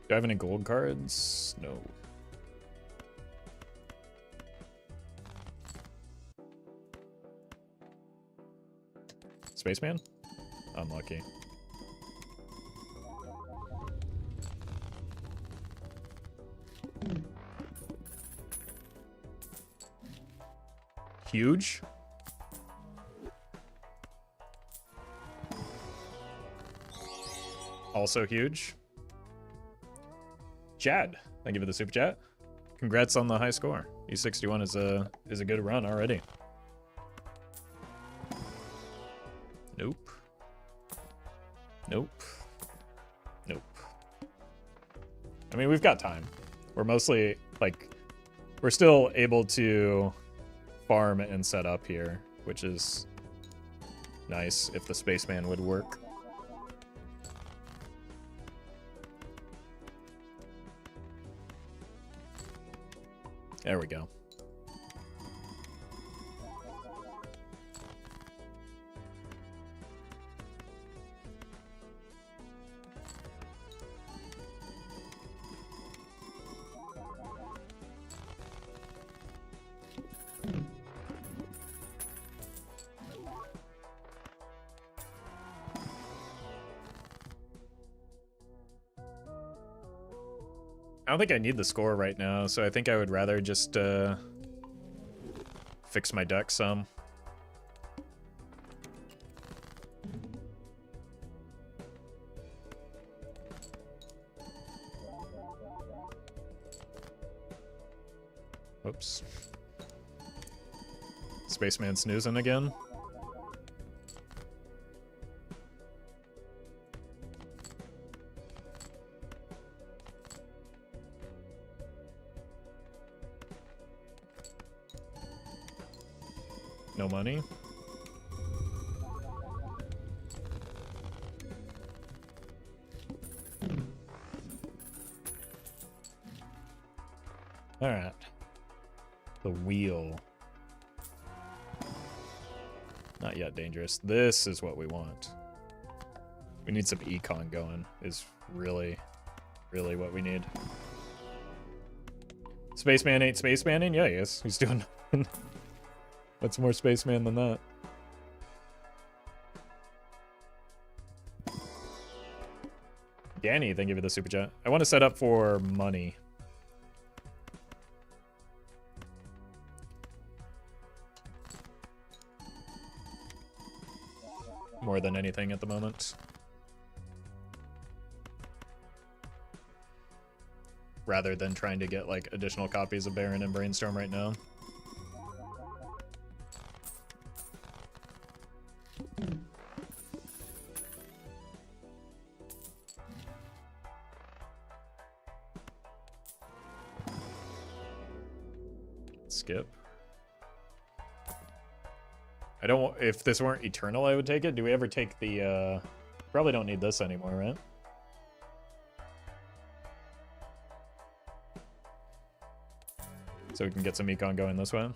Do I have any gold cards? No. Spaceman? Unlucky. Huge. Also huge. Chad, thank you for the super chat. Congrats on the high score. E61 is a good run already. Nope. Nope. Nope. I mean, we've got time. We're mostly, like, we're still able to farm and set up here, which is nice if the spaceman would work. There we go. I don't think I need the score right now, so I think I would rather just fix my deck some. Whoops. Spaceman snoozing again. No money. All right. The wheel. Not yet dangerous. This is what we want. We need some econ going is really, really what we need. Spaceman ain't spacemanning? Yeah, he is. He's doing nothing. What's more spaceman than that? Danny, thank you for the super chat. I want to set up for money. More than anything at the moment. Rather than trying to get like additional copies of Baron and Brainstorm right now. Skip. I don't. If this weren't Eternal, I would take it. Do we ever take the? Probably don't need this anymore, right? So we can get some econ going this way.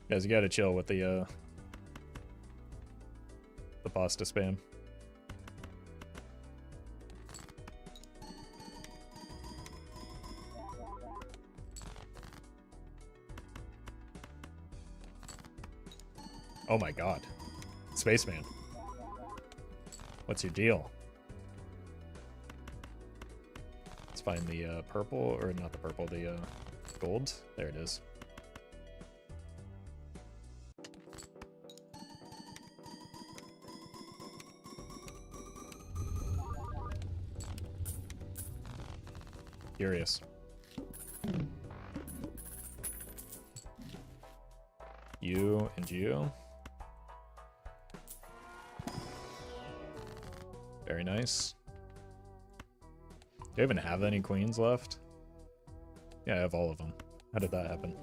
Guys, you gotta chill with the pasta spam. Oh my god. Spaceman. What's your deal? Let's find the purple, or not the purple, the gold. There it is. Curious. You and you. Very nice. Do I even have any queens left? Yeah, I have all of them. How did that happen?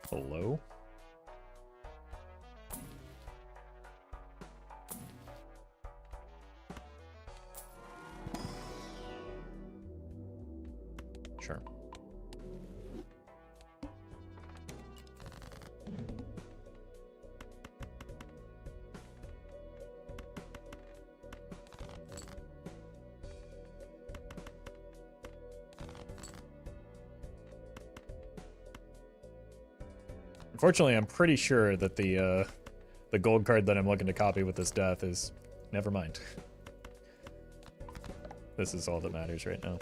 Hello? Sure. Unfortunately, I'm pretty sure that the gold card that I'm looking to copy with this death is... Never mind. This is all that matters right now.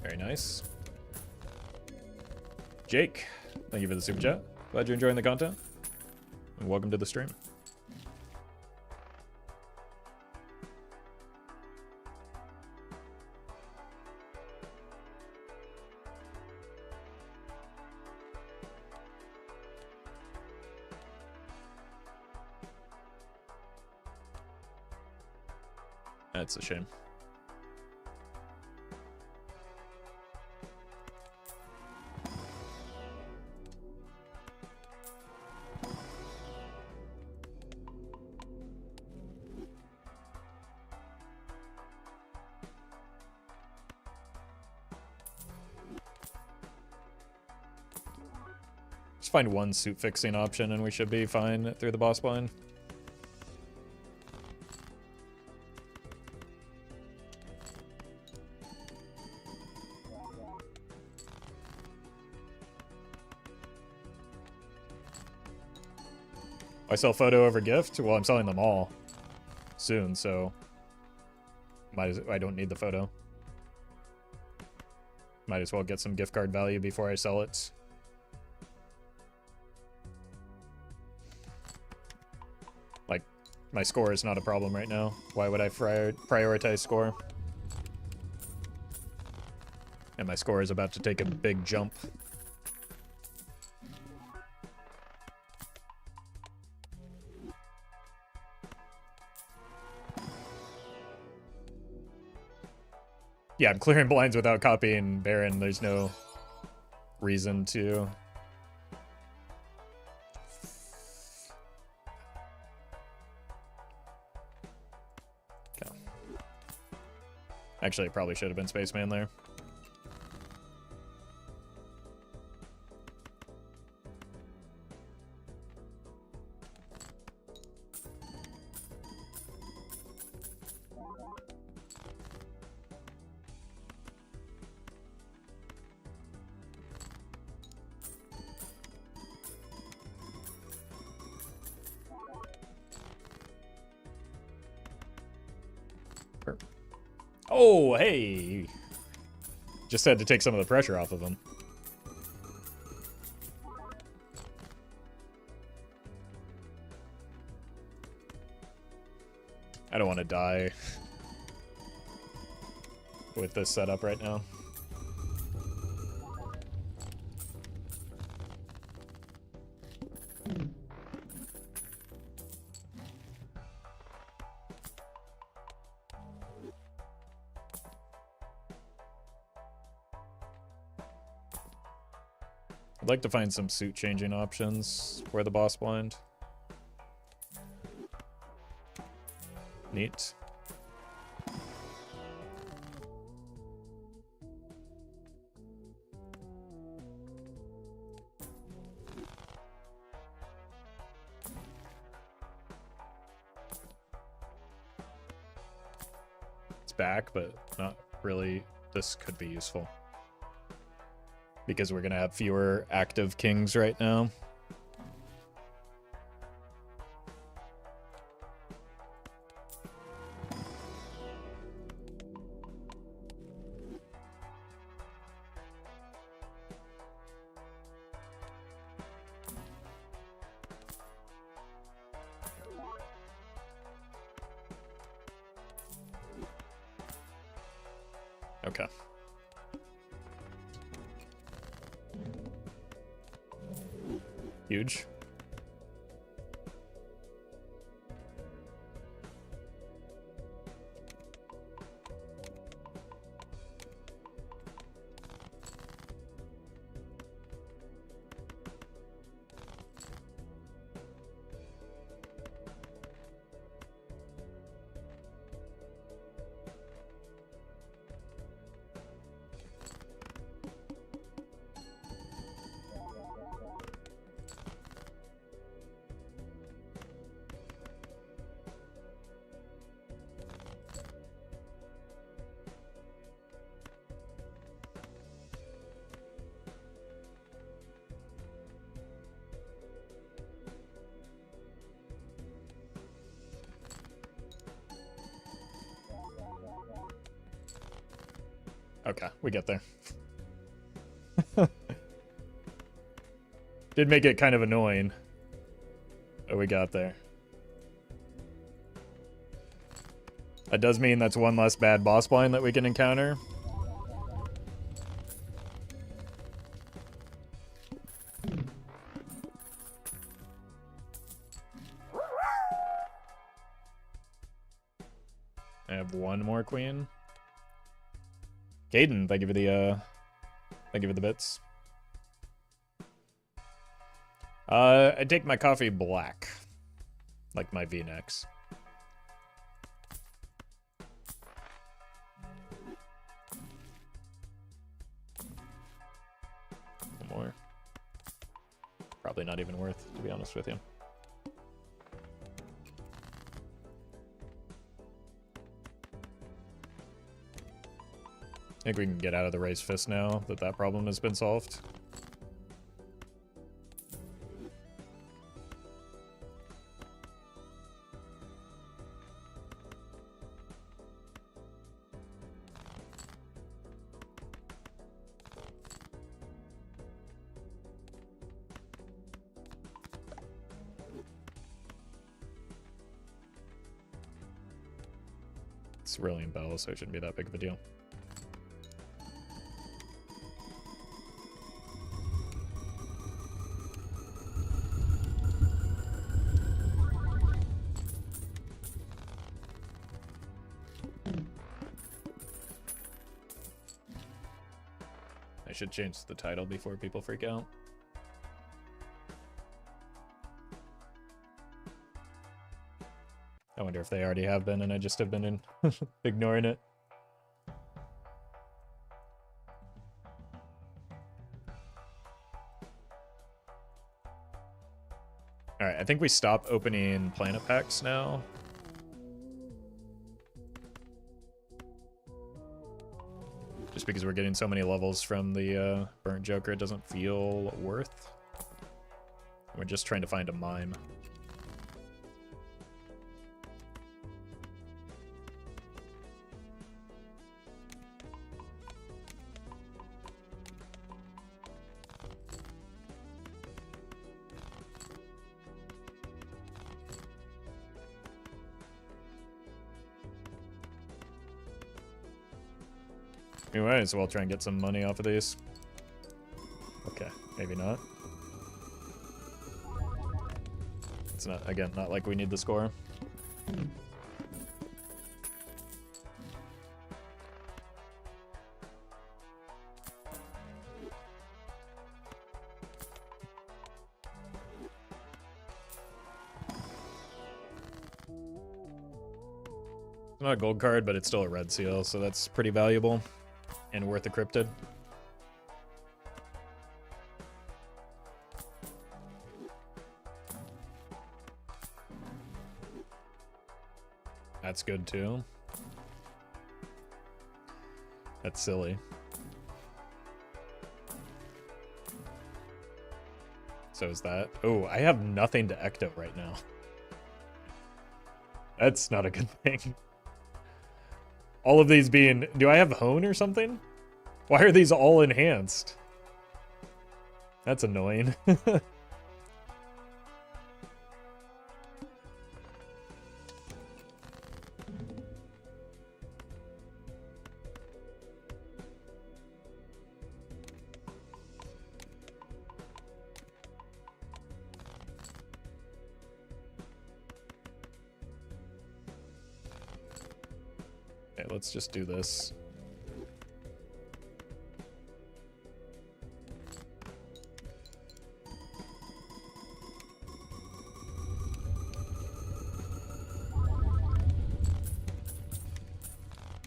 Very nice. Jake, thank you for the super chat. Glad you're enjoying the content. And welcome to the stream. That's a shame. Just find one suit fixing option and we should be fine through the boss blind. I sell photo over gift? Well, I'm selling them all soon, so I don't need the photo. Might as well get some gift card value before I sell it. Like, my score is not a problem right now. Why would I prioritize score? And my score is about to take a big jump. Yeah, I'm clearing blinds without copying Baron. There's no reason to. Okay. Actually, it probably should have been Spaceman there. Oh, hey! Just had to take some of the pressure off of him. I don't want to die with this setup right now. I'd like to find some suit changing options for the boss blind. Neat. It's back, but not really. This could be useful. Because we're going to have fewer active kings right now. Okay. Huge. Okay, we get there. Did make it kind of annoying, but we got there. That does mean that's one less bad boss blind that we can encounter. I have one more queen. Caden, thank you for the bits. I take my coffee black, like my V-necks. One more. Probably not even worth, to be honest with you. I think we can get out of the raised fist now that that problem has been solved. It's Cerulean Bell, so it shouldn't be that big of a deal. I should change the title before people freak out. I wonder if they already have been and I just have been ignoring it. Alright, I think we stop opening planet packs now. Just because we're getting so many levels from the Burnt Joker, it doesn't feel worth. We're just trying to find a mime. We might as well try and get some money off of these. Okay, maybe not. It's not, again, not like we need the score. It's not a gold card, but it's still a red seal, so that's pretty valuable. And worth the cryptid. That's good too. That's silly. So is that. Oh, I have nothing to Ecto right now. That's not a good thing. All of these being... Do I have Hone or something? Why are these all enhanced? That's annoying. Okay, let's just do this.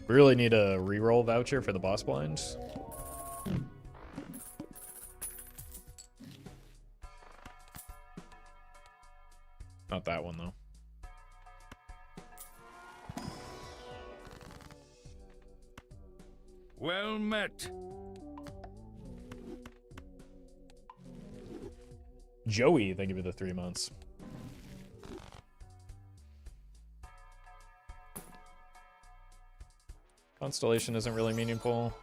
We really need a reroll voucher for the boss blinds. Not that one, though. Well met. Joey, thank you for the 3 months. Constellation isn't really meaningful.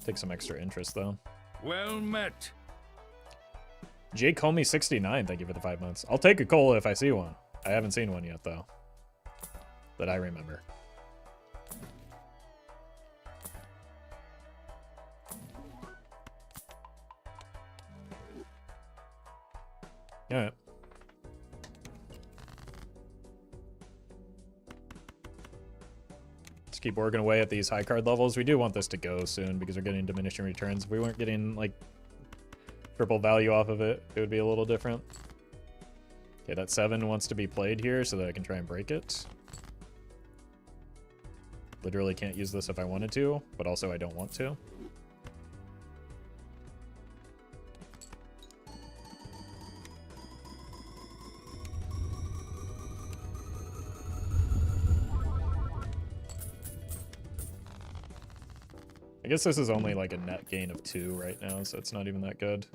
Take some extra interest, though. Well met. Jay Comey 69, thank you for the 5 months. I'll take a cola if I see one. I haven't seen one yet, though. That I remember. Alright. keep working away at these high card levels. We do want this to go soon because we're getting diminishing returns. If we weren't getting like triple value off of it, it would be a little different. Okay, that 7 wants to be played here so that I can try and break it. Literally can't use this if I wanted to, but also I don't want to. I guess this is only like a net gain of 2 right now, so it's not even that good.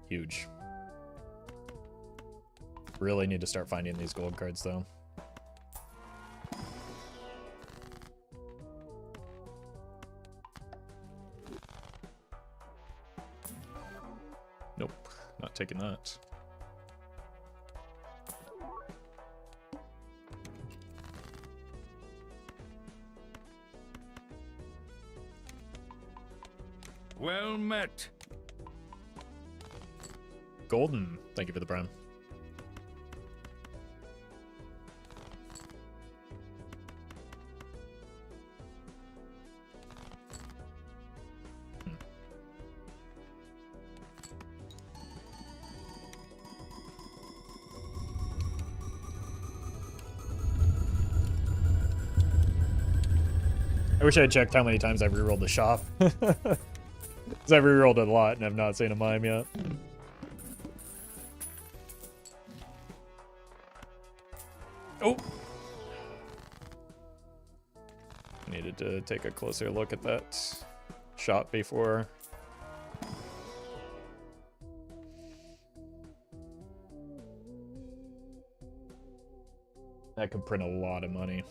Huge. Really need to start finding these gold cards though. Nope, not taking that. Well met. Golden, thank you for the prime. I wish I had checked how many times I've rerolled the shop. Because I've rerolled it a lot and I've not seen a mime yet. Oh! Needed to take a closer look at that shot before. That could print a lot of money.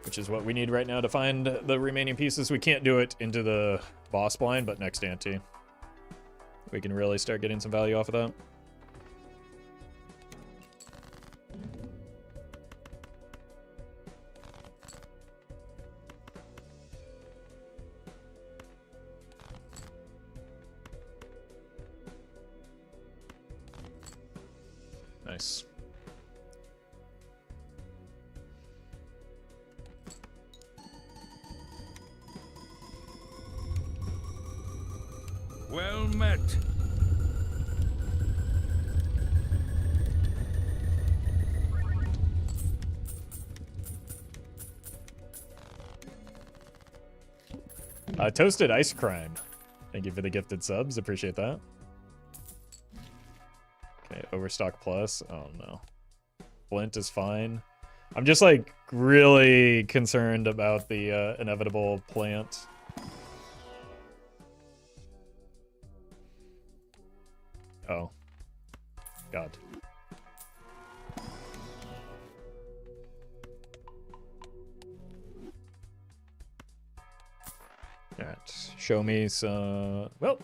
Which is what we need right now to find the remaining pieces. We can't do it into the boss blind, but next ante, we can really start getting some value off of that. Nice. Well met. Toasted Ice Crime. Thank you for the gifted subs. Appreciate that. Okay, Overstock Plus. Oh no. Flint is fine. I'm just like really concerned about the inevitable plant. Oh. God. Alright. Show me some... Well.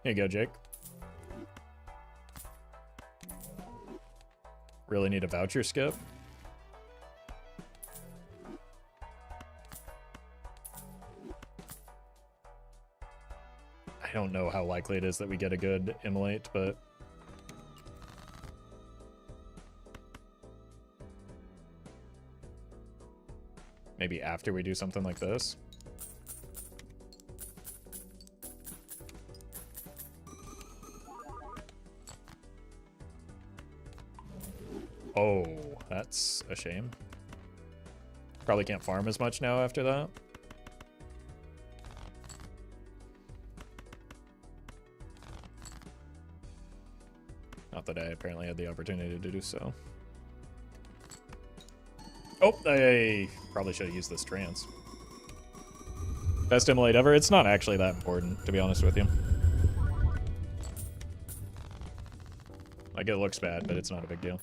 Here you go, Jake. Really need a voucher skip. I don't know how likely it is that we get a good immolate, but maybe after we do something like this. Oh, that's a shame. Probably can't farm as much now after that. Not that I apparently had the opportunity to do so. Oh, I probably should have used this trance. Best immolate ever? It's not actually that important, to be honest with you. Like, it looks bad, but it's not a big deal.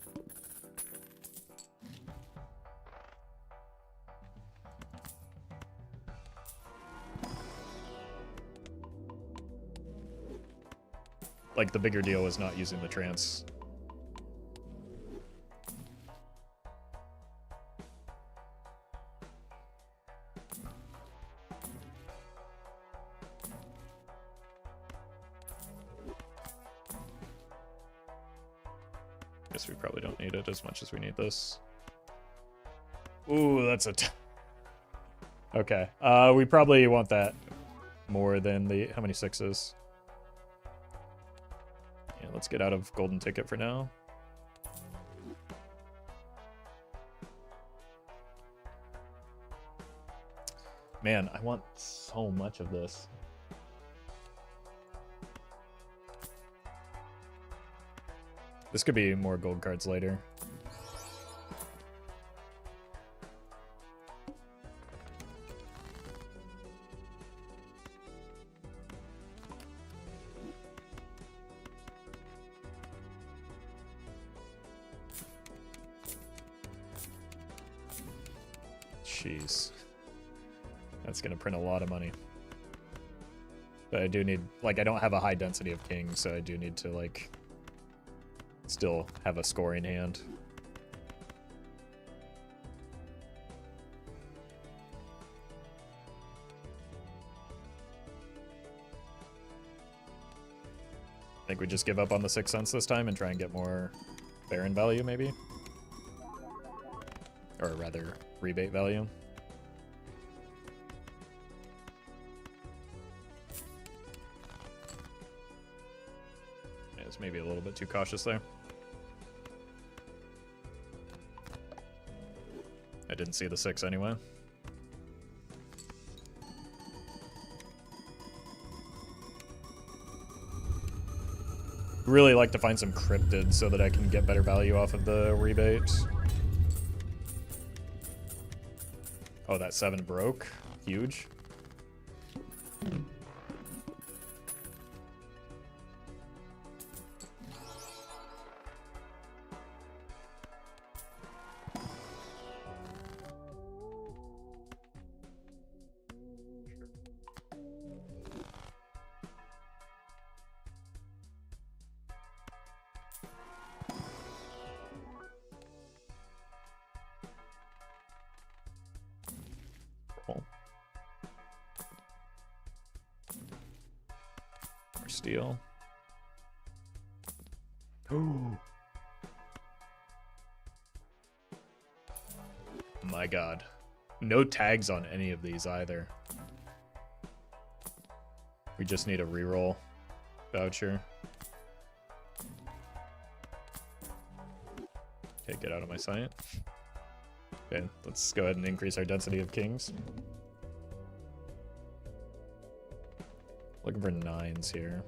Like, the bigger deal was not using the trance. guess we probably don't need it as much as we need this. Ooh, that's a... Okay. We probably want that more than the... How many 6s? Yeah, let's get out of golden ticket for now. Man, I want so much of this. This could be more gold cards later. Jeez. That's gonna print a lot of money. But I do need, like, I don't have a high density of kings, so I do need to, like, still have a scoring hand. I think we just give up on the 6 cents this time and try and get more Baron value, maybe? Or rather, rebate value. Yeah, it's maybe a little bit too cautious there. I didn't see the 6 anyway. Really like to find some cryptids so that I can get better value off of the rebate. Oh, that 7 broke. Huge. Steel. Oh my god. No tags on any of these either. We just need a reroll voucher. Okay, get out of my sight. Okay, let's go ahead and increase our density of kings. Looking for 9s here.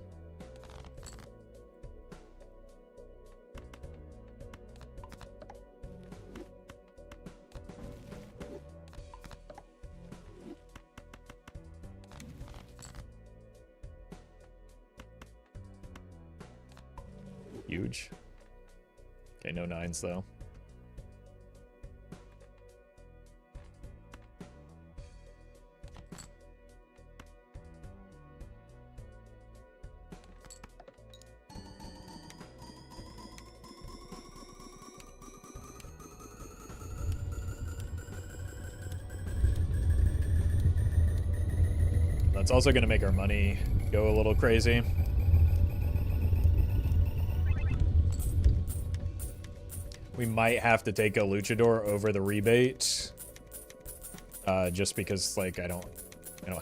Huge. Okay, no 9s though. That's also going to make our money go a little crazy. We might have to take a luchador over the rebate, just because, like, I don't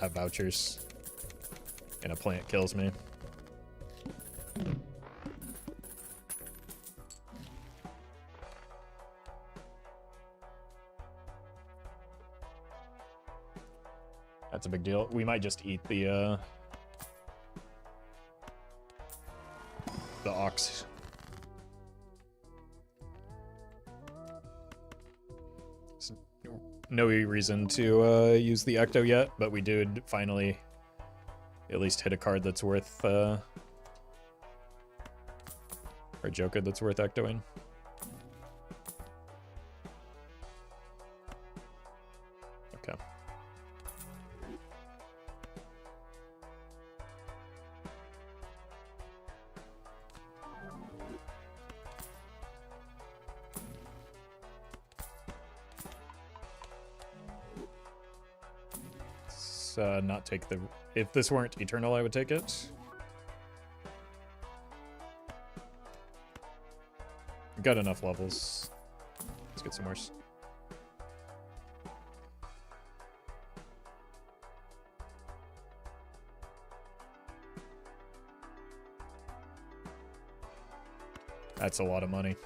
have vouchers, and a plant kills me. That's a big deal. We might just eat the ox. No reason to use the Ecto yet, but we did finally at least hit a card that's worth, or a Joker that's worth Ectoing. Okay. Not take the... If this weren't Eternal, I would take it. We've got enough levels. Let's get some more. That's a lot of money.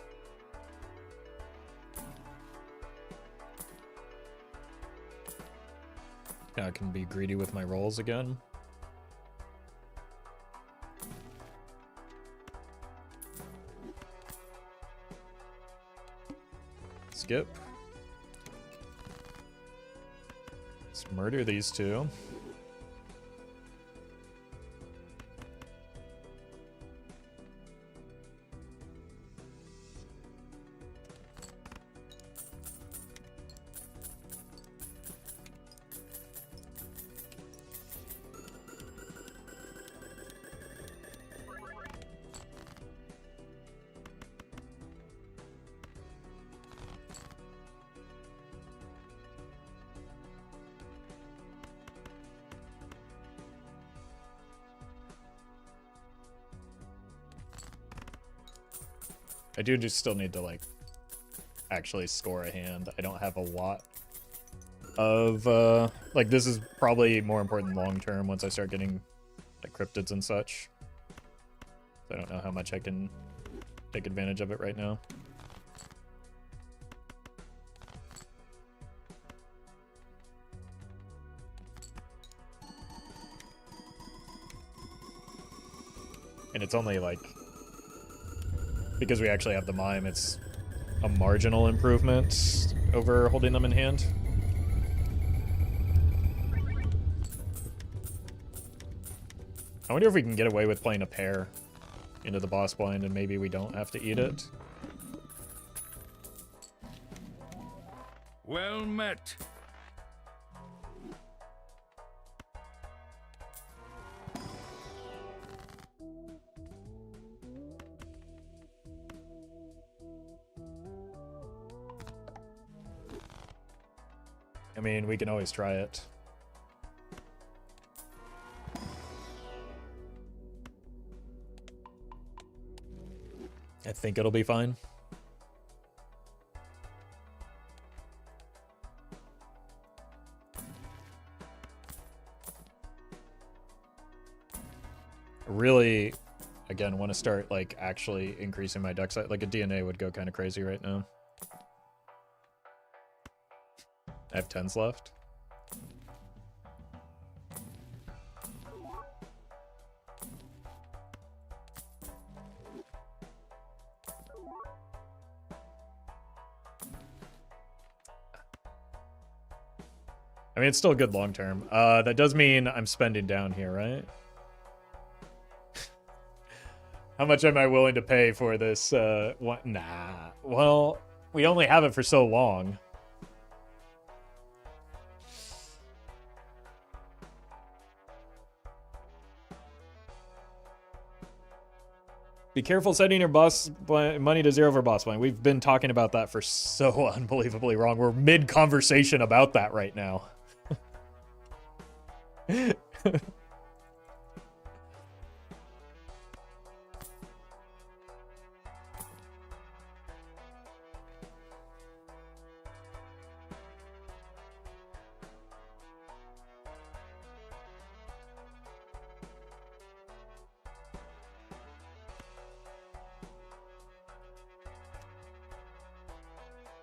Now I can be greedy with my rolls again. Skip. Let's murder these two. I do just still need to, like, actually score a hand. I don't have a lot of, like, this is probably more important long term once I start getting, like, cryptids and such. I don't know how much I can take advantage of it right now. And it's only, like, because we actually have the mime, it's a marginal improvement over holding them in hand. I wonder if we can get away with playing a pair into the boss blind and maybe we don't have to eat it. Well met. I mean, we can always try it. I think it'll be fine. Really, again, want to start, like, actually increasing my deck size. Like, a DNA would go kind of crazy right now. I have 10s left. I mean, it's still good long term. That does mean I'm spending down here, right? How much am I willing to pay for this? What? Nah. Well, we only have it for so long. Be careful setting your boss money to zero for boss blind. We've been talking about that for so unbelievably wrong. We're mid-conversation about that right now.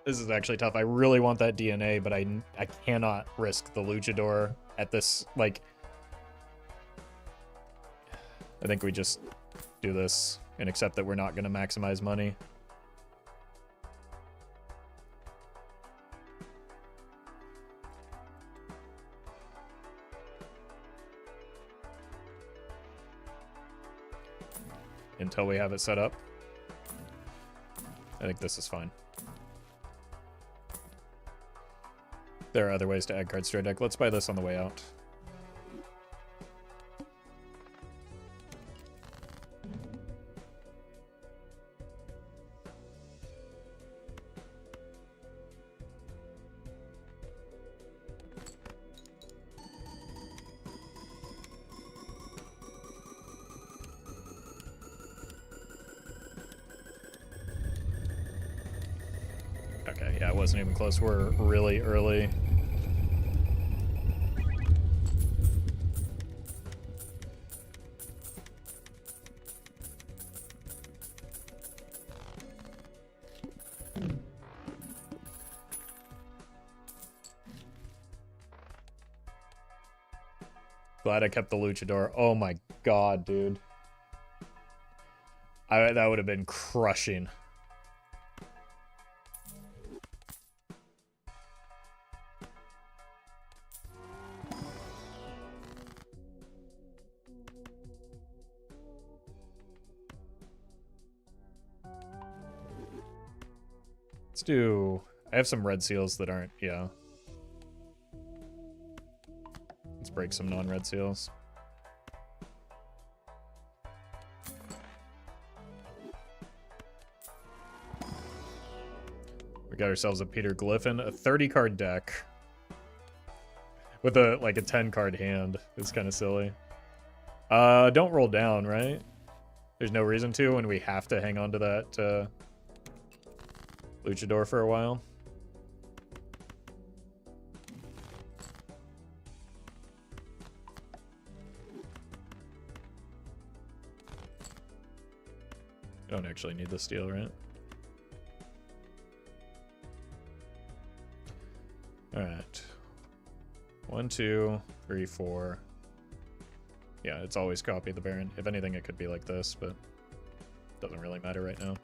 This is actually tough. I really want that DNA, but I cannot risk the luchador at this, like... I think we just do this and accept that we're not going to maximize money. Until we have it set up. I think this is fine. There are other ways to add cards to our deck. Let's buy this on the way out. Okay, yeah, it wasn't even close. We're really early. Glad I kept the luchador. Oh my god, dude. That would have been crushing. Let's do... I have some red seals that aren't... Yeah. Let's break some non-red seals. We got ourselves a Peter Griffin, a 30-card deck. With a, like, a 10-card hand. It's kind of silly. Don't roll down, right? There's no reason to when we have to hang on to that, luchador for a while. Don't actually need the steel, right? Alright. 1, 2, 3, 4. Yeah, it's always copy the Baron. If anything, it could be like this, but doesn't really matter right now.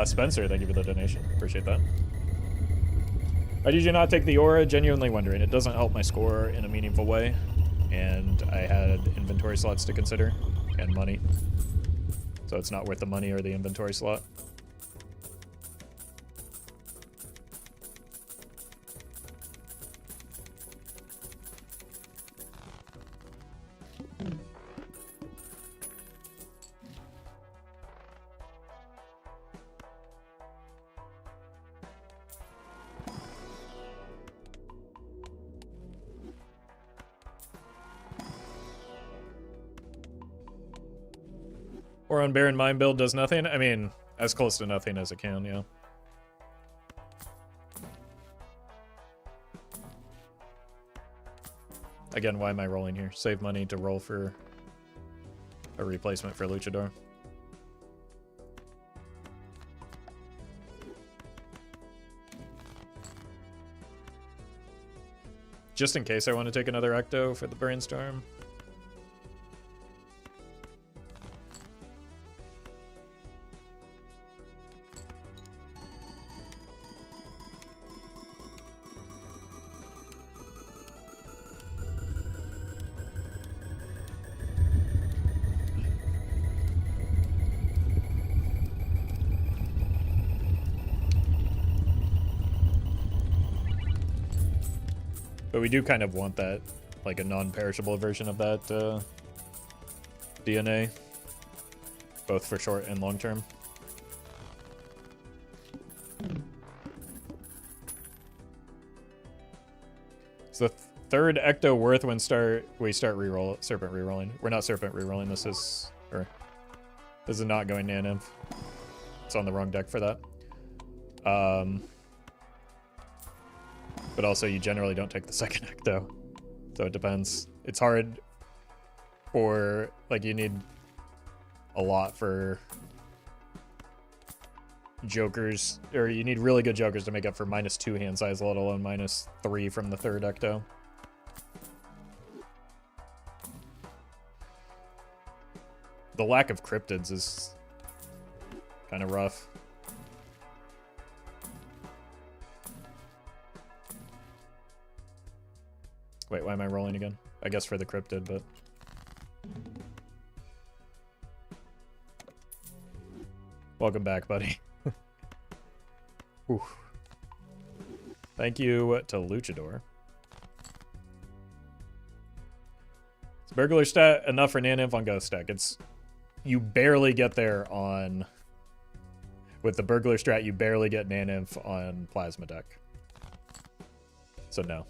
Spencer, thank you for the donation. Appreciate that. Why did you not take the aura? Genuinely wondering. It doesn't help my score in a meaningful way, and I had inventory slots to consider, and money. So it's not worth the money or the inventory slot. Or on Baron Mind build does nothing? I mean, as close to nothing as it can, yeah. Again, why am I rolling here? Save money to roll for a replacement for Luchador. Just in case I want to take another Ecto for the Brainstorm. But we do kind of want that, like a non-perishable version of that DNA, both for short and long term. Is the third Ecto worth when we start reroll Serpent rerolling? We're not Serpent rerolling. This is not going Nanim. It's on the wrong deck for that. But also, you generally don't take the second Ecto. So it depends. It's hard for, like, you need a lot for jokers, or you need really good jokers to make up for -2 hand size, let alone -3 from the third Ecto. The lack of cryptids is kind of rough. Wait, why am I rolling again? I guess for the cryptid, but... Welcome back, buddy. Whew. Thank you to Luchador. Is Burglar stat enough for Naninf on Ghost Deck? It's... You barely get there on... With the Burglar strat, you barely get Naninf on Plasma Deck. So no.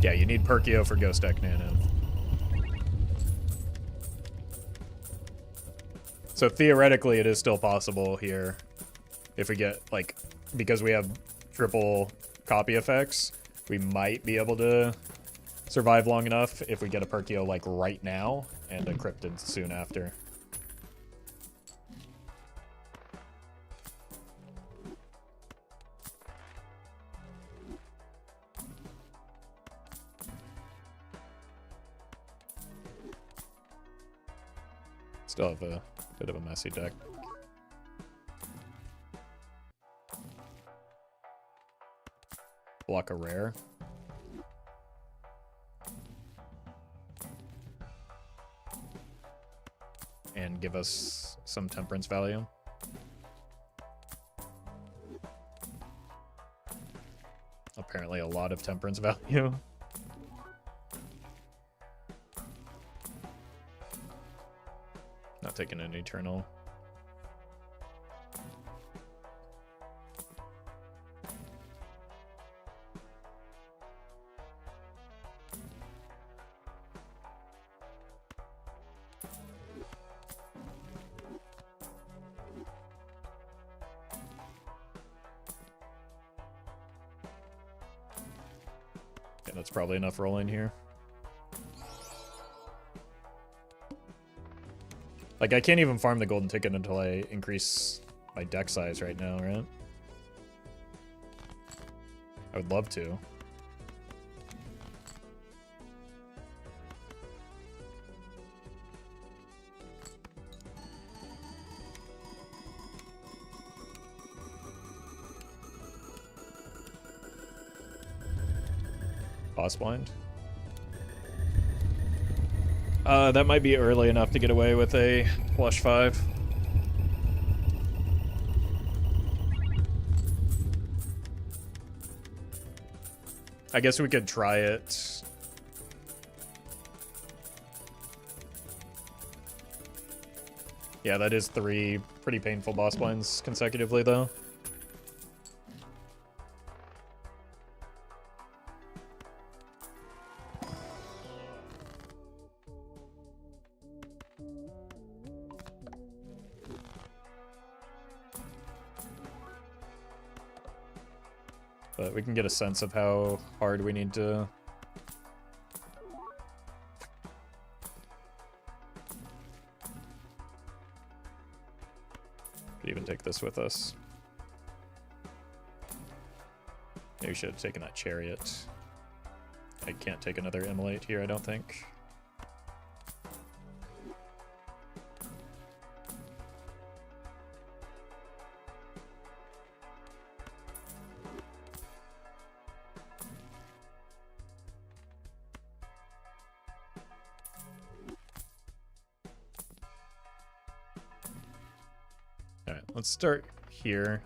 Yeah, you need Perkio for Ghost Deck Nano. So theoretically, it is still possible here. If we get, like, because we have triple copy effects, we might be able to survive long enough if we get a Perkio, like, right now, and a Cryptid soon after. Still have a bit of a messy deck. Block a rare. And give us some temperance value. Apparently a lot of temperance value. Not taking an eternal. Yeah, that's probably enough rolling here. Like, I can't even farm the golden ticket until I increase my deck size right now, right? I would love to. Boss blind? That might be early enough to get away with a plush 5. I guess we could try it. Yeah, that is 3 pretty painful boss blinds consecutively, though. But we can get a sense of how hard we need to... Could even take this with us. Maybe we should have taken that chariot. I can't take another immolate here, I don't think. Alright, let's start here.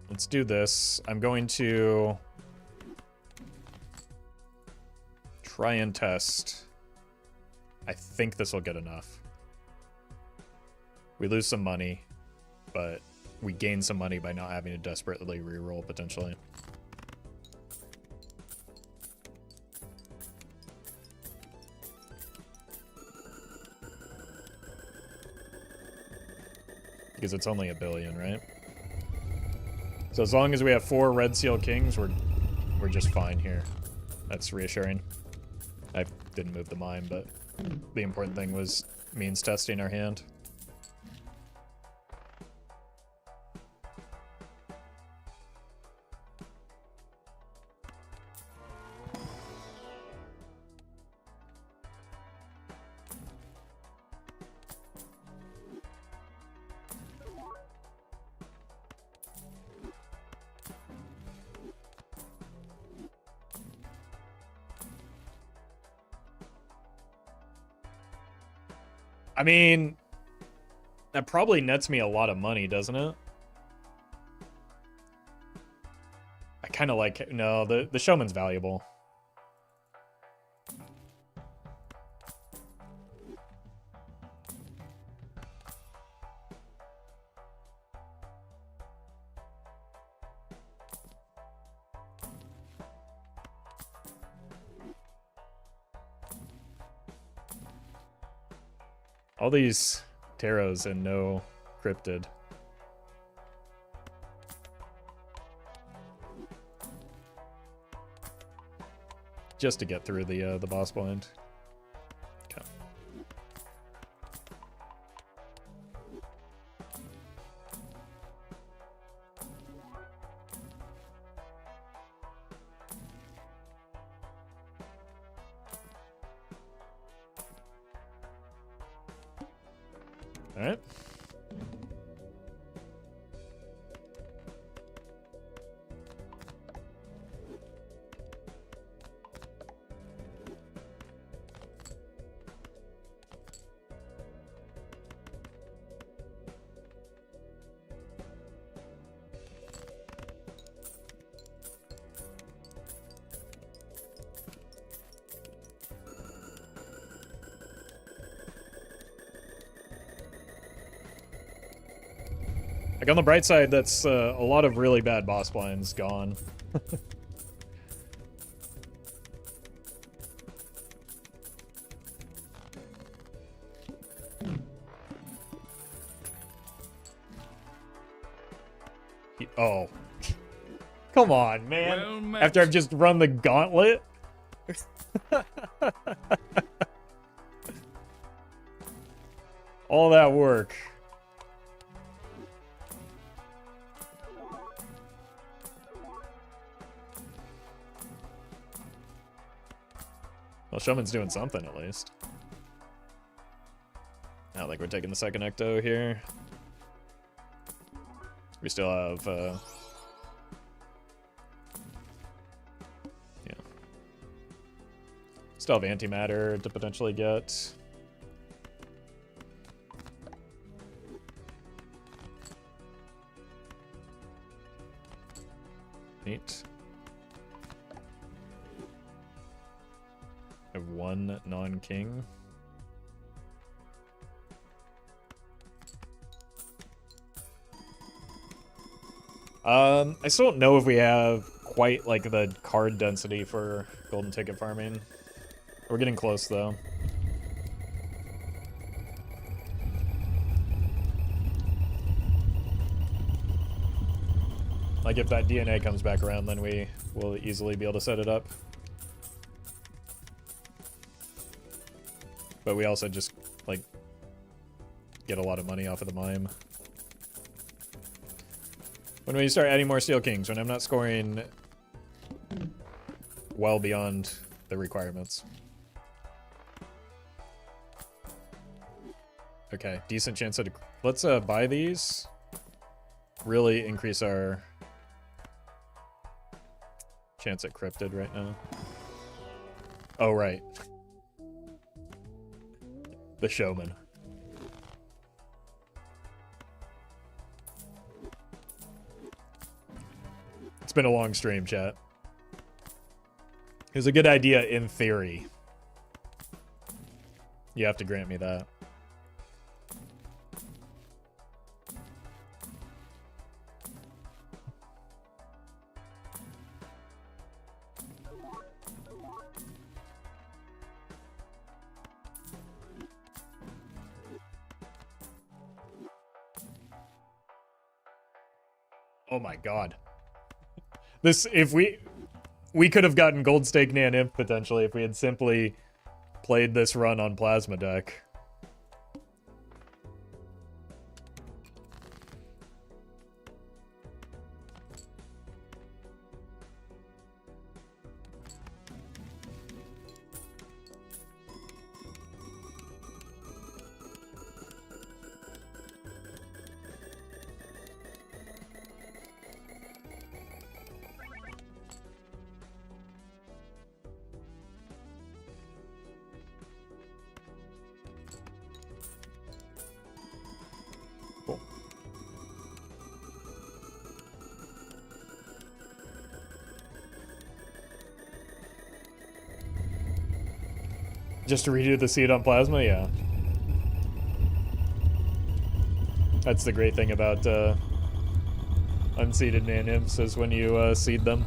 Let's do this. I'm going to try and test. I think this will get enough. We lose some money, but we gain some money by not having to desperately reroll potentially. Because it's only 1 billion, right? So as long as we have 4 Red Seal Kings, we're just fine here. That's reassuring. I didn't move the mine, but the important thing was means testing our hand. I mean, that probably nets me a lot of money, doesn't it? I kind of like... No, the Showman's valuable. All these taros and no cryptid. Just to get through the boss blind. Okay. All right. Like, on the bright side, that's a lot of really bad boss blinds gone. Oh. Come on, man. Well met. After I've just run the gauntlet? All that work. Well, Showman's doing something at least. Not like we're taking the second Ecto here. We still have, yeah. Still have antimatter to potentially get. Neat. I have one non-king. I still don't know if we have quite like the card density for golden ticket farming. We're getting close though. Like if that DNA comes back around, then we will easily be able to set it up. But we also just like get a lot of money off of the mime. When we start adding more Steel Kings, when I'm not scoring well beyond the requirements. Okay, decent chance at... Let's buy these. Really increase our chance at cryptid right now. Oh, right. The Showman. It's been a long stream, chat. It was a good idea in theory. You have to grant me that. Oh my god. This, if we could have gotten Gold Stake Nan Imp potentially if we had simply played this run on Plasma deck. Just to redo the seed on Plasma? Yeah. That's the great thing about unseeded Nan Imps is when you seed them.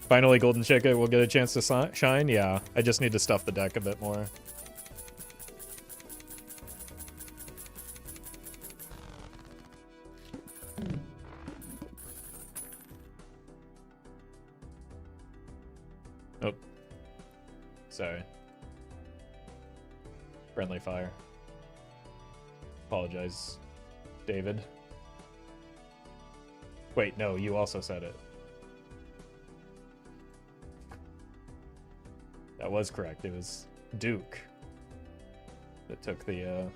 Finally, Golden Chica will get a chance to shine. Yeah, I just need to stuff the deck a bit more. Oh. Sorry. Friendly fire. Apologize, David. Wait, no, you also said it. That was correct. It was Duke that took the,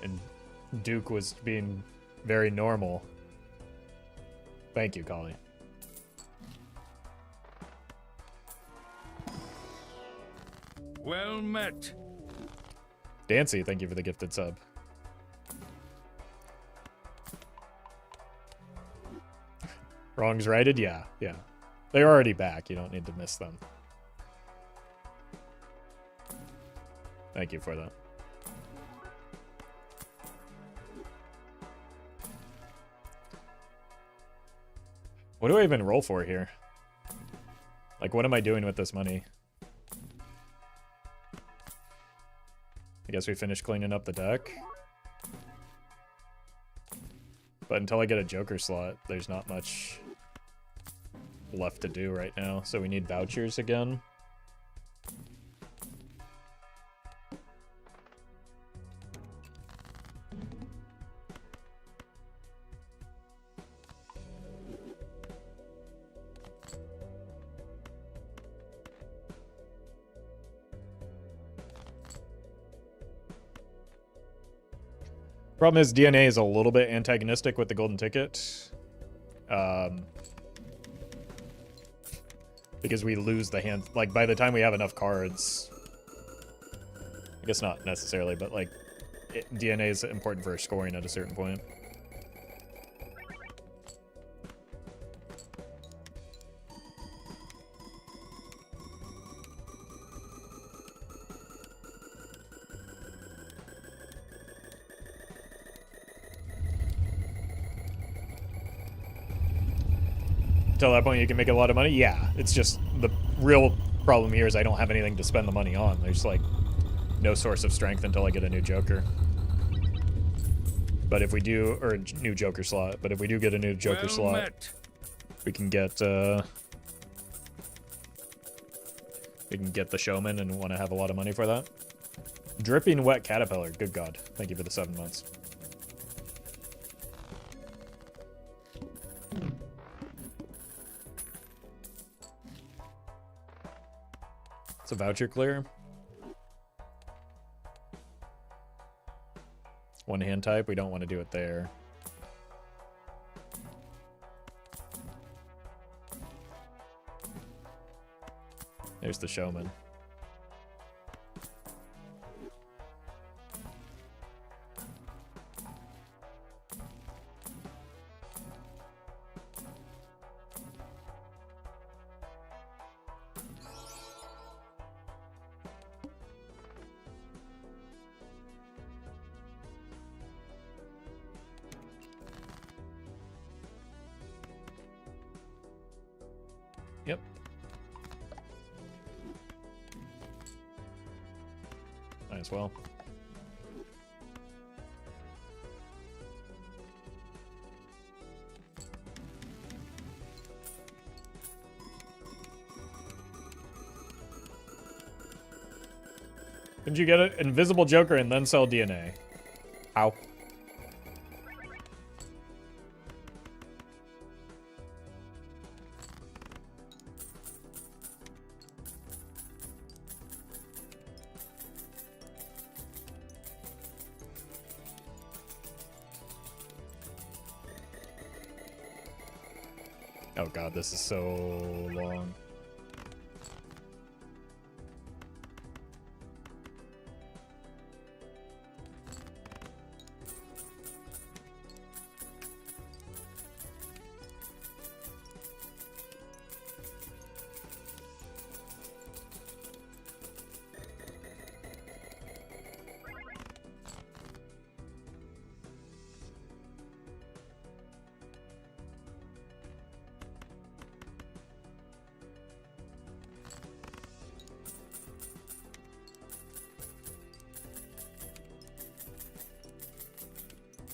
And Duke was being very normal. Thank you, Collie. Well met. Dancy, thank you for the gifted sub. Wrongs righted? Yeah, yeah. They're already back. You don't need to miss them. Thank you for that. What do I even roll for here? Like, what am I doing with this money? I guess we finish cleaning up the deck. But until I get a Joker slot, there's not much left to do right now. So we need vouchers again. Problem is, DNA is a little bit antagonistic with the golden ticket. Because we lose the hand. Like, by the time we have enough cards... I guess not necessarily, but, like, DNA is important for scoring at a certain point. Until that point, you can make a lot of money? Yeah, it's just the real problem here is I don't have anything to spend the money on. There's, like, no source of strength until I get a new Joker. But if we do, or a new Joker slot, but if we do get a new Joker slot, we can get the Showman and want to have a lot of money for that. Dripping Wet Caterpillar, good God. Thank you for the 7 months. It's a voucher clear. One hand type, we don't want to do it there. There's the Showman. Yep. Might as well. Did you get an invisible Joker and then sell DNA? How? Oh god, this is so long.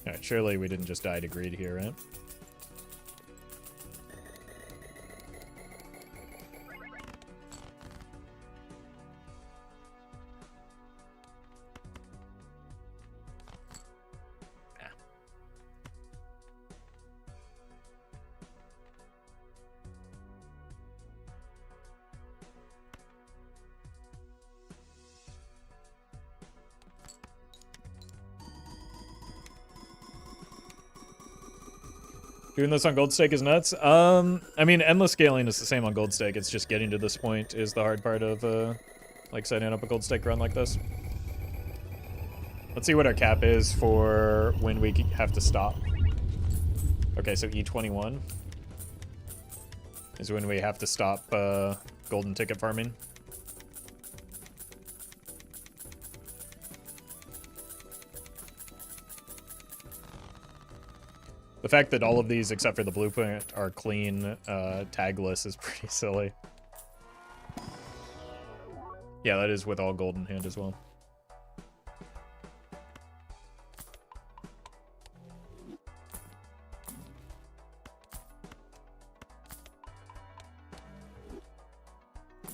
Alright, surely we didn't just die to greed here, right? Doing this on Gold Stake is nuts. I mean, endless scaling is the same on Gold Stake. It's just getting to this point is the hard part of, like, setting up a Gold Stake run like this. Let's see what our cap is for when we have to stop. Okay, so E21 is when we have to stop golden ticket farming. The fact that all of these, except for the blueprint, are clean, tagless is pretty silly. Yeah, that is with all gold in hand as well.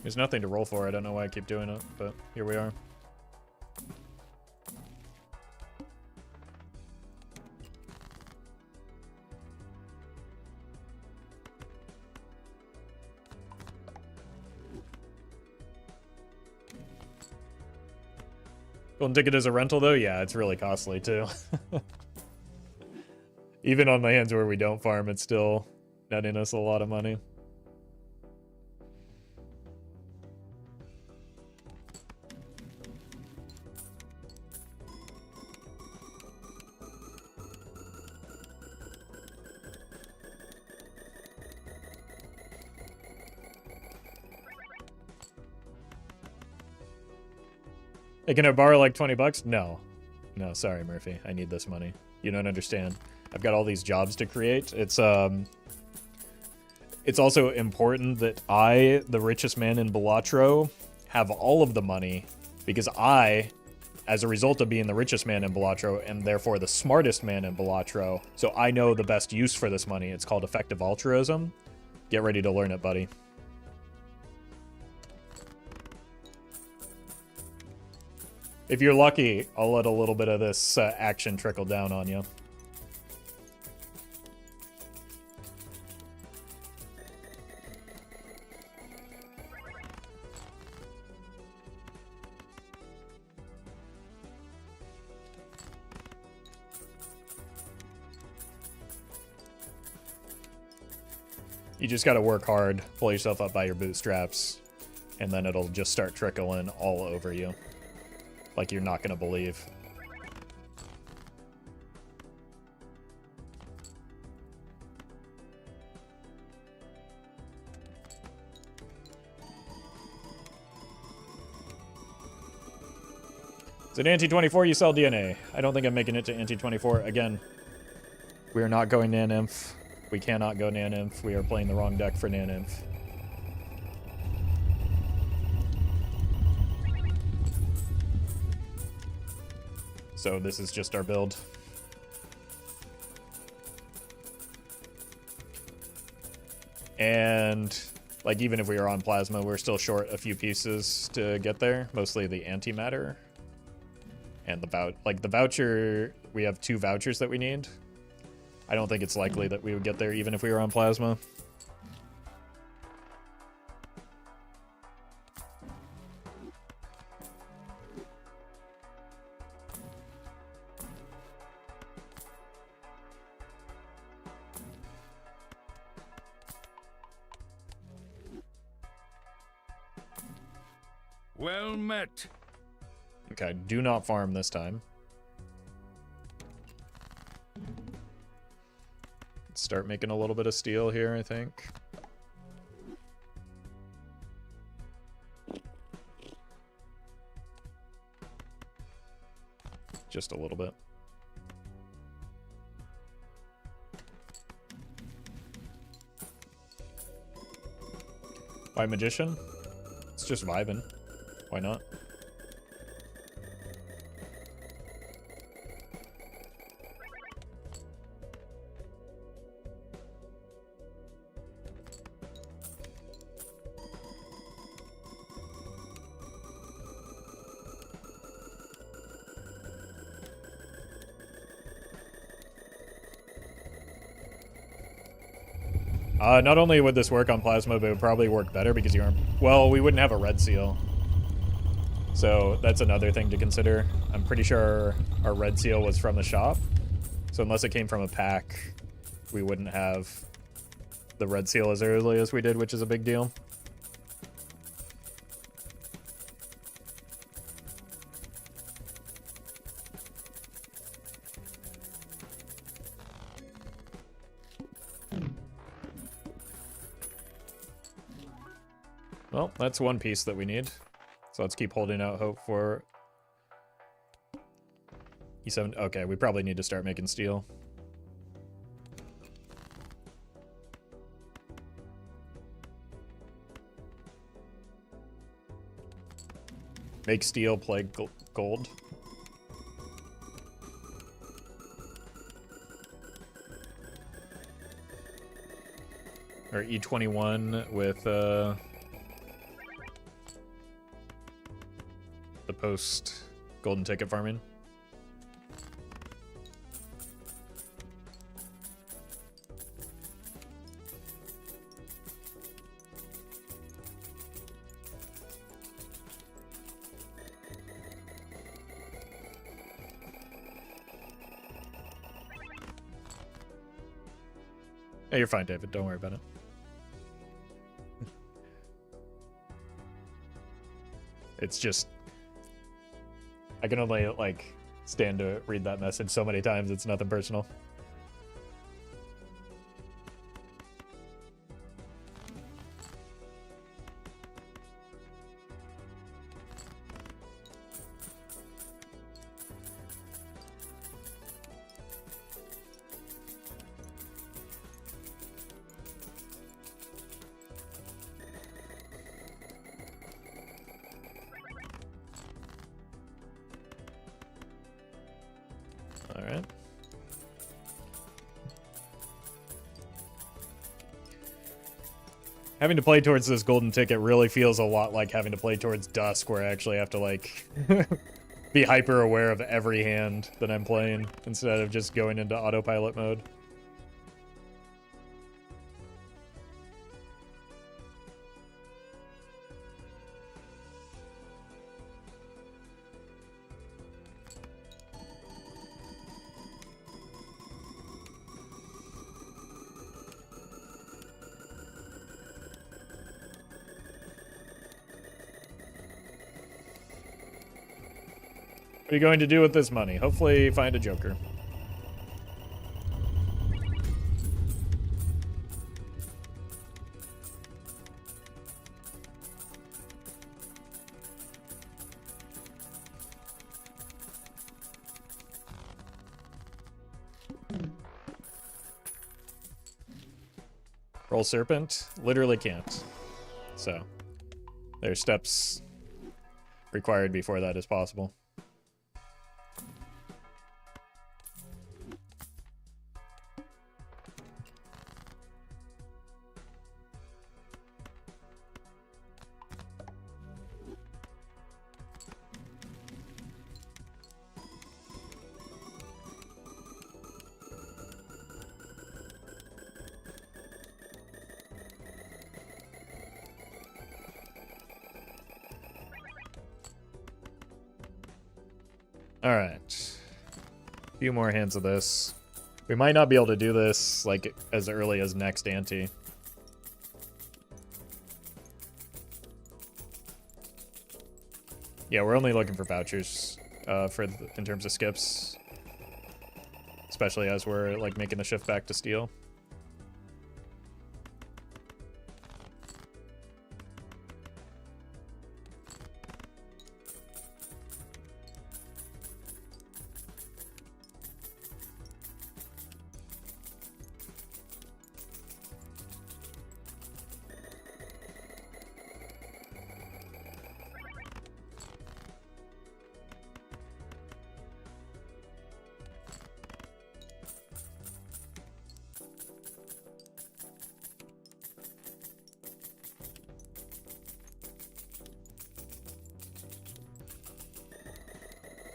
There's nothing to roll for. I don't know why I keep doing it, but here we are. Golden ticket is a rental, though? Yeah, it's really costly, too. Even on the hands where we don't farm, it's still netting us a lot of money. Hey, can I borrow like 20 bucks? No. No, sorry, Murphy. I need this money. You don't understand. I've got all these jobs to create. It's also important that I, the richest man in Balatro, have all of the money because I, as a result of being the richest man in Balatro, am therefore the smartest man in Balatro. So I know the best use for this money. It's called effective altruism. Get ready to learn it, buddy. If you're lucky, I'll let a little bit of this action trickle down on you. You just gotta work hard, pull yourself up by your bootstraps, and then it'll just start trickling all over you. Like you're not gonna believe. Is it Anti-24? You sell DNA. I don't think I'm making it to Anti-24. Again, we are not going Nan-Nymph. We cannot go Nan-Nymph. We are playing the wrong deck for Nan-Nymph. So this is just our build. And like even if we are on plasma, we're still short a few pieces to get there, mostly the antimatter and the voucher. We have 2 vouchers that we need. I don't think it's likely that we would get there even if we were on plasma. Well met. Okay, do not farm this time. Let's start making a little bit of steel here, I think. Just a little bit. Why Magician? It's just vibing. Why not? Not only would this work on plasma, but it would probably work better because you aren't... Well, we wouldn't have a red seal. So that's another thing to consider. I'm pretty sure our red seal was from the shop. So unless it came from a pack, we wouldn't have the red seal as early as we did, which is a big deal. Well, that's one piece that we need. So let's keep holding out hope for E7. Okay, we probably need to start making steel. Make steel, play gold. Or E21 with the post golden ticket farming. Hey, you're fine, David. Don't worry about it. It's just... I can only, like, stand to read that message so many times. It's nothing personal. All right. Having to play towards this golden ticket really feels a lot like having to play towards Dusk, where I actually have to, like, be hyper aware of every hand that I'm playing instead of just going into autopilot mode. What are you going to do with this money? Hopefully find a joker. Roll Serpent? Literally can't. So, there's steps required before that is possible. Alright. A few more hands of this. We might not be able to do this, like, as early as next ante. Yeah, we're only looking for vouchers in terms of skips. Especially as we're, like, making the shift back to steel.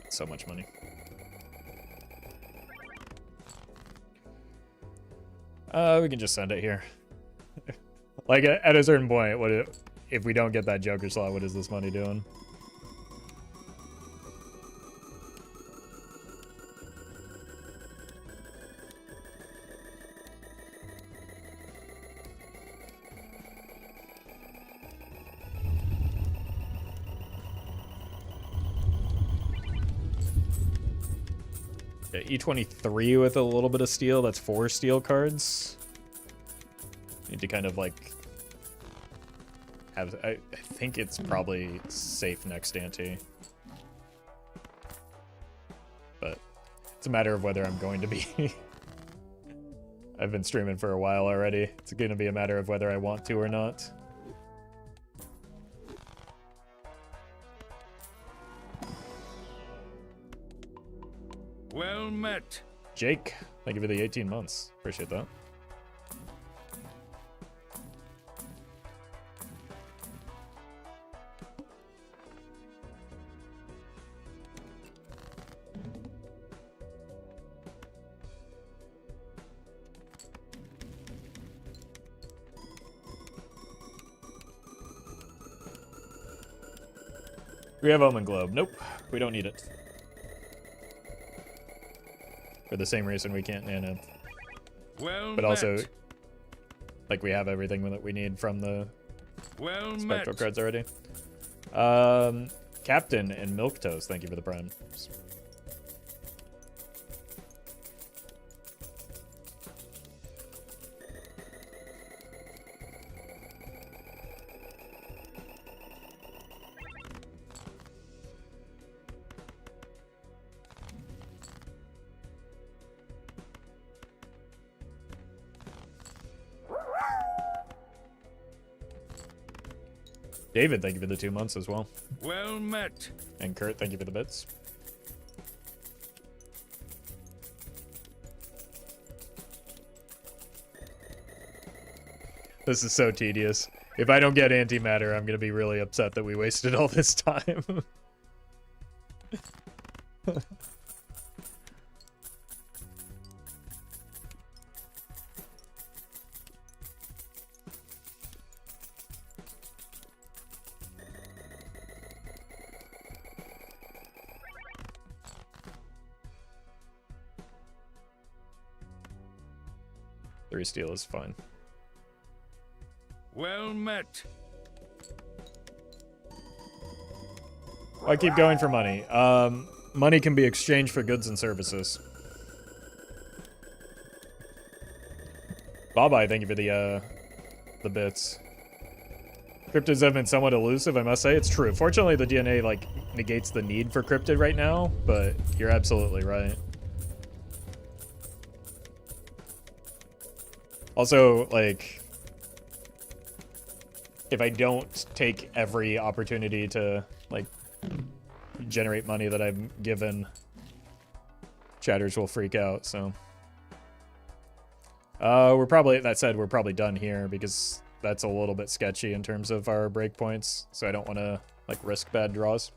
So much money. We can just send it here. Like at a certain point, if we don't get that Joker slot? What is this money doing? Yeah, E23 with a little bit of steel. That's 4 steel cards. Need to kind of like have. I think it's probably safe next ante, but it's a matter of whether I'm going to be. I've been streaming for a while already. It's going to be a matter of whether I want to or not. Well met. Jake, thank you for the 18 months. Appreciate that. We have Omen Globe. Nope, we don't need it. For the same reason we can't nano. Well but also, met. like, we have everything that we need from the Well spectral met. cards already. Captain and Milk Toast, thank you for the prime. David, thank you for the 2 months as well. Well met. And Kurt, thank you for the bits. This is so tedious. If I don't get antimatter, I'm gonna be really upset that we wasted all this time. Three steel is fine. Well met. I keep going for money. Money can be exchanged for goods and services. Bye-bye, thank you for the bits. Cryptids have been somewhat elusive, I must say. It's true. Fortunately, the DNA, like, negates the need for cryptid right now, but you're absolutely right. Also, like, if I don't take every opportunity to, like, generate money that I'm given, chatters will freak out, so. We're probably, that said, we're probably done here because that's a little bit sketchy in terms of our breakpoints, so I don't want to, like, risk bad draws.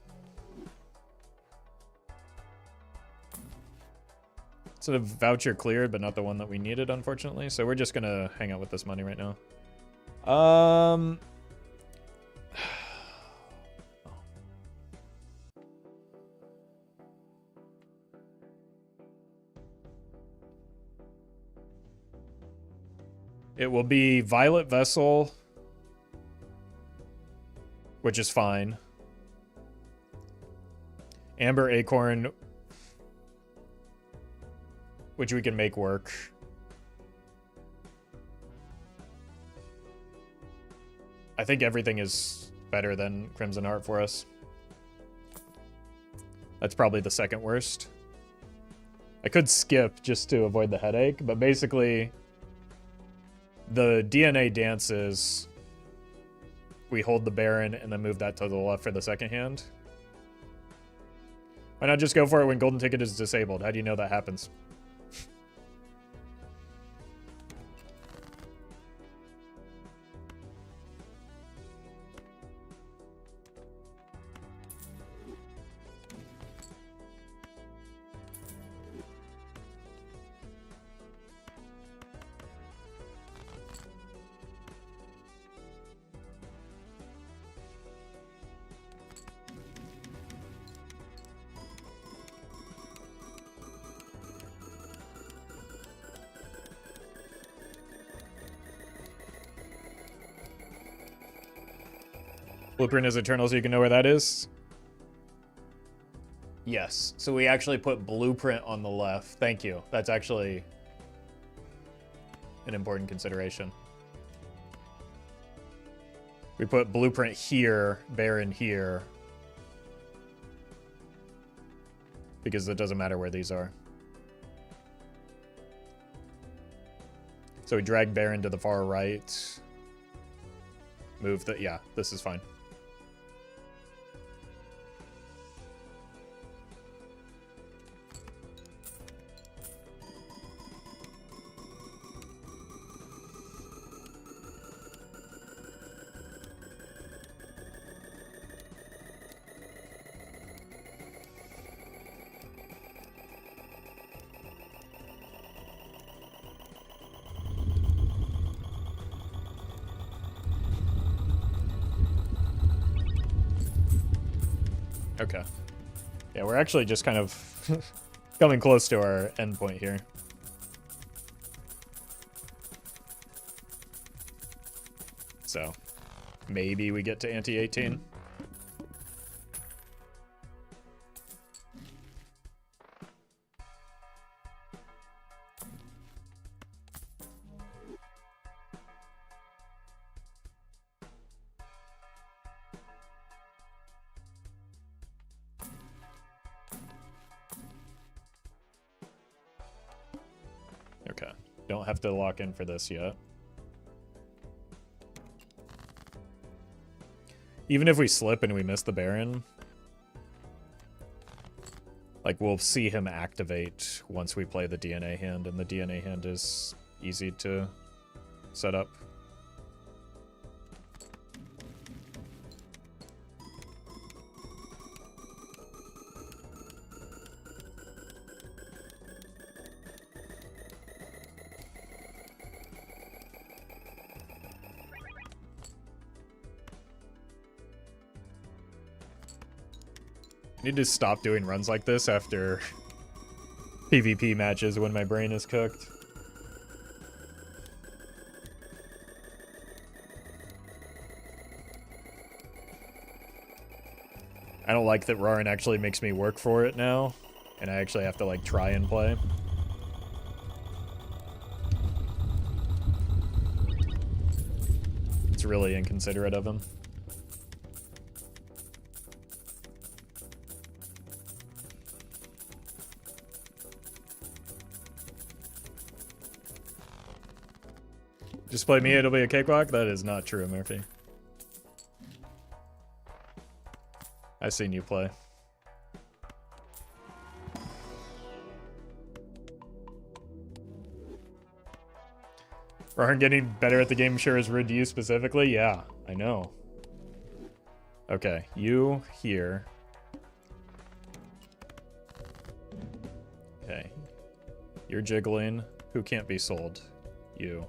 So the voucher cleared, but not the one that we needed, unfortunately. So we're just gonna hang out with this money right now. It will be Violet Vessel, which is fine. Amber Acorn, which we can make work. I think everything is better than Crimson Heart for us. That's probably the second worst. I could skip just to avoid the headache, but basically the DNA dances, we hold the Baron and then move that to the left for the second hand. Why not just go for it when Golden Ticket is disabled? How do you know that happens? Blueprint is eternal, so you can know where that is. Yes, so we actually put blueprint on the left. Thank you. That's actually an important consideration. We put blueprint here, Baron here. Because it doesn't matter where these are. So we drag Baron to the far right. Move the... Yeah, this is fine. Okay. Yeah, we're actually just kind of coming close to our endpoint here. So, maybe we get to anti-18. Okay, don't have to lock in for this yet. Even if we slip and we miss the Baron, like, we'll see him activate once we play the DNA hand, and the DNA hand is easy to set up. I need to stop doing runs like this after PvP matches when my brain is cooked. I don't like that Rarin actually makes me work for it now, and I actually have to, like, try and play. It's really inconsiderate of him. Just play me, it'll be a cakewalk? That is not true, Murphy. I've seen you play. Rarin getting better at the game sure is rude to you specifically? Yeah, I know. Okay, you here. Okay. You're jiggling. Who can't be sold? You.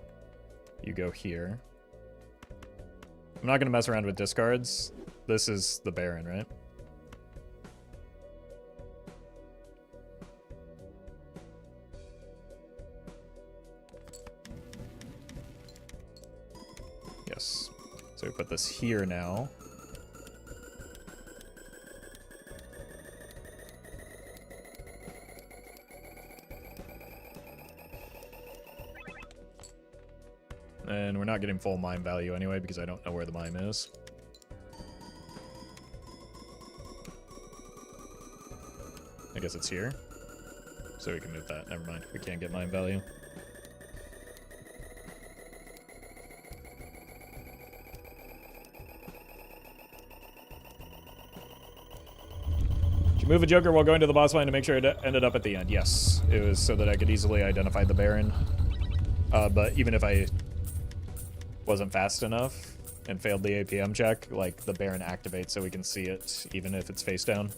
You go here. I'm not going to mess around with discards. This is the Baron, right? Yes. So we put this here now. And we're not getting full mime value anyway because I don't know where the mime is. I guess it's here. So we can move that. Never mind. We can't get mime value. Did you move a Joker while going to the boss line to make sure it ended up at the end? Yes. It was so that I could easily identify the Baron. But even if I wasn't fast enough and failed the APM check, like, the Baron activates so we can see it even if it's face down.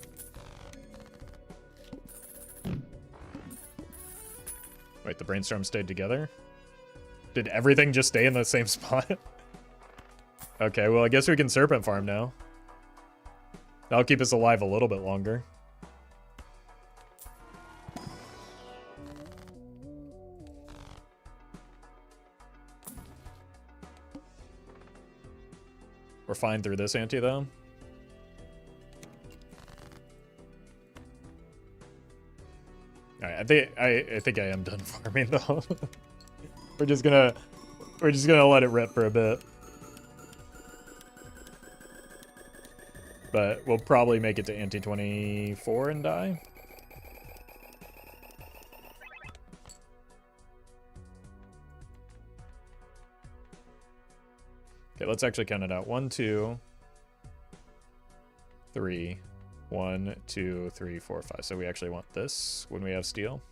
Wait, the brainstorm stayed together? Did everything just stay in the same spot? Okay, well, I guess we can Serpent Farm now. That'll keep us alive a little bit longer. We're fine through this ante though. Alright, I think I am done farming though. we're just gonna let it rip for a bit. But we'll probably make it to ante 24 and die. Okay, let's actually count it out. 1, 2, 3. 1, 2, 3, 4, 5. So we actually want this when we have steel.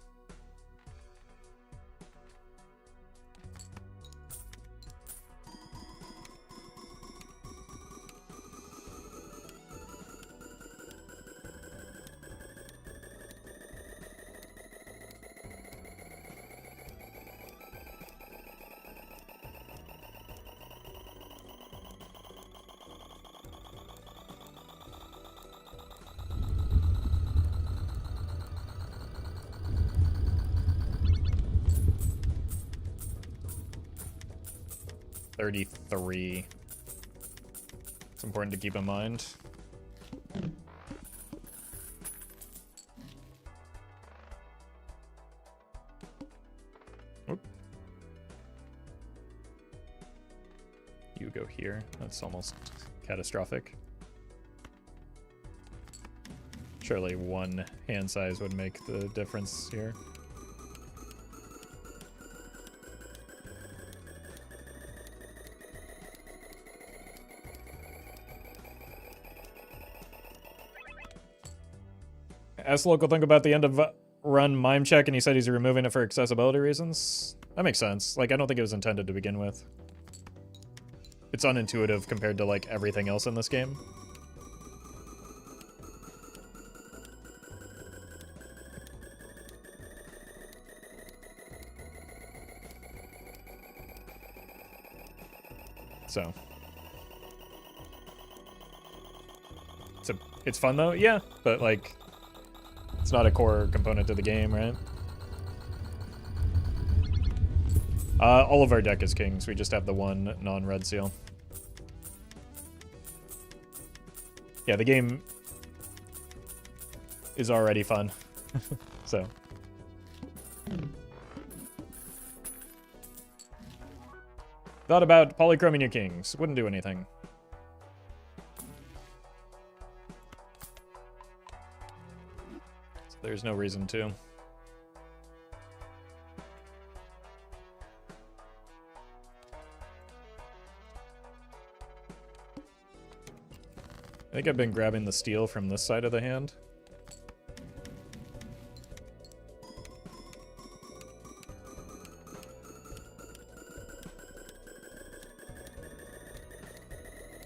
$33. It's important to keep in mind. Oop. You go here. That's almost catastrophic. Surely one hand size would make the difference here. Asked local think about the end of run mime check, and he said he's removing it for accessibility reasons. That makes sense. Like, I don't think it was intended to begin with. It's unintuitive compared to, like, everything else in this game. So. It's fun, though? Yeah, but, like, it's not a core component to the game, right? All of our deck is kings. We just have the one non-red seal. Yeah, the game is already fun. So. Thought about polychroming your kings. Wouldn't do anything. There's no reason to. I think I've been grabbing the steel from this side of the hand.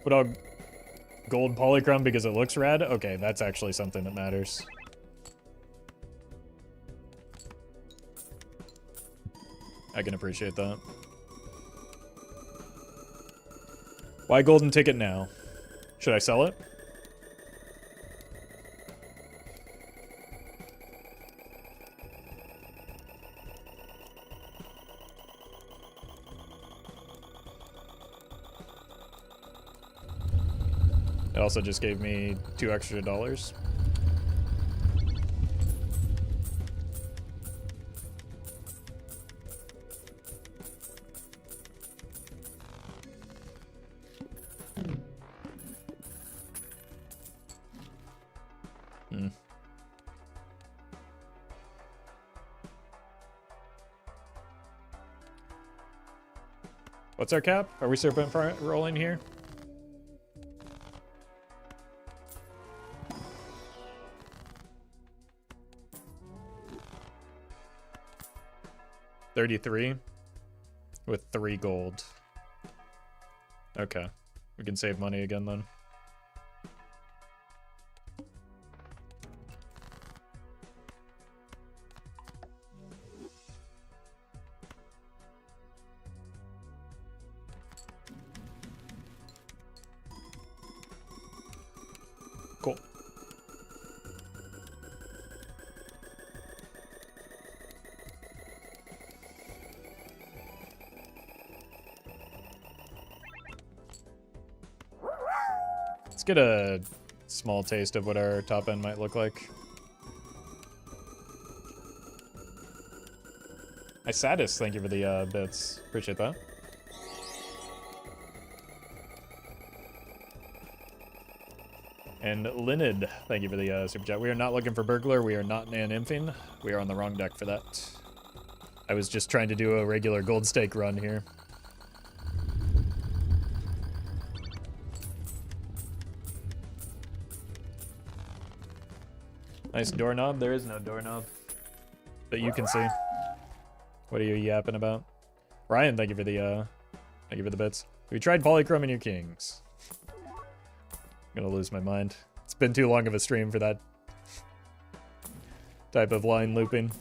But I'll gold polychrome because it looks rad? Okay, that's actually something that matters. I can appreciate that. Why golden ticket now? Should I sell it? It also just gave me $2 extra. What's our cap? Are we serpent rolling here? $33 with 3 gold. Okay, we can save money again then. Cool. Let's get a small taste of what our top end might look like. Hi, Sadis, thank you for the bits. Appreciate that. And Linid, thank you for the super chat. We are not looking for burglar. We are not Nan Infing. We are on the wrong deck for that. I was just trying to do a regular gold stake run here. Nice doorknob. There is no doorknob that you can see. What are you yapping about? Ryan, thank you for the bits. We tried polychrome in your kings. I'm gonna lose my mind. It's been too long of a stream for that type of line looping.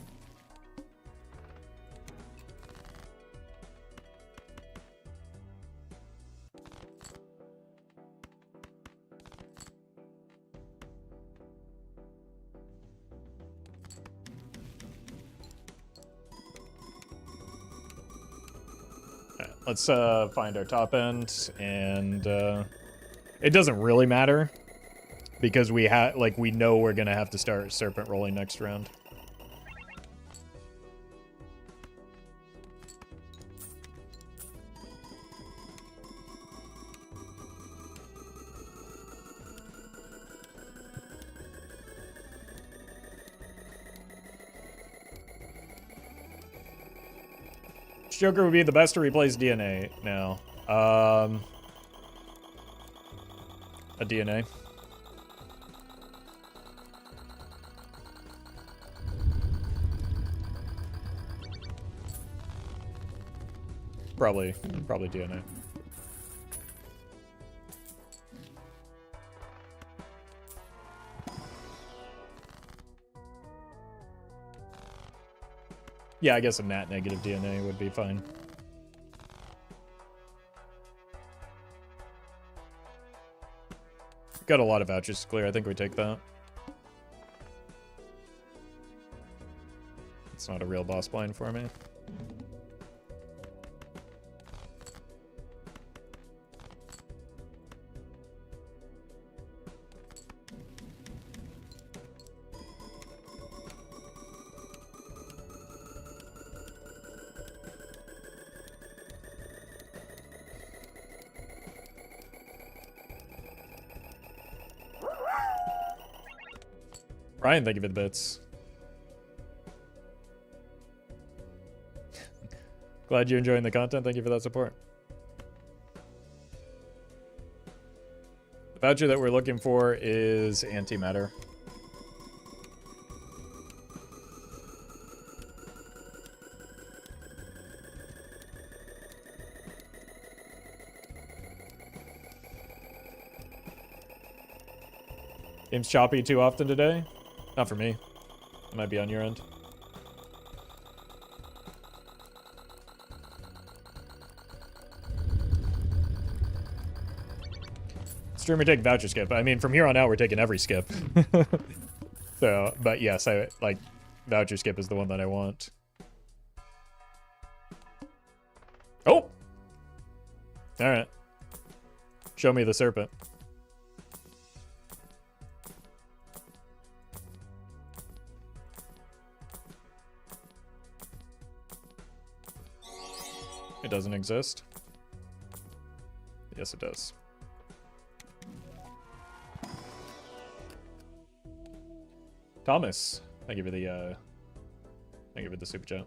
Let's find our top end, and it doesn't really matter because we know we're gonna have to start serpent rolling next round. Joker would be the best to replace DNA now. A DNA. Probably DNA. Yeah, I guess a nat negative DNA would be fine. Got a lot of vouchers to clear. I think we take that. It's not a real boss blind for me. Ryan, thank you for the bits. Glad you're enjoying the content. Thank you for that support. The voucher that we're looking for is antimatter. Game's choppy too often today? Not for me. It might be on your end. Streamer take voucher skip. I mean, from here on out, we're taking every skip. So, but yes, I like voucher skip is the one that I want. Oh! Alright. Show me the serpent. It doesn't exist. Yes, it does. Thomas, thank you for the super chat.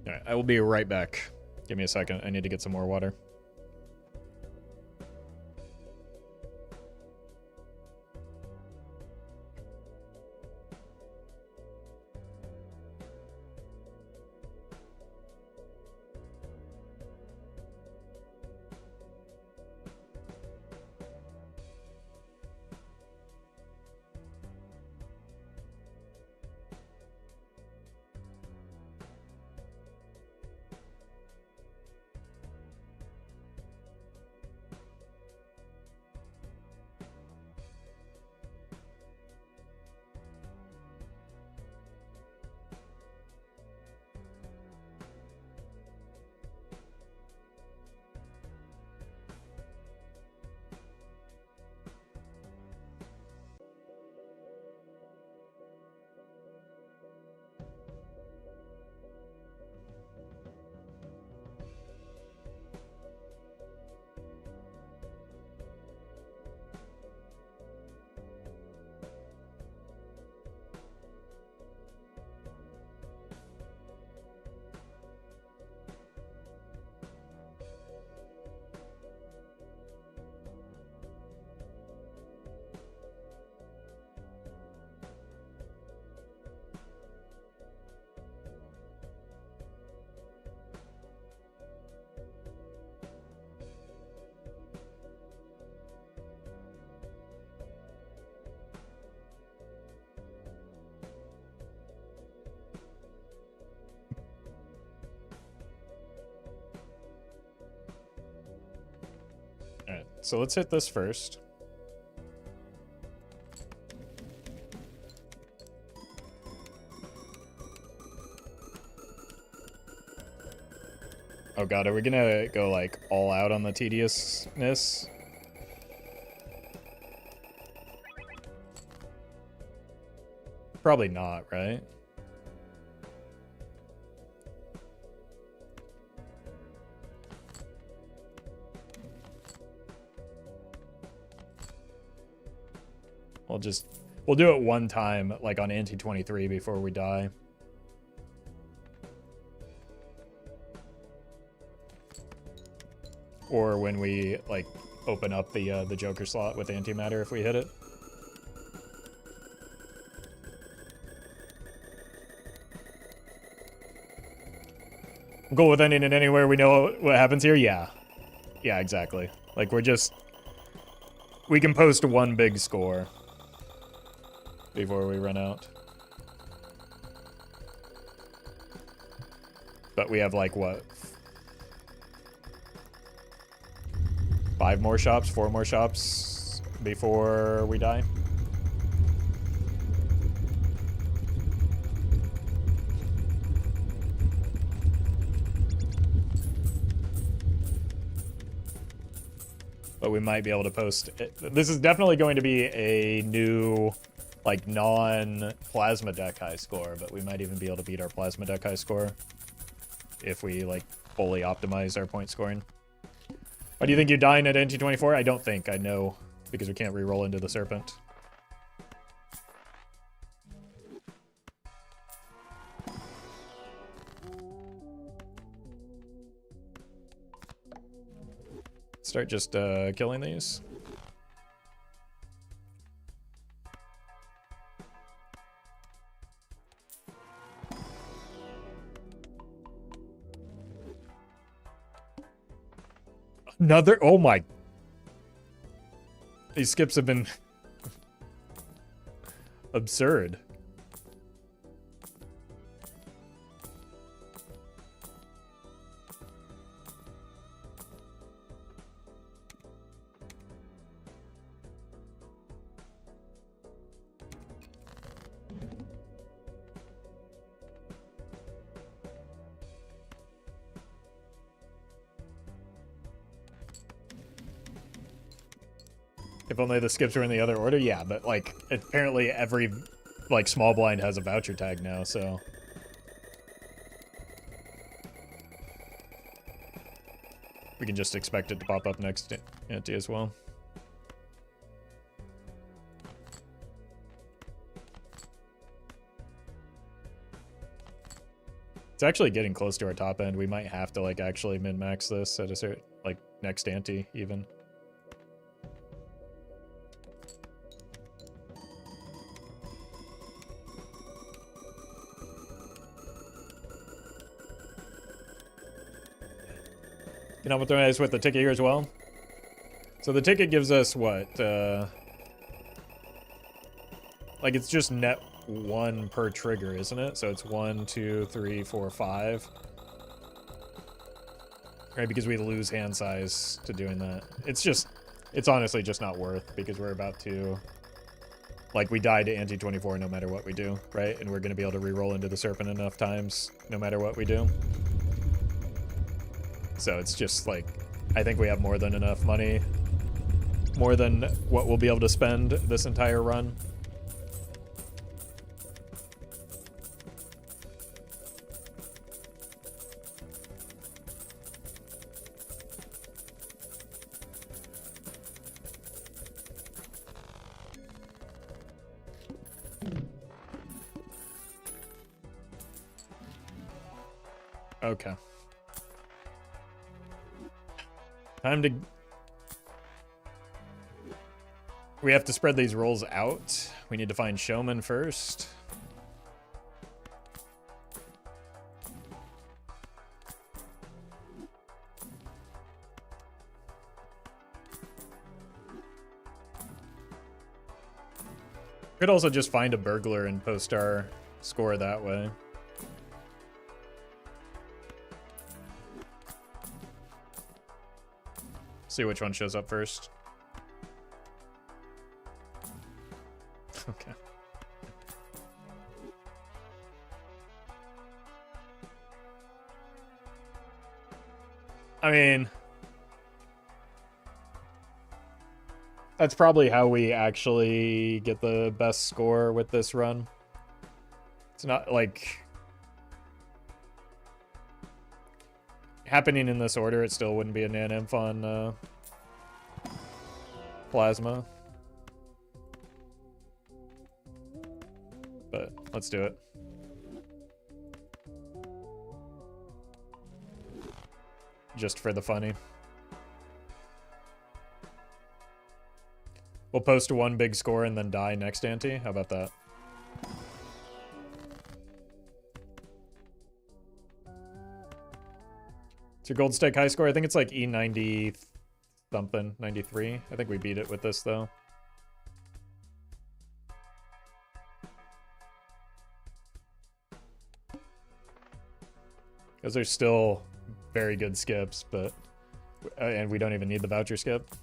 All right, I will be right back. Give me a second. I need to get some more water. Alright, so let's hit this first. Oh god, are we gonna go like all out on the tediousness? Probably not, right? We'll do it one time, like on Ante 23 before we die. Or when we like open up the Joker slot with antimatter if we hit it. Goal with ending it anywhere. We know what happens here. Yeah, yeah, exactly. Like we can post one big score before we run out. But we have like what? 5 more shops, 4 more shops before we die. But we might be able to post it. This is definitely going to be a new, like, non-plasma deck high score, but we might even be able to beat our plasma deck high score if we, like, fully optimize our point scoring. Why do you think you're dying at NT24? I don't think. I know, because we can't re-roll into the Serpent. Start just killing these. Another, oh my. These skips have been absurd. If only the skips were in the other order. Yeah, but like apparently every like small blind has a voucher tag now, so we can just expect it to pop up next ante as well. It's actually getting close to our top end. We might have to like actually min-max this at a certain like next ante even. You know what there is with the ticket here as well? So the ticket gives us what? Like it's just net 1 per trigger, isn't it? So it's 1, 2, 3, 4, 5. Right, because we lose hand size to doing that. It's honestly just not worth because we're about to, like we die to Ante 24 no matter what we do, right? And we're gonna be able to re-roll into the Serpent enough times no matter what we do. So it's just like, I think we have more than enough money, more than what we'll be able to spend this entire run. Okay. Time to... We have to spread these rolls out. We need to find Showman first. Could also just find a burglar and post our score that way. See which one shows up first. Okay. I mean, that's probably how we actually get the best score with this run. It's not like happening in this order, it still wouldn't be a Naninf on Plasma. But let's do it. Just for the funny. We'll post one big score and then die next ante. How about that? It's your gold stake high score. I think it's like E90 something, 93. I think we beat it with this though. Because there's still very good skips, but and we don't even need the voucher skip.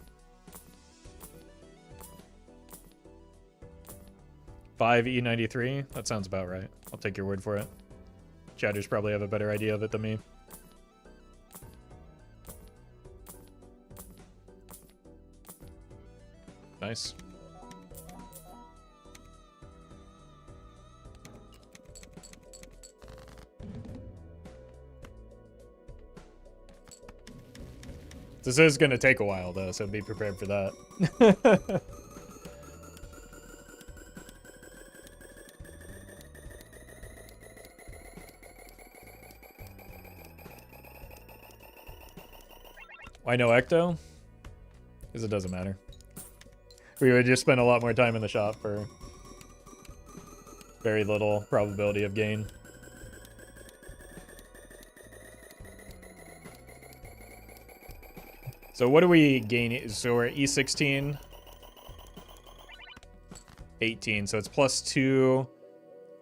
5 E93. That sounds about right. I'll take your word for it. Chatters probably have a better idea of it than me. Nice. This is going to take a while, though, so be prepared for that. Why no Ecto? Because it doesn't matter. We would just spend a lot more time in the shop for very little probability of gain. So what do we gain? So we're at E16. 18, so it's +2.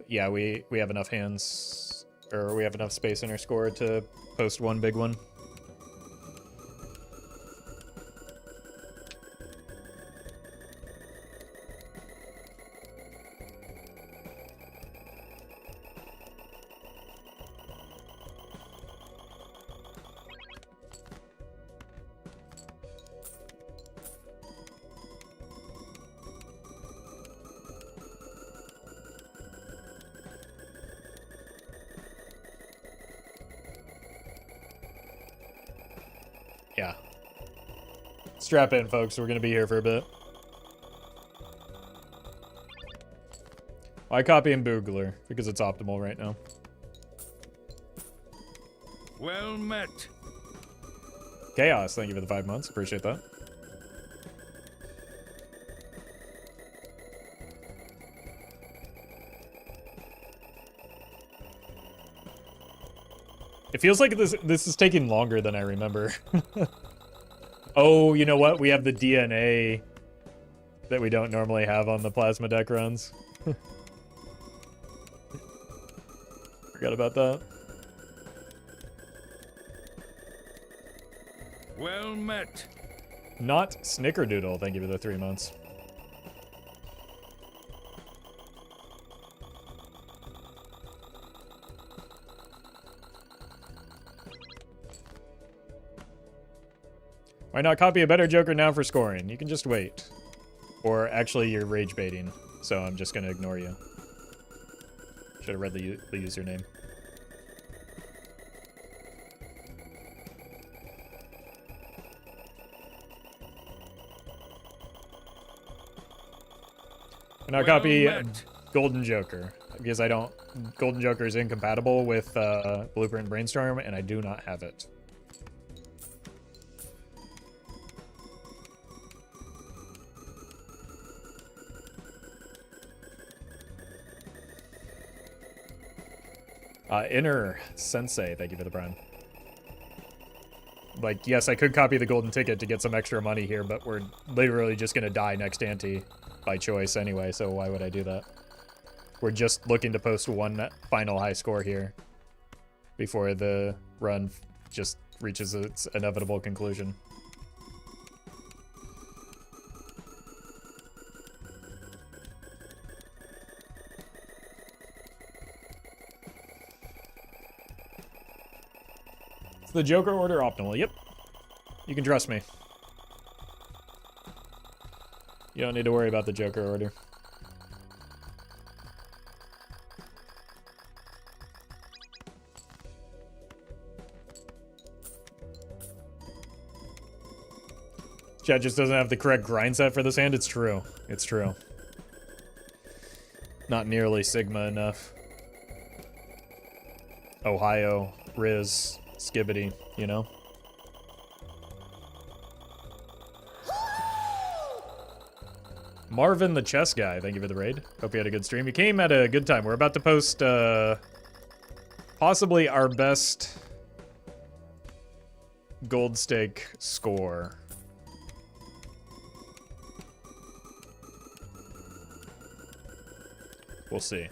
Yeah, we have enough hands, or we have enough space in our score to post one big one. Yeah. Strap in, folks. We're going to be here for a bit. Why copy in Boogler? Because it's optimal right now. Well met. Chaos, thank you for the 5 months. Appreciate that. It feels like this is taking longer than I remember. Oh, you know what? We have the DNA that we don't normally have on the plasma deck runs. Forgot about that. Well met. Not Snickerdoodle, thank you for the 3 months. Why not copy a better Joker now for scoring? You can just wait. Or actually, you're rage baiting, so I'm just going to ignore you. Should have read the username. Why not copy Golden Joker? Because I don't... Golden Joker is incompatible with Blueprint Brainstorm, and I do not have it. Inner Sensei, thank you for the prime. Like, yes, I could copy the golden ticket to get some extra money here, but we're literally just going to die next ante by choice anyway, so why would I do that? We're just looking to post one final high score here before the run just reaches its inevitable conclusion. the Joker order optimal? Yep. You can trust me. You don't need to worry about the Joker order. Chat just doesn't have the correct grind set for this hand. It's true. It's true. Not nearly Sigma enough. Ohio, Riz, Skibbity, you know? Marvin the chess guy, thank you for the raid. Hope you had a good stream. You came at a good time. We're about to post possibly our best gold stake score. We'll see.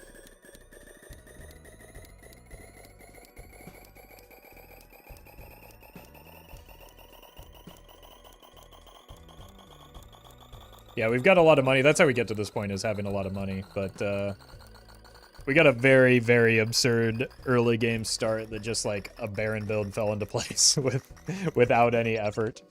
Yeah, we've got a lot of money. That's how we get to this point, is having a lot of money. But we got a very, very absurd early game start that just like a Baron build fell into place without any effort.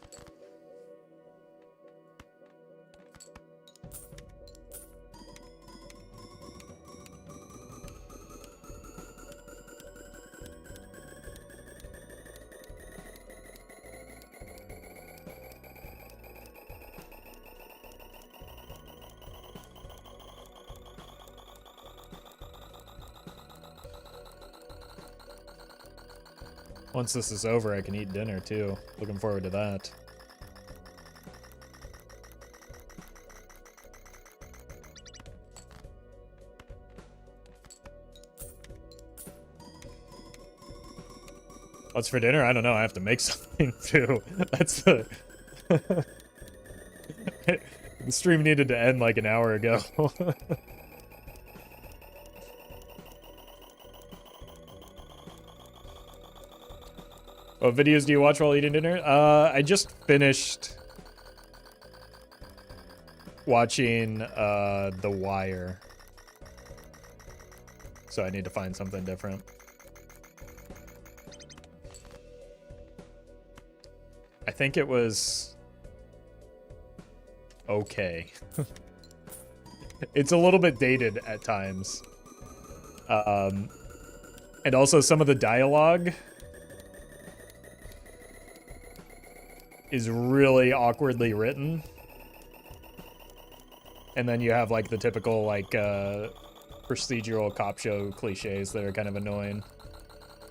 Once this is over, I can eat dinner too. Looking forward to that. What's for dinner? I don't know. I have to make something too. That's the... The stream needed to end like an hour ago. What videos do you watch while eating dinner? I just finished watching The Wire. So I need to find something different. I think it was okay. It's a little bit dated at times. And also some of the dialogue is really awkwardly written. And then you have like the typical like procedural cop show cliches that are kind of annoying.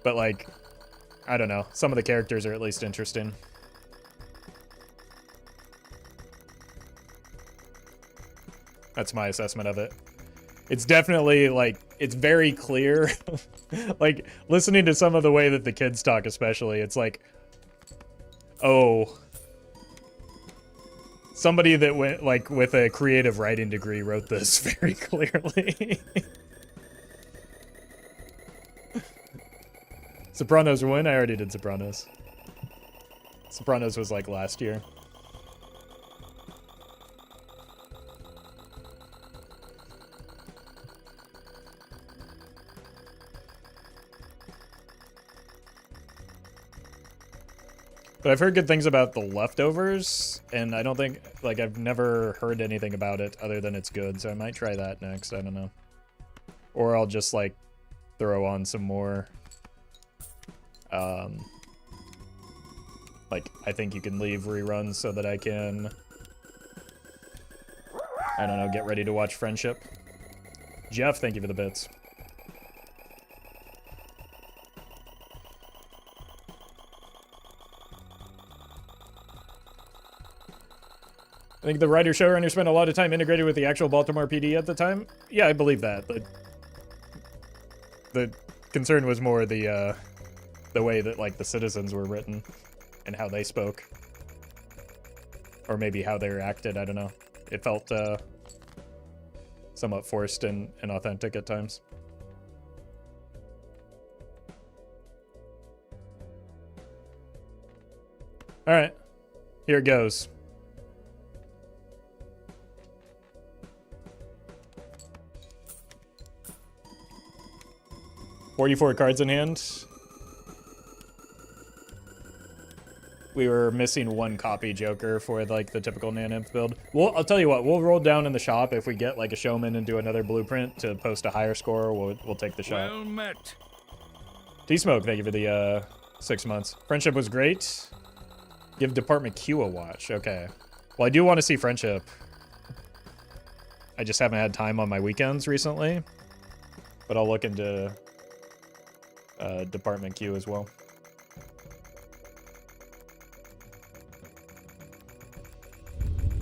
But like, I don't know, some of the characters are at least interesting. That's my assessment of it. It's definitely like, it's very clear. Like listening to some of the way that the kids talk especially, it's like, oh, somebody that went like with a creative writing degree wrote this very clearly. Sopranos win? I already did Sopranos. Sopranos was like last year. But I've heard good things about The Leftovers, and I don't think, like, I've never heard anything about it other than it's good, so I might try that next, I don't know. Or I'll just, like, throw on some more, like, I Think You Can Leave reruns so that I can, I don't know, get ready to watch Friendship. Jeff, thank you for the bits. I think the writer showrunner spent a lot of time integrated with the actual Baltimore PD at the time. Yeah, I believe that. The concern was more the way that like the citizens were written and how they spoke, or maybe how they acted. I don't know. It felt somewhat forced and authentic at times. All right, here it goes. $44 cards in hand. we were missing one copy Joker for like the typical Nanimp build. Well, I'll tell you what, we'll roll down in the shop if we get like a showman and do another blueprint to post a higher score. We'll take the shot. Well met. T-Smoke, thank you for the 6 months. Friendship was great. Give Department Q a watch. Okay. Well, I do want to see Friendship. I just haven't had time on my weekends recently. But I'll look into Department Q as well.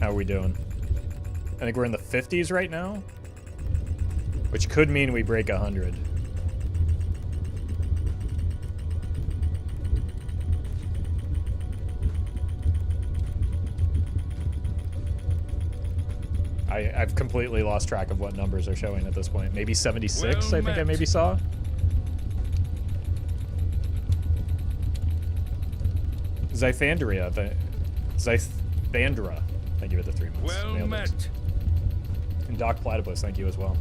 How are we doing? I think we're in the 50s right now, which could mean we break 100. I've completely lost track of what numbers are showing at this point. Maybe 76, Well I think I met. maybe saw. Zythandria, Zythandra. Thank you for the 3 months. Well Nailed it. met. And Doc Platypus, thank you as well.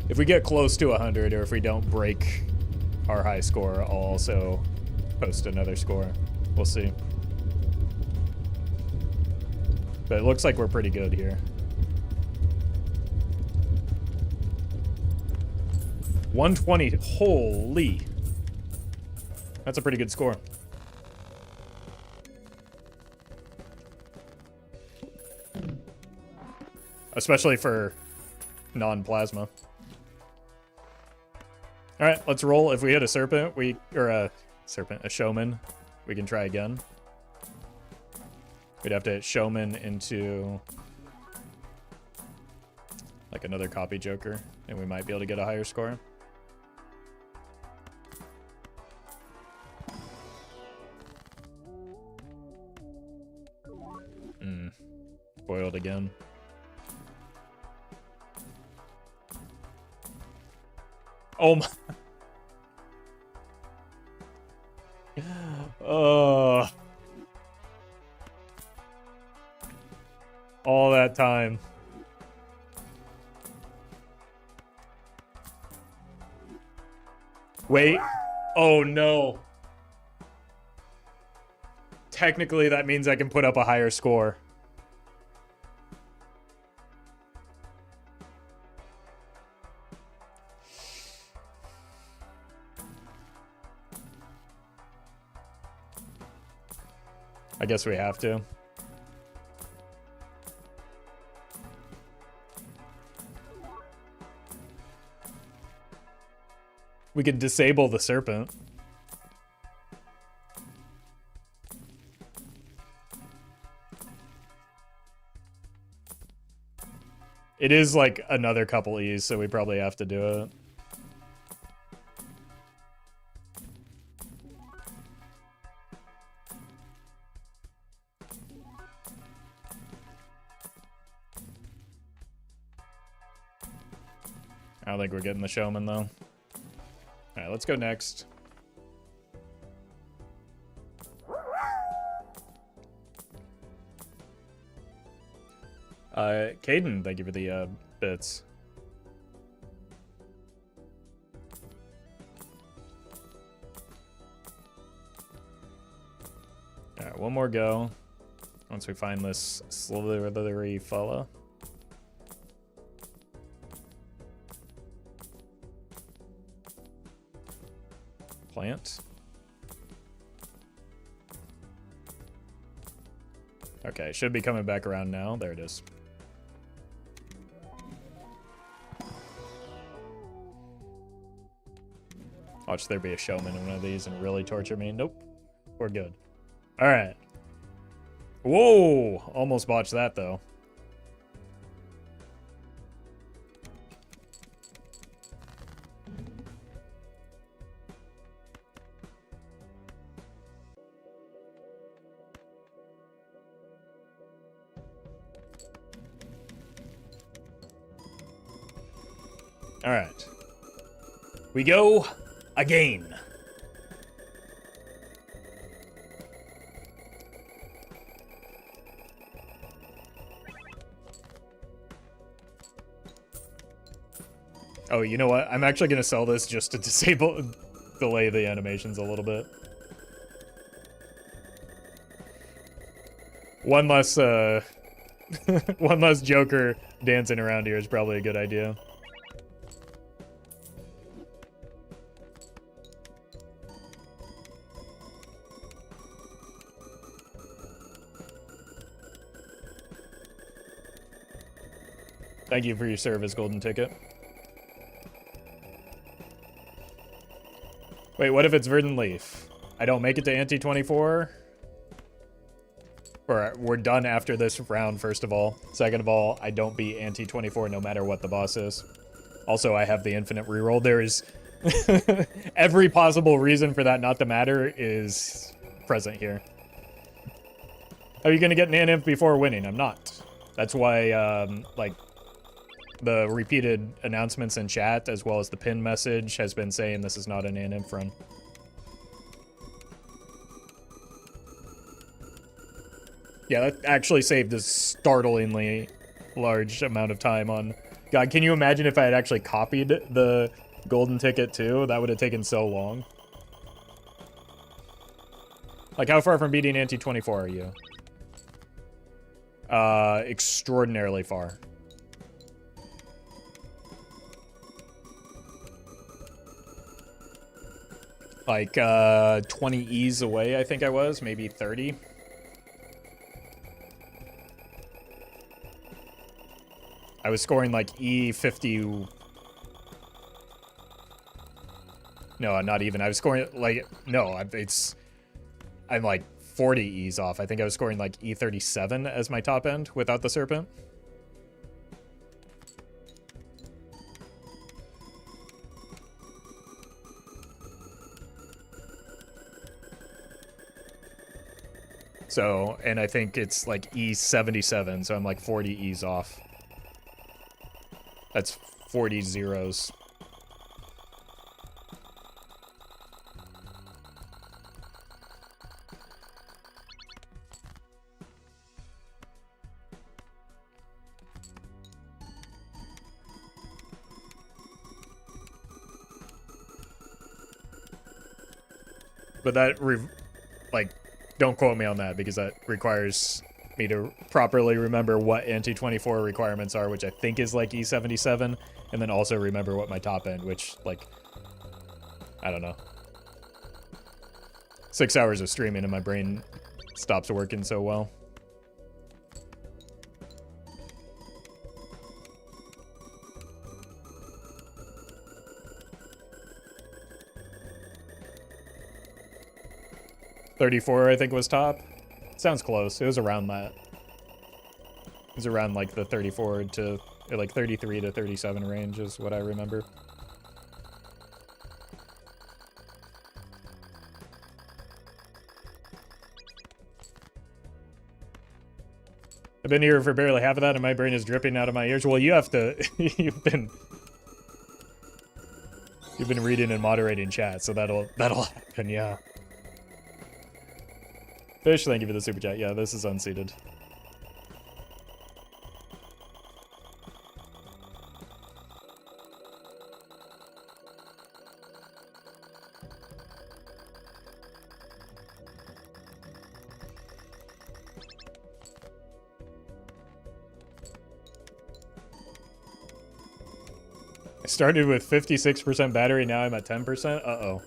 If we get close to 100, or if we don't break our high score, I'll also post another score. We'll see. But it looks like we're pretty good here. 120. Holy. That's a pretty good score. Especially for non-plasma. Alright, let's roll. If we hit a serpent, a showman, we can try again. We'd have to hit showman into like another copy Joker, and we might be able to get a higher score. Spoiled again. Oh my. All that time. Wait. Oh no. Technically, that means I can put up a higher score. I guess we have to. We could disable the serpent. It is like another couple E's, so we probably have to do it. I don't think we're getting the showman, though. Alright, let's go next. Caden, thank you for the bits. Alright, one more go. Once we find this slithery fella. Plant. Okay, should be coming back around now. There it is. Watch there be a showman in one of these and really torture me. Nope. We're good. All right. Whoa! Almost botched that, though. All right. We go again. Oh, you know what? I'm actually going to sell this just to disable delay the animations a little bit. One less one less Joker dancing around here is probably a good idea. Thank you for your service, Golden Ticket. Wait, what if it's Verdant Leaf? I don't make it to Ante 24? Or we're done after this round, first of all. Second of all, I don't beat Ante 24 no matter what the boss is. Also, I have the infinite reroll. There is... every possible reason for that not to matter is present here. Are you gonna get an Imp before winning? I'm not. That's why, like... the repeated announcements in chat, as well as the pin message, has been saying this is not an Imp run. Yeah, that actually saved a startlingly large amount of time on... God, can you imagine if I had actually copied the golden ticket too? That would have taken so long. Like, how far from beating Ante 24 are you? Extraordinarily far. Like, 20 E's away, I think I was. Maybe 30. I was scoring, like, E50... No, not even. I was scoring, like... No, I'm, like, 40 E's off. I think I was scoring, like, E37 as my top end without the Serpent. So, and I think it's like E77, so I'm like 40 E's off. That's 40 zeros. But that, like, don't quote me on that, because that requires me to properly remember what Ante 24 requirements are, which I think is like E77, and then also remember what my top end, which, like, I don't know. 6 hours of streaming and my brain stops working so well. $34, I think, was top. Sounds close. It was around that. It was around, like, the 34 to, or like, 33 to 37 range is what I remember. I've been here for barely half of that, and my brain is dripping out of my ears. Well, you have to... You've been reading and moderating chat, so that'll happen, yeah. Fish, thank you for the super chat. Yeah, this is unseated. I started with 56% battery, now I'm at 10%? Uh-oh.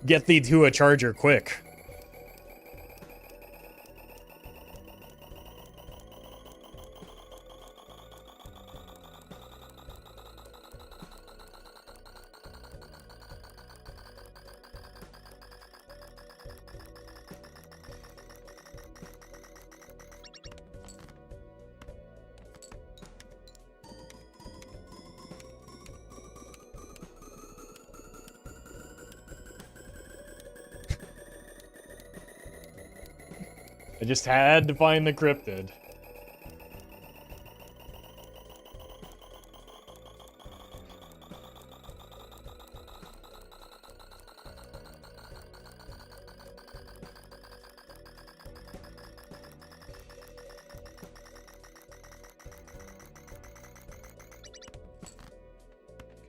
Get thee to a charger quick. I just had to find the cryptid.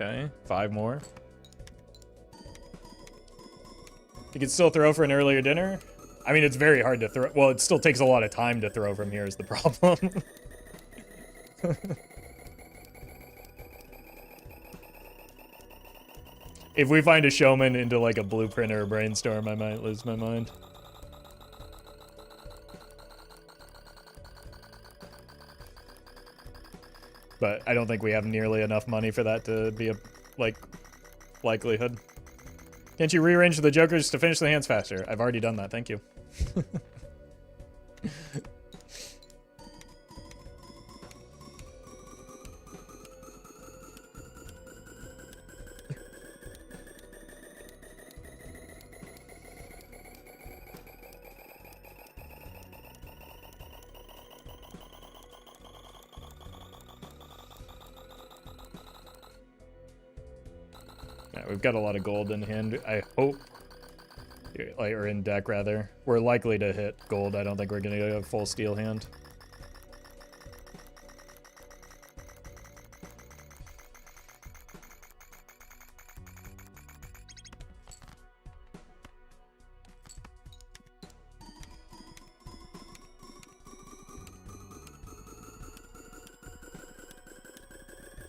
Okay, 5 more. You can still throw for an earlier dinner. I mean, it's very hard to throw. Well, it still takes a lot of time to throw from here is the problem. If we find a showman into like a blueprint or a brainstorm, I might lose my mind. But I don't think we have nearly enough money for that to be a, like, likelihood. Can't you rearrange the jokers to finish the hands faster? I've already done that, thank you. Yeah, we've got a lot of gold in hand. I hope, or in deck rather. We're likely to hit gold. I don't think we're gonna get a full steel hand.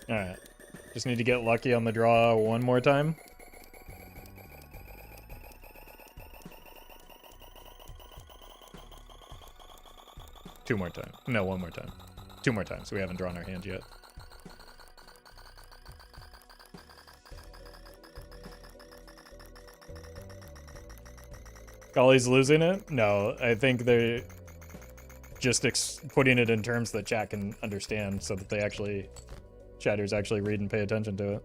All right. Just need to get lucky on the draw one more time. Two more times. No, one more time. 2 more times. We haven't drawn our hand yet. Golly's losing it? No, I think they're just putting it in terms that chat can understand so that they actually... chatters actually read and pay attention to it.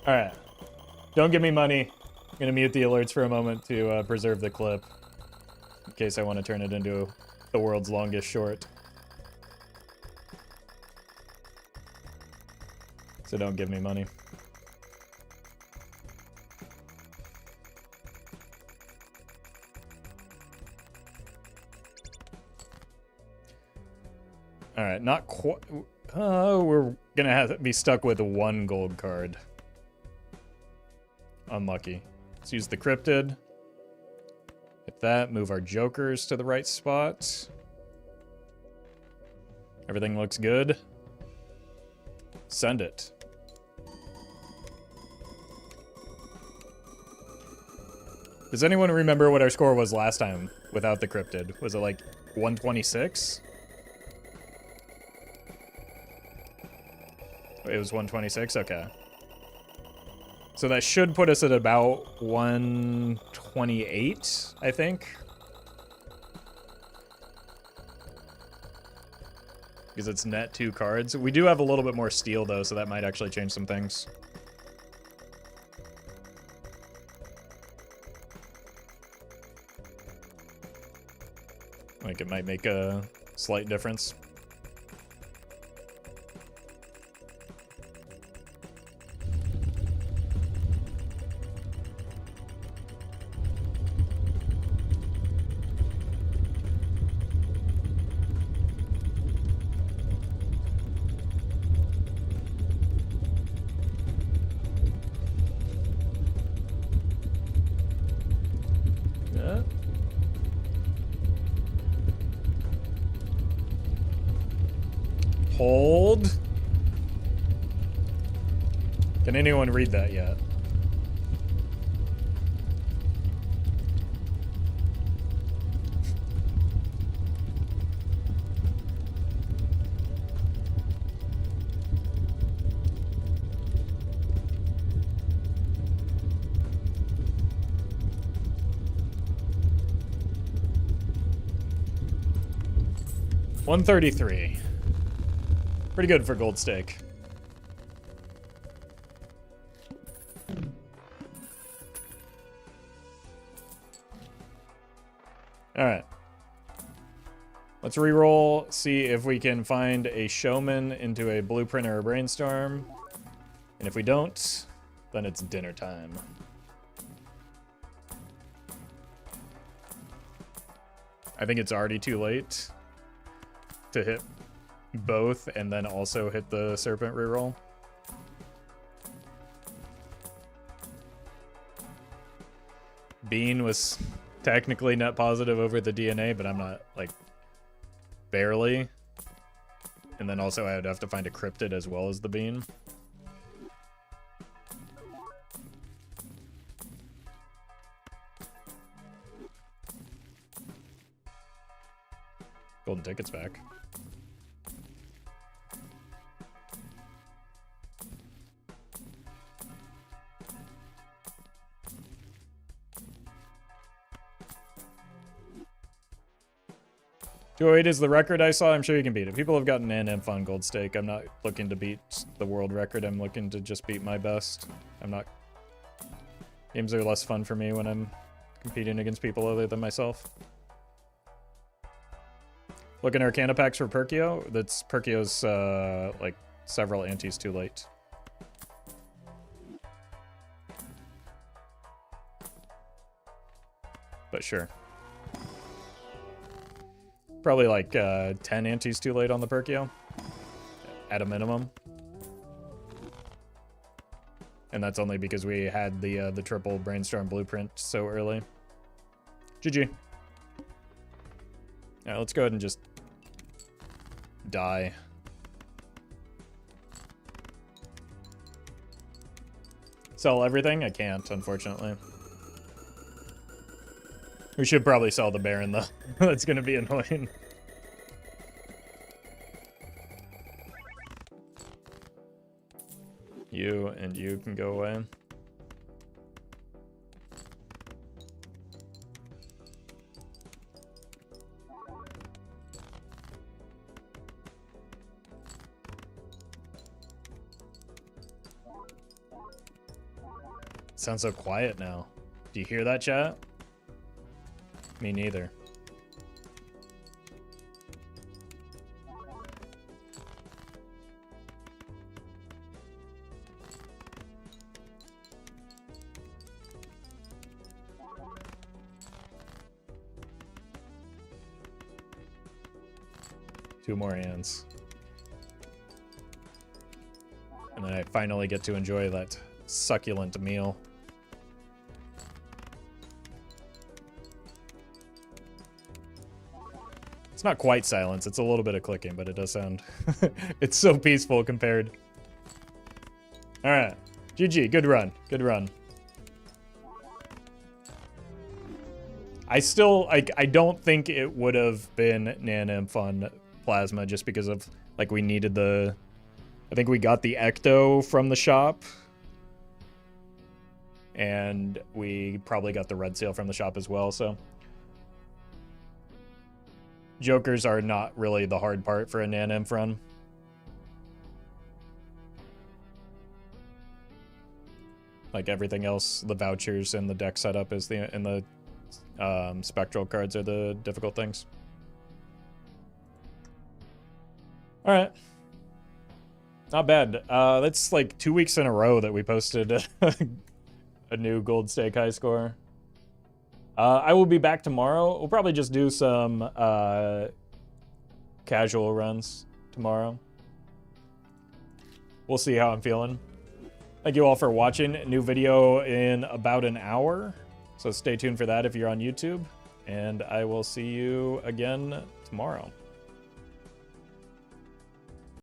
All right, don't give me money. I'm gonna mute the alerts for a moment to preserve the clip in case I want to turn it into the world's longest short. So don't give me money. All right, not quite. We're gonna have to be stuck with 1 gold card. Unlucky. Let's use the cryptid. Hit that. Move our jokers to the right spot. Everything looks good. Send it. Does anyone remember what our score was last time without the cryptid? Was it like 126? It was 126? Okay. So that should put us at about 128, I think. Because it's net 2 cards. We do have a little bit more steel though, so that might actually change some things. Like it might make a slight difference. Yeah. Hold. Can anyone read that yet? $133. Pretty good for gold stake. All right. Let's reroll, see if we can find a showman into a blueprint or a brainstorm. if we don't, then it's dinner time. I think it's already too late to hit both and then also hit the serpent reroll. Bean was technically net positive over the DNA, but I'm not, like, barely. And then also I would have to find a cryptid as well as the bean. Golden ticket's back. .208 is the record I saw. I'm sure you can beat it. People have gotten an M on Gold Stake. I'm not looking to beat the world record. I'm looking to just beat my best. I'm not... Games are less fun for me when I'm competing against people other than myself. Looking Arcana packs for Perkio. That's Perkio's, like, several antes too late. But sure. Probably like 10 antes too late on the Perkio, at a minimum. And that's only because we had the triple brainstorm blueprint so early. GG. Yeah, let's go ahead and just die. Sell everything? I can't, unfortunately. We should probably sell the Baron, though. That's gonna be annoying. You and you can go away. Sounds so quiet now. Do you hear that, chat? Me neither. Two more hands. And then I finally get to enjoy that succulent meal. It's not quite silence, it's a little bit of clicking, but it does sound... It's so peaceful compared. Alright. GG, good run. Good run. I still... I don't think it would have been Nan on Plasma just because of... Like, we needed the... I think we got the Ecto from the shop. And we probably got the Red Seal from the shop as well, so... Jokers are not really the hard part for a Nan run. Like everything else, the vouchers and the deck setup is the spectral cards are the difficult things. All right, not bad. That's like 2 weeks in a row that we posted a new Gold Stake high score. I will be back tomorrow. We'll probably just do some casual runs tomorrow. We'll see how I'm feeling. Thank you all for watching. New video in about an hour. So stay tuned for that if you're on YouTube. And I will see you again tomorrow.